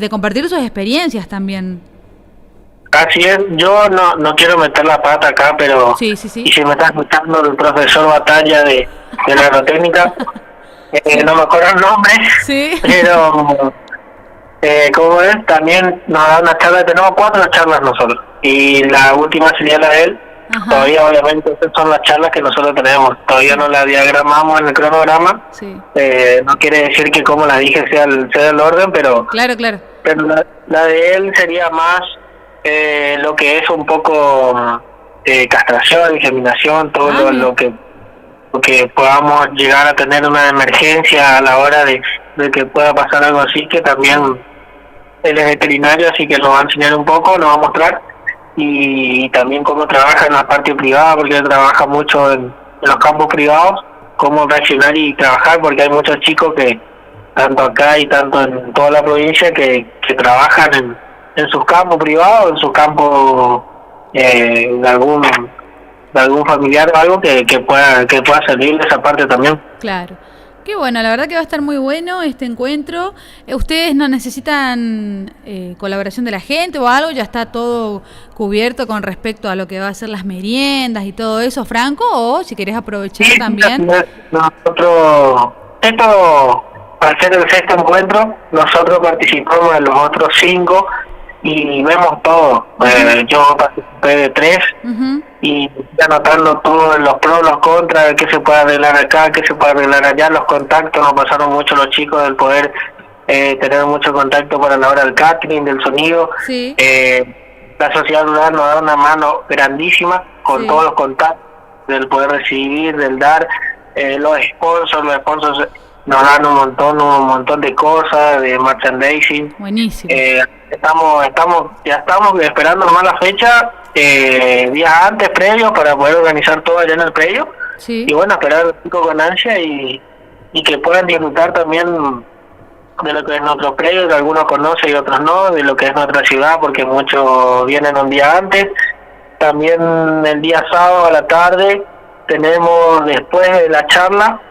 compartir sus experiencias también. Así es, yo no quiero meter la pata acá, pero sí. Y si me está escuchando el profesor Batalla de la agrotécnica, no me acuerdo el nombre, sí. Pero como es, también nos da una charla, tenemos 4 charlas nosotros, y la última sería la de él. Ajá. Todavía obviamente estas son las charlas que nosotros tenemos, todavía no las diagramamos en el cronograma, sí. No quiere decir que como la dije sea el orden, pero claro. Pero la de él sería más lo que es un poco castración, inseminación, todo lo que podamos llegar a tener una emergencia a la hora de que pueda pasar algo así, que también él es veterinario, así que nos va a enseñar un poco, nos va a mostrar, y también cómo trabaja en la parte privada, porque él trabaja mucho en los campos privados, cómo reaccionar y trabajar, porque hay muchos chicos que, tanto acá y tanto en toda la provincia, que trabajan en sus campos privados, en sus campos de algún familiar o algo que pueda servirle esa parte también. Claro. Qué bueno, la verdad que va a estar muy bueno este encuentro. ¿Ustedes no necesitan colaboración de la gente o algo? ¿Ya está todo cubierto con respecto a lo que va a ser las meriendas y todo eso, Franco? ¿O si querés aprovechar también? Nosotros, al ser el sexto encuentro, nosotros participamos de los otros 5 y vemos todo. Yo participé de 3 y anotando todos los pros, los contras, qué se puede arreglar acá, qué se puede arreglar allá. Los contactos nos pasaron mucho los chicos del poder tener mucho contacto para la hora del catering, del sonido. Sí. La sociedad rural nos da una mano grandísima con todos los contactos del poder recibir, del dar. Los sponsors nos dan un montón de cosas, de merchandising. Buenísimo. Estamos esperando nomás la fecha, días antes, previos, para poder organizar todo allá en el predio. Sí. Y bueno, esperar a los chicos con ansia y que puedan disfrutar también de lo que es nuestro predio, que algunos conocen y otros no, de lo que es nuestra ciudad, porque muchos vienen un día antes. También el día sábado a la tarde tenemos, después de la charla,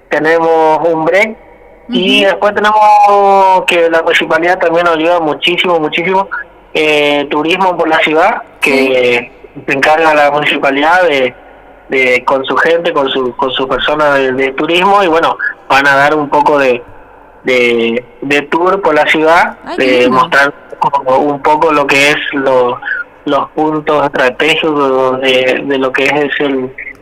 tenemos un break. Y después tenemos que la municipalidad también nos ayuda muchísimo, turismo por la ciudad, que se encarga la municipalidad de con su gente, con su persona de turismo, y bueno, van a dar un poco de tour por la ciudad, de mostrar un poco lo que es los puntos estratégicos de lo que es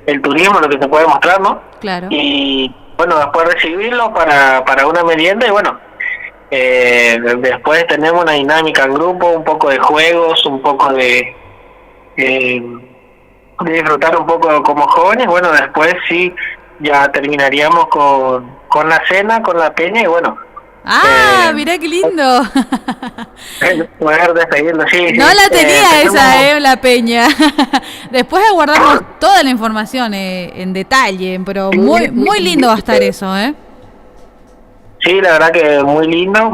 el turismo, lo que se puede mostrar, ¿no? Claro. Y bueno, después recibirlo para una merienda y bueno, después tenemos una dinámica en grupo, un poco de juegos, un poco de disfrutar un poco como jóvenes. Bueno, después sí, ya terminaríamos con la cena, con la peña y bueno. Mirá qué lindo. Poder despedirlo, sí. No la tenía esa, la peña. Después aguardamos toda la información en detalle, pero muy lindo va a estar eso, Sí, la verdad que muy lindo.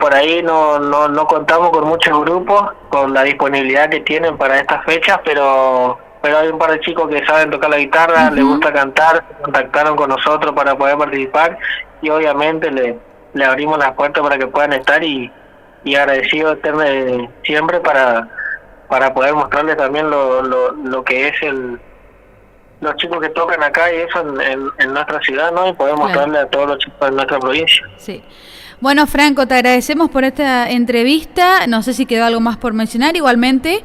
Por ahí no contamos con muchos grupos, con la disponibilidad que tienen para estas fechas, pero hay un par de chicos que saben tocar la guitarra, les gusta cantar, se contactaron con nosotros para poder participar y obviamente le abrimos las puertas para que puedan estar y agradecidos siempre para poder mostrarles también lo que es los chicos que tocan acá y eso en nuestra ciudad, ¿no? Y poder mostrarle a todos los chicos de nuestra provincia. Sí. Bueno, Franco, te agradecemos por esta entrevista. No sé si quedó algo más por mencionar. Igualmente,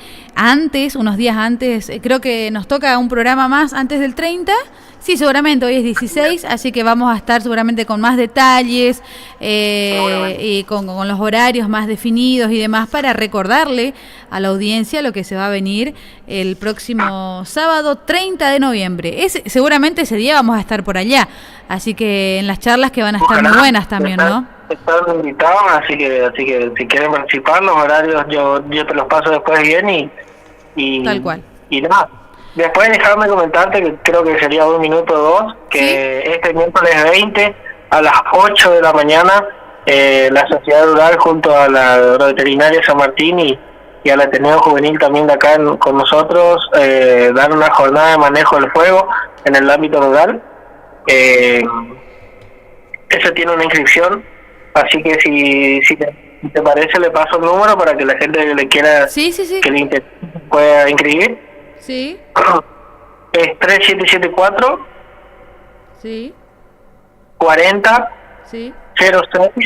unos días antes, creo que nos toca un programa más antes del 30. Sí, seguramente, hoy es 16, así que vamos a estar seguramente con más detalles y con los horarios más definidos y demás para recordarle a la audiencia lo que se va a venir el próximo sábado 30 de noviembre. Seguramente ese día vamos a estar por allá, así que en las charlas que van a estar muy buenas también, ¿no? Están invitados, así que si quieren participar, los horarios yo te los paso después bien y tal cual. Y nada. Después dejarme comentarte que creo que sería 1 minuto o 2, que este miércoles 20 a las 8 de la mañana la Sociedad Rural junto a la Agroveterinaria San Martín y al Ateneo Juvenil también de acá con nosotros dar una jornada de manejo del fuego en el ámbito rural. Eso tiene una inscripción, así que si te parece le paso el número para que la gente que le quiera que le interese pueda inscribir. Sí. Es 3774 sí 40 sí 06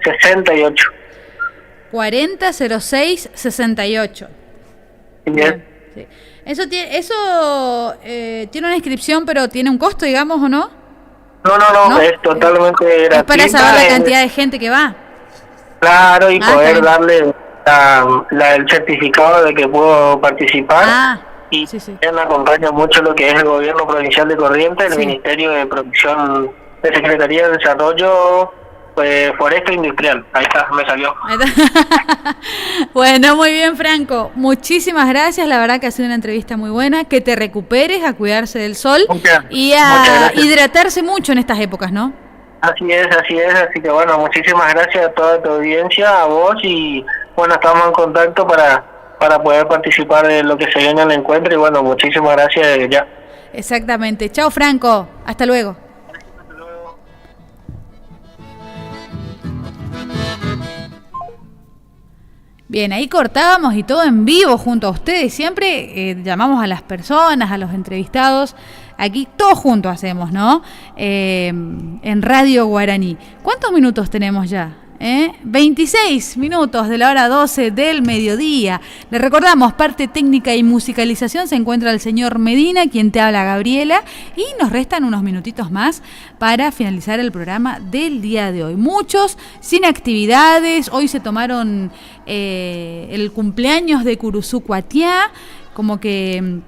68 40 06 68. Bien. Sí. Eso tiene una inscripción, pero tiene un costo, digamos, ¿o no? No, es totalmente gratuita. Es para saber la cantidad de gente que va. Claro, y poder darle el certificado de que puedo participar. Y también acompaña mucho lo que es el gobierno provincial de Corrientes, el Ministerio de Producción de Secretaría de Desarrollo Forestal Industrial. Ahí está, me salió. Bueno, muy bien, Franco. Muchísimas gracias. La verdad que ha sido una entrevista muy buena. Que te recuperes, a cuidarse del sol y a hidratarse mucho en estas épocas, ¿no? Así es. Así que bueno, muchísimas gracias a toda tu audiencia, a vos y bueno, estamos en contacto para poder participar de lo que se viene en el encuentro y bueno, muchísimas gracias ya. Exactamente. Chao, Franco. Hasta luego. Bien, ahí cortábamos y todo en vivo junto a ustedes. Siempre llamamos a las personas, a los entrevistados. Aquí todos juntos hacemos, ¿no? En Radio Guaraní. ¿Cuántos minutos tenemos ya? 26 minutos de la hora 12 del mediodía. Le recordamos, parte técnica y musicalización se encuentra el señor Medina, quien te habla, Gabriela, y nos restan unos minutitos más para finalizar el programa del día de hoy. Muchos sin actividades, hoy se tomaron el cumpleaños de Curuzú Cuatiá, como que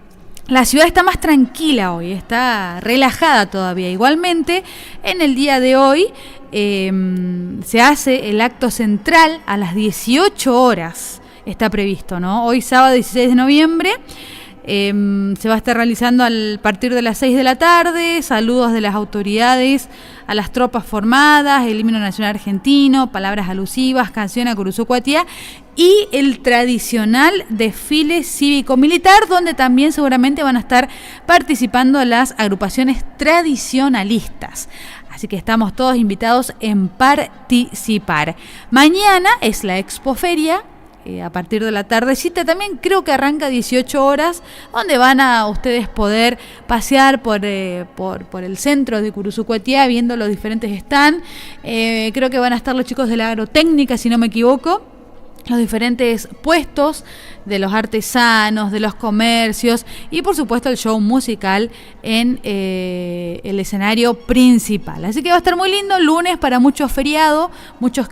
la ciudad está más tranquila hoy, está relajada todavía. Igualmente, en el día de hoy se hace el acto central a las 18 horas, está previsto, ¿no? Hoy sábado 16 de noviembre se va a estar realizando a partir de las 6 de la tarde, saludos de las autoridades a las tropas formadas, el himno nacional argentino, palabras alusivas, canción a Curuzú Cuatiá y el tradicional desfile cívico-militar, donde también seguramente van a estar participando las agrupaciones tradicionalistas. Así que estamos todos invitados en participar. Mañana es la Expoferia, a partir de la tardecita, también creo que arranca 18 horas, donde van a ustedes poder pasear por el centro de Curuzú Cuatiá, viendo los diferentes stands. Creo que van a estar los chicos de la agrotécnica, si no me equivoco, los diferentes puestos de los artesanos, de los comercios y por supuesto el show musical en el escenario principal. Así que va a estar muy lindo, lunes para muchos feriados, muchos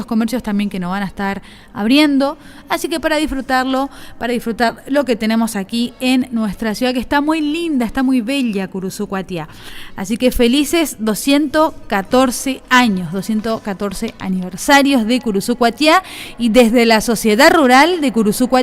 comercios también que no van a estar abriendo, así que para disfrutar lo que tenemos aquí en nuestra ciudad, que está muy linda, está muy bella Curuzú Cuatiá. Así que felices 214 años, 214 aniversarios de Curuzú Cuatiá, y desde la Sociedad Rural de Curuzú Cuatiá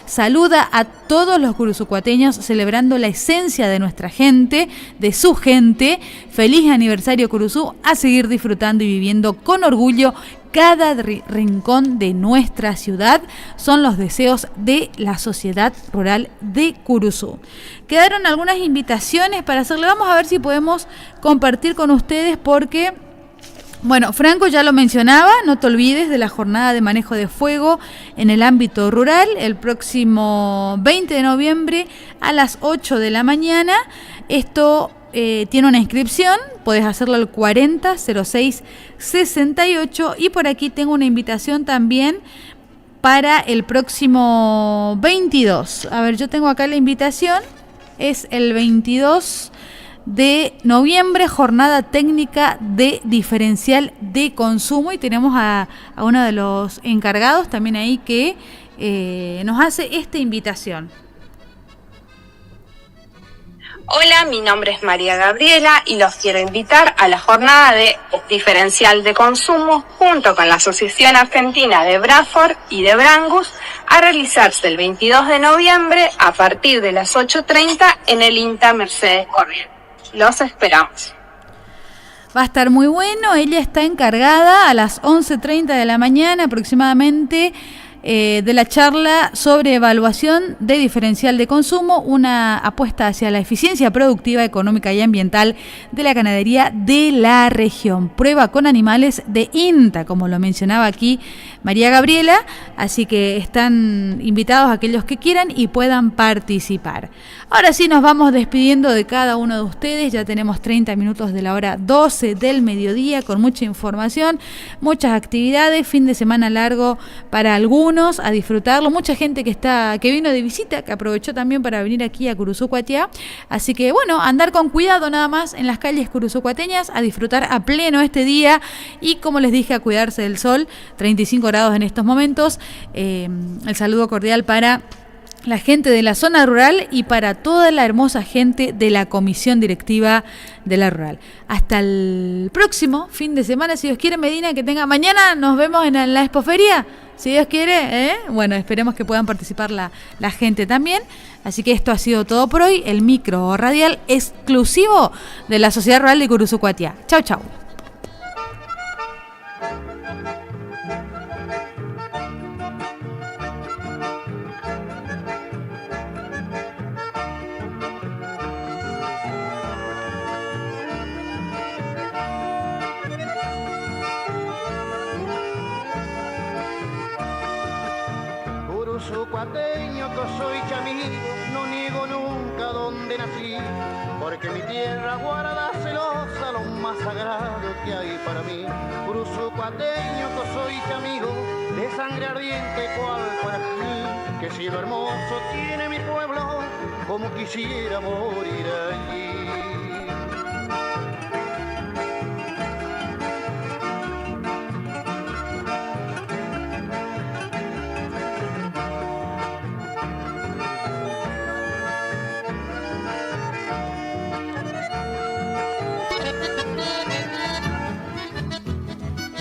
saluda a todos los curuzucuateños celebrando la esencia de nuestra gente, de su gente. Feliz aniversario Curuzú, a seguir disfrutando y viviendo con orgullo cada rincón de nuestra ciudad, son los deseos de la Sociedad Rural de Curuzú. Quedaron algunas invitaciones para hacerle, vamos a ver si podemos compartir con ustedes, porque bueno, Franco ya lo mencionaba, no te olvides de la jornada de manejo de fuego en el ámbito rural, el próximo 20 de noviembre a las 8 de la mañana. Esto tiene una inscripción, puedes hacerlo al 400668, y por aquí tengo una invitación también para el próximo 22. A ver, yo tengo acá la invitación, es el 22 de noviembre, jornada técnica de diferencial de consumo, y tenemos a uno de los encargados también ahí que nos hace esta invitación. Hola, mi nombre es María Gabriela y los quiero invitar a la jornada de diferencial de consumo junto con la Asociación Argentina de Bradford y de Brangus, a realizarse el 22 de noviembre a partir de las 8:30 en el INTA Mercedes Corrientes. Los esperamos. Va a estar muy bueno. Ella está encargada a las 11:30 de la mañana aproximadamente de la charla sobre evaluación de diferencial de consumo, una apuesta hacia la eficiencia productiva, económica y ambiental de la ganadería de la región. Prueba con animales de INTA, como lo mencionaba aquí María Gabriela, así que están invitados aquellos que quieran y puedan participar. Ahora sí, nos vamos despidiendo de cada uno de ustedes. Ya tenemos 30 minutos de la hora 12 del mediodía, con mucha información, muchas actividades, fin de semana largo para algunos, a disfrutarlo. Mucha gente que vino de visita, que aprovechó también para venir aquí a Curuzú Cuatiá. Así que bueno, andar con cuidado nada más en las calles curuzucuateñas, a disfrutar a pleno este día y, como les dije, a cuidarse del sol. 35 grados en estos momentos. El saludo cordial para la gente de la zona rural y para toda la hermosa gente de la comisión directiva de la rural. Hasta el próximo fin de semana, si Dios quiere, Medina, que tenga. Mañana nos vemos en la Expoferia, si Dios quiere, Bueno, esperemos que puedan participar la gente también. Así que esto ha sido todo por hoy, el micro radial exclusivo de la Sociedad Rural de Curuzú Cuatiá. Chau, chau. Curuzucuateño que soy chamigo, no niego nunca donde nací, porque mi tierra guarda celosa lo más sagrado que hay para mí. Curuzucuateño que soy chamigo, de sangre ardiente cual Parají, que cielo hermoso tiene mi pueblo, como quisiera morir allí.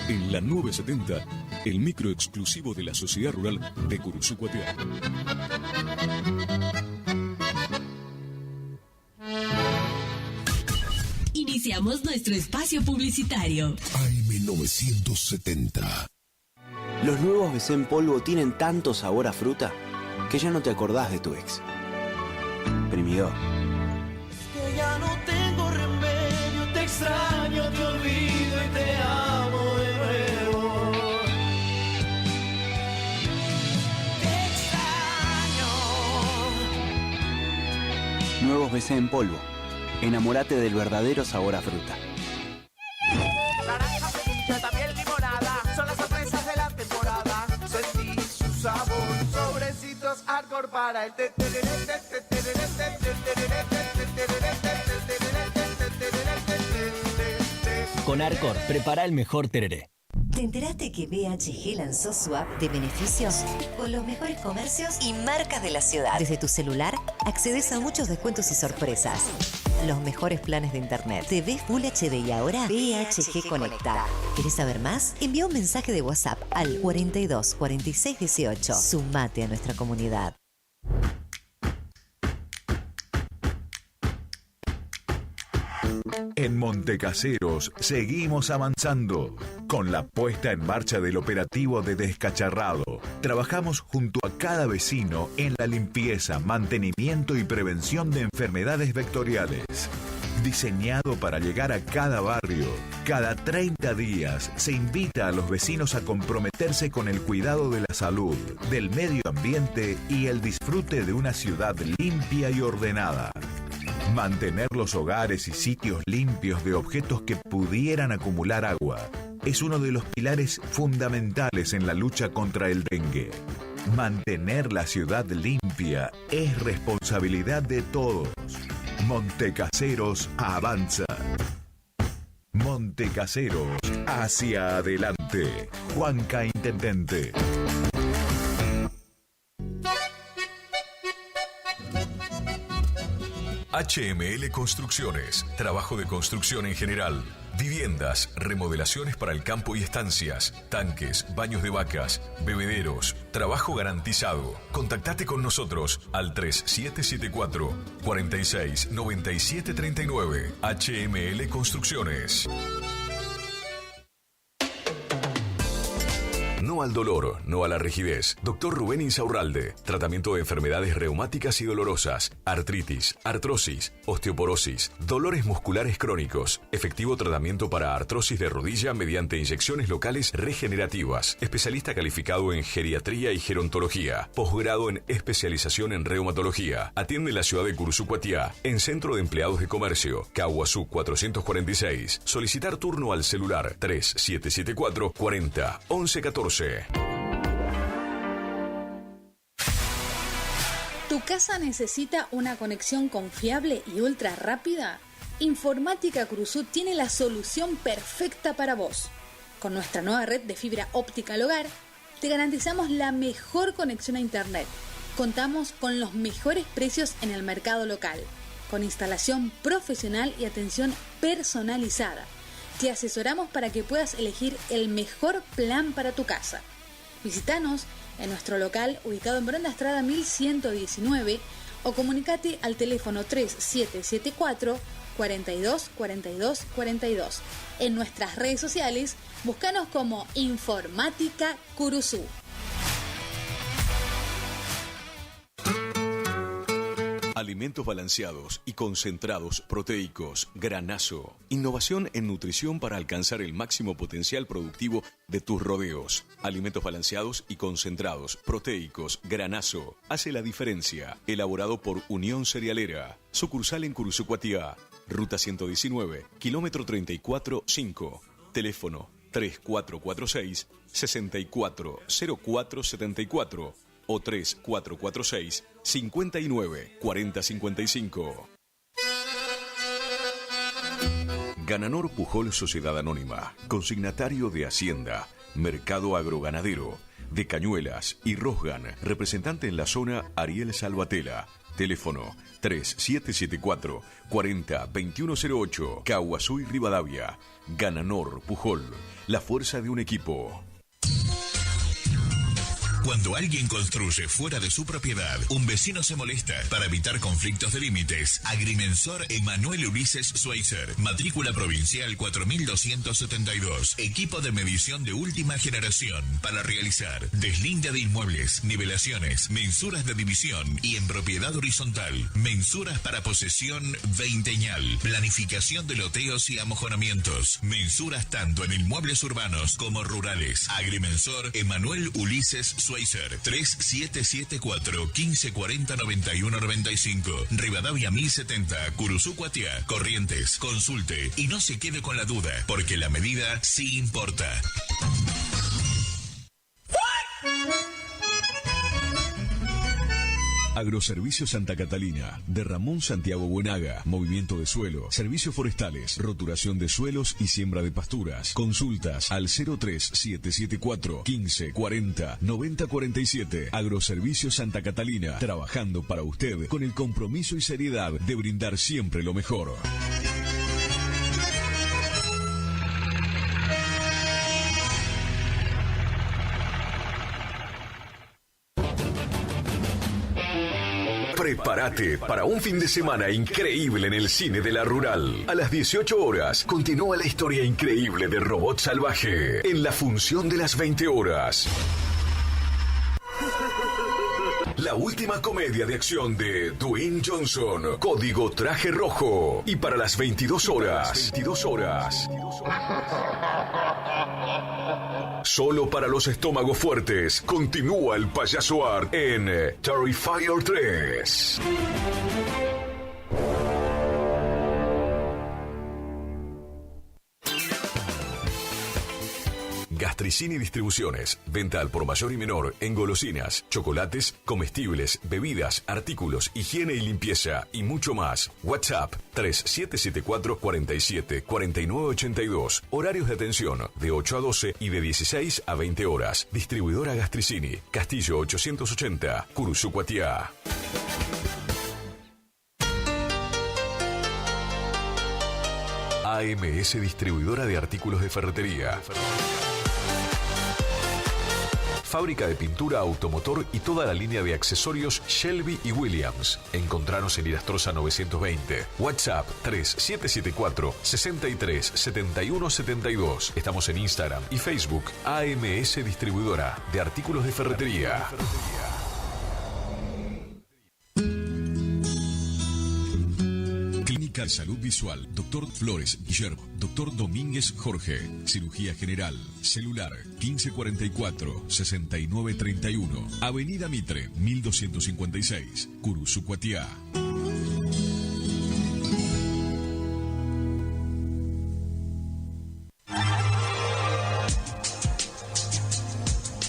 En la 970, el micro exclusivo de la Sociedad Rural de Curuzucuatiá. Iniciamos nuestro espacio publicitario. AM970. Los nuevos BC en polvo tienen tanto sabor a fruta que ya no te acordás de tu ex. Primidor. Que ya no tengo remedio, te extraño, te olvido y te amo de nuevo. Te extraño. Nuevos BC en polvo. Enamórate del verdadero sabor a fruta. Naranja, frutilla, también limonada, son las sorpresas de la temporada. Sentí su sabor, sobrecitos hardcore para el Con Arcor, prepara el mejor tereré. ¿Te enteraste que BHG lanzó su app de beneficios con los mejores comercios y marcas de la ciudad? Desde tu celular accedes a muchos descuentos y sorpresas. Los mejores planes de internet, TV Full HD y ahora BHG Conecta. ¿Querés saber más? Envía un mensaje de WhatsApp al 42 46 18. Sumate a nuestra comunidad. En Montecaseros seguimos avanzando con la puesta en marcha del operativo de descacharrado. Trabajamos junto a cada vecino en la limpieza, mantenimiento y prevención de enfermedades vectoriales. Diseñado para llegar a cada barrio, cada 30 días se invita a los vecinos a comprometerse con el cuidado de la salud, del medio ambiente y el disfrute de una ciudad limpia y ordenada. Mantener los hogares y sitios limpios de objetos que pudieran acumular agua es uno de los pilares fundamentales en la lucha contra el dengue. Mantener la ciudad limpia es responsabilidad de todos. Montecaseros avanza. Montecaseros hacia adelante. Juanca Intendente. HML Construcciones, trabajo de construcción en general, viviendas, remodelaciones para el campo y estancias, tanques, baños de vacas, bebederos, trabajo garantizado. Contactate con nosotros al 3774 46 97 39. HML Construcciones. No al dolor, no a la rigidez. Dr. Rubén Insaurralde. Tratamiento de enfermedades reumáticas y dolorosas, artritis, artrosis, osteoporosis, dolores musculares crónicos. Efectivo tratamiento para artrosis de rodilla mediante inyecciones locales regenerativas. Especialista calificado en geriatría y gerontología. Posgrado en especialización en reumatología. Atiende en la ciudad de Curuzucuatiá, en Centro de Empleados de Comercio, Caguazú 446. Solicitar turno al celular 3774 40 11 14. ¿Tu casa necesita una conexión confiable y ultra rápida? Informática Cruzú tiene la solución perfecta para vos. Con nuestra nueva red de fibra óptica al hogar, te garantizamos la mejor conexión a internet. Contamos con los mejores precios en el mercado local, con instalación profesional y atención personalizada. Te asesoramos para que puedas elegir el mejor plan para tu casa. Visítanos en nuestro local ubicado en Bronda Estrada 1119 o comunicate al teléfono 3774 42 42 42. En nuestras redes sociales, búscanos como Informática Curuzú. Alimentos balanceados y concentrados proteicos. Granazo. Innovación en nutrición para alcanzar el máximo potencial productivo de tus rodeos. Alimentos balanceados y concentrados proteicos. Granazo. Hace la diferencia. Elaborado por Unión Cerealera. Sucursal en Curuzucuatiá. Ruta 119, kilómetro 34-5. Teléfono 3446-640474 o 3446-594055. Gananor Pujol Sociedad Anónima, consignatario de Hacienda, Mercado Agroganadero, de Cañuelas y Rosgan, representante en la zona Ariel Salvatella. Teléfono 3774 40 2108, Caguazú y Rivadavia. Gananor Pujol, la fuerza de un equipo. Cuando alguien construye fuera de su propiedad, un vecino se molesta. Para evitar conflictos de límites, Agrimensor Emanuel Ulises Schweitzer, matrícula provincial 4272, equipo de medición de última generación para realizar deslinde de inmuebles, nivelaciones, mensuras de división y en propiedad horizontal, mensuras para posesión veinteñal, planificación de loteos y amojonamientos, mensuras tanto en inmuebles urbanos como rurales. Agrimensor Emanuel Ulises Schweitzer, 3774 1540 9195, Rivadavia 1070, Curuzucuatiá, Corrientes. Consulte y no se quede con la duda, porque la medida sí importa. Agroservicio Santa Catalina, de Ramón Santiago Buenaga, movimiento de suelo, servicios forestales, roturación de suelos y siembra de pasturas. Consultas al 03774 1540 9047. Agroservicio Santa Catalina, trabajando para usted con el compromiso y seriedad de brindar siempre lo mejor. Prepárate para un fin de semana increíble en el cine de la Rural. A las 18 horas continúa la historia increíble de Robot Salvaje en la función de las 20 horas. La última comedia de acción de Dwayne Johnson, Código Traje Rojo. Y para las 22 horas. Solo para los estómagos fuertes, continúa el Payaso Art en Terrifier 3. Gastricini Distribuciones. Venta al por mayor y menor en golosinas, chocolates, comestibles, bebidas, artículos, higiene y limpieza y mucho más. WhatsApp 3774 47 49 82. Horarios de atención de 8 a 12 y de 16 a 20 horas. Distribuidora Gastricini. Castillo 880, Curuzucuatiá. AMS Distribuidora de Artículos de Ferretería. Fábrica de pintura automotor y toda la línea de accesorios Shelby y Williams. Encontranos en Irastrosa 920. WhatsApp 3774 63 71 72. Estamos en Instagram y Facebook. AMS Distribuidora de Artículos de Ferretería. Clínica Salud Visual, Dr. Flores Guillermo, Dr. Domínguez Jorge, Cirugía General, Celular 1544-6931, Avenida Mitre 1256, Curuzucuatiá.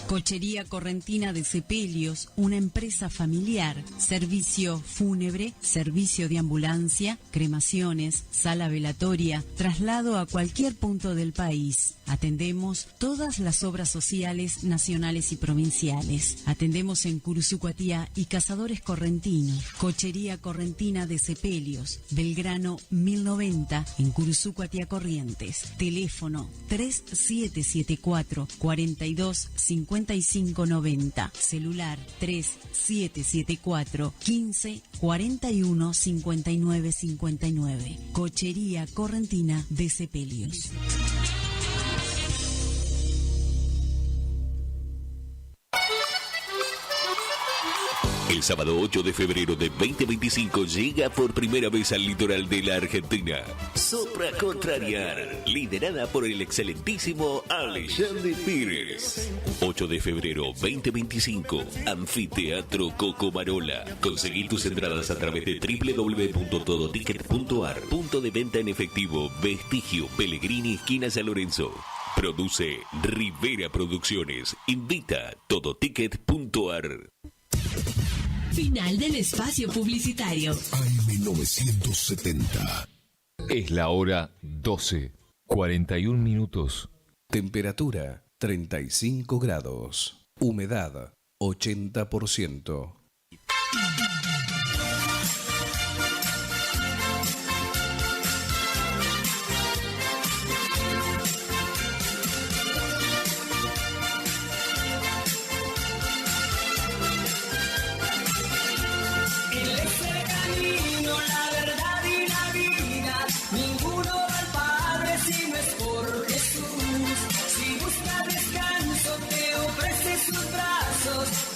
Cochería Correntina de Sepelios, una empresa familiar, servicio fúnebre, servicio de ambulancia, cremaciones, sala velatoria, traslado a cualquier punto del país. Atendemos todas las obras sociales nacionales y provinciales. Atendemos en Curuzucuatiá y Cazadores Correntinos. Cochería Correntina de Sepelios, Belgrano 1090 en Curuzucuatiá, Corrientes. Teléfono 3774 42 5590. Celular 3774 15 41 59 59. Cochería Correntina de Sepelios. El sábado 8 de febrero de 2025 llega por primera vez al litoral de la Argentina. Sopra Contrariar, liderada por el excelentísimo Alexandre Pires. 8 de febrero 2025, Anfiteatro Cocomarola. Conseguí tus entradas a través de www.todoticket.ar. Punto de venta en efectivo, Vestigio, Pellegrini, esquina San Lorenzo. Produce Rivera Producciones. Invita todoticket.ar. Final del espacio publicitario. AM970. Es la hora 12, 41 minutos. Temperatura 35 grados. Humedad 80%.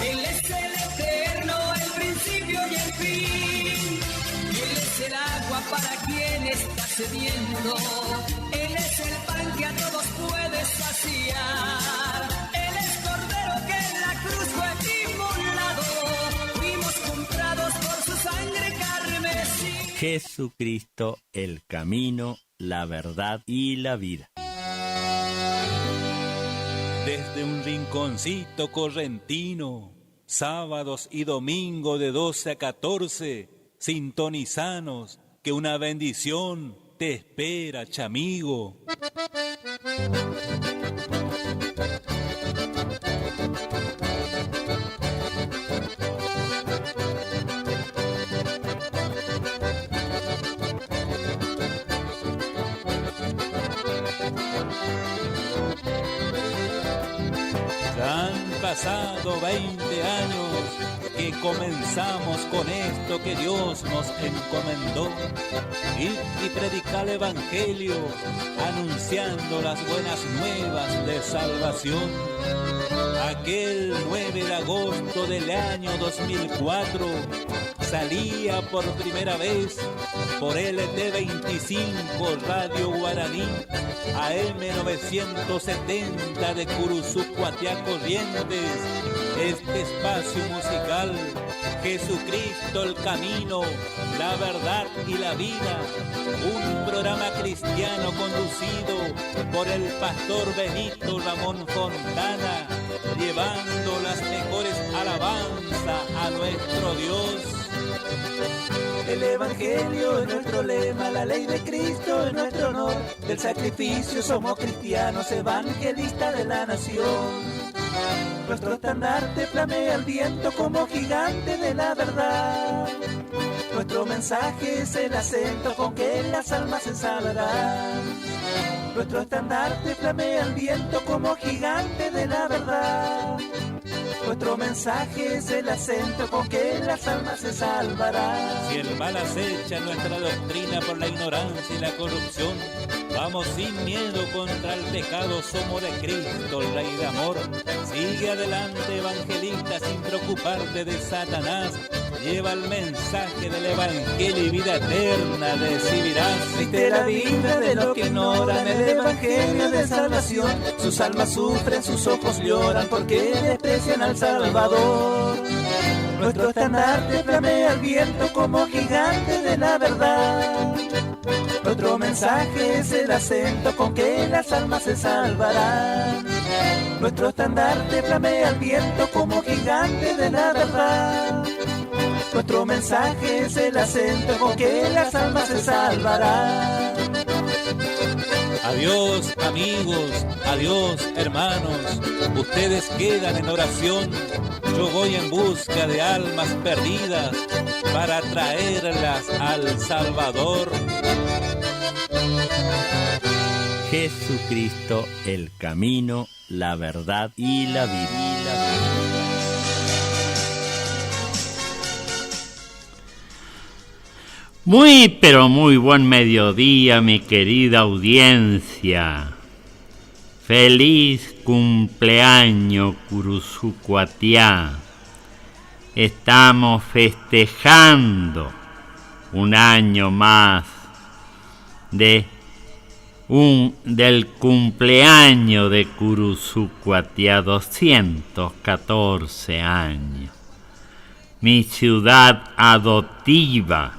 Él es el eterno, el principio y el fin. Él es el agua para quien está sediento. Él es el pan que a todos puede saciar. Él es cordero que en la cruz fue inmolado. Fuimos comprados por su sangre carmesí. Jesucristo, el camino, la verdad y la vida. Desde un rinconcito correntino, sábados y domingo de 12 a 14, sintonizanos, que una bendición te espera, chamigo. Han pasado 20 años que comenzamos con esto que Dios nos encomendó. Ir y predicar el Evangelio, anunciando las buenas nuevas de salvación. Aquel 9 de agosto del año 2004 salía por primera vez por LT25 Radio Guaraní AM970 de Curuzú, Cuatiá, Corrientes. Este espacio musical, Jesucristo el camino, la verdad y la vida, un programa cristiano conducido por el pastor Benito Ramón Fontana, llevando las mejores alabanzas a nuestro Dios. El Evangelio es nuestro lema, la ley de Cristo es nuestro honor. Del sacrificio somos cristianos, evangelistas de la nación. Nuestro estandarte flamea al viento como gigante de la verdad. Nuestro mensaje es el acento con que las almas se salvarán. Nuestro estandarte flamea al viento como gigante de la verdad. Nuestro mensaje es el acento con que las almas se salvarán. Si el mal acecha nuestra doctrina por la ignorancia y la corrupción, vamos sin miedo contra el pecado, somos de Cristo, el Rey de amor. Sigue adelante, evangelista, sin preocuparte de Satanás. Lleva el mensaje del Evangelio y vida eterna recibirás. Viste la vida de los que ignoran el Evangelio de salvación. Sus almas sufren, sus ojos lloran porque desprecian al Salvador. Nuestro estandarte flamea al viento como gigante de la verdad. Nuestro mensaje es el acento con que las almas se salvarán. Nuestro estandarte flamea al viento como gigante de la verdad. Nuestro mensaje es el acento con que las almas se salvarán. Adiós amigos, adiós hermanos, ustedes quedan en oración. Yo voy en busca de almas perdidas para traerlas al Salvador. Jesucristo, el camino, la verdad y la vida. Muy pero muy buen mediodía, mi querida audiencia. Feliz cumpleaños, Curuzú, Cuatiá. estamos festejando un año más del cumpleaños de Curuzucuatiá, 214 años. Mi ciudad adoptiva,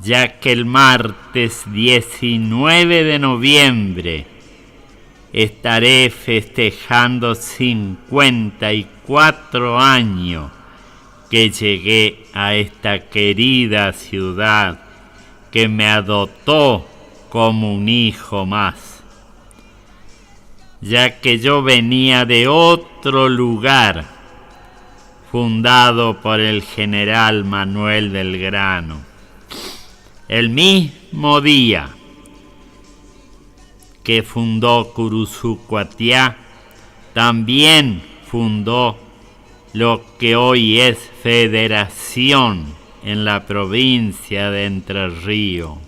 ya que el martes 19 de noviembre estaré festejando 54 años que llegué a esta querida ciudad que me adoptó como un hijo más, ya que yo venía de otro lugar fundado por el general Manuel Belgrano. El mismo día que fundó Curuzucuatiá, también fundó lo que hoy es Federación en la provincia de Entre Ríos.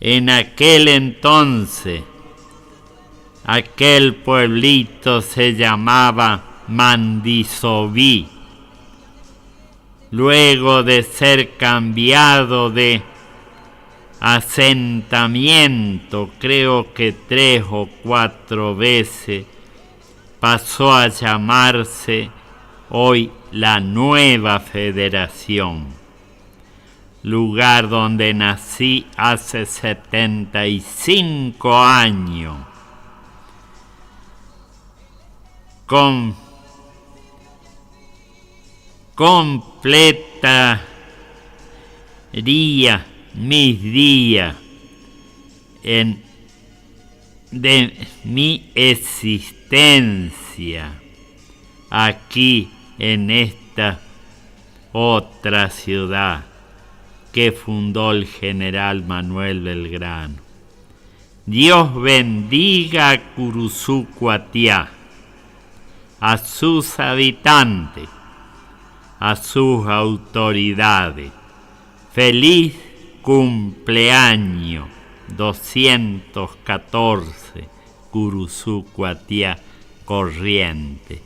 En aquel entonces, aquel pueblito se llamaba Mandisoví. Luego de ser cambiado de asentamiento, creo que 3 o 4 veces, pasó a llamarse hoy la Nueva Federación, lugar donde nací hace 75 años, completaría mis días de mi existencia aquí en esta otra ciudad que fundó el general Manuel Belgrano. Dios bendiga a Curuzucuatiá, a sus habitantes, a sus autoridades. Feliz cumpleaños 214 Curuzucuatiá Corrientes.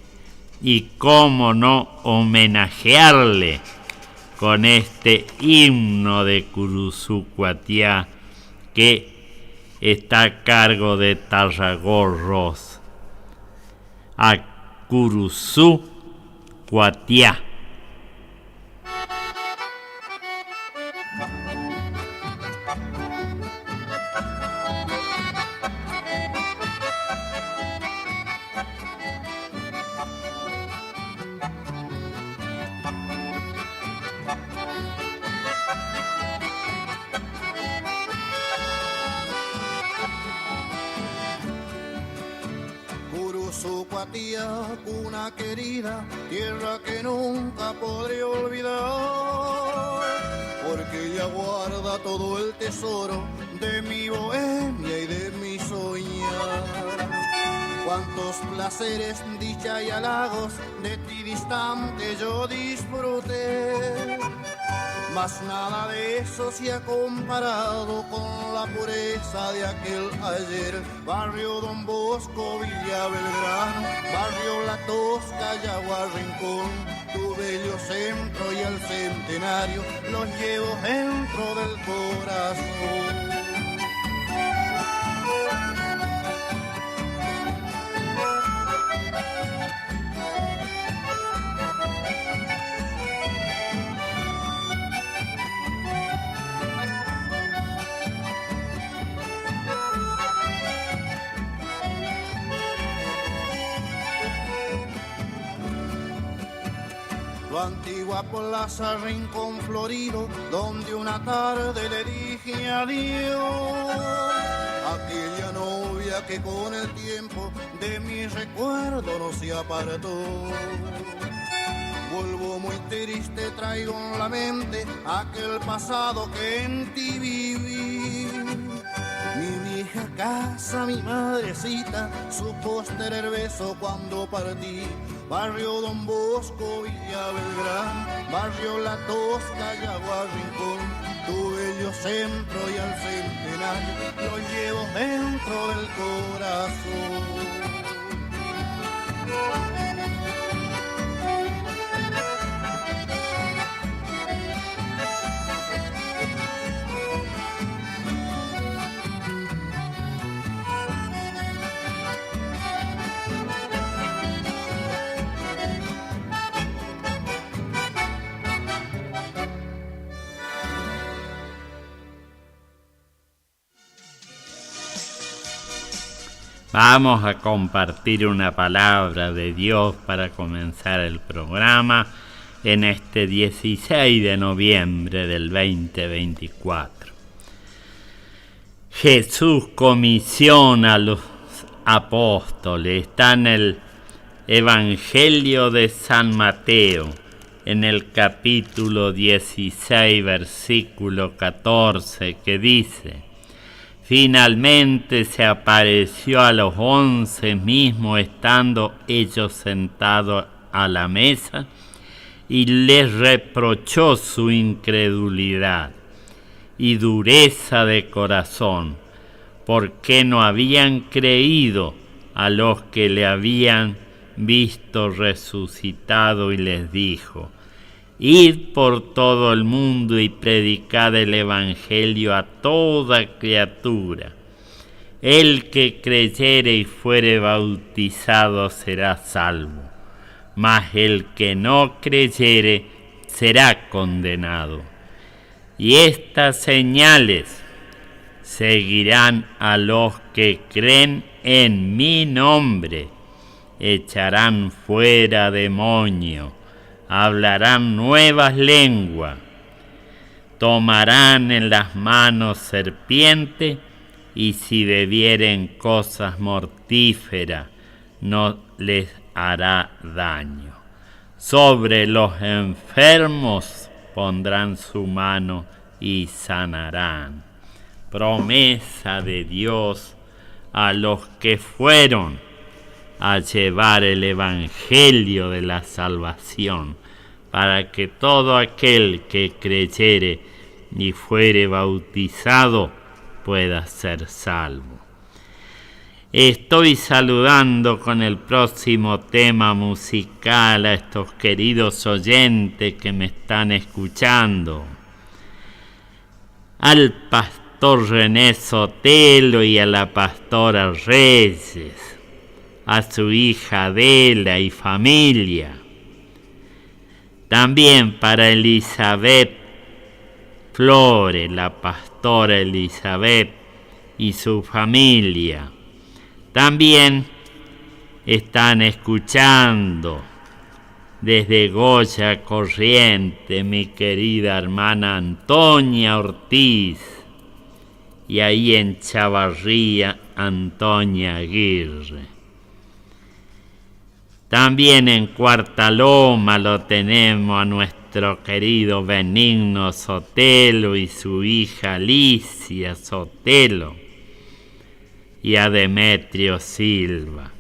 Y cómo no homenajearle con este himno de Curuzucuatiá que está a cargo de Tarragorros. A Curuzucuatiá. Curuzucuatiá, cuna querida, tierra que nunca podré olvidar, porque ella guarda todo el tesoro de mi bohemia y de mi soñar. Cuántos placeres, dicha y halagos de ti distante yo disfruté, mas nada de eso se ha comparado con la pureza de aquel ayer. Barrio Don Bosco, Villa Belgrano, barrio La Tosca, Yagua Rincón, tu bello centro y el centenario los llevo dentro del corazón. Antigua plaza, rincón florido, donde una tarde le dije adiós. Aquella novia que con el tiempo de mi recuerdo no se apartó. Vuelvo muy triste, traigo en la mente aquel pasado que en ti viví. Mi vieja casa, mi madrecita, su postrer beso cuando partí. Barrio Don Bosco, Villa Belgrano, barrio La Tosca, Yagua Rincón, tu bello centro y al centenario lo llevo dentro del corazón. Vamos a compartir una palabra de Dios para comenzar el programa en este 16 de noviembre del 2024. Jesús comisiona a los apóstoles. Está en el Evangelio de San Mateo, en el capítulo 16, versículo 14, que dice: finalmente se apareció a los 11 mismos, estando ellos sentados a la mesa, y les reprochó su incredulidad y dureza de corazón, porque no habían creído a los que le habían visto resucitado, y les dijo: id por todo el mundo y predicad el Evangelio a toda criatura. El que creyere y fuere bautizado será salvo, mas el que no creyere será condenado. Y estas señales seguirán a los que creen en mi nombre: echarán fuera demonios, hablarán nuevas lenguas, tomarán en las manos serpientes, y si bebieren cosas mortíferas no les hará daño. Sobre los enfermos pondrán su mano y sanarán. Promesa de Dios a los que fueron a llevar el Evangelio de la salvación, para que todo aquel que creyere y fuere bautizado pueda ser salvo. Estoy saludando con el próximo tema musical a estos queridos oyentes que me están escuchando: al pastor René Sotelo y a la pastora Reyes, a su hija Adela y familia. También para Elizabeth Flores, la pastora Elizabeth y su familia. También están escuchando desde Goya Corriente mi querida hermana Antonia Ortiz, y ahí en Chavarría Antonia Aguirre. También en Cuarta Loma lo tenemos a nuestro querido Benigno Sotelo y su hija Alicia Sotelo, y a Demetrio Silva.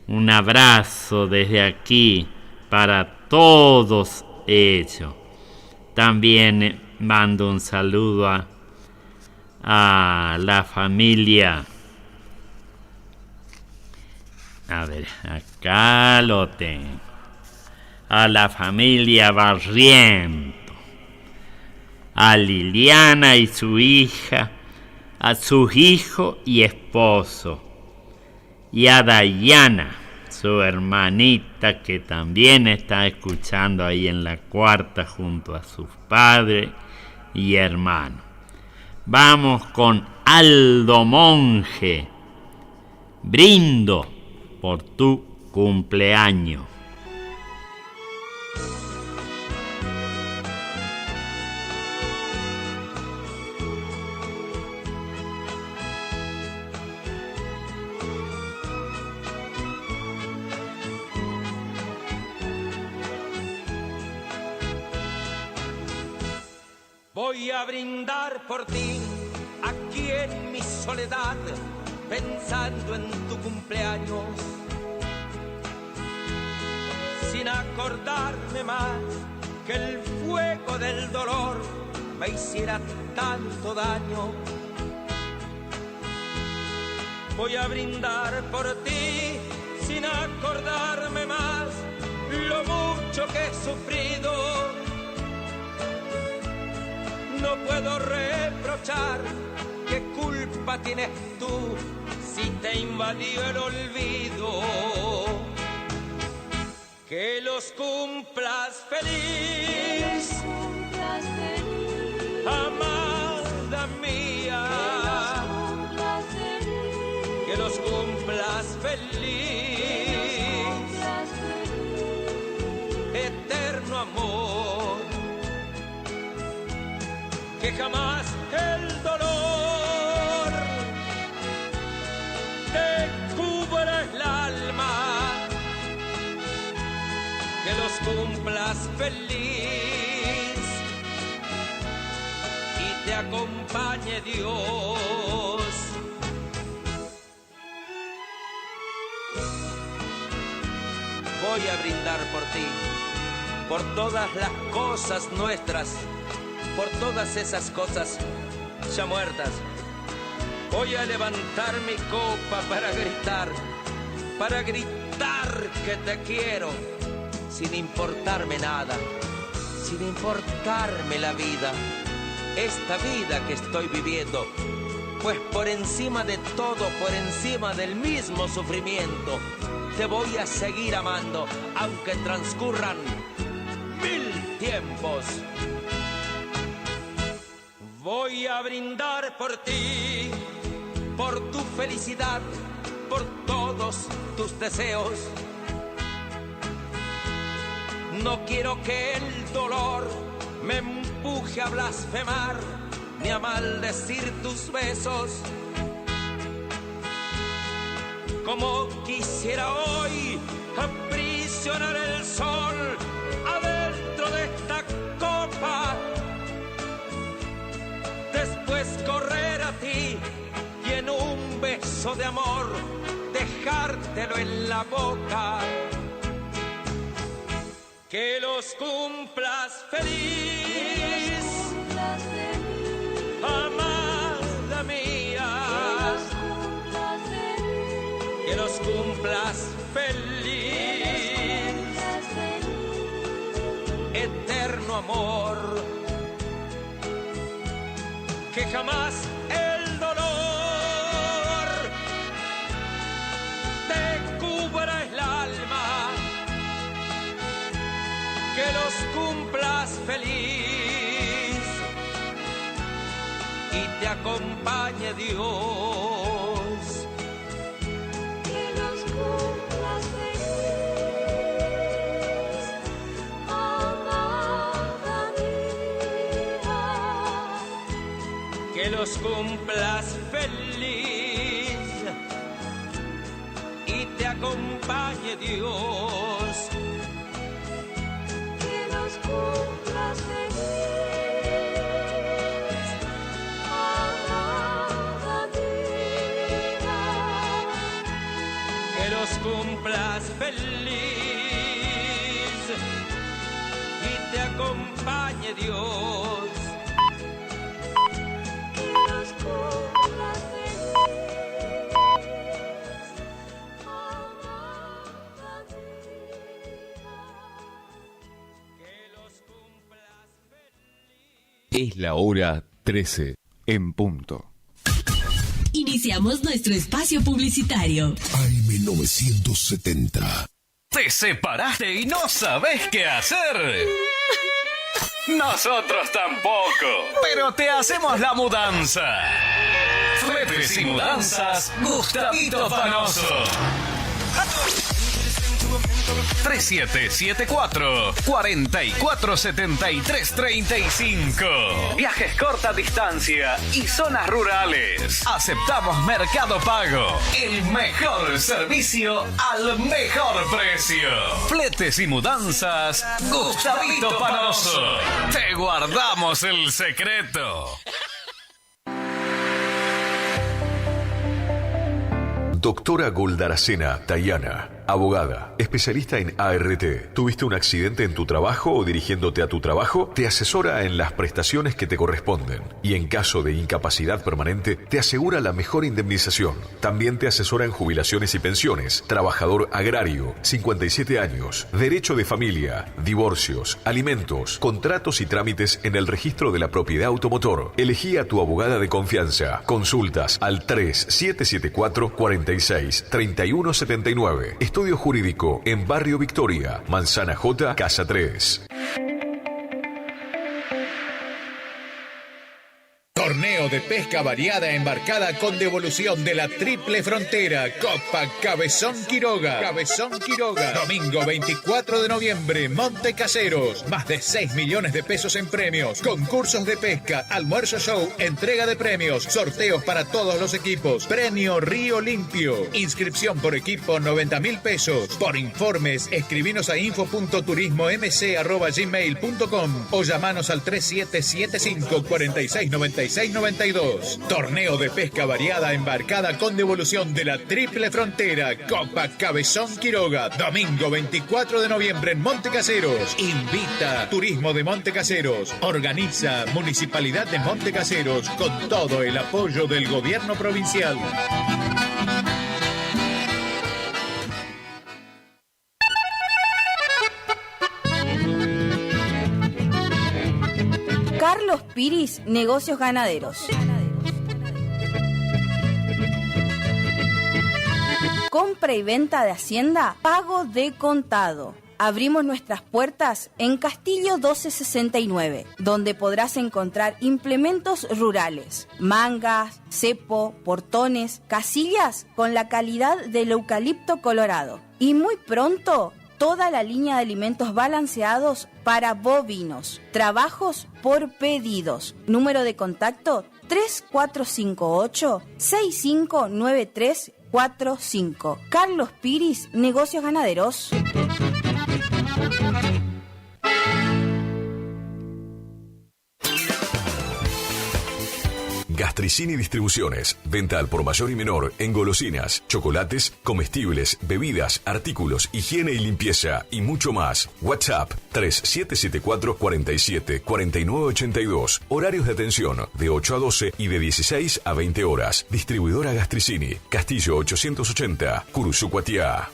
Un abrazo desde aquí para todos ellos. También mando un saludo a la familia. A ver, acá lo tengo. A la familia Barriento, a Liliana y su hija, a sus hijos y esposo, y a Dayana, su hermanita, que también está escuchando ahí en la cuarta junto a sus padres y hermanos. Vamos con Aldo Monge, brindo por tu cumpleaños. Voy a brindar por ti, aquí en mi soledad, pensando en tu cumpleaños, sin acordarme más que el fuego del dolor me hiciera tanto daño. Voy a brindar por ti, sin acordarme más lo mucho que he sufrido. No puedo reprochar, ¿qué culpa tienes tú si te invadió el olvido? Que los cumplas feliz, amada mía. Que los cumplas feliz, eterno amor, que jamás el dolor te cubra el alma, que los cumplas feliz y te acompañe Dios. Voy a brindar por ti, por todas las cosas nuestras, por todas esas cosas ya muertas. Voy a levantar mi copa para gritar que te quiero, sin importarme nada, sin importarme la vida, esta vida que estoy viviendo. Pues por encima de todo, por encima del mismo sufrimiento, te voy a seguir amando, aunque transcurran 1000 tiempos. Voy a brindar por ti, por tu felicidad, por todos tus deseos. No quiero que el dolor me empuje a blasfemar, ni a maldecir tus besos. Como quisiera hoy aprisionar el sol adentro de esta copa, después correr a ti y en un beso de amor dejártelo en la boca. Que los cumplas feliz, amada mía. Que los cumplas feliz, eterno amor. Que jamás el dolor te cubra el alma, que los cumplas feliz y te acompañe Dios. Que los cumplas feliz, amada mía. Que los cumplas feliz y te acompañe Dios. Que los cumplas feliz, amada mía. Que los cumplas feliz y te acompañe Dios. Que los cumplas feliz, amada Es la hora 13 en punto. Iniciamos nuestro espacio publicitario. AM970. ¿Te separaste y no sabés qué hacer? Nosotros tampoco, pero te hacemos la mudanza. Fletes y mudanzas, Gustavito Panoso. 3774-447335. Viajes corta distancia y zonas rurales. Aceptamos Mercado Pago. El mejor servicio al mejor precio. Fletes y mudanzas, Gustavito Panoso. Te guardamos el secreto. Doctora Goldaracena Tayana, abogada, especialista en ART. ¿Tuviste un accidente en tu trabajo o dirigiéndote a tu trabajo? Te asesora en las prestaciones que te corresponden y en caso de incapacidad permanente te asegura la mejor indemnización. También te asesora en jubilaciones y pensiones, trabajador agrario, 57 años, derecho de familia, divorcios, alimentos, contratos y trámites en el registro de la propiedad automotor. Elegí a tu abogada de confianza. Consultas al 3774-463179. Estudio Jurídico en Barrio Victoria, Manzana J, Casa 3. Torneo Torneo de pesca variada embarcada con devolución de la Triple Frontera. Copa Cabezón Quiroga. Cabezón Quiroga. Domingo 24 de noviembre, Monte Caseros. Más de 6 millones de pesos en premios. Concursos de pesca, almuerzo show, entrega de premios, sorteos para todos los equipos. Premio Río Limpio. Inscripción por equipo 90.000 pesos. Por informes, escribinos a info.turismomc@gmail.com o llamanos al 3775 46 96 92. Torneo de pesca variada embarcada con devolución de la Triple Frontera. Copa Cabezón Quiroga. Domingo 24 de noviembre en Monte Caseros. Invita Turismo de Monte Caseros. Organiza Municipalidad de Monte Caseros con todo el apoyo del gobierno provincial. Carlos Piris, Negocios Ganaderos. Compra y venta de hacienda, pago de contado. Abrimos nuestras puertas en Castillo 1269, donde podrás encontrar implementos rurales, mangas, cepo, portones, casillas con la calidad del eucalipto colorado. Y muy pronto, toda la línea de alimentos balanceados para bovinos. Trabajos por pedidos. Número de contacto 3458-659345. Carlos Piris, Negocios Ganaderos. Gastricini Distribuciones. Venta al por mayor y menor en golosinas, chocolates, comestibles, bebidas, artículos, higiene y limpieza y mucho más. WhatsApp 3774 47 49 82. Horarios de atención de 8 a 12 y de 16 a 20 horas. Distribuidora Gastricini. Castillo 880, Curuzú, Cuatiá.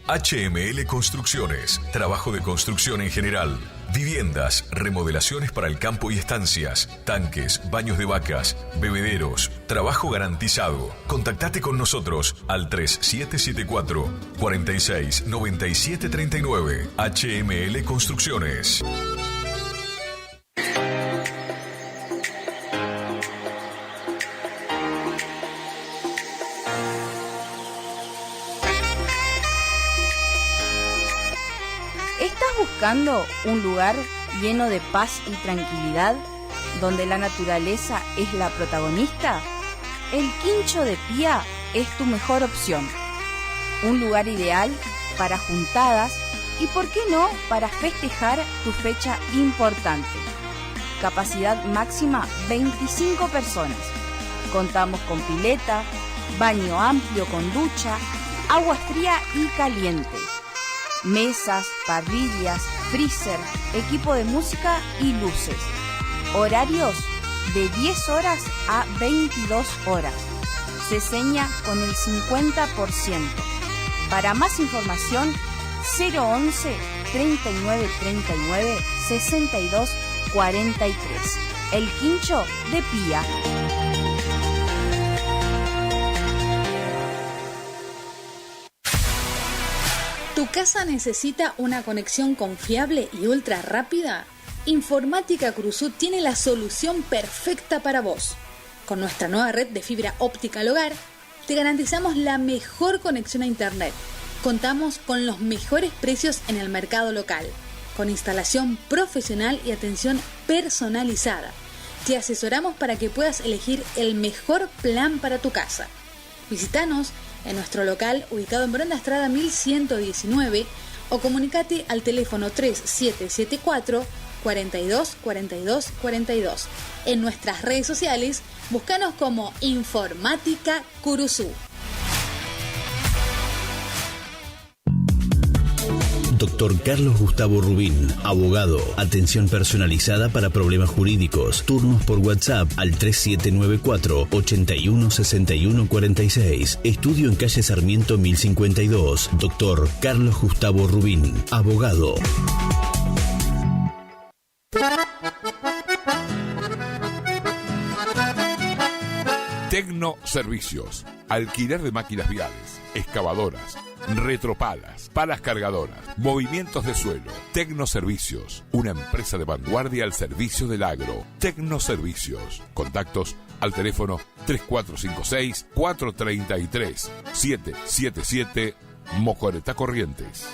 HML Construcciones, trabajo de construcción en general, viviendas, remodelaciones para el campo y estancias, tanques, baños de vacas, bebederos, trabajo garantizado. Contactate con nosotros al 3774 46 97 39. HML Construcciones. Buscando un lugar lleno de paz y tranquilidad, donde la naturaleza es la protagonista, el Quincho de Pía es tu mejor opción. Un lugar ideal para juntadas y, ¿por qué no?, para festejar tu fecha importante. Capacidad máxima 25 personas. Contamos con pileta, baño amplio con ducha, agua fría y caliente. Mesas, parrillas, freezer, equipo de música y luces. Horarios de 10 horas a 22 horas. Se seña con el 50%. Para más información, 011 39 39 62 43. El Quincho de Pía. ¿Tu casa necesita una conexión confiable y ultra rápida? Informática Cruzú tiene la solución perfecta para vos. Con nuestra nueva red de fibra óptica al hogar, te garantizamos la mejor conexión a internet. Contamos con los mejores precios en el mercado local, con instalación profesional y atención personalizada. Te asesoramos para que puedas elegir el mejor plan para tu casa. Visítanos en nuestro local ubicado en Brenda Estrada 1119 o comunicate al teléfono 3774 42 42 42. En nuestras redes sociales, búscanos como Informática Curuzú. Dr. Carlos Gustavo Rubín, abogado. Atención personalizada para problemas jurídicos. Turnos por WhatsApp al 3794 81 61 46. Estudio en calle Sarmiento 1052. Dr. Carlos Gustavo Rubín, abogado. Tecno Tecnoservicios. Alquiler de máquinas viales, excavadoras, retropalas, palas cargadoras, movimientos de suelo. Tecnoservicios, una empresa de vanguardia al servicio del agro. Tecnoservicios. Contactos al teléfono 3456-433-777 Mocoretá Corrientes.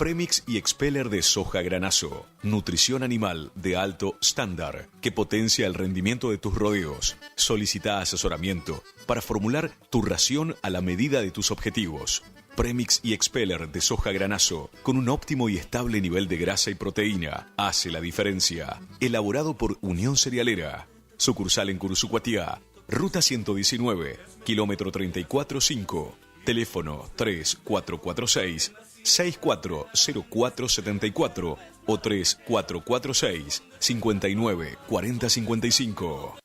Premix y Expeller de soja granazo. Nutrición animal de alto estándar que potencia el rendimiento de tus rodeos. Solicita asesoramiento para formular tu ración a la medida de tus objetivos. Premix y Expeller de soja granazo con un óptimo y estable nivel de grasa y proteína hace la diferencia. Elaborado por Unión Cerealera. Sucursal en Curuzucuatiá, Ruta 119, kilómetro 34,5. Teléfono 3446-640474 o 3446-594055.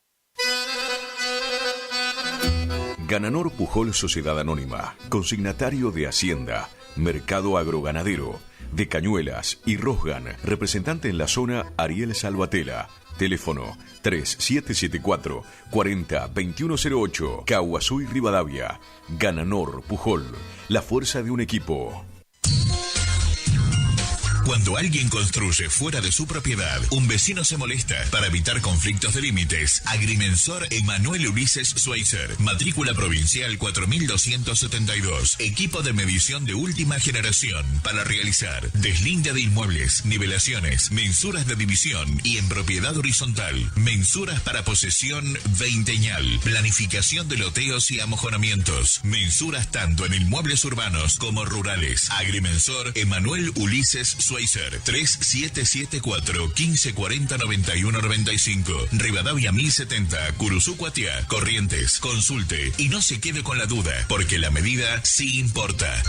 Gananor Pujol Sociedad Anónima, consignatario de Hacienda, Mercado Agroganadero, de Cañuelas y Rosgan, representante en la zona Ariel Salvatela. Teléfono 3774-402108, Caguazú y Rivadavia. Gananor Pujol, la fuerza de un equipo. Cuando alguien construye fuera de su propiedad, un vecino se molesta. Para evitar conflictos de límites, Agrimensor Emanuel Ulises Schweitzer, matrícula provincial 4272, equipo de medición de última generación para realizar deslinde de inmuebles, nivelaciones, mensuras de división y en propiedad horizontal, mensuras para posesión veinteñal, planificación de loteos y amojonamientos, mensuras tanto en inmuebles urbanos como rurales. Agrimensor Emanuel Ulises Schweitzer, 3774-1540-9195, Rivadavia 1070, Curuzucuatiá, Corrientes. Consulte y no se quede con la duda, porque la medida sí importa.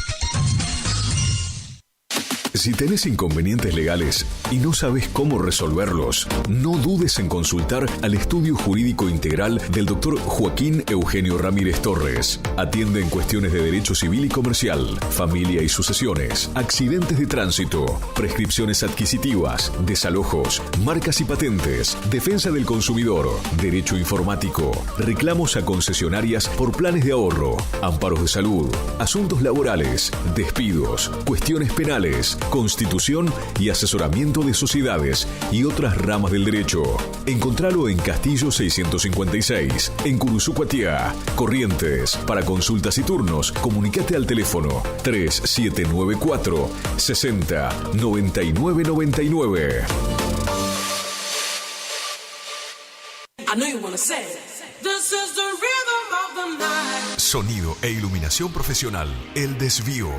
Si tenés inconvenientes legales y no sabes cómo resolverlos, no dudes en consultar al Estudio Jurídico Integral del Dr. Joaquín Eugenio Ramírez Torres. Atiende en cuestiones de derecho civil y comercial, familia y sucesiones, accidentes de tránsito, prescripciones adquisitivas, desalojos, marcas y patentes, defensa del consumidor, derecho informático, reclamos a concesionarias por planes de ahorro, amparos de salud, asuntos laborales, despidos, cuestiones penales, constitución y asesoramiento de sociedades y otras ramas del derecho. Encontralo en Castillo 656, en Curuzucuatiá, Corrientes. Para consultas y turnos, comunicate al teléfono 3794 60 99 99. Sonido e iluminación profesional, El Desvío.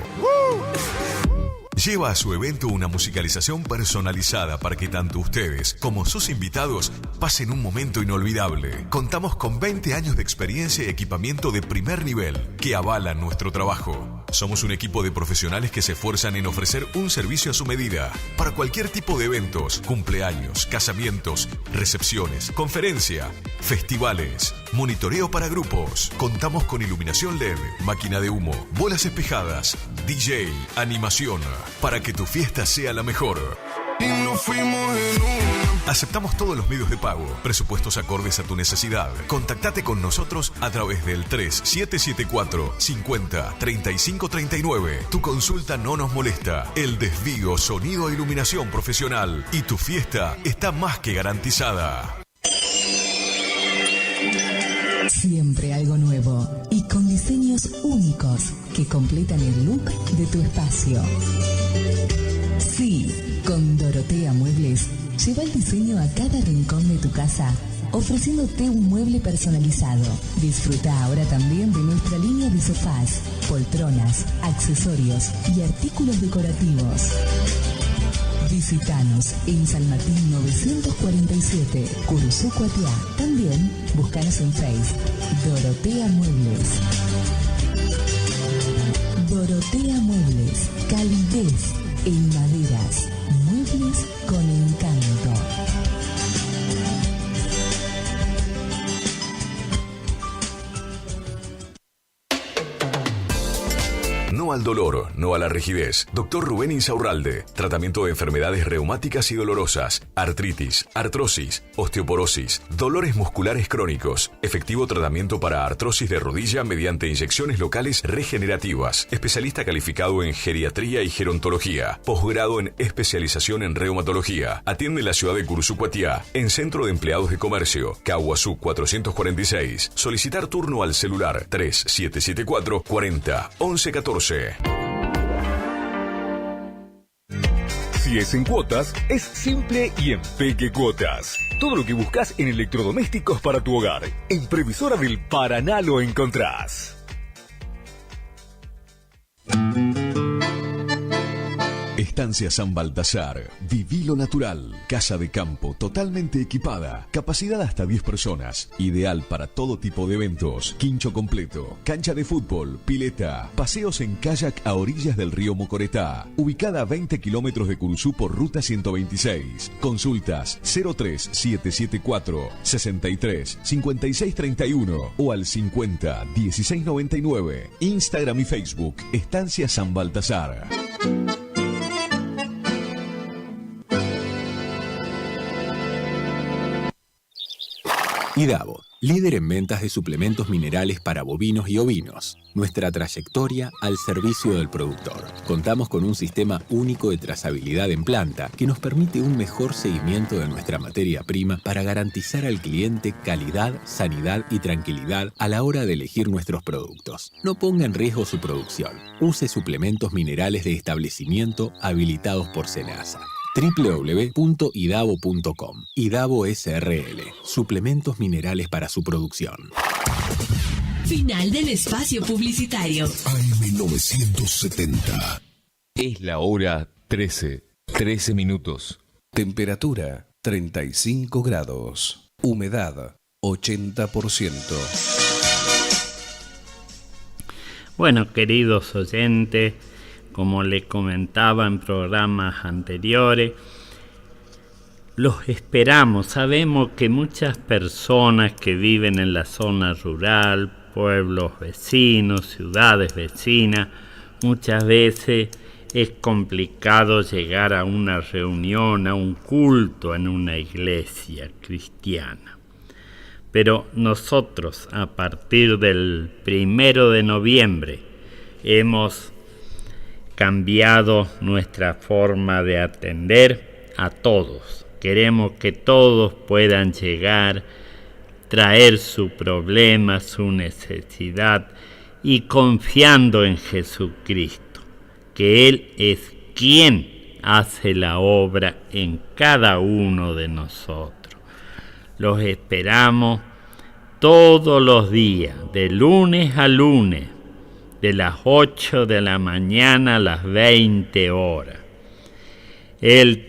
Lleva a su evento una musicalización personalizada para que tanto ustedes como sus invitados pasen un momento inolvidable. Contamos con 20 años de experiencia y equipamiento de primer nivel que avalan nuestro trabajo. Somos un equipo de profesionales que se esfuerzan en ofrecer un servicio a su medida para cualquier tipo de eventos, cumpleaños, casamientos, recepciones, conferencia, festivales, monitoreo para grupos. Contamos con iluminación LED, máquina de humo, bolas espejadas, DJ, animación, para que tu fiesta sea la mejor. Y nos fuimos en Aceptamos todos los medios de pago, presupuestos acordes a tu necesidad. Contactate con nosotros a través del 3774 50 35 39. Tu consulta no nos molesta. El Desvío, sonido e iluminación profesional. Y tu fiesta está más que garantizada. Siempre algo nuevo y con diseños únicos que completan el look de tu espacio. Sí, con Dorotea Muebles, lleva el diseño a cada rincón de tu casa, ofreciéndote un mueble personalizado. Disfruta ahora también de nuestra línea de sofás, poltronas, accesorios y artículos decorativos. Visítanos en San Martín 947, Curuzucuatiá. También búscanos en Facebook, Dorotea Muebles. Dorotea Muebles, calidez en maderas, muebles con encanto. No No al dolor, no a la rigidez. Dr. Rubén Insaurralde. Tratamiento de enfermedades reumáticas y dolorosas, artritis, artrosis, osteoporosis, dolores musculares crónicos. Efectivo tratamiento para artrosis de rodilla mediante inyecciones locales regenerativas. Especialista calificado en geriatría y gerontología. Posgrado en especialización en reumatología. Atiende en la ciudad de Curuzú-Cuatiá, en Centro de Empleados de Comercio, Caguazú 446. Solicitar turno al celular 3774 40 11 14. Si es en cuotas, es simple y en Peque Cuotas. Todo lo que buscas en electrodomésticos para tu hogar. En Previsora del Paraná lo encontrás. Estancia San Baltasar. Viví lo natural. Casa de campo totalmente equipada. Capacidad hasta 10 personas. Ideal para todo tipo de eventos. Quincho completo. Cancha de fútbol. Pileta. Paseos en kayak a orillas del río Mocoretá. Ubicada a 20 kilómetros de Curuzú por ruta 126. Consultas 03774 63 56 31 o al 50 16 99. Instagram y Facebook. Estancia San Baltasar. IDAVO, líder en ventas de suplementos minerales para bovinos y ovinos. Nuestra trayectoria al servicio del productor. Contamos con un sistema único de trazabilidad en planta que nos permite un mejor seguimiento de nuestra materia prima para garantizar al cliente calidad, sanidad y tranquilidad a la hora de elegir nuestros productos. No ponga en riesgo su producción. Use suplementos minerales de establecimiento habilitados por SENASA. www.idavo.com. Idavo SRL. Suplementos minerales para su producción. Final del espacio publicitario. AM970. Es la hora 13 minutos. Temperatura 35 grados. Humedad 80%. Bueno, queridos oyentes, como le comentaba en programas anteriores, los esperamos. Sabemos que muchas personas que viven en la zona rural, pueblos vecinos, ciudades vecinas, muchas veces es complicado llegar a una reunión, a un culto en una iglesia cristiana. Pero nosotros, a partir del 1 de noviembre, hemos cambiado nuestra forma de atender a todos. Queremos que todos puedan llegar, traer su problema, su necesidad y confiando en Jesucristo, que Él es quien hace la obra en cada uno de nosotros. Los esperamos todos los días, de lunes a lunes, de las 8 de la mañana a las 20 horas. El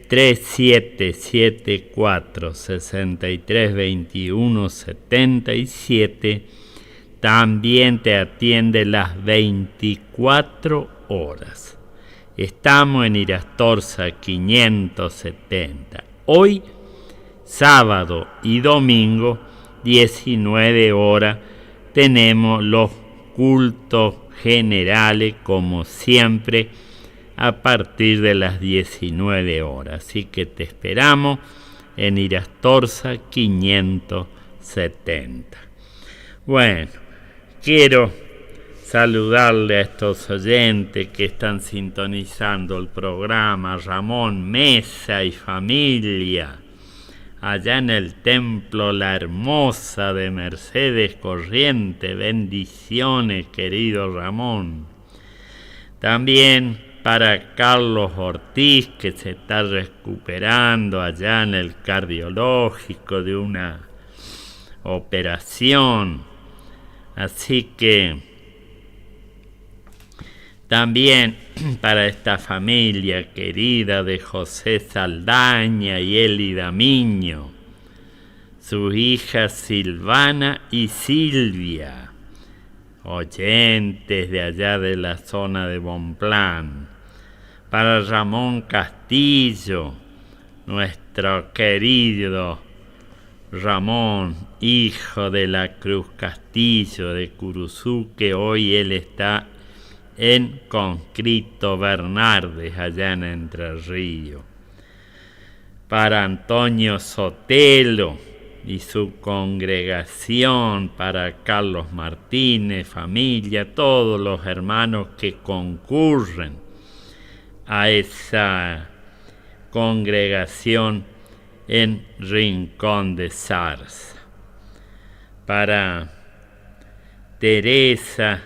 3774 63 21 77 también te atiende las 24 horas. Estamos en Irastorza 570. Hoy, sábado y domingo, 19 horas, tenemos los cultos generales, como siempre, a partir de las 19 horas. Así que te esperamos en Irastorza 570. Bueno, quiero saludarle a estos oyentes que están sintonizando el programa. Ramón Mesa y familia, allá en el Templo La Hermosa de Mercedes Corrientes. Bendiciones, querido Ramón. También para Carlos Ortiz, que se está recuperando allá en el cardiológico de una operación. Así que también para esta familia querida de José Saldaña y Elida Miño, sus hijas Silvana y Silvia, oyentes de allá de la zona de Bonplan. Para Ramón Castillo, nuestro querido Ramón, hijo de la Cruz Castillo de Curuzú, que hoy él está en Conscrito Bernardes, allá en Entre Ríos. Para Antonio Sotelo y su congregación, para Carlos Martínez, familia, todos los hermanos que concurren a esa congregación en Rincón de Zarza. Para Teresa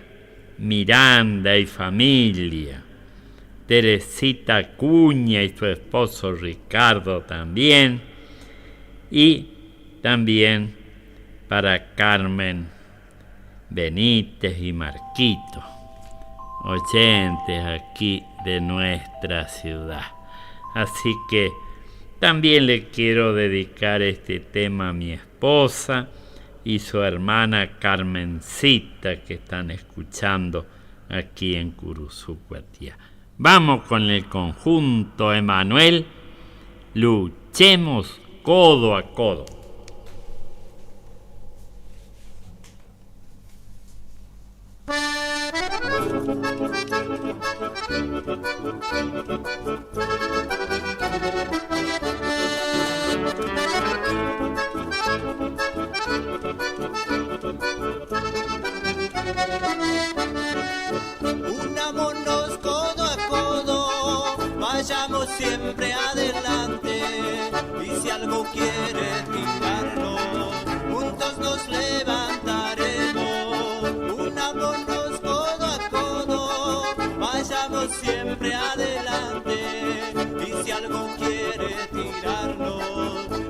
Miranda y familia, Teresita Acuña y su esposo Ricardo también, y también para Carmen Benítez y Marquito, oyentes aquí de nuestra ciudad. Así que también le quiero dedicar este tema a mi esposa y su hermana Carmencita, que están escuchando aquí en Curuzucuatiá. Vamos con el conjunto Emanuel, luchemos codo a codo. Unámonos codo a codo, vayamos siempre adelante, y si algo quiere tirarnos, juntos nos levantaremos. Unámonos codo a codo, vayamos siempre adelante, y si algo quiere tirarnos,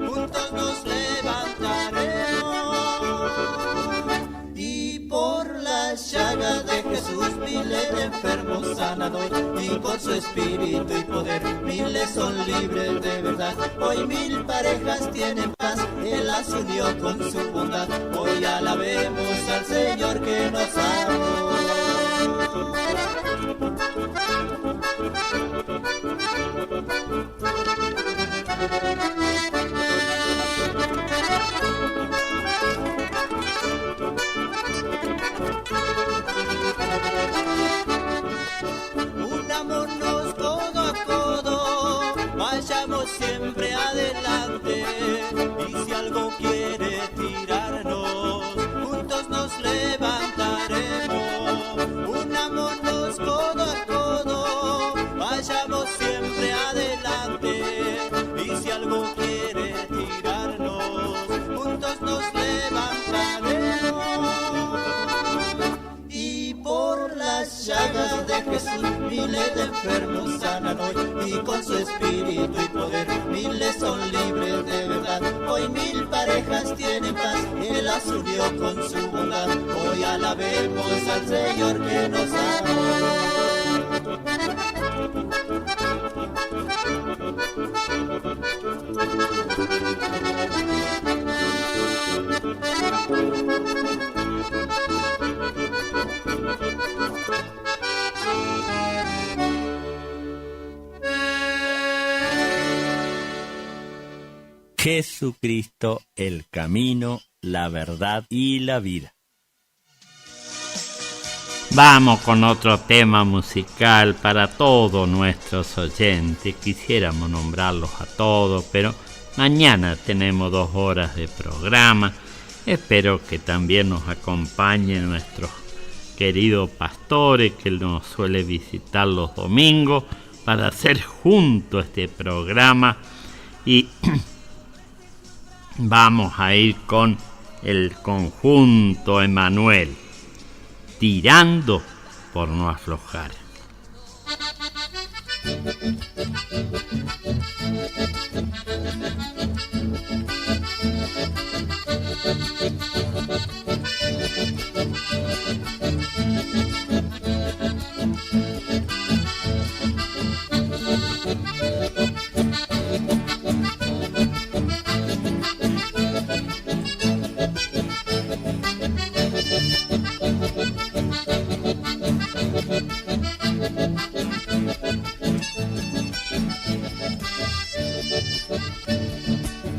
juntos nos levantaremos. Y por la llaga de Jesús miles de enfermos sanador, y con su espíritu y poder miles son libres de verdad. Hoy 1000 parejas tienen paz, Él las unió con su bondad. Hoy alabemos al Señor que nos amó. Unámonos codo a codo, vayamos siempre adelante, y si algo quiere tirarnos, juntos nos levantaremos. Unámonos codo a codo, vayamos siempre adelante, y si algo quiere tirarnos, juntos nos levantaremos. Y por las llagas de Jesús miles de enfermos sanan hoy, y con su espíritu y poder miles son libres de verdad. Hoy 1000 parejas tienen paz, Él las unió con su bondad. Hoy alabemos al Señor que nos amó. Jesucristo, el camino, la verdad y la vida. Vamos con otro tema musical para todos nuestros oyentes. Quisiéramos nombrarlos a todos, pero mañana tenemos 2 horas de programa. Espero que también nos acompañen nuestros queridos pastores, que nos suele visitar los domingos, para hacer juntos este programa. Y vamos a ir con el conjunto Emanuel, tirando por no aflojar.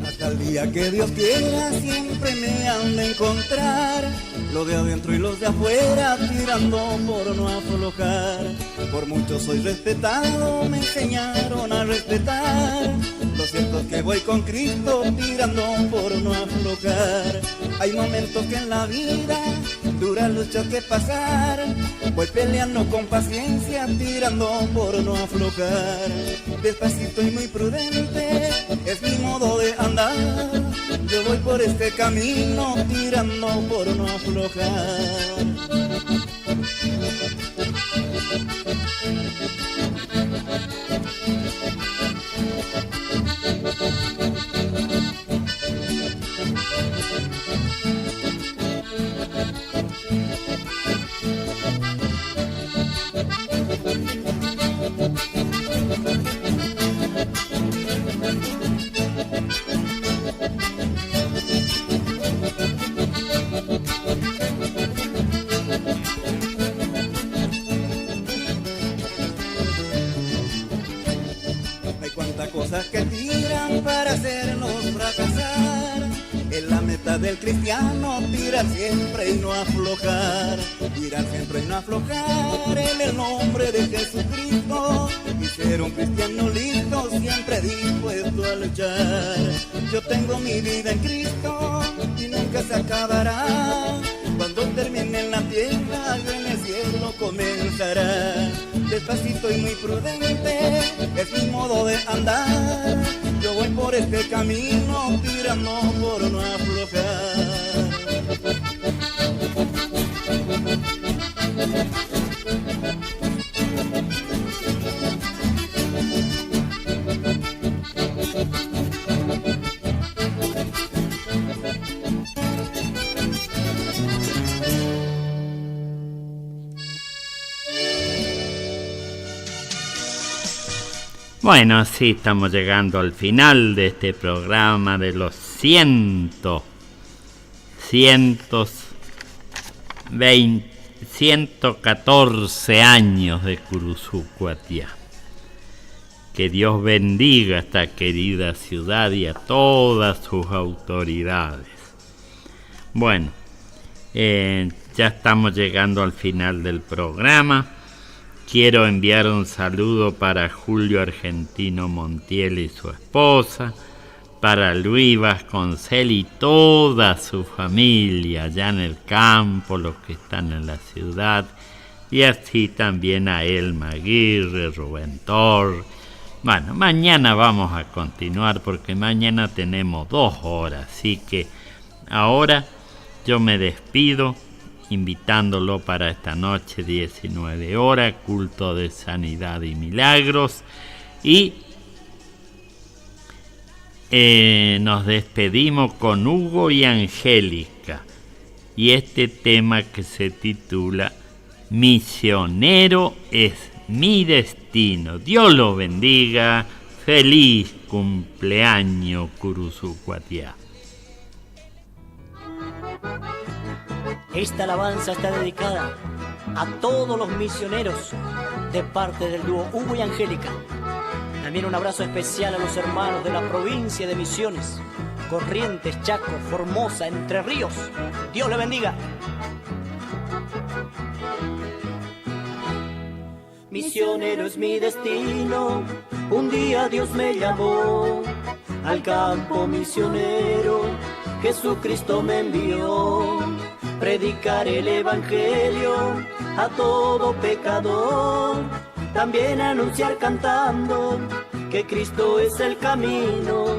Hasta el día que Dios quiera siempre me han de encontrar Los de adentro y los de afuera tirando por no aflojar. Por mucho soy respetado, me enseñaron a respetar. Lo cierto es que voy con Cristo tirando por no aflojar. Hay momentos que en la vida duras luchas que pasar. Voy peleando con paciencia tirando por no aflojar. Despacito y muy prudente es mi modo de andar. Yo voy por este camino tirando por no aflojar. Que tiran para hacernos fracasar. Es la meta del cristiano, tirar siempre y no aflojar. Tirar siempre y no aflojar en el nombre de Jesucristo. Y ser un cristiano listo, siempre dispuesto a luchar. Yo tengo mi vida en Cristo y nunca se acabará. Cuando termine en la tierra, en el cielo comenzará. Despacito y muy prudente es mi modo de andar. Yo voy por este camino tirando por no aflojar. Bueno, sí, estamos llegando al final de este programa de los 114 años de Curuzú Cuatiá. Que Dios bendiga esta querida ciudad y a todas sus autoridades. Bueno, ya estamos llegando al final del programa. Quiero enviar un saludo para Julio Argentino Montiel y su esposa, para Luis Vasconcel y toda su familia allá en el campo, los que están en la ciudad, y así también a Elma Aguirre, Rubén Tor. Bueno, mañana vamos a continuar porque mañana tenemos 2 horas, así que ahora yo me despido invitándolo para esta noche 19 horas, culto de sanidad y milagros, y nos despedimos con Hugo y Angélica y este tema que se titula Misionero es mi destino. Dios los bendiga. Feliz cumpleaños, Curuzú Cuatiá. Esta alabanza está dedicada a todos los misioneros de parte del dúo Hugo y Angélica. También un abrazo especial a los hermanos de la provincia de Misiones, Corrientes, Chaco, Formosa, Entre Ríos. Dios le bendiga. Misionero es mi destino, un día Dios me llamó al campo misionero, Jesucristo me envió. Predicar el evangelio a todo pecador, también anunciar cantando que Cristo es el camino,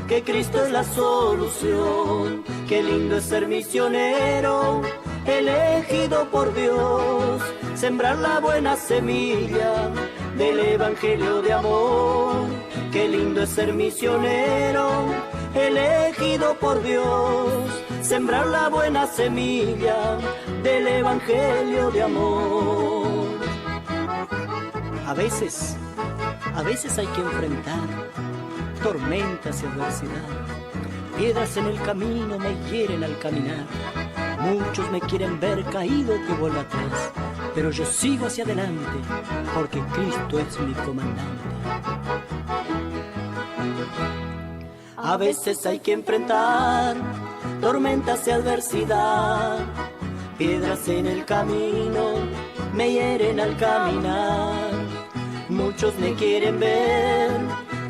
que Cristo es la solución. Qué lindo es ser misionero, elegido por Dios, sembrar la buena semilla del evangelio de amor. Qué lindo es ser misionero, elegido por Dios, sembrar la buena semilla del evangelio de amor. A veces hay que enfrentar tormentas y adversidad. Piedras en el camino me hieren al caminar. Muchos me quieren ver caído que vuelva atrás, pero yo sigo hacia adelante porque Cristo es mi comandante. A veces hay que enfrentar tormentas y adversidad. piedras en el camino me hieren al caminar. Muchos me quieren ver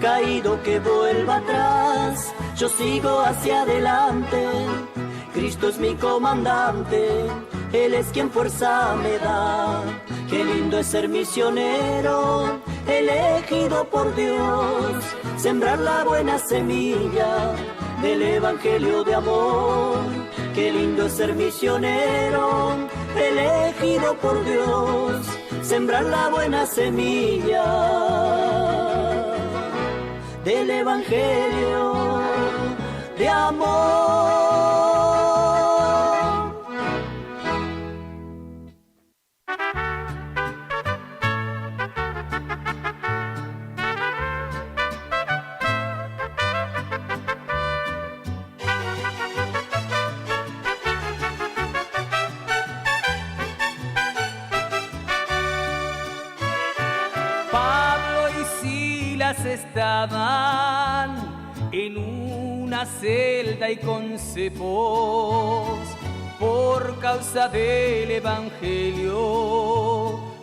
caído, que vuelva atrás. Yo sigo hacia adelante, Cristo es mi comandante, Él es quien fuerza me da. Qué lindo es ser misionero, elegido por Dios, sembrar la buena semilla del evangelio de amor. Qué lindo es ser misionero, elegido por Dios, sembrar la buena semilla del evangelio de amor. Estaban en una celda y con cepos por causa del evangelio,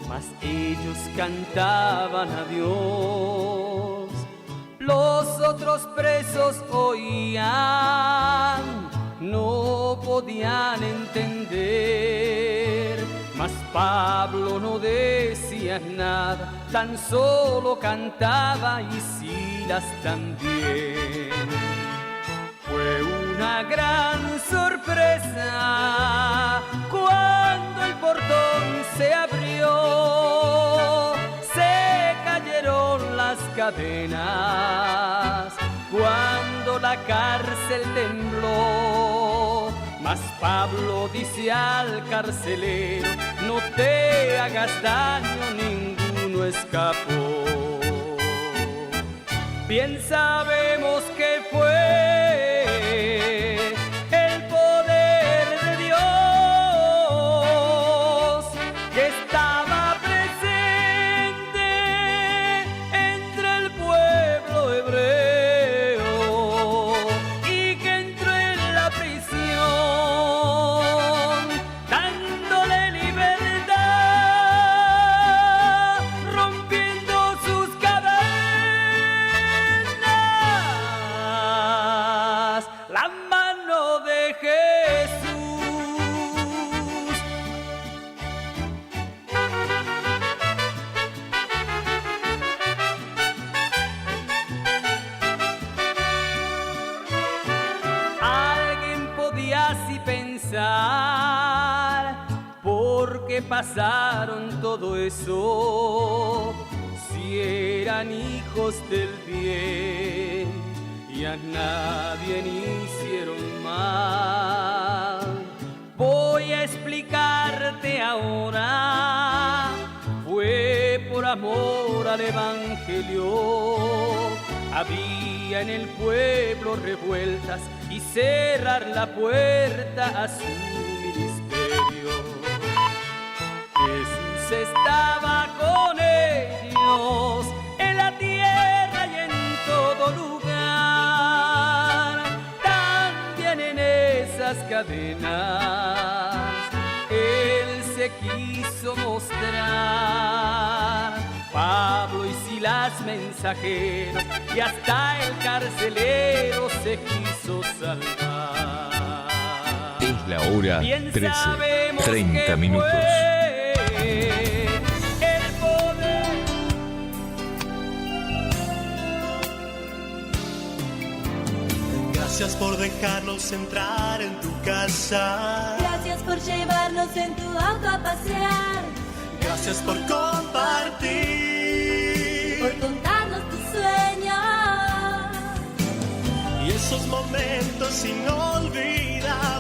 mas ellos cantaban a Dios. Los otros presos oían, no podían entender, mas Pablo no decía nada, tan solo cantaba, y Silas también. Fue una gran sorpresa cuando el portón se abrió, se cayeron las cadenas, cuando la cárcel tembló. Mas Pablo dice al carcelero: no te hagas daño, ninguno escapó. Bien sabemos que fue el poder de Dios que estaba presente entre el pueblo hebreo, y que entró en la prisión dándole libertad, rompiendo sus cadenas. La mano de Jesús. Alguien podía así pensar, ¿por qué pasaron todo eso? Si eran hijos del bien y a nadie hicieron mal. Voy a explicarte ahora, fue por amor al evangelio. Había en el pueblo revueltas y cerrar la puerta a su ministerio. Jesús estaba con ellos en la tierra y en todo lugar, también en esas cadenas Él se quiso mostrar. Pablo y Silas mensajeros, y hasta el carcelero se quiso salvar. Es la hora Bien 13:30 minutos. El poder. Gracias por dejarnos entrar en tu casa. Gracias por llevarnos en tu auto a pasear. Gracias por compartir, por contarnos tus sueños y esos momentos inolvidables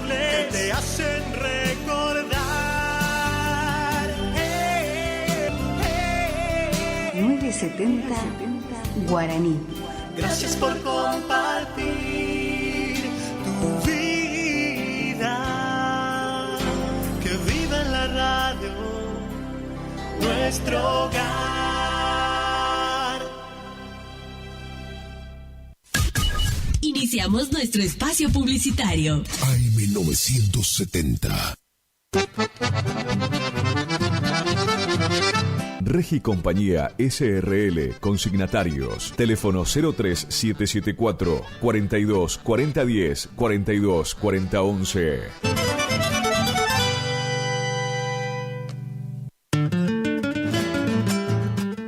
que te hacen recordar. 970 Guaraní. Gracias por compartir tu vida, que viva en la radio nuestro hogar. Iniciamos nuestro espacio publicitario. AM970. Regi Compañía SRL, consignatarios, teléfono 03774 42 40 10 42 40 11.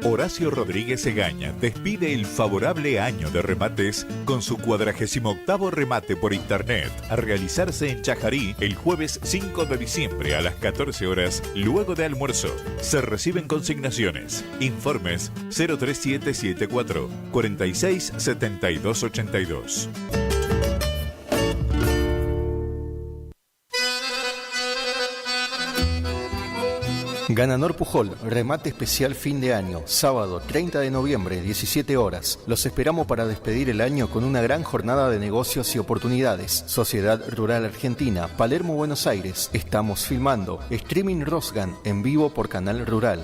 Horacio Rodríguez Egaña despide el favorable año de remates con su 48º remate por internet a realizarse en Chajarí el jueves 5 de diciembre a las 14 horas luego de almuerzo. Se reciben consignaciones. Informes 03774 46 72 82. Gananor Pujol, remate especial fin de año, sábado 30 de noviembre, 17 horas. Los esperamos para despedir el año con una gran jornada de negocios y oportunidades. Sociedad Rural Argentina, Palermo, Buenos Aires. Estamos filmando. Streaming Rosgan, en vivo por Canal Rural.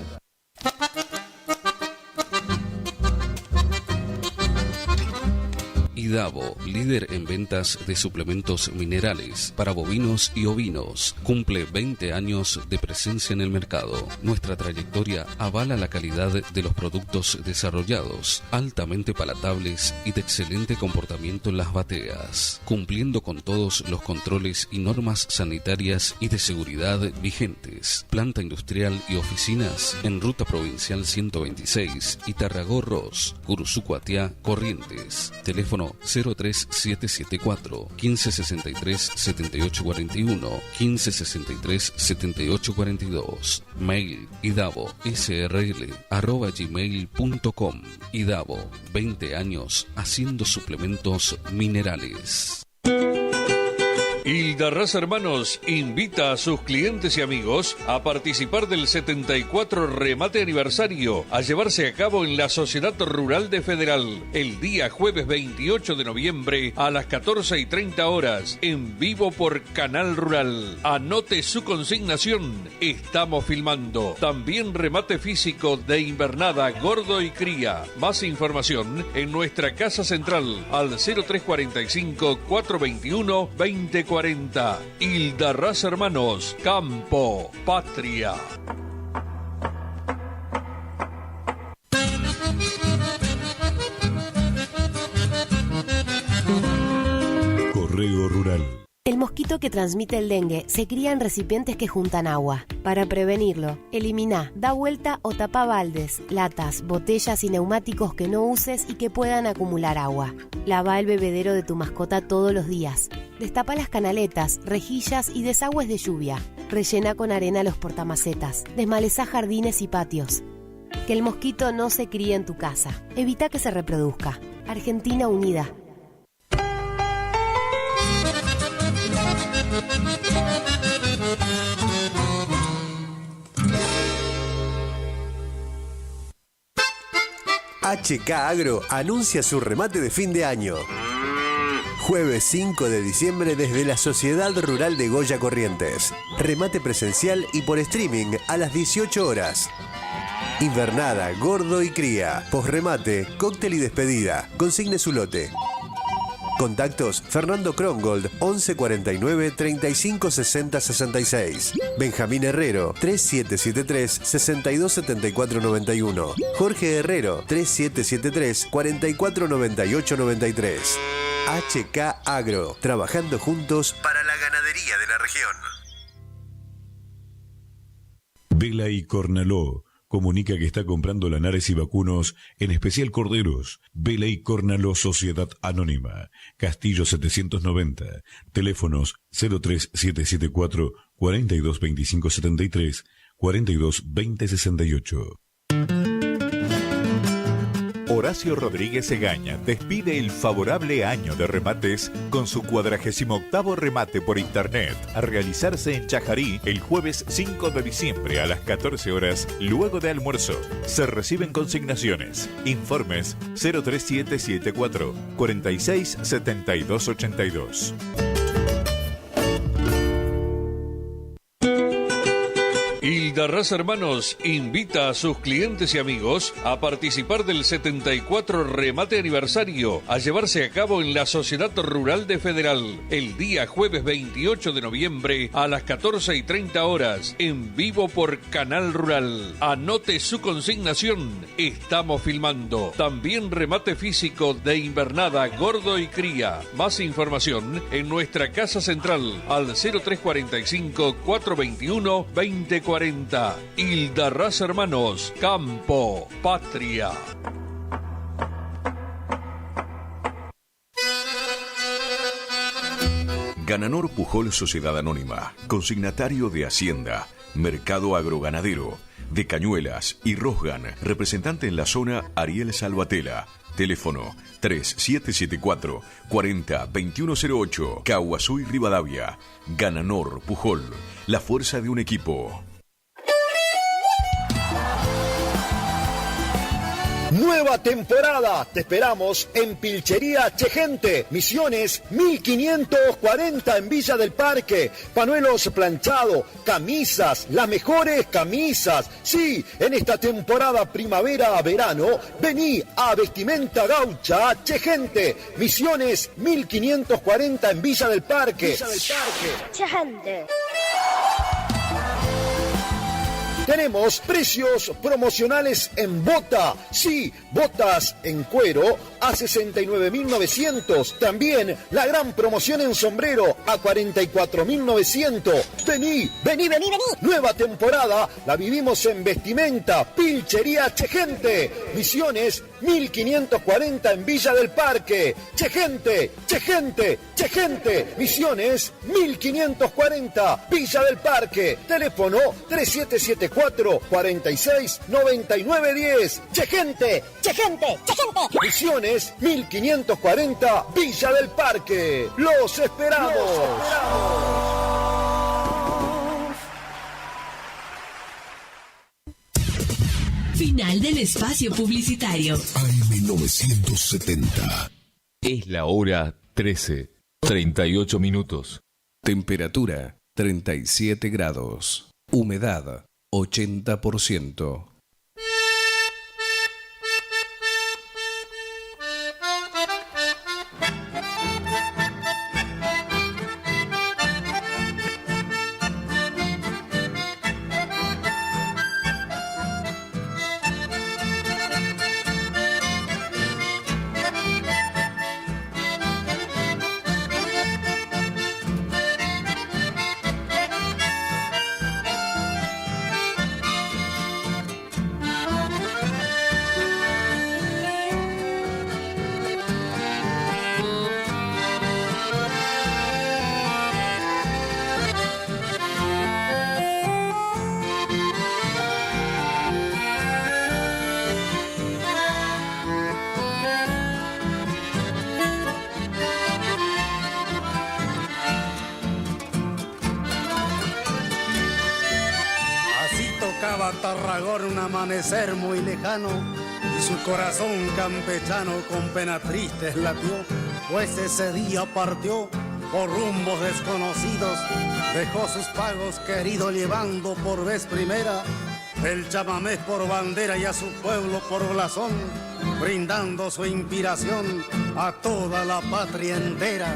Idavo, líder en ventas de suplementos minerales para bovinos y ovinos, cumple 20 años de presencia en el mercado. Nuestra trayectoria avala la calidad de los productos desarrollados, altamente palatables y de excelente comportamiento en las bateas, cumpliendo con todos los controles y normas sanitarias y de seguridad vigentes. Planta industrial y oficinas en Ruta Provincial 126, Itarragó-Ros, Curuzú-Cuatiá, Corrientes. Teléfono 03774 1563 7841 1563 7842. Mail idavo.srl@gmail.com. Idavo, 20 años haciendo suplementos minerales. Hildarraz Hermanos invita a sus clientes y amigos a participar del 74 remate aniversario a llevarse a cabo en la Sociedad Rural de Federal el día jueves 28 de noviembre a las 14:30 horas en vivo por Canal Rural. Anote su consignación, estamos filmando. También remate físico de invernada, gordo y cría. Más información en nuestra casa central al 0345 421 2040. Hildarraz Hermanos, Campo, Patria. Correo Rural. El mosquito que transmite el dengue se cría en recipientes que juntan agua. Para prevenirlo, elimina, da vuelta o tapa baldes, latas, botellas y neumáticos que no uses y que puedan acumular agua. Lava el bebedero de tu mascota todos los días. Destapa las canaletas, rejillas y desagües de lluvia. Rellena con arena los portamacetas. Desmalezá jardines y patios. Que el mosquito no se críe en tu casa. Evita que se reproduzca. Argentina Unida. HK Agro anuncia su remate de fin de año. Jueves 5 de diciembre desde la Sociedad Rural de Goya Corrientes. Remate presencial y por streaming a las 18 horas. Invernada, gordo y cría. Posremate, cóctel y despedida. Consigne su lote. Contactos: Fernando Krongold 1149 35 60 66. Benjamín Herrero 3773 62 74 91. Jorge Herrero 3773 44 98 93. HK Agro, trabajando juntos para la ganadería de la región. Vela y Cornaló comunica que está comprando lanares y vacunos, en especial corderos. Vela y Cornaló Sociedad Anónima, Castillo 790, teléfonos 03774 42 25 73 42 20 68. Horacio Rodríguez Egaña despide el favorable año de remates con su 48º remate por internet a realizarse en Chajarí el jueves 5 de diciembre a las 14 horas luego de almuerzo. Se reciben consignaciones. Informes 03774 46 72 82. Hilda Raza Hermanos invita a sus clientes y amigos a participar del 74 remate aniversario a llevarse a cabo en la Sociedad Rural de Federal el día jueves 28 de noviembre a las 14:30 horas en vivo por Canal Rural. Anote su consignación, estamos filmando. También remate físico de invernada, gordo y cría. Más información en nuestra casa central al 0345 421 2040. Hilda Raza Hermanos, Campo, Patria. Gananor Pujol Sociedad Anónima, consignatario de Hacienda, Mercado Agroganadero, de Cañuelas y Rosgan, representante en la zona Ariel Salvatela. Teléfono 3774 40 2108, Caguazú y Rivadavia. Gananor Pujol, la fuerza de un equipo. Nueva temporada, te esperamos en Pilchería Chegente, Misiones 1540 en Villa del Parque. Panuelos planchados, camisas, las mejores camisas. Sí, en esta temporada primavera-verano, vení a Vestimenta Gaucha Chegente, Misiones 1540 en Villa del Parque. Chegente. Tenemos precios promocionales en bota. Sí, botas en cuero a 69.900. También la gran promoción en sombrero a 44.900. Vení. Nueva temporada la vivimos en Vestimenta Pilchería Chegente. Misiones 1540 en Villa del Parque. Chegente. Misiones 1540 Villa del Parque. Teléfono 3774 46 99 10. Chegente. Misiones 1540 Villa del Parque. Los esperamos. Final del espacio publicitario. AM970. Es la hora 13, 38 minutos. Temperatura 37 grados. Humedad 80%. Tarragón un amanecer muy lejano y su corazón campechano con pena triste latió, pues ese día partió por rumbos desconocidos, dejó sus pagos queridos llevando por vez primera el chamamé por bandera y a su pueblo por blasón, brindando su inspiración a toda la patria entera.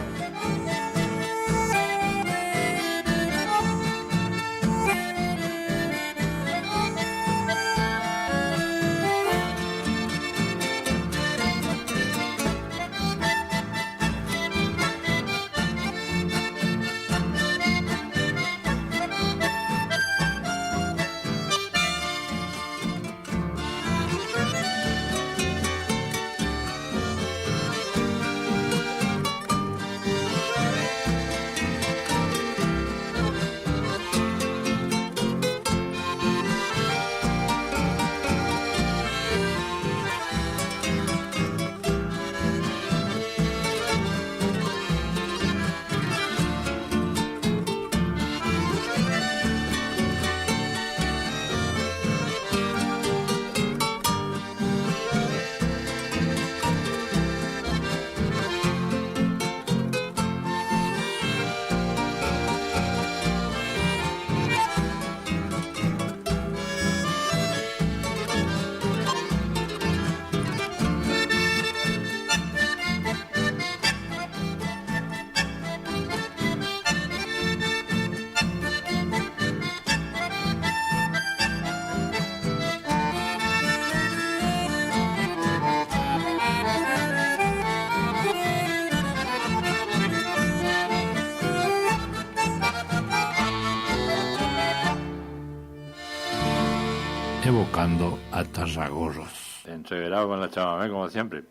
evocando a Tarragorros. Entreverado con la chamamé como siempre.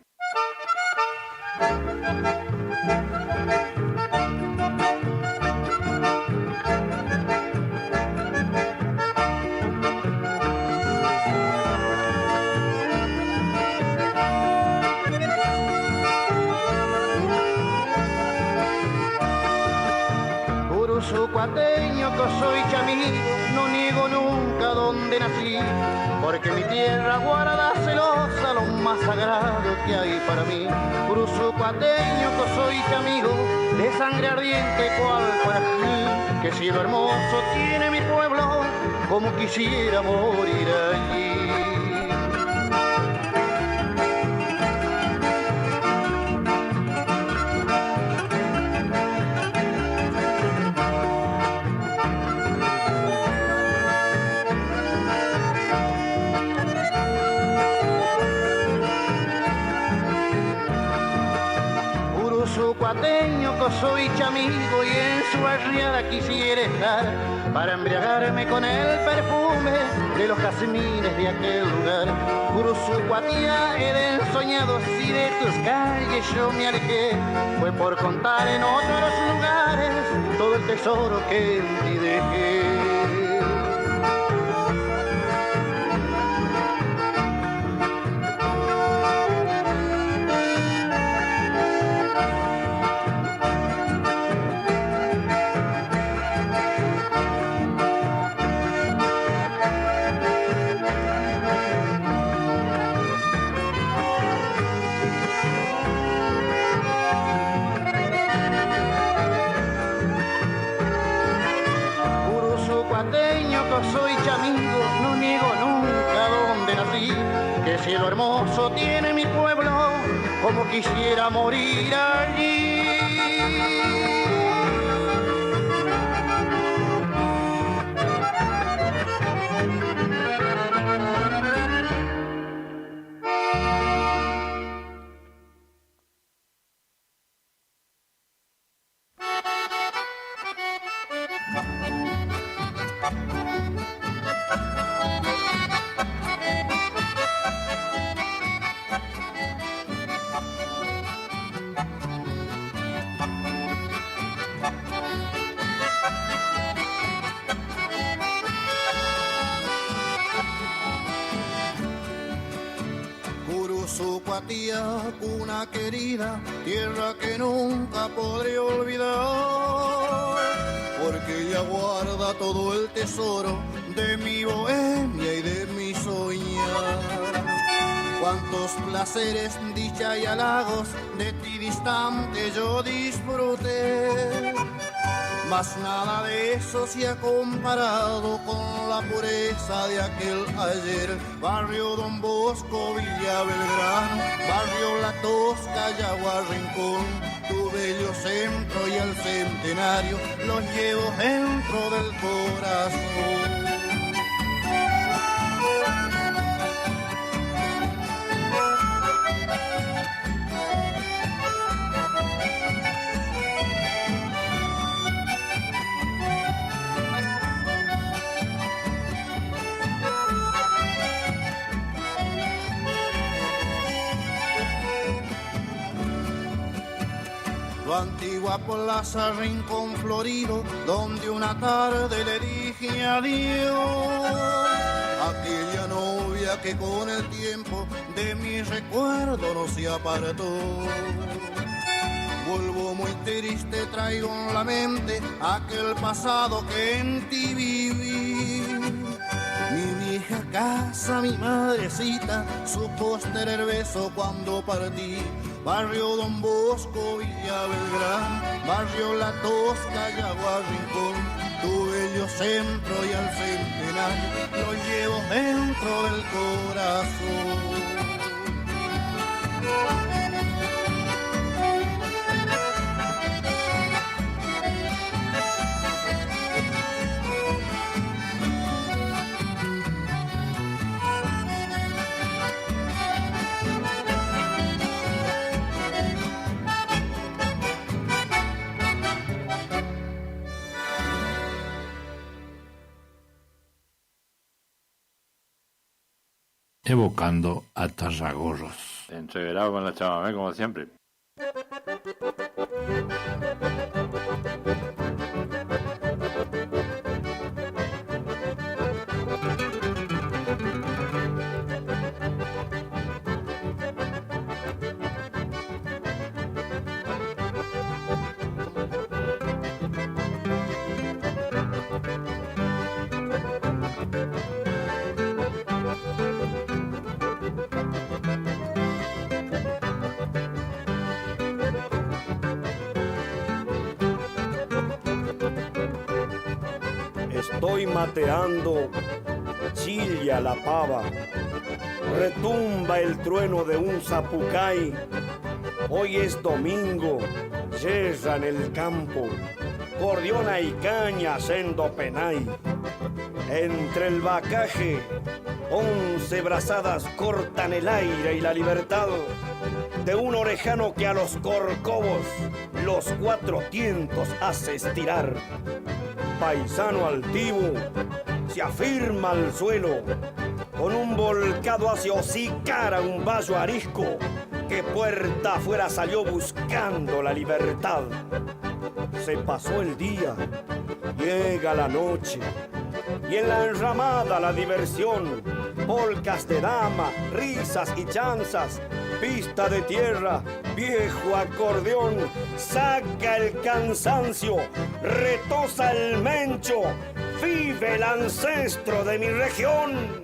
Cuateño que soy chamí, no niego nunca donde nací, porque mi tierra guarda celosa lo más sagrado que hay para mí. Cuateño que soy chamigo, de sangre ardiente cual para mí, que cielo hermoso tiene mi pueblo, como quisiera morir allí. Cuateño que soy chamigo y en su barriada quisiera estar para embriagarme con el perfume de los jazmines de aquel lugar. Cuatía he ensoñado si de tus calles yo me alejé, fue por contar en otros lugares todo el tesoro que en ti dejé. Soy chamigo, no niego nunca donde nací, que cielo hermoso tiene mi pueblo, como quisiera morir allí. Cuna querida, tierra que nunca podré olvidar, porque ella guarda todo el tesoro de mi bohemia y de mi soñar. Cuántos placeres, dicha y halagos de ti distante yo disfruté, mas nada de eso se ha comparado con la pureza de aquel ayer. Barrio Don Bosco, Villa Belgrano, barrio La Tosca, Yagua Rincón, tu bello centro y el centenario los llevo dentro del corazón. Antigua plaza, rincón florido, donde una tarde le dije adiós. Aquella novia que con el tiempo de mi recuerdo no se apartó. Vuelvo muy triste, traigo en la mente aquel pasado que en ti viví. Mi vieja casa, mi madrecita, su posterior beso cuando partí. Barrio Don Bosco, Villa Belgrano, barrio La Tosca, Yagua Rincón, tu bello centro y al centenario lo llevo dentro del corazón. evocando a Tarragorros. Entreverado con la chamamé como siempre. Estoy mateando, chilla la pava, retumba el trueno de un zapucay. Hoy es domingo, yerra en el campo, cordiona y caña sendo penay. Entre el bacaje, 11 brazadas cortan el aire y la libertad de un orejano que a los corcovos los 4 tientos hace estirar. Paisano altivo se afirma al suelo, con un volcado hacia hocicar a un vallo arisco que puerta afuera salió buscando la libertad. Se pasó el día, llega la noche, y en la enramada la diversión, polcas de dama, risas y chanzas, pista de tierra, viejo acordeón, saca el cansancio, retosa el mencho, vive el ancestro de mi región.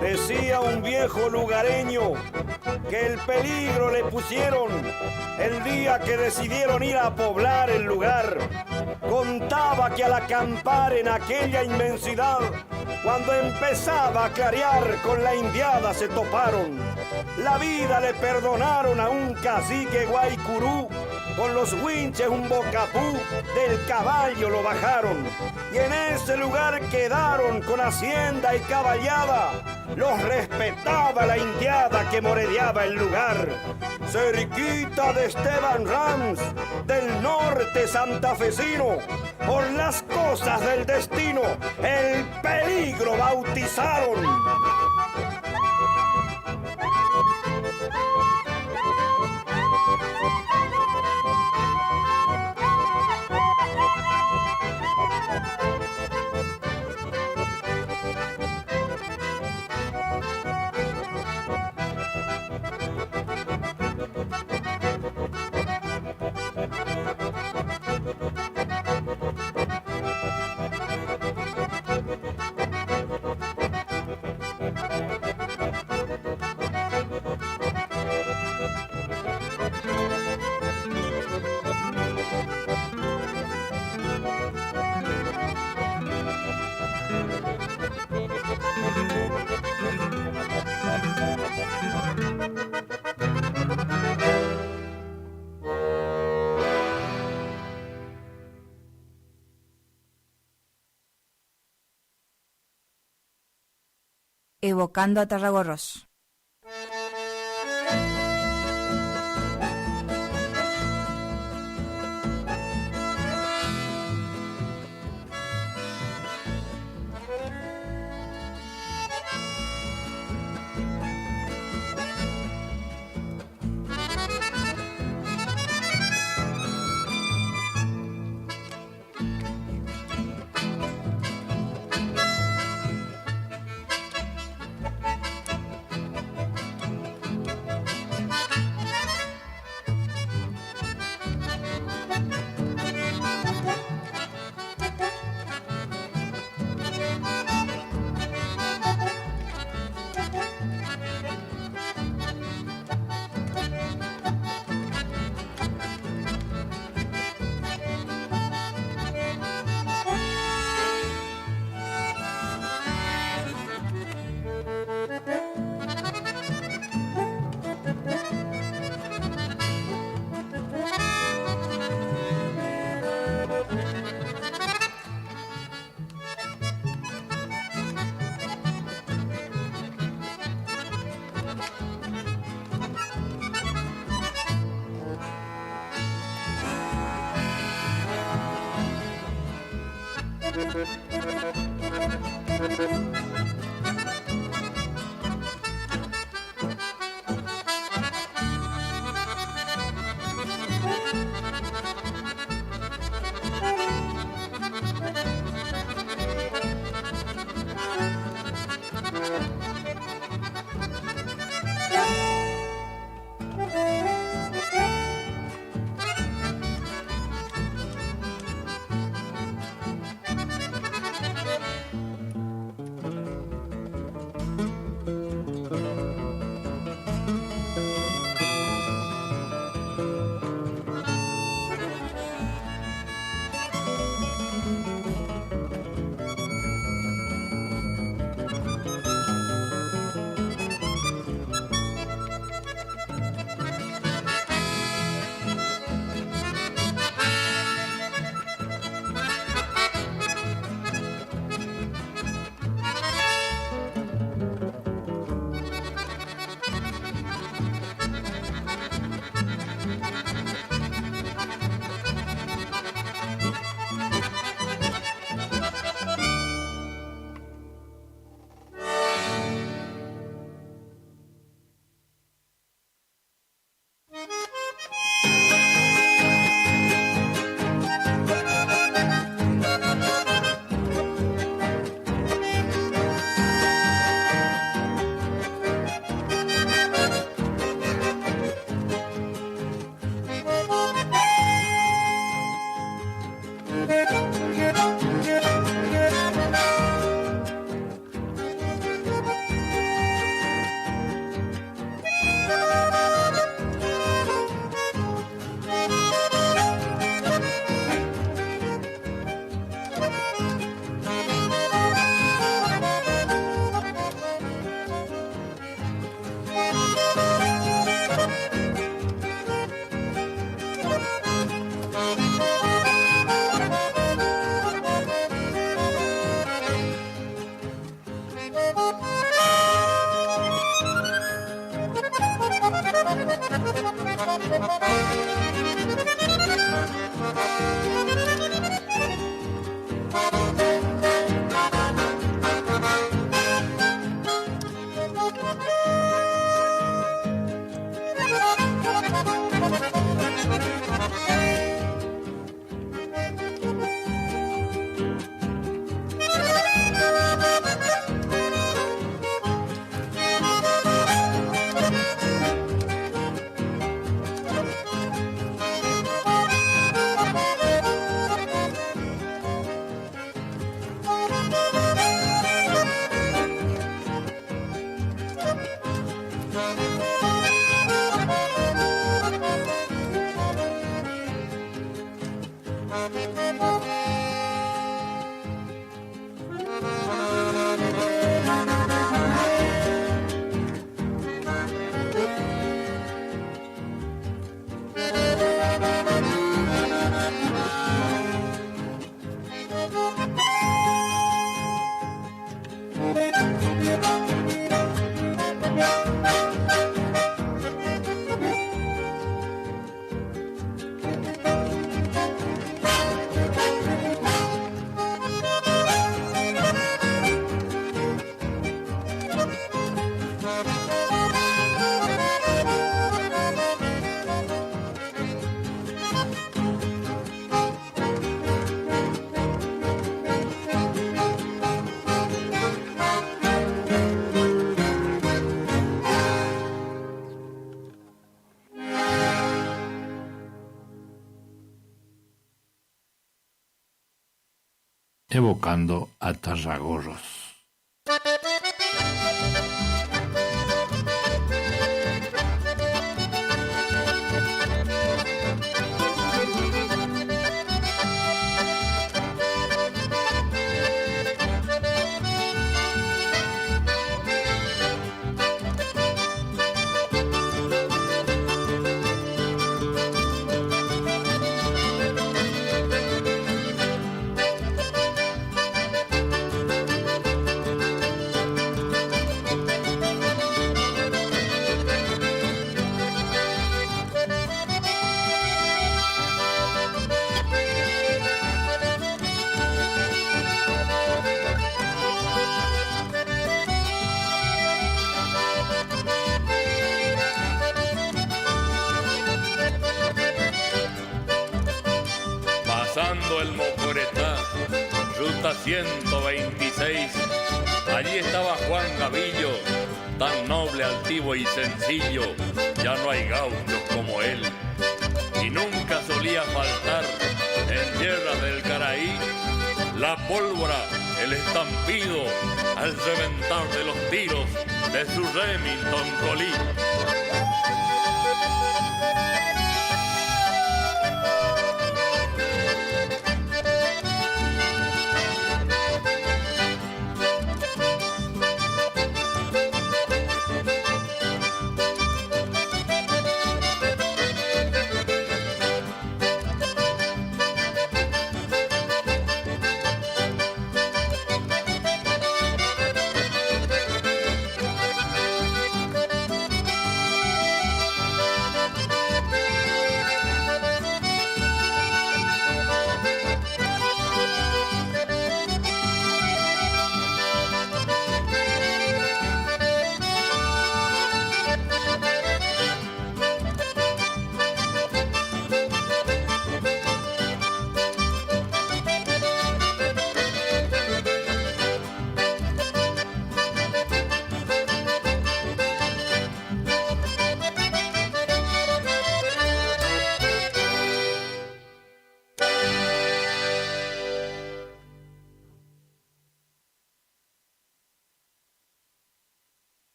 Decía un viejo lugareño que el peligro le pusieron el día que decidieron ir a poblar el lugar. Contaba que al acampar en aquella inmensidad, cuando empezaba a clarear con la indiada se toparon. La vida le perdonaron a un cacique guaycurú, con los winches un bocapú del caballo lo bajaron. Y en ese lugar quedaron con hacienda y caballada. Los respetaba la indiada que moredeaba el lugar. Cerquita de Esteban Rams, del norte santafesino, por las cosas del destino, el peligro bautizaron. Evocando a Tarragorros. Evocando a Tarragorros. cruzando el Mocoretá, ruta 126. Allí estaba Juan Gavillo, tan noble, altivo y sencillo, ya no hay gauchos como él. Y nunca solía faltar en tierras del Caraí la pólvora, el estampido, al reventar de los tiros de su Remington Colí.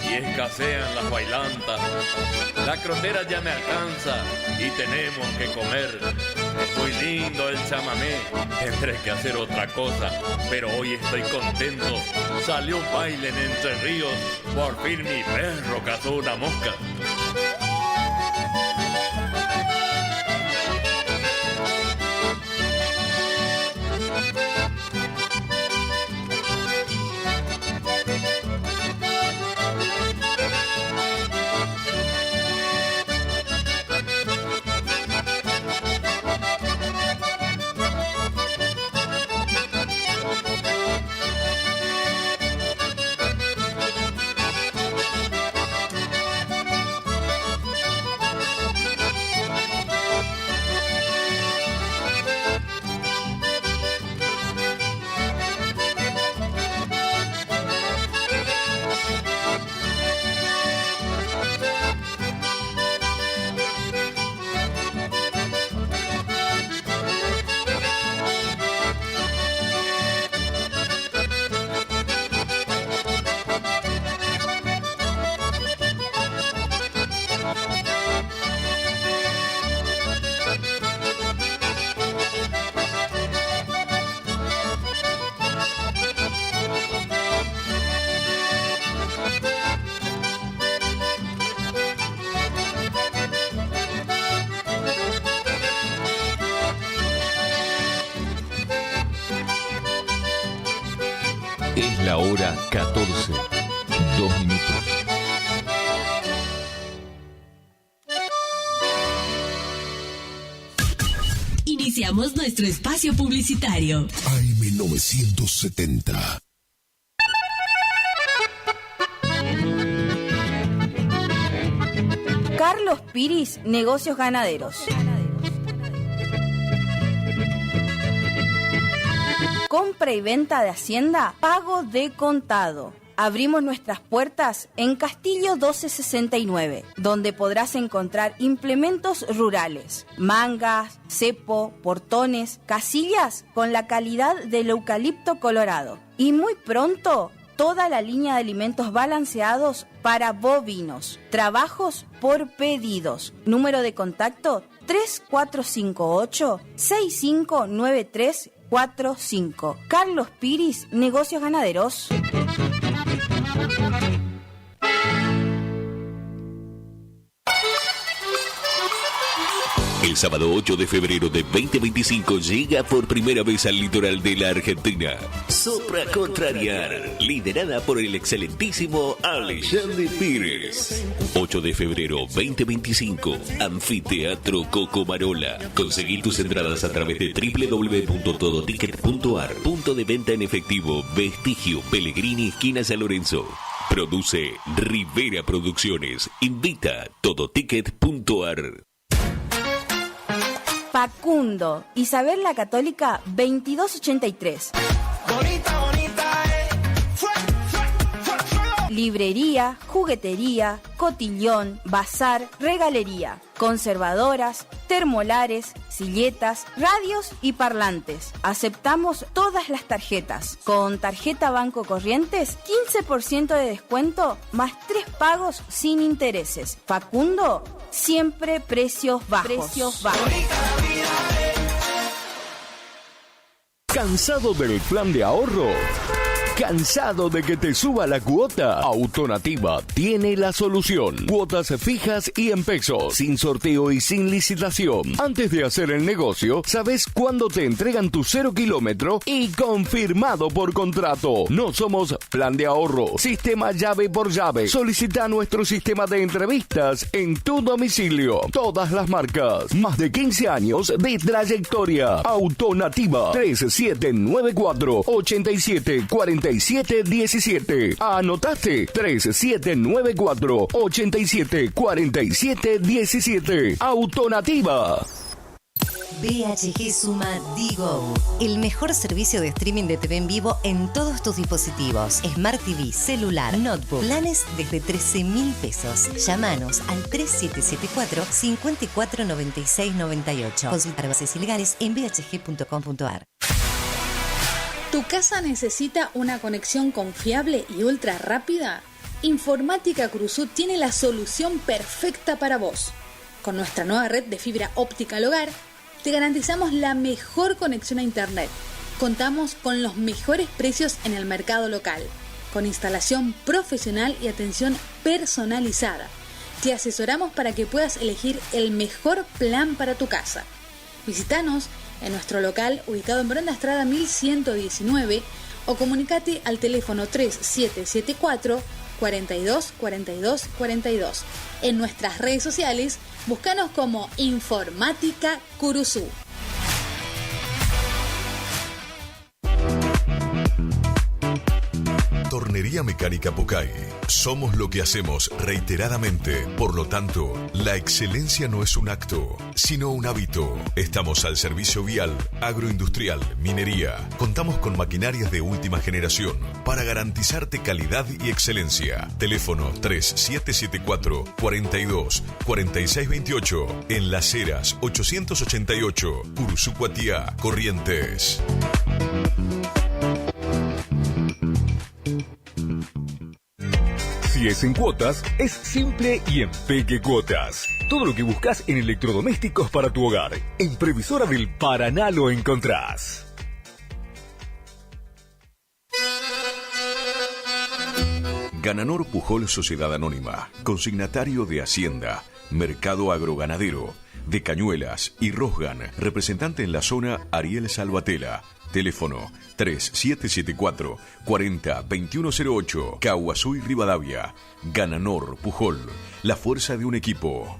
Y escasean las bailantas. La crotera ya me alcanza y tenemos que comer. Es muy lindo el chamamé, tendré que hacer otra cosa, pero hoy estoy contento. Salió un baile en Entre Ríos, por fin mi perro cazó una mosca. Es la hora 14, 2 minutos. Iniciamos nuestro espacio publicitario. AM970. Carlos Piris, Negocios Ganaderos. Compra y venta de hacienda, pago de contado. Abrimos nuestras puertas en Castillo 1269, donde podrás encontrar implementos rurales, mangas, cepo, portones, casillas con la calidad del eucalipto colorado. Y muy pronto, toda la línea de alimentos balanceados para bovinos. Trabajos por pedidos. Número de contacto 3458-6593 345. Carlos Piris, Negocios Ganaderos. El sábado 8 de febrero de 2025 llega por primera vez al litoral de la Argentina Sopra Contrariar, liderada por el excelentísimo Alexandre Pires. 8 de febrero 2025, Anfiteatro Cocomarola. Conseguí tus entradas a través de www.todoticket.ar. Punto de venta en efectivo, Vestigio, Pellegrini, esquina San Lorenzo. Produce Rivera Producciones. Invita Todoticket.ar. Facundo, Isabel la Católica, 2283. Librería, juguetería, cotillón, bazar, regalería, conservadoras, termolares, silletas, radios y parlantes. Aceptamos todas las tarjetas. Con tarjeta Banco Corrientes, 15% de descuento más 3 pagos sin intereses. Facundo, siempre precios bajos. ¿Cansado del plan de ahorro? ¿Cansado de que te suba la cuota? Autonativa tiene la solución. Cuotas fijas y en pesos, sin sorteo y sin licitación. Antes de hacer el negocio, sabes cuándo te entregan tu 0 kilómetro y confirmado por contrato. No somos plan de ahorro, sistema llave por llave. Solicita nuestro sistema de entrevistas en tu domicilio. Todas las marcas. Más de 15 años de trayectoria. Autonativa 3794 8747 17. ¿Anotaste? 3794 874717. Autonativa. BHG suma Digo, el mejor servicio de streaming de TV en vivo en todos tus dispositivos. Smart TV, celular, notebook. Planes desde 13.000 pesos. Llámanos al 3774 549698. Consultar bases ilegales en bhg.com.ar. ¿Tu casa necesita una conexión confiable y ultra rápida? Informática Cruzú tiene la solución perfecta para vos. Con nuestra nueva red de fibra óptica al hogar, te garantizamos la mejor conexión a Internet. Contamos con los mejores precios en el mercado local, con instalación profesional y atención personalizada. Te asesoramos para que puedas elegir el mejor plan para tu casa. Visítanos en nuestro local ubicado en Brenda Estrada 1119 o comunicate al teléfono 3774 42 42 42. En nuestras redes sociales, búscanos como Informática Curuzú. Tornería Mecánica Pucay. Somos lo que hacemos reiteradamente. Por lo tanto, la excelencia no es un acto, sino un hábito. Estamos al servicio vial, agroindustrial, minería. Contamos con maquinarias de última generación para garantizarte calidad y excelencia. Teléfono 3774 42 46 28. En Las Heras 888, Curuzú Cuatiá, Corrientes. Si es en cuotas, es simple y en Peque Cuotas. Todo lo que buscas en electrodomésticos para tu hogar. En Previsora del Paraná lo encontrás. Gananor Pujol Sociedad Anónima, consignatario de Hacienda, Mercado Agroganadero, de Cañuelas y Rosgan, representante en la zona Ariel Salvatela. Teléfono 3774 40 2108, Caguazú y Rivadavia. Gananor Pujol, la fuerza de un equipo.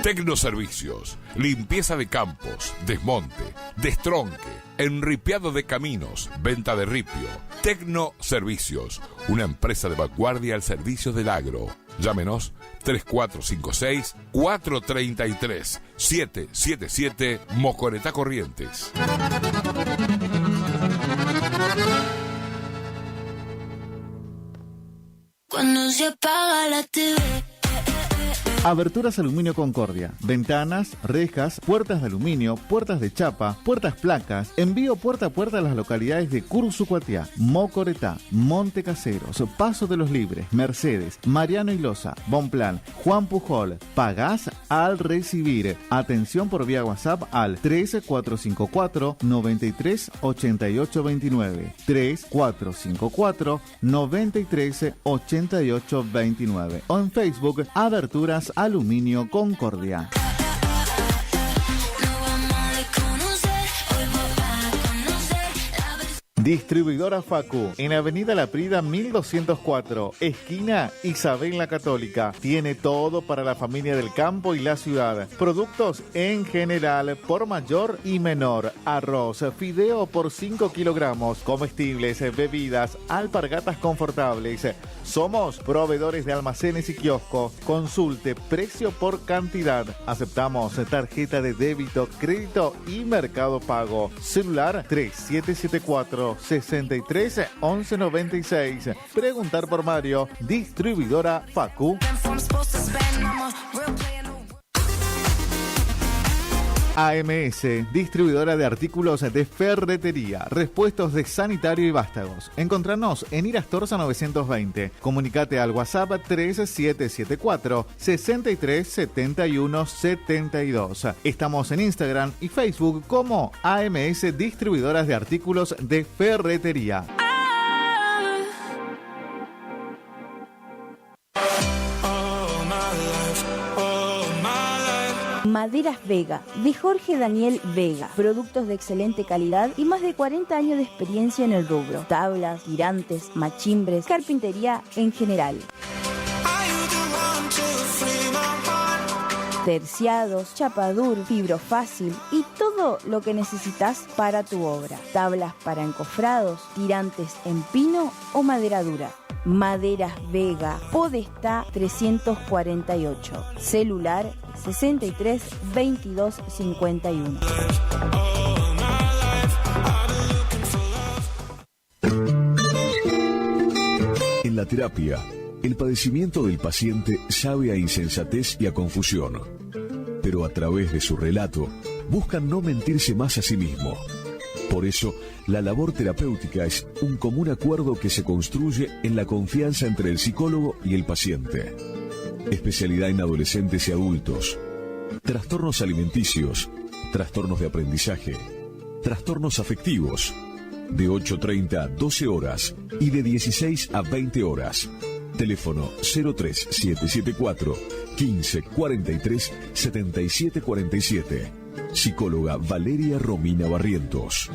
Tecnoservicios, limpieza de campos, desmonte, destronque, enripiado de caminos, venta de ripio. Tecnoservicios, una empresa de vanguardia al servicio del agro. Llámenos 3456-433-777 Mocoretá Corrientes. Cuando se apaga la TV. Aberturas Aluminio Concordia. Ventanas, rejas, puertas de aluminio, puertas de chapa, puertas placas. Envío puerta a puerta a las localidades de Curuzú Cuatiá, Mocoretá, Monte Caseros, Paso de los Libres, Mercedes, Mariano y Loza, Bonplan, Juan Pujol. Pagás al recibir. Atención por vía WhatsApp al 3454-938829. 3454-938829. O en Facebook, Aberturas Aluminio Concordia. Distribuidora Facu, en Avenida La Prida 1204, esquina Isabel la Católica. Tiene todo para la familia del campo y la ciudad. Productos en general, por mayor y menor. Arroz, fideo por 5 kilogramos, comestibles, bebidas, alpargatas confortables. Somos proveedores de almacenes y kioscos. Consulte precio por cantidad. Aceptamos tarjeta de débito, crédito y Mercado Pago. Celular 3774-63-1196. Preguntar por Mario. Distribuidora Facu. AMS, distribuidora de artículos de ferretería, repuestos de sanitario y vástagos. Encontranos en Irastorza 920. Comunicate al WhatsApp 3774-637172. Estamos en Instagram y Facebook como AMS Distribuidoras de Artículos de Ferretería. Maderas Vega, de Jorge Daniel Vega. Productos de excelente calidad y más de 40 años de experiencia en el rubro. Tablas, tirantes, machimbres, carpintería en general. Terciados, chapadur, fibro fácil y todo lo que necesitas para tu obra. Tablas para encofrados, tirantes en pino o madera dura. Maderas Vega, Podestá 348. Celular 63 22 51. En la terapia, el padecimiento del paciente sabe a insensatez y a confusión, pero a través de su relato buscan no mentirse más a sí mismo. Por eso, la labor terapéutica es un común acuerdo que se construye en la confianza entre el psicólogo y el paciente. Especialidad en adolescentes y adultos. Trastornos alimenticios, trastornos de aprendizaje, trastornos afectivos. De 8:30 a 12 horas y de 16 a 20 horas. Teléfono 03774 1543 7747. Psicóloga Valeria Romina Barrientos.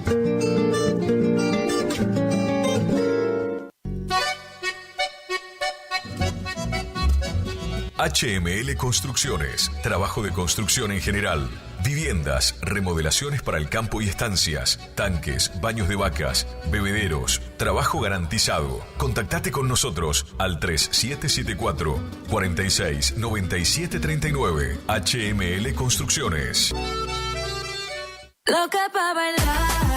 HML Construcciones, trabajo de construcción en general, viviendas, remodelaciones para el campo y estancias, tanques, baños de vacas, bebederos, trabajo garantizado. Contactate con nosotros al 3774 46 97 39. HML Construcciones. Loca pa' bailar.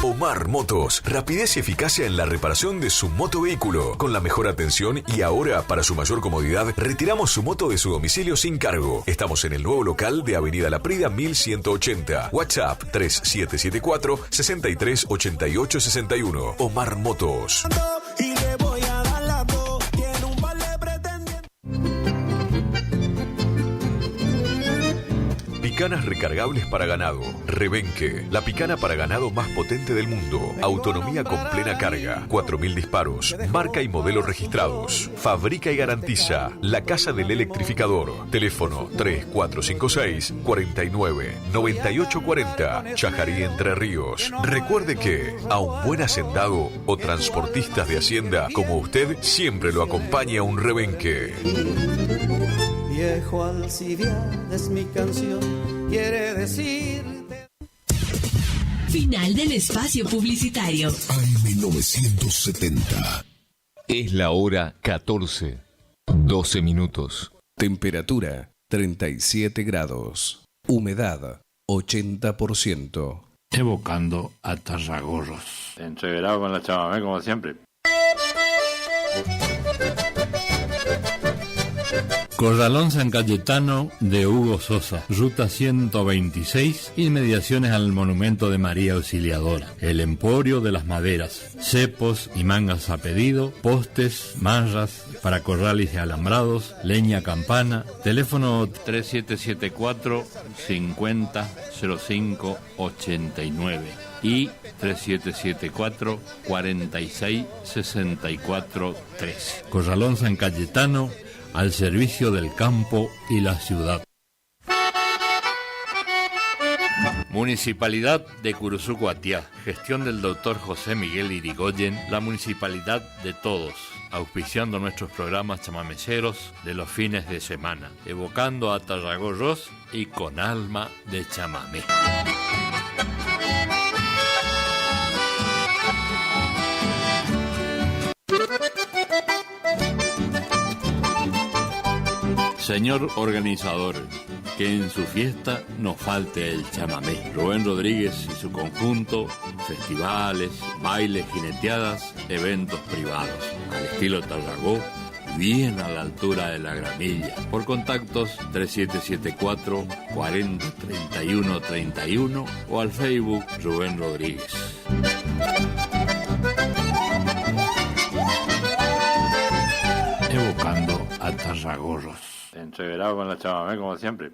Omar Motos, rapidez y eficacia en la reparación de su motovehículo, con la mejor atención y ahora, para su mayor comodidad, retiramos su moto de su domicilio sin cargo. Estamos en el nuevo local de Avenida La Prida 1180. WhatsApp 3774 63 88 61. Omar Motos. Y le voy a dar la voz. Tiene un par de pretendientes. Picanas recargables para ganado. Rebenque, la picana para ganado más potente del mundo. Autonomía con plena carga. 4000 disparos. Marca y modelo registrados. Fabrica y garantiza. La Casa del Electrificador. Teléfono 3456 49 98 40. Chajarí, Entre Ríos. Recuerde que a un buen hacendado o transportistas de hacienda como usted siempre lo acompaña un rebenque. Viejo Alcibiades es mi canción, quiere decir. Final del espacio publicitario. AM970. Es la hora 14, 12 minutos. Temperatura 37 grados. Humedad 80%. Evocando a Tarragorros. Entreverado con la chamamé como siempre. Corralón San Cayetano de Hugo Sosa, ruta 126, inmediaciones al monumento de María Auxiliadora. El Emporio de las Maderas, cepos y mangas a pedido, postes, marras para corrales y alambrados, leña campana. Teléfono 3774 50 05 89 y 3774 46 64 13. Corralón San Cayetano, al servicio del campo y la ciudad. Municipalidad de Curuzú Guatiá, gestión del doctor José Miguel Irigoyen, la municipalidad de todos, auspiciando nuestros programas chamameceros de los fines de semana, evocando a Tarragorros y con alma de chamamé. Señor organizador, que en su fiesta no falte el chamamé. Rubén Rodríguez y su conjunto, festivales, bailes, jineteadas, eventos privados, al estilo Tarragó, bien a la altura de la gramilla. Por contactos 3774 40 31 31 o al Facebook Rubén Rodríguez. Evocando a Tarragorros. Entreverado con la chamamé como siempre.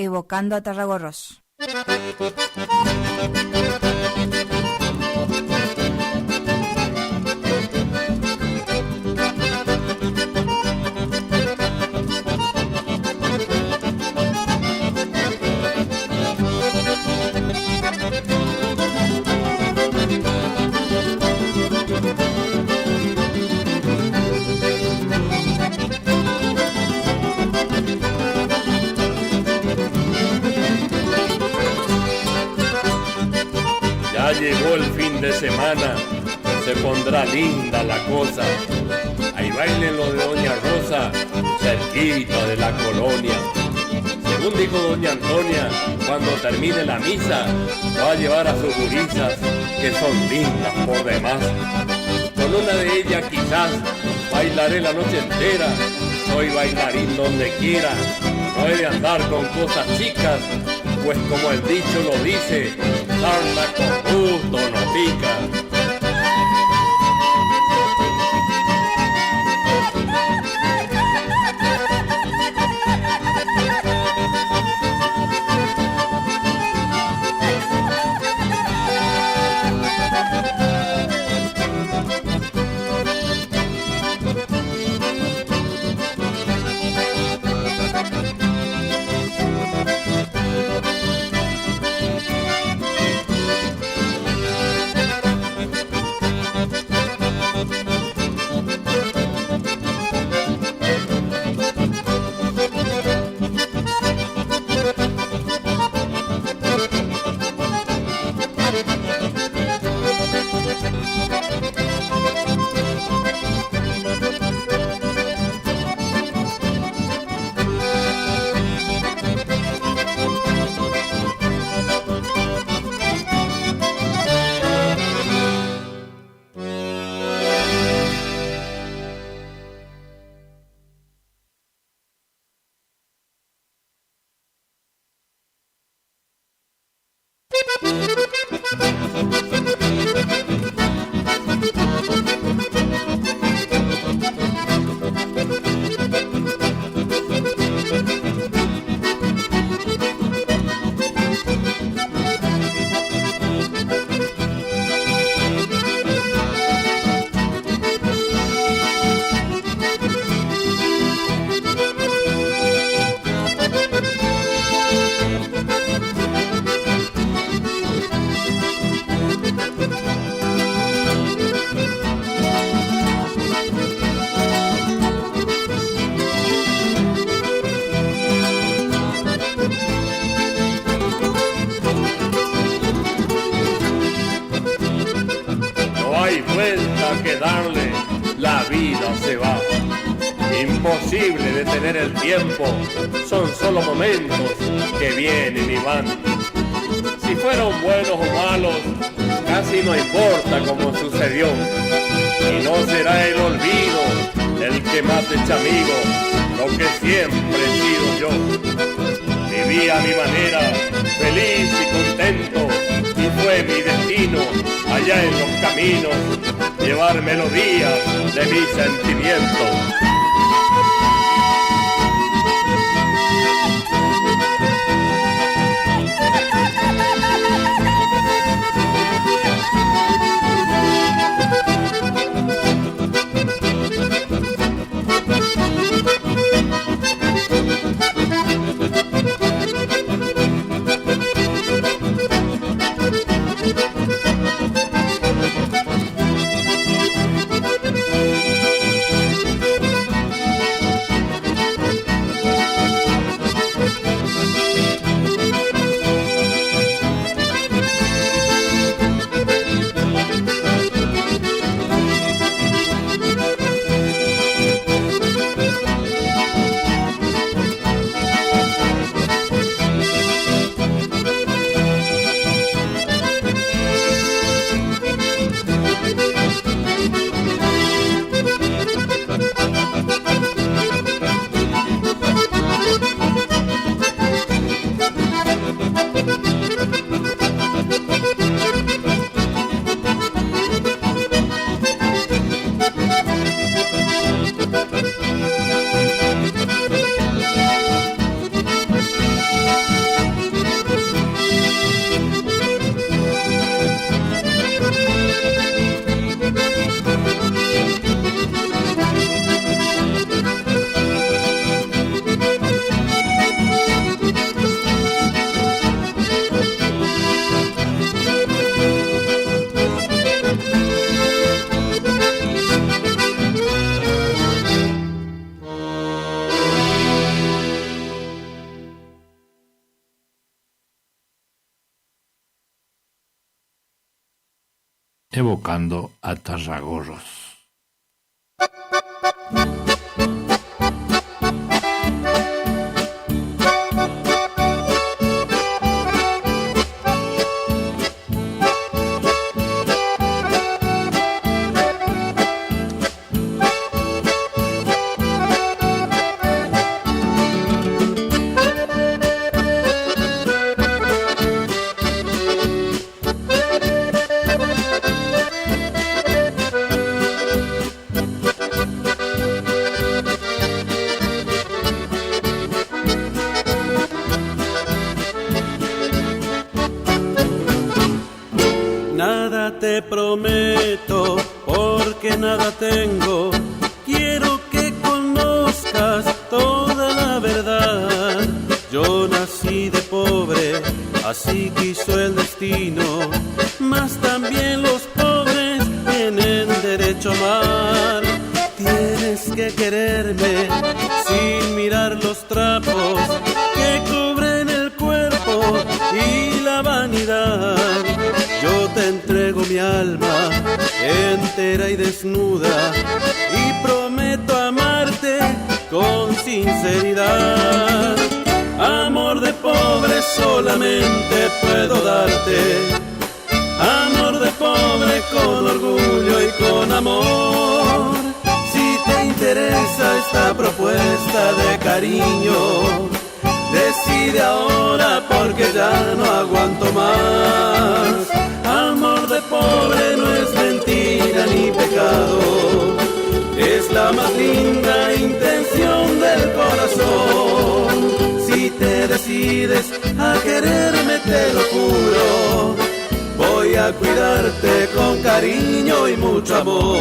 Evocando a Tarragorros. Ya llegó el fin de semana, se pondrá linda la cosa. Ahí bailen lo de Doña Rosa, cerquita de la colonia. Según dijo Doña Antonia, cuando termine la misa, va a llevar a sus gurisas, que son lindas por demás. Con una de ellas quizás bailaré la noche entera, soy bailarín donde quiera. No he de andar con cosas chicas, pues como el dicho lo dice, sarna con gusto no pica. Que darle, la vida se va. Imposible detener el tiempo, son solo momentos que vienen y van. Si fueron buenos o malos, casi no importa cómo sucedió. Y no será el olvido el que más echa amigo, lo que siempre he sido yo. Viví a mi manera, feliz y contento, y fue mi destino, allá en los caminos, llevar melodías de mi sentimiento. evocando a Tarragorros. Nada te prometo, porque nada tengo. Quiero que conozcas toda la verdad. Yo nací de pobre, así quiso el destino. Mas también los pobres tienen derecho a amar. Tienes que quererme sin mirar los trapos que cubren el cuerpo y la vanidad. Yo te entrego mi alma entera y desnuda y prometo amarte con sinceridad. Amor de pobre solamente puedo darte. Amor de pobre con orgullo y con amor. Si te interesa esta propuesta de cariño, decide ahora porque ya no aguanto más. Amor de pobre no es mentira ni pecado, es la más linda intención del corazón. Si te decides a quererme te lo juro, voy a cuidarte con cariño y mucho amor.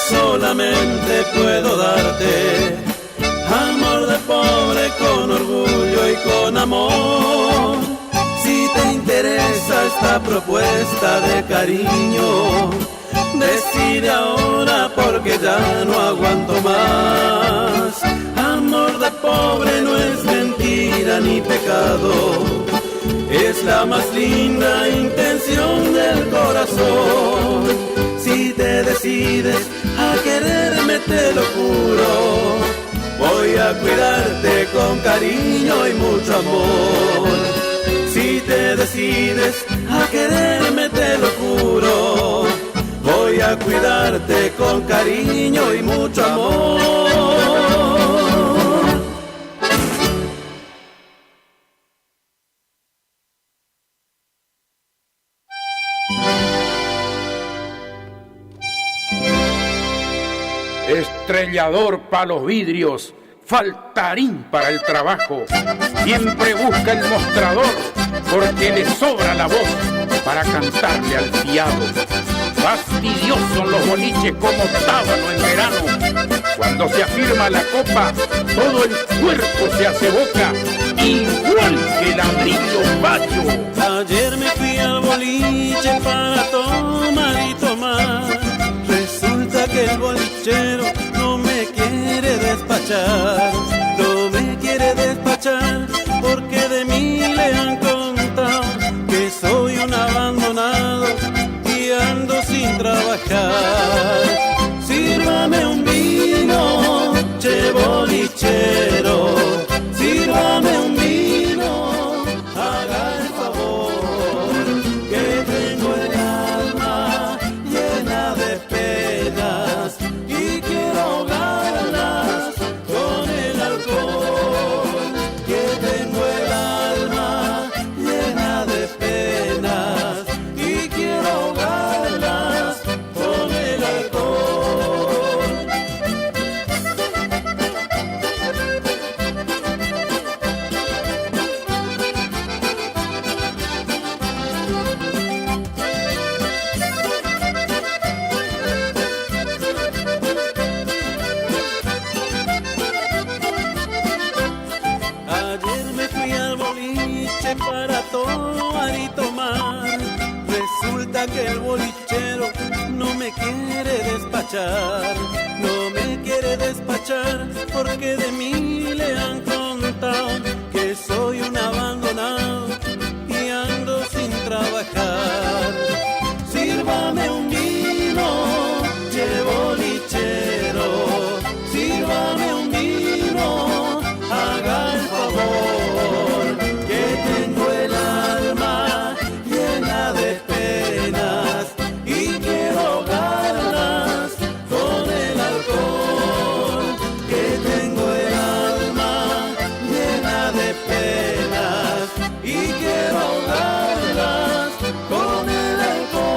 Solamente puedo darte amor de pobre con orgullo y con amor. Si te interesa esta propuesta de cariño, decide ahora porque ya no aguanto más. Amor de pobre no es mentira ni pecado, es la más linda intención del corazón. Si te decides a quererme te lo juro, voy a cuidarte con cariño y mucho amor. Si te decides a quererme te lo juro, voy a cuidarte con cariño y mucho amor. Estrellador para los vidrios, faltarín para el trabajo. Siempre busca el mostrador porque le sobra la voz para cantarle al fiado. Fastidiosos los boliches como tábano en verano. Cuando se afirma la copa, todo el cuerpo se hace boca, igual que el amarillo pacho. Ayer me fui al boliche para tomar y tomar. Resulta que el bolichero no me quiere despachar. No me quiere despachar porque de mí le han contado que soy un abandonado y ando sin trabajar. Sírvame un vino, che bolichero, sírvame un vino, haga el favor, que tengo el alma llena de penas y quiero ahogarlas con el alcohol. Que tengo el alma llena de penas y quiero ahogarlas con el alcohol. que el bolichero no me quiere despachar, no me quiere despachar, porque de mí le han contado que soy un abandonado y ando sin trabajar. Sírvame un vino, che bolichero, sírvame un vino, haga el favor, que tengo el alma llena de penas y quiero ahogarlas con el alcohol, que tengo el alma llena de penas y quiero ahogarlas con el alcohol.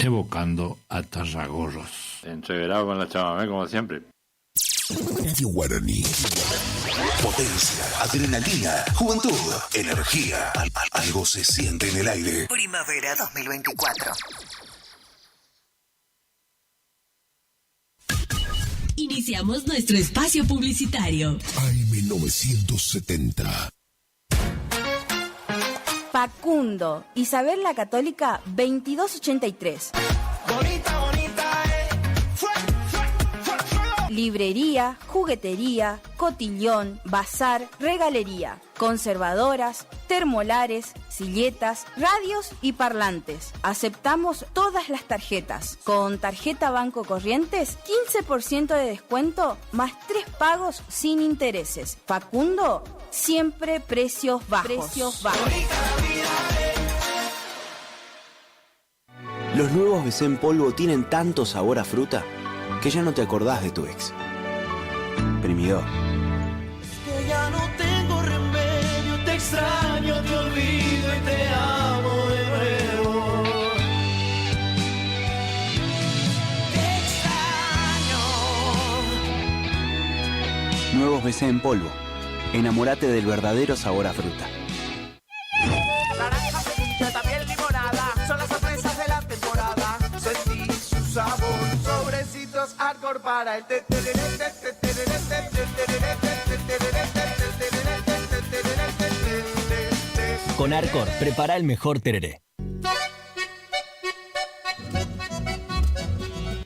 Evocando a Tarragorros. Entreverado con la chamamé como siempre. Radio Guaraní. Potencia, adrenalina, juventud, energía. Algo se siente en el aire. Primavera 2024. Iniciamos nuestro espacio publicitario. AM970. Facundo, Isabel la Católica, 2283. Bonita, Librería, juguetería, cotillón, bazar, regalería, conservadoras, termolares, silletas, radios y parlantes. Aceptamos todas las tarjetas. Con tarjeta Banco Corrientes, 15% de descuento más 3 pagos sin intereses. Facundo, siempre precios bajos. Los nuevos BC en polvo tienen tanto sabor a fruta que ya no te acordás de tu ex. Primidor. que ya no tengo remedio, te extraño, te olvido y te amo de nuevo. Te extraño. Nuevos BC en polvo. Enamórate del verdadero sabor a fruta. Naranja, ceviche, también limonada, son las sorpresas de la temporada. Sentí su sabor, sobrecitos hardcore para el Con Arcor, prepara el mejor tereré.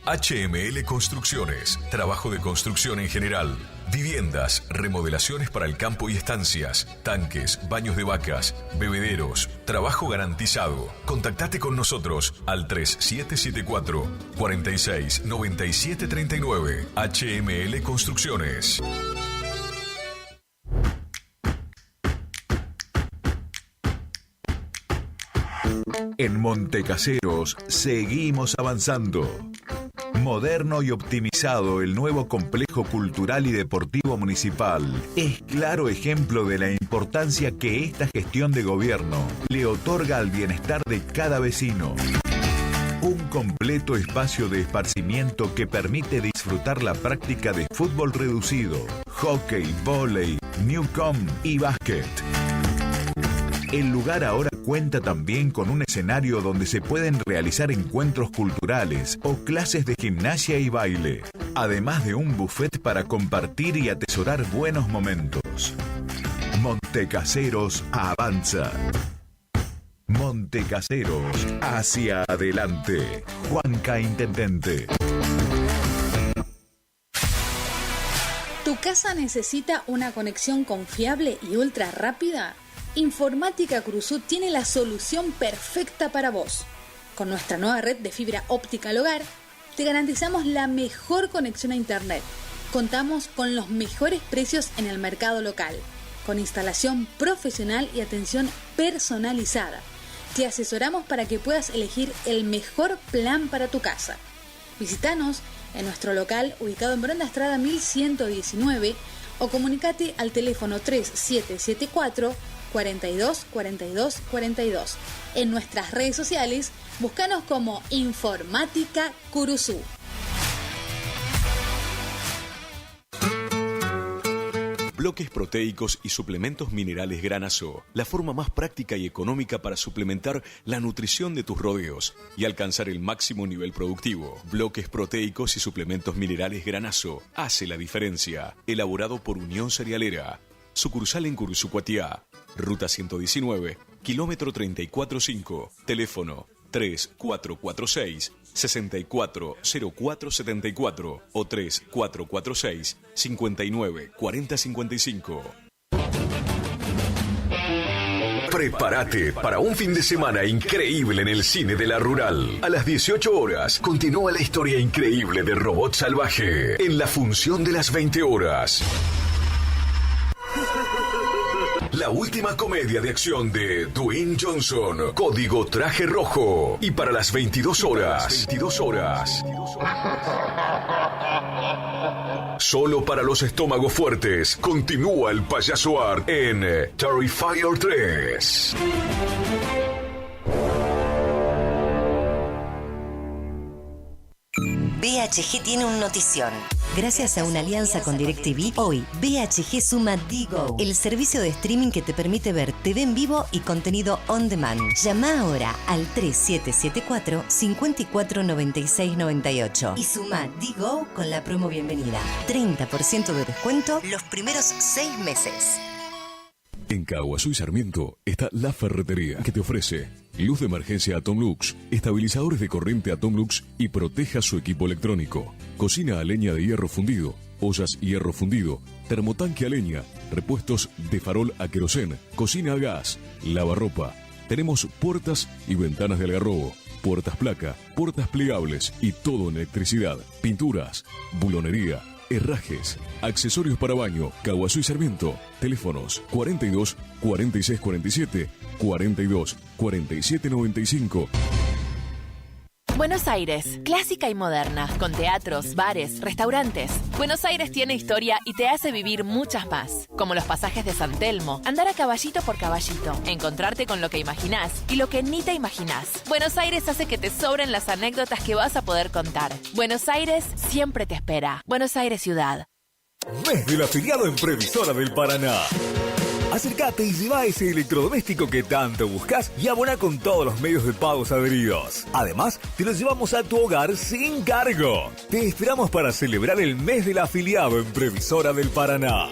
HML Construcciones, trabajo de construcción en general. Viviendas, remodelaciones para el campo y estancias, tanques, baños de vacas, bebederos, trabajo garantizado. Contactate con nosotros al 3774 46 97 39. HML Construcciones. En Montecaseros seguimos avanzando. Moderno y optimizado el nuevo complejo cultural y deportivo municipal es claro ejemplo de la importancia que esta gestión de gobierno le otorga al bienestar de cada vecino. Un completo espacio de esparcimiento que permite disfrutar la práctica de fútbol reducido, hockey, vóley, newcom y básquet. El lugar ahora cuenta también con un escenario donde se pueden realizar encuentros culturales o clases de gimnasia y baile, además de un buffet para compartir y atesorar buenos momentos. Montecaseros avanza. Montecaseros hacia adelante. Juanca Intendente. ¿Tu casa necesita una conexión confiable y ultra rápida? Informática Cruzú tiene la solución perfecta para vos. Con nuestra nueva red de fibra óptica al hogar, te garantizamos la mejor conexión a internet. Contamos con los mejores precios en el mercado local, con instalación profesional y atención personalizada. Te asesoramos para que puedas elegir el mejor plan para tu casa. Visítanos en nuestro local ubicado en Brenda Estrada 1119 o comunicate al teléfono 3774 42 42 42. En nuestras redes sociales, búscanos como Informática Curuzú. Bloques proteicos y suplementos minerales Granazo, la forma más práctica y económica para suplementar la nutrición de tus rodeos y alcanzar el máximo nivel productivo. Bloques proteicos y suplementos minerales Granazo hace la diferencia. Elaborado por Unión Cerealera. Sucursal en Curuzú-Cuatiá. Ruta 119, kilómetro 34.5. Teléfono 3446-640474 o 3446-594055. Prepárate para un fin de semana increíble en el cine de la Rural. A las 18 horas continúa la historia increíble de Robot Salvaje en la función de las 20 horas. La última comedia de acción de Dwayne Johnson, Código Traje Rojo. Y para las 22 horas. Solo para los estómagos fuertes, continúa el Payaso Art en Terrifier 3. BHG tiene un notición. Gracias a una alianza con DirecTV, hoy BHG suma Digo, el servicio de streaming que te permite ver TV en vivo y contenido on demand. Llama ahora al 3774-549698 y suma Digo con la promo bienvenida. 30% de descuento los primeros 6 meses. En Caguazú y Sarmiento está La Ferretería, que te ofrece luz de emergencia Atomlux, estabilizadores de corriente Atomlux y proteja su equipo electrónico, cocina a leña de hierro fundido, ollas hierro fundido, termotanque a leña, repuestos de farol a querosén, cocina a gas, lavarropa. Tenemos puertas y ventanas de algarrobo, puertas placa, puertas plegables y todo en electricidad, pinturas, bulonería, herrajes, accesorios para baño. Caguazú y Sarmiento. Teléfonos 42 46 47 42 47 95. Buenos Aires, clásica y moderna, con teatros, bares, restaurantes. Buenos Aires tiene historia y te hace vivir muchas más, como los pasajes de San Telmo, andar a caballito por caballito, encontrarte con lo que imaginás y lo que ni te imaginás. Buenos Aires hace que te sobren las anécdotas que vas a poder contar. Buenos Aires siempre te espera. Buenos Aires Ciudad. Mes del afiliado en Previsora del Paraná. Acércate y lleva ese electrodoméstico que tanto buscas y abona con todos los medios de pagos adheridos. Además, te lo llevamos a tu hogar sin cargo. Te esperamos para celebrar el mes del afiliado en Previsora del Paraná.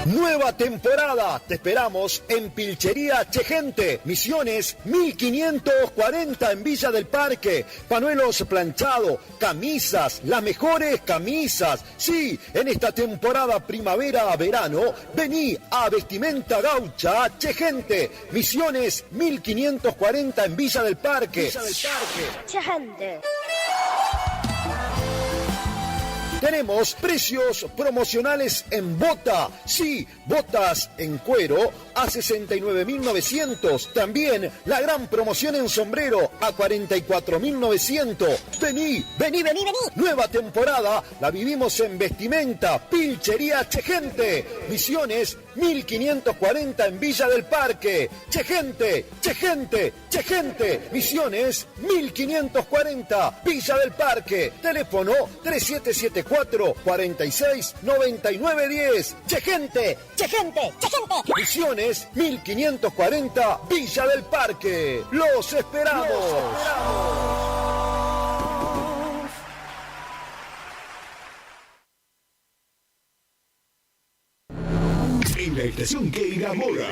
Nueva temporada, te esperamos en Pilchería Chegente, Misiones 1540 en Villa del Parque. Panuelos planchados, camisas, las mejores camisas. Sí, en esta temporada primavera-verano, vení a Vestimenta Gaucha Chegente, Misiones 1540 en Villa del Parque. Chegente. Tenemos precios promocionales en bota. Sí, botas en cuero a 69.900. También la gran promoción en sombrero a 44.900. Vení. Nueva temporada la vivimos en Vestimenta Pilchería Chegente. Misiones 1540 en Villa del Parque. Chegente. Misiones 1540 Villa del Parque. Teléfono 3774-469910. Chegente. Misiones 1540 Villa del Parque. Los esperamos. En la estación que enamora.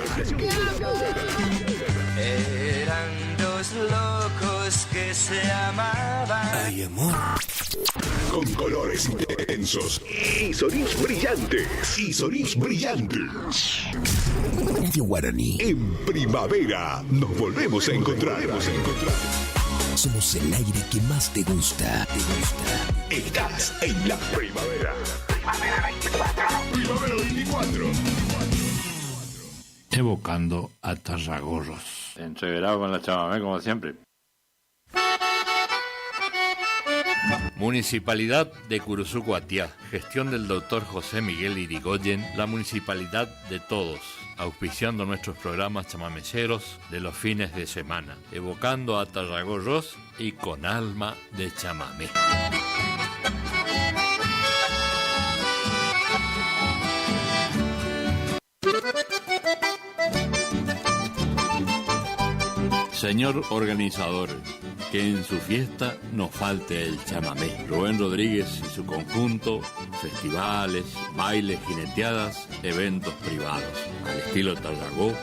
Eran dos locos que se amaban. Ay, amor. Con colores intensos y sonidos brillantes. Radio Guaraní. En primavera nos volvemos a encontrar. Somos el aire que más te gusta. Estás en la primavera. Primavera 24. Primavera 24. Evocando a Tarragorros. Entreverado con la chamamé como siempre. Municipalidad de Curuzú Guatiá, gestión del doctor José Miguel Irigoyen, la municipalidad de todos, auspiciando nuestros programas chamameceros de los fines de semana, evocando a Tarragorros y con alma de chamamé. Señor organizador, que en su fiesta no falte el chamamé. Rubén Rodríguez y su conjunto, festivales, bailes, jineteadas, eventos privados, al estilo Tarragó,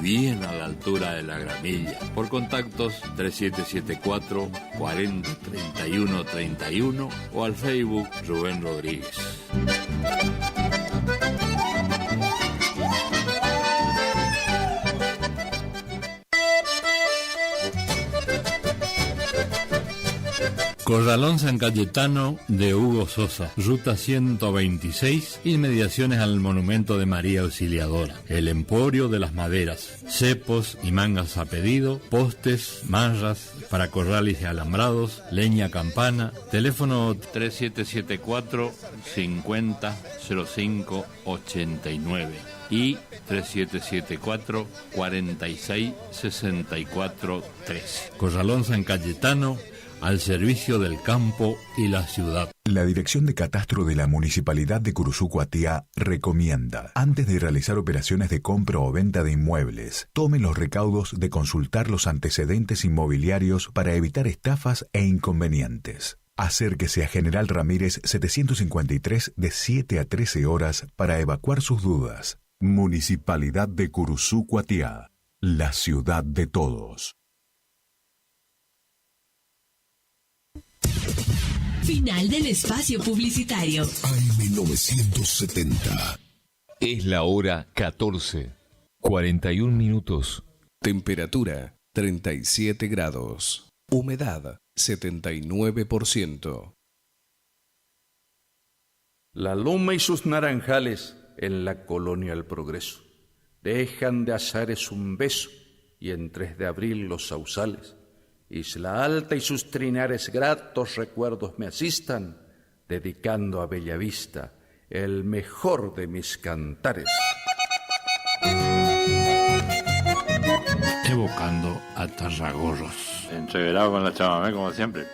bien a la altura de la gramilla. Por contactos 3774 40 31 31 o al Facebook Rubén Rodríguez. Corralón San Cayetano de Hugo Sosa, ruta 126, inmediaciones al monumento de María Auxiliadora. El emporio de las maderas, cepos y mangas a pedido, postes, marras para corrales y alambrados, leña campana, teléfono 3774 50 05 89 y 3774 46 64 13. Corralón San Cayetano, al servicio del campo y la ciudad. La Dirección de Catastro de la Municipalidad de Curuzú Guatiá recomienda, antes de realizar operaciones de compra o venta de inmuebles, tome los recaudos de consultar los antecedentes inmobiliarios para evitar estafas e inconvenientes. Acérquese a General Ramírez 753 de 7 a 13 horas para evacuar sus dudas. Municipalidad de Curuzú Guatiá, la ciudad de todos. Final del espacio publicitario. AM970. Es la hora 14, 41 minutos. Temperatura 37 grados. Humedad 79%. La Loma y sus naranjales en la colonia El Progreso dejan de Azares un beso y en 3 de abril los sausales. Isla Alta y sus trinares gratos recuerdos me asistan, dedicando a Bellavista el mejor de mis cantares. Evocando a Tarragorros. Entreverado con la chamamé como siempre.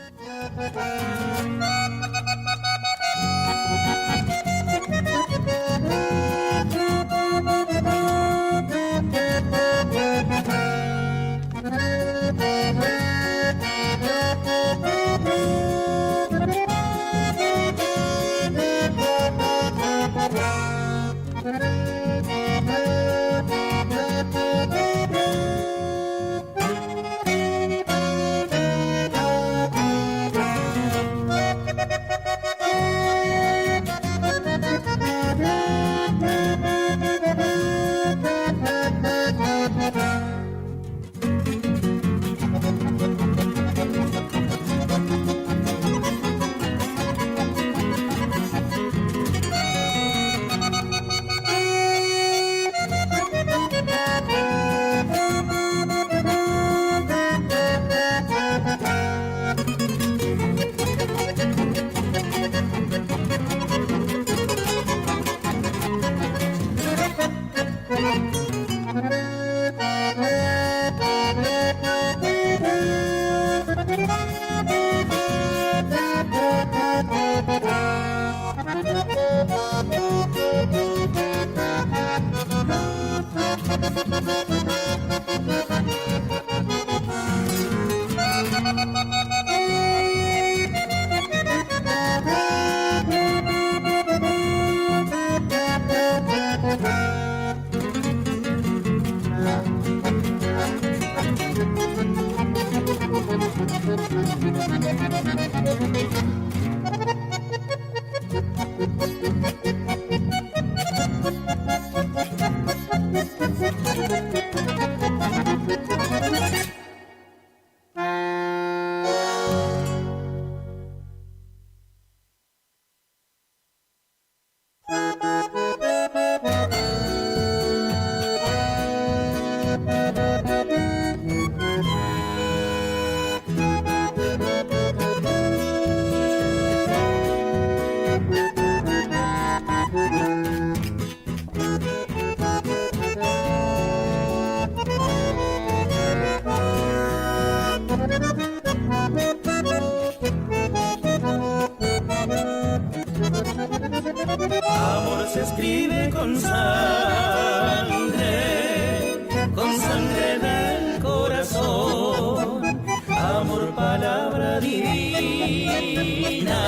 palabra divina,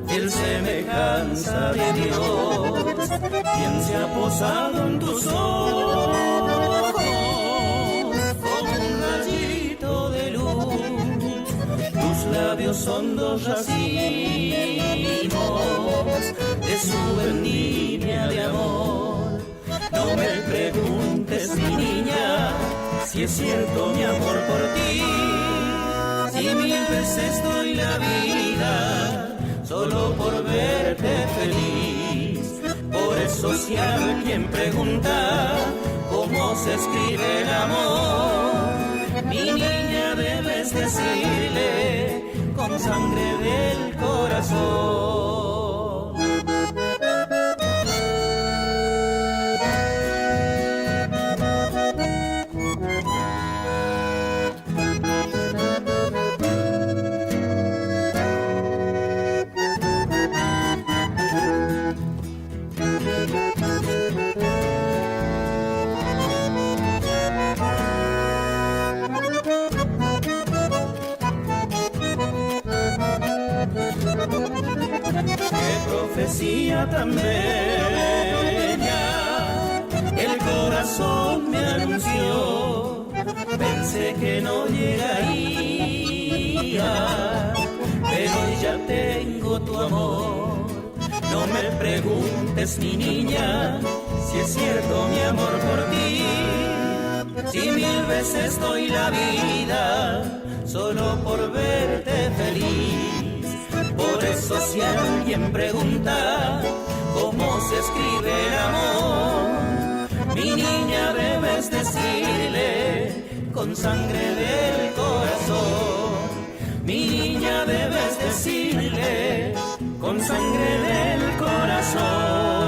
fiel semejanza de Dios, quien se ha posado en tus ojos como un rayito de luz. Tus labios son dos racimos de su vendimia de amor. No me preguntes, mi niña, si es cierto mi amor por ti. Si 1000 veces doy la vida solo por verte feliz. Por eso si alguien pregunta cómo se escribe el amor, mi niña debes decirle con sangre del corazón. Profecía tan bella, el corazón me anunció, pensé que no llegaría, pero hoy ya tengo tu amor. No me preguntes, mi niña, si es cierto mi amor por ti. Si 1000 veces doy la vida solo por verte feliz. Por eso si alguien pregunta cómo se escribe el amor, mi niña debes decirle con sangre del corazón. Mi niña debes decirle con sangre del corazón.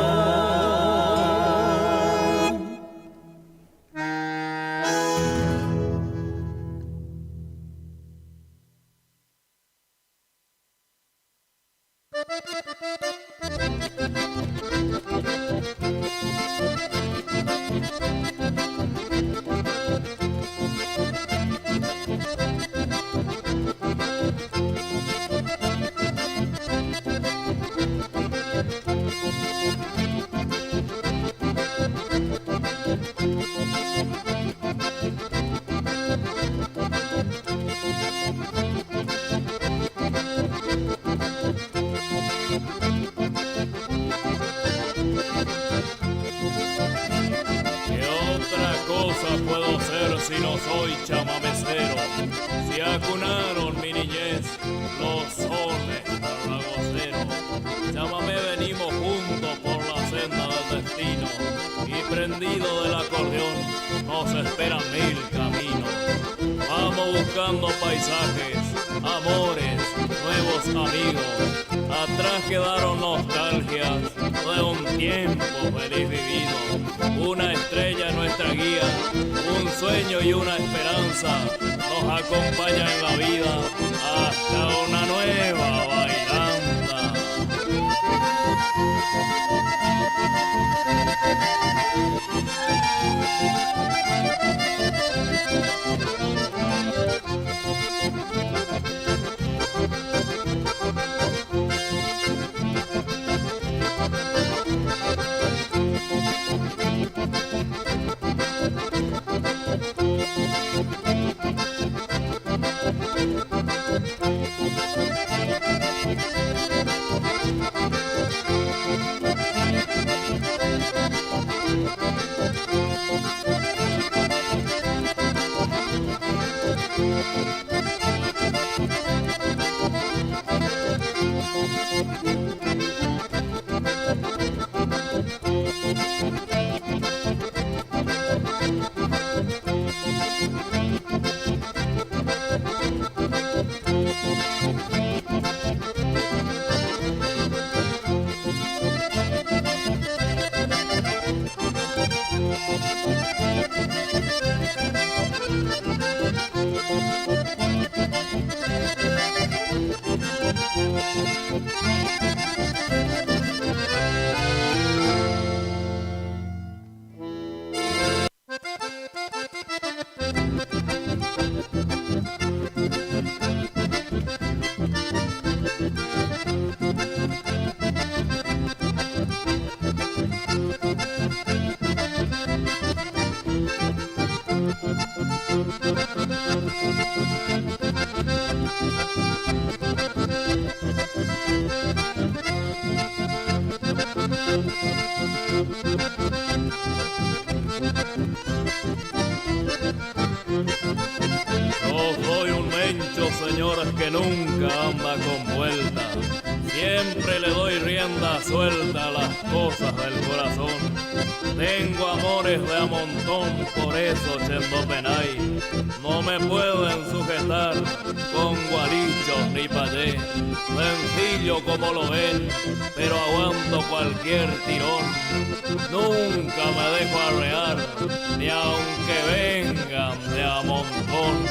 señor que nunca anda con vuelta. Siempre le doy rienda suelta a las cosas del corazón. Tengo amores de a montón, por eso Chendo Penay no me pueden sujetar con gualichos ni payé. Sencillo como lo ven, pero aguanto cualquier tirón. Nunca me dejo arrear, ni aunque vengan de a montón.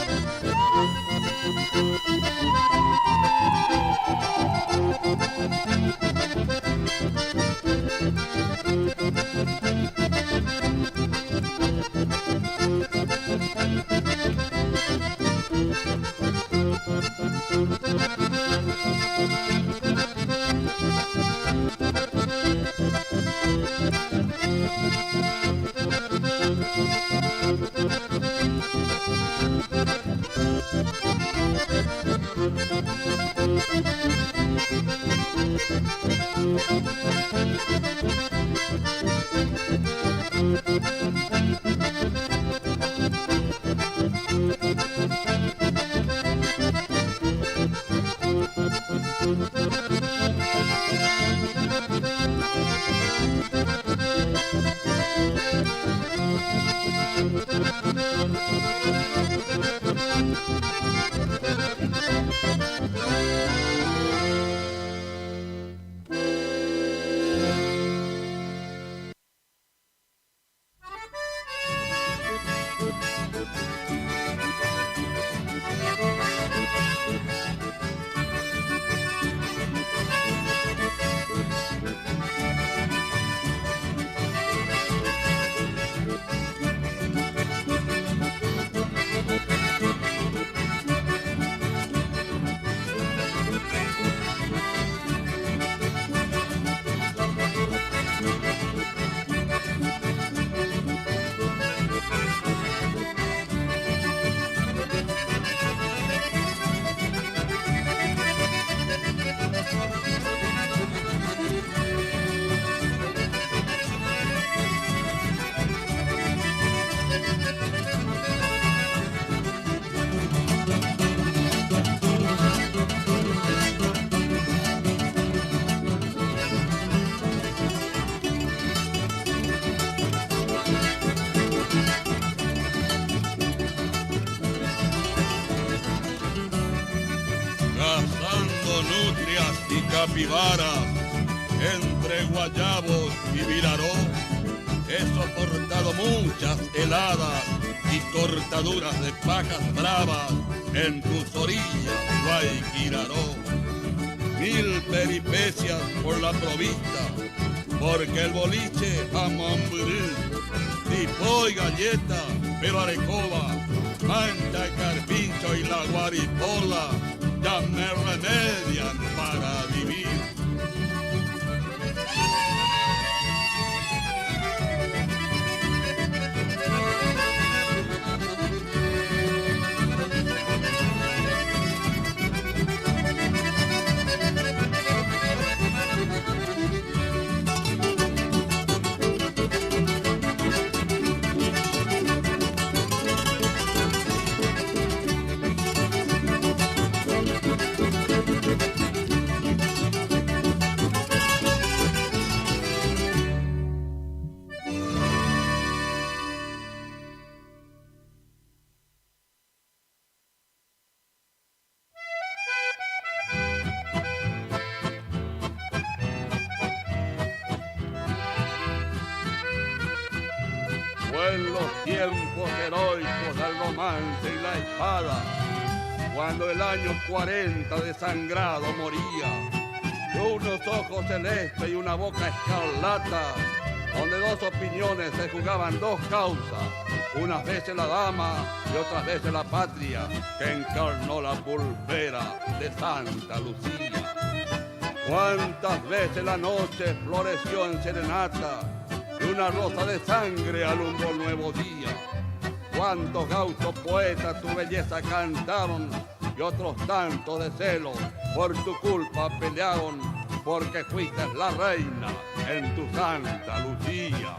Capibaras, entre guayabos y viraró, he soportado muchas heladas y cortaduras de pajas bravas en tus orillas, Guayquiraró. 1000 peripecias por la provista, porque el boliche a Mamburú, tipo y galleta, pero arecoba, manta, carpincho y la guaripola ya me remedian para vivir. En los tiempos heroicos del romance y la espada, cuando el año 40 desangrado moría, unos ojos celestes y una boca escarlata, donde dos opiniones se jugaban dos causas, unas veces la dama y otras veces la patria, que encarnó la pulpera de Santa Lucía. Cuántas veces la noche floreció en serenata, y una rosa de sangre alumbró un nuevo día. Cuántos gauchos poetas tu belleza cantaron, y otros tantos de celo por tu culpa pelearon, porque fuiste la reina en tu Santa Lucía.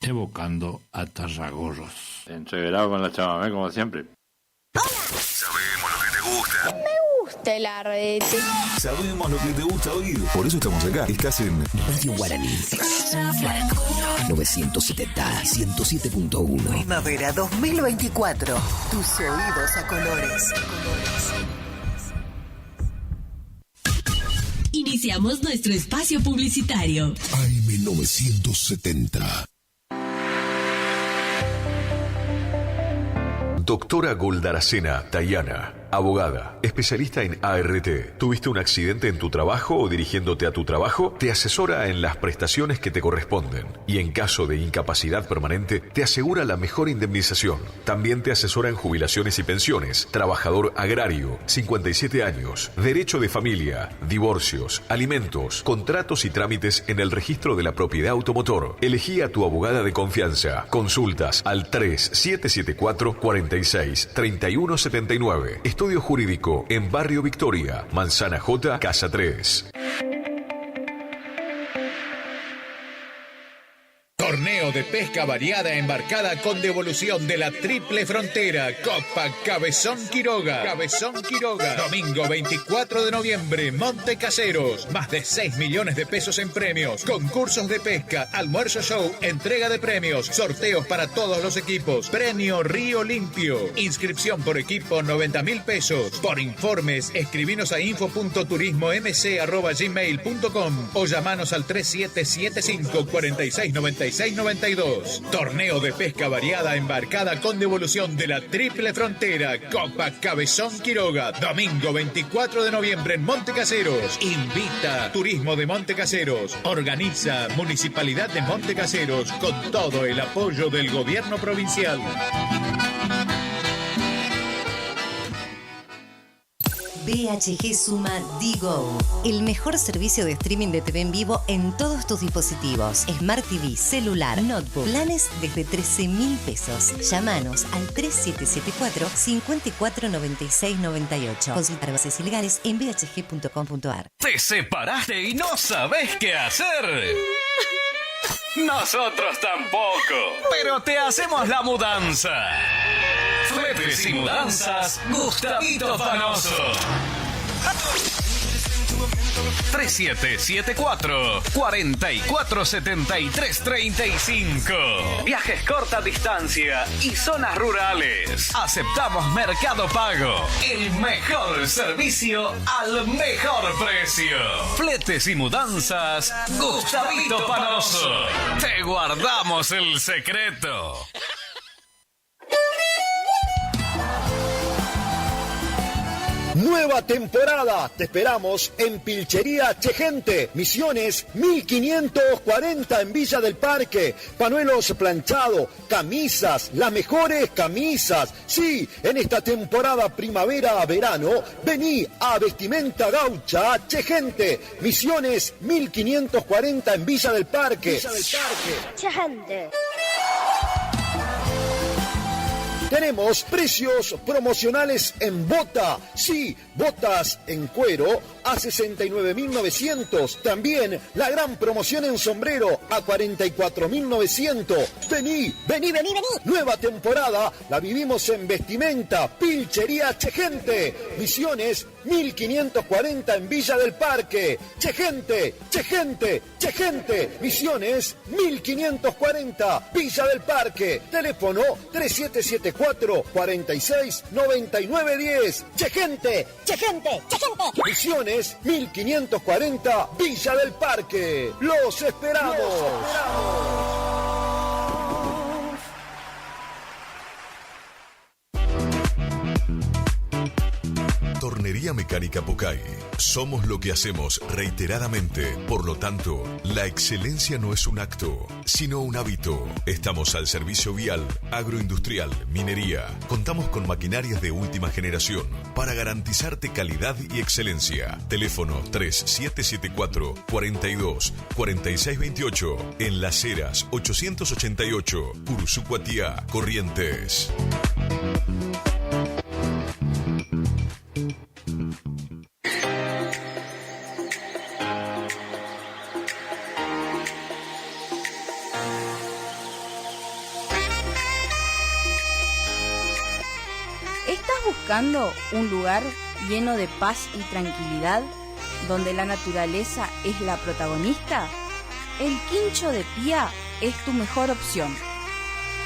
Evocando a Tarragorros. Entreverado con la chamamé como siempre. Sabemos lo que te gusta. Me gusta el arrete. Sabemos lo que te gusta oír. Por eso estamos acá. Estás en Radio Guaraní. 970, 107.1. Primavera 2024. Tus oídos a colores. Iniciamos nuestro espacio publicitario. AM 970. Doctora Goldaracena Tayana, abogada, especialista en ART. ¿Tuviste un accidente en tu trabajo o dirigiéndote a tu trabajo? Te asesora en las prestaciones que te corresponden y en caso de incapacidad permanente te asegura la mejor indemnización. También te asesora en jubilaciones y pensiones, trabajador agrario, 57 años, derecho de familia, divorcios, alimentos, contratos y trámites en el registro de la propiedad automotor. Elegí a tu abogada de confianza. Consultas al 3774 46 3179. Estudio Jurídico en Barrio Victoria, Manzana J, Casa 3. Torneo de pesca variada embarcada con devolución de la Triple Frontera. Copa Cabezón Quiroga. Cabezón Quiroga. Domingo 24 de noviembre, Monte Caseros. Más de 6 millones de pesos en premios. Concursos de pesca, almuerzo show, entrega de premios, sorteos para todos los equipos. Premio Río Limpio. Inscripción por equipo 90.000 pesos. Por informes, escribinos a info.turismomc@gmail.com o llamanos al 3775 4696 92. Torneo de pesca variada embarcada con devolución de la Triple Frontera. Copa Cabezón Quiroga. Domingo 24 de noviembre en Monte Caseros. Invita Turismo de Monte Caseros. Organiza Municipalidad de Monte Caseros con todo el apoyo del gobierno provincial. BHG Suma Digo, el mejor servicio de streaming de TV en vivo en todos tus dispositivos. Smart TV, celular, notebook, planes desde 13.000 pesos. Llámanos al 3774 549698. Consultar bases ilegales en bhg.com.ar. ¿Te separaste y no sabes qué hacer? Nosotros tampoco, pero te hacemos la mudanza. Fletes y mudanzas, Gustavito Fanoso. 3774 447335. Viajes corta distancia y zonas rurales. Aceptamos Mercado Pago. El mejor servicio al mejor precio. Fletes y mudanzas, Gustavito Panoso. Te guardamos el secreto. Nueva temporada, te esperamos en Pilchería Chegente, Misiones 1540 en Villa del Parque. Panuelos planchado, camisas, las mejores camisas. Sí, en esta temporada primavera a verano, vení a Vestimenta Gaucha Chegente, Misiones 1540 en Villa del Parque. Chegente. Tenemos precios promocionales en bota. Sí, botas en cuero a 69.900. También la gran promoción en sombrero a 44.900. Vení. Nueva temporada la vivimos en Vestimenta Pilchería Chegente. Misiones 1540 en Villa del Parque. Che gente, che gente, che gente. Misiones 1540, Villa del Parque. Teléfono 3774 46 9910. Che gente, che gente, che gente. Misiones 1540, Villa del Parque. ¡Los esperamos! Tornería Mecánica Pucay. Somos lo que hacemos reiteradamente. Por lo tanto, la excelencia no es un acto, sino un hábito. Estamos al servicio vial, agroindustrial, minería. Contamos con maquinarias de última generación para garantizarte calidad y excelencia. Teléfono 3774 42 46 28. En Las Heras 888, Cursucuatiá, Corrientes. Buscando un lugar lleno de paz y tranquilidad, donde la naturaleza es la protagonista, el Quincho de Pía es tu mejor opción.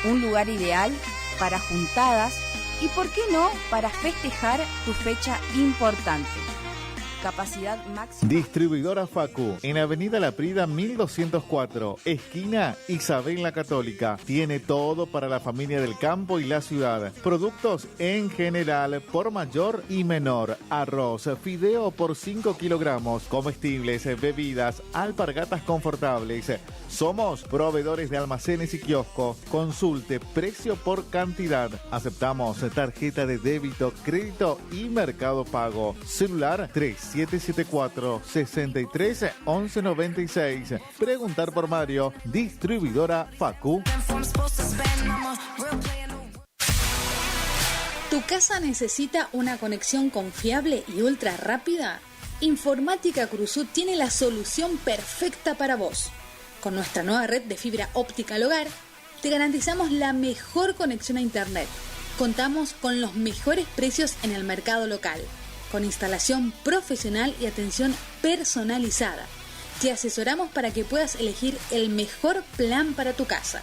Un lugar ideal para juntadas y, ¿por qué no?, para festejar tu fecha importante. Capacidad máxima. Distribuidora Facu, en Avenida La Prida 1204, esquina Isabel la Católica. Tiene todo para la familia del campo y la ciudad. Productos en general, por mayor y menor. Arroz, fideo por 5 kilogramos, comestibles, bebidas, alpargatas confortables. Somos proveedores de almacenes y kioscos. Consulte precio por cantidad. Aceptamos tarjeta de débito, crédito y Mercado Pago. Celular 3774-63-1196. Preguntar por Mario. Distribuidora Facu. ¿Tu casa necesita una conexión confiable y ultra rápida? Informática Cruzú tiene la solución perfecta para vos. Con nuestra nueva red de fibra óptica al hogar, te garantizamos la mejor conexión a internet. Contamos con los mejores precios en el mercado local, con instalación profesional y atención personalizada. Te asesoramos para que puedas elegir el mejor plan para tu casa.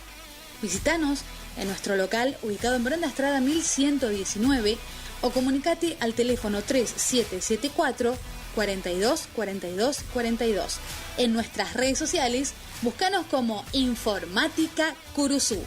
Visítanos en nuestro local ubicado en Brenda Estrada 1119 o comunicate al teléfono 3774 42 42 42. En nuestras redes sociales, búscanos como Informática Curuzú.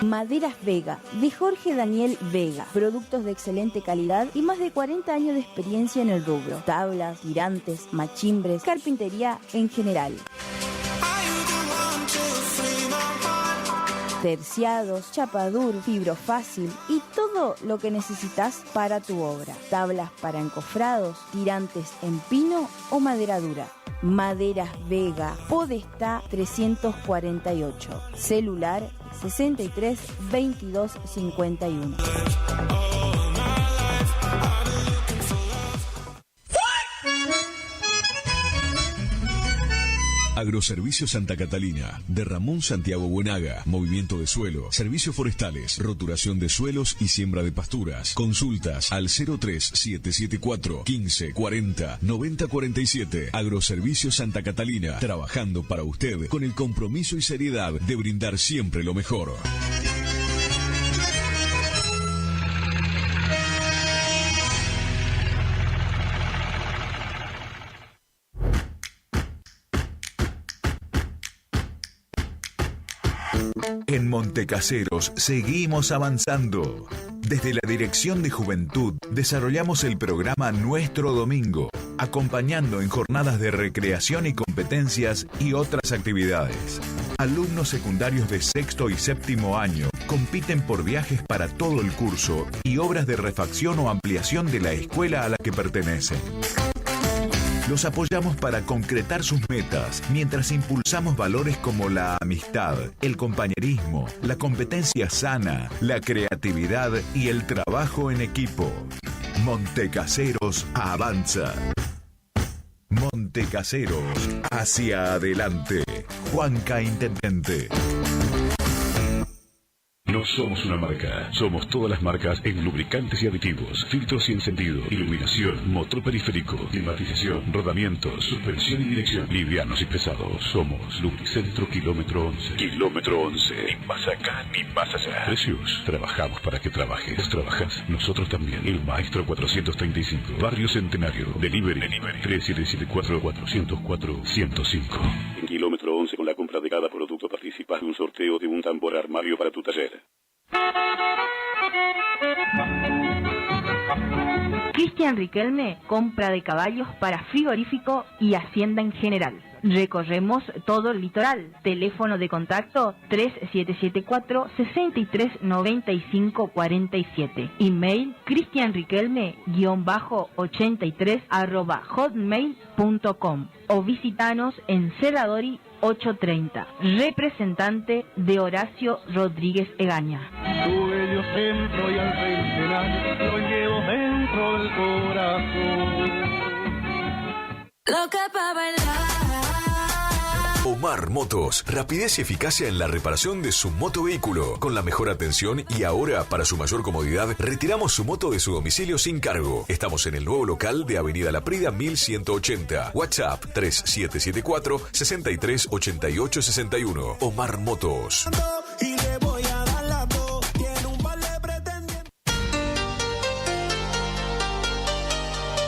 Maderas Vega, de Jorge Daniel Vega. Productos de excelente calidad y más de 40 años de experiencia en el rubro. Tablas, tirantes, machimbres, carpintería en general. Terciados, chapadur, fibrofácil y todo lo que necesitas para tu obra. Tablas para encofrados, tirantes en pino o madera dura. Maderas Vega, Podestá 348. Celular 63 22 51. Agroservicio Santa Catalina, de Ramón Santiago Buenaga, movimiento de suelo, servicios forestales, roturación de suelos y siembra de pasturas. Consultas al 03774 15 40 90 47. Agroservicio Santa Catalina, trabajando para usted con el compromiso y seriedad de brindar siempre lo mejor. En Montecaseros seguimos avanzando. Desde la Dirección de Juventud desarrollamos el programa Nuestro Domingo, acompañando en jornadas de recreación y competencias y otras actividades. Alumnos secundarios de sexto y séptimo año compiten por viajes para todo el curso y obras de refacción o ampliación de la escuela a la que pertenecen. Los apoyamos para concretar sus metas, mientras impulsamos valores como la amistad, el compañerismo, la competencia sana, la creatividad y el trabajo en equipo. Montecaseros avanza. Montecaseros, hacia adelante. Juanca Intendente. No somos una marca, somos todas las marcas en lubricantes y aditivos, filtros y encendido, iluminación, motor periférico, climatización, rodamiento, suspensión y dirección, livianos y pesados. Somos Lubricentro Kilómetro 11. Kilómetro 11. Ni más acá ni más allá. Precios. Trabajamos para que trabajes. Vos trabajás, nosotros también. El Maestro 435. Barrio Centenario. Delivery. 3774-404-105. En Kilómetro 11, con la compra de cada producto participas de un sorteo de un tambor armario para tu taller. Cristian Riquelme, compra de caballos para frigorífico y hacienda en general. Recorremos todo el litoral. Teléfono de contacto 3774-639547. Email cristianriquelme-83@hotmail.com o visitanos en Cerradori 830. Representante de Horacio Rodríguez Egaña. Tu bello centro y al centenario lo llevo dentro del corazón. Loca pa' bailar. Omar Motos, rapidez y eficacia en la reparación de su motovehículo, con la mejor atención y ahora, para su mayor comodidad, retiramos su moto de su domicilio sin cargo. Estamos en el nuevo local de Avenida La Prida 1180. WhatsApp 3774-638861. Omar Motos.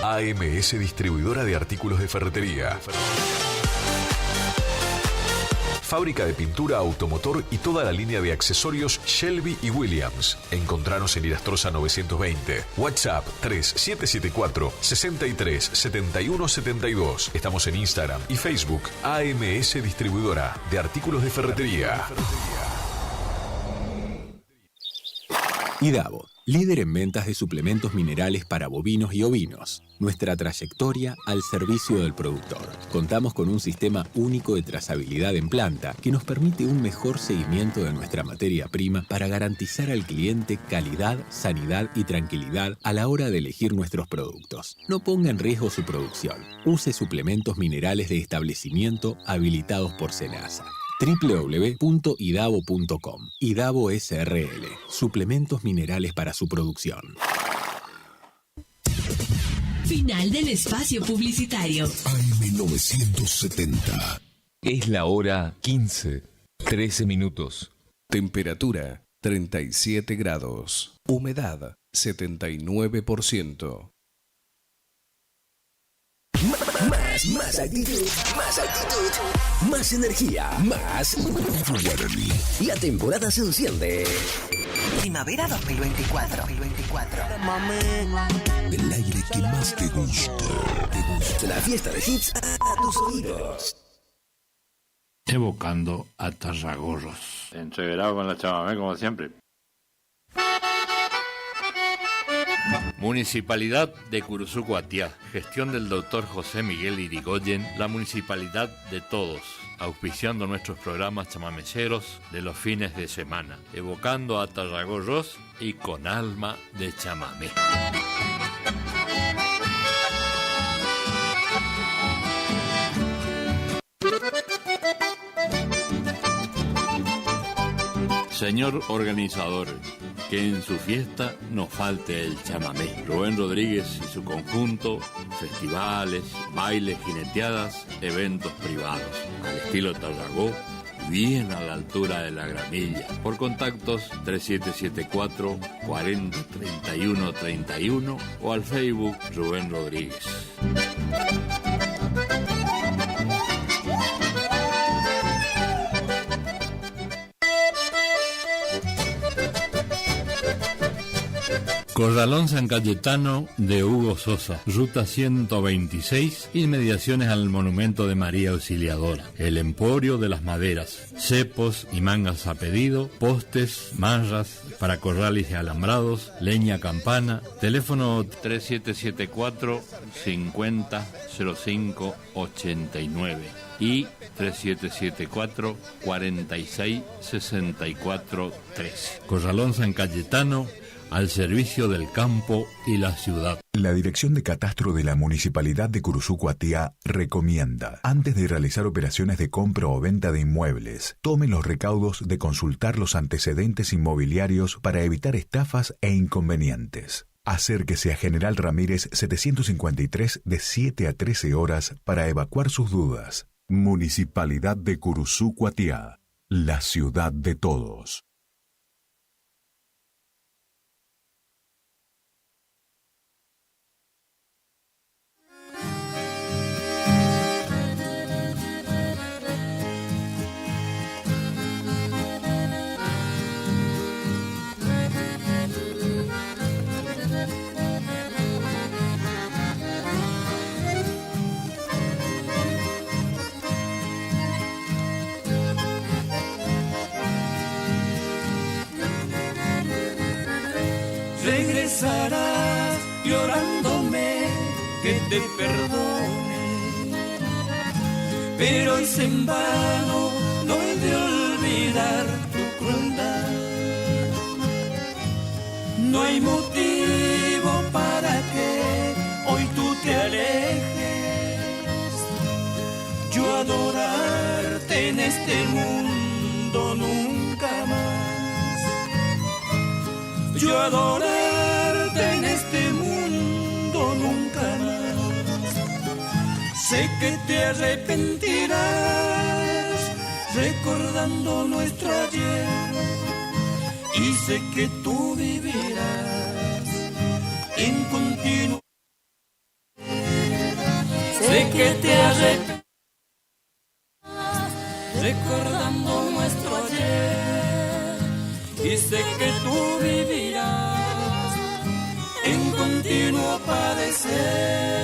AMS Distribuidora de Artículos de Ferretería. Fábrica de pintura automotor y toda la línea de accesorios Shelby y Williams. Encontranos en Irastrosa 920. WhatsApp 3774-637172. Estamos en Instagram y Facebook. AMS Distribuidora de Artículos de Ferretería. IDAVO, líder en ventas de suplementos minerales para bovinos y ovinos. Nuestra trayectoria al servicio del productor. Contamos con un sistema único de trazabilidad en planta que nos permite un mejor seguimiento de nuestra materia prima para garantizar al cliente calidad, sanidad y tranquilidad a la hora de elegir nuestros productos. No ponga en riesgo su producción. Use suplementos minerales de establecimiento habilitados por SENASA. www.idavo.com. IDAVO SRL. Suplementos minerales para su producción. Final del espacio publicitario. AM970. Es la hora 15, 13 minutos. Temperatura 37 grados. Humedad 79%. Más actitud, más energía, más Guaraní. La temporada se enciende. Primavera 2024. El aire que más te gusta. La fiesta de hits a tus oídos. Evocando a Tarragorros. Entreverado con la chamamé como siempre. Municipalidad de Curuzucuatiá, gestión del doctor José Miguel Irigoyen, la municipalidad de todos, auspiciando nuestros programas chamameceros de los fines de semana, evocando a Tarragorros y con alma de chamamé. Señor organizador, que en su fiesta no falte el chamamé. Rubén Rodríguez y su conjunto, festivales, bailes, jineteadas, eventos privados. Al estilo Tarragó, bien a la altura de la gramilla. Por contactos 3774 40 31 31 o al Facebook Rubén Rodríguez. Corralón San Cayetano de Hugo Sosa, ruta 126, inmediaciones al monumento de María Auxiliadora. El Emporio de las Maderas, cepos y mangas a pedido, postes, marras para corrales y alambrados, leña campana, teléfono 3774 50 05 89 y 3774 46 64 13. Corralón San Cayetano, al servicio del campo y la ciudad. La Dirección de Catastro de la Municipalidad de Curuzú-Cuatiá recomienda, antes de realizar operaciones de compra o venta de inmuebles, tomen los recaudos de consultar los antecedentes inmobiliarios para evitar estafas e inconvenientes. Acérquese a General Ramírez 753 de 7 a 13 horas para evacuar sus dudas. Municipalidad de Curuzú-Cuatiá, la ciudad de todos. Regresarás llorándome que te perdone, pero es en vano, no he de olvidar tu crueldad. No hay motivo para que hoy tú te alejes. Yo adorarte en este mundo nunca más. Yo adorarte en este mundo nunca más. Sé que te arrepentirás recordando nuestro ayer, y sé que tú vivirás en continuo. Sé que te arrepentirás recordando nuestro ayer, y sé que tú vivirás en continuo padecer.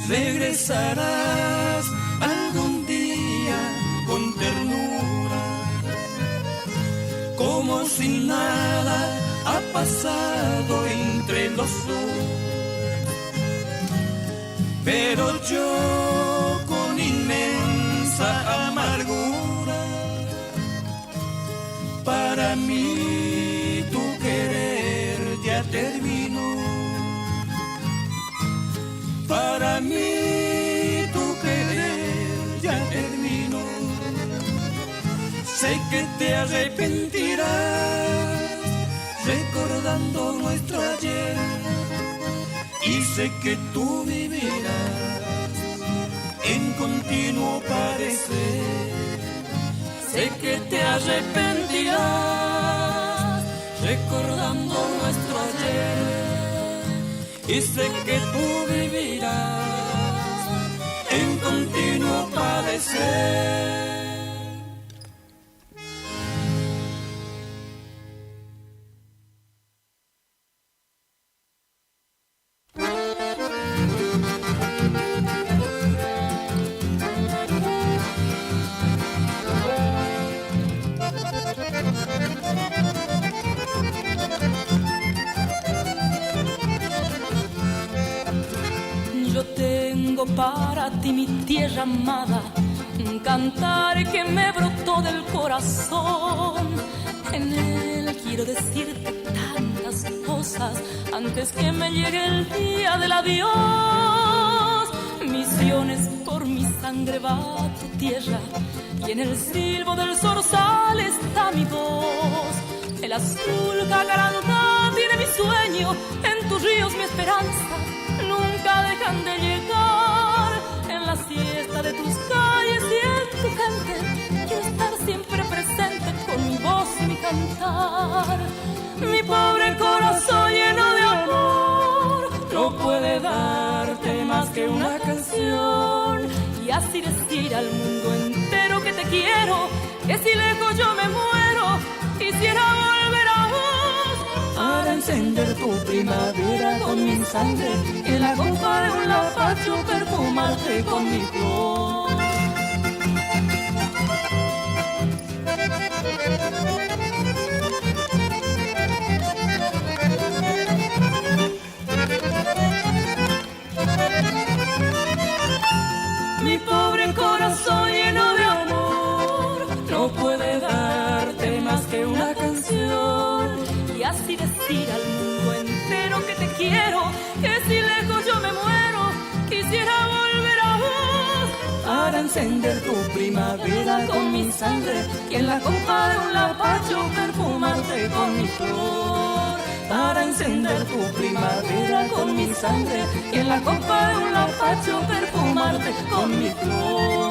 Regresarás algún día con ternura, como si nada ha pasado entre los dos. Pero yo con inmensa amargura, para mí tu querer ya terminó. Para mí tu querer ya terminó. Sé que te arrepentirás recordando nuestro ayer, y sé que tú vivirás en continuo padecer. Sé que te arrepentirás recordando nuestro ayer, y sé que tú vivirás en continuo padecer. Para ti, mi tierra amada, un cantar que me brotó del corazón. En él quiero decirte tantas cosas antes que me llegue el día del adiós. Misiones por mi sangre va a tu tierra, y en el silbo del zorzal está mi voz. El azul jacarandá tiene mi sueño, en tus ríos mi esperanza nunca dejan de llegar. En la siesta de tus calles y en tu gente quiero estar siempre presente con mi voz y mi cantar. Mi pobre corazón lleno de amor no puede darte más que una canción, y así decir al mundo entero que te quiero, que si lejos yo me muero, quisiera volver a vos para encender tu primavera con mi sangre, en la copa de un lapacho perfumarte con mi flor. Mi pobre corazón lleno de amor no puede darte más que una canción y así decir al mundo entero que te quiero, que si lejos yo me muero, quisiera volver a vos para encender tu primavera con mi sangre y en la copa de un lapacho perfumarte con mi flor. Para encender tu primavera con mi sangre y en la copa de un lapacho perfumarte con mi flor.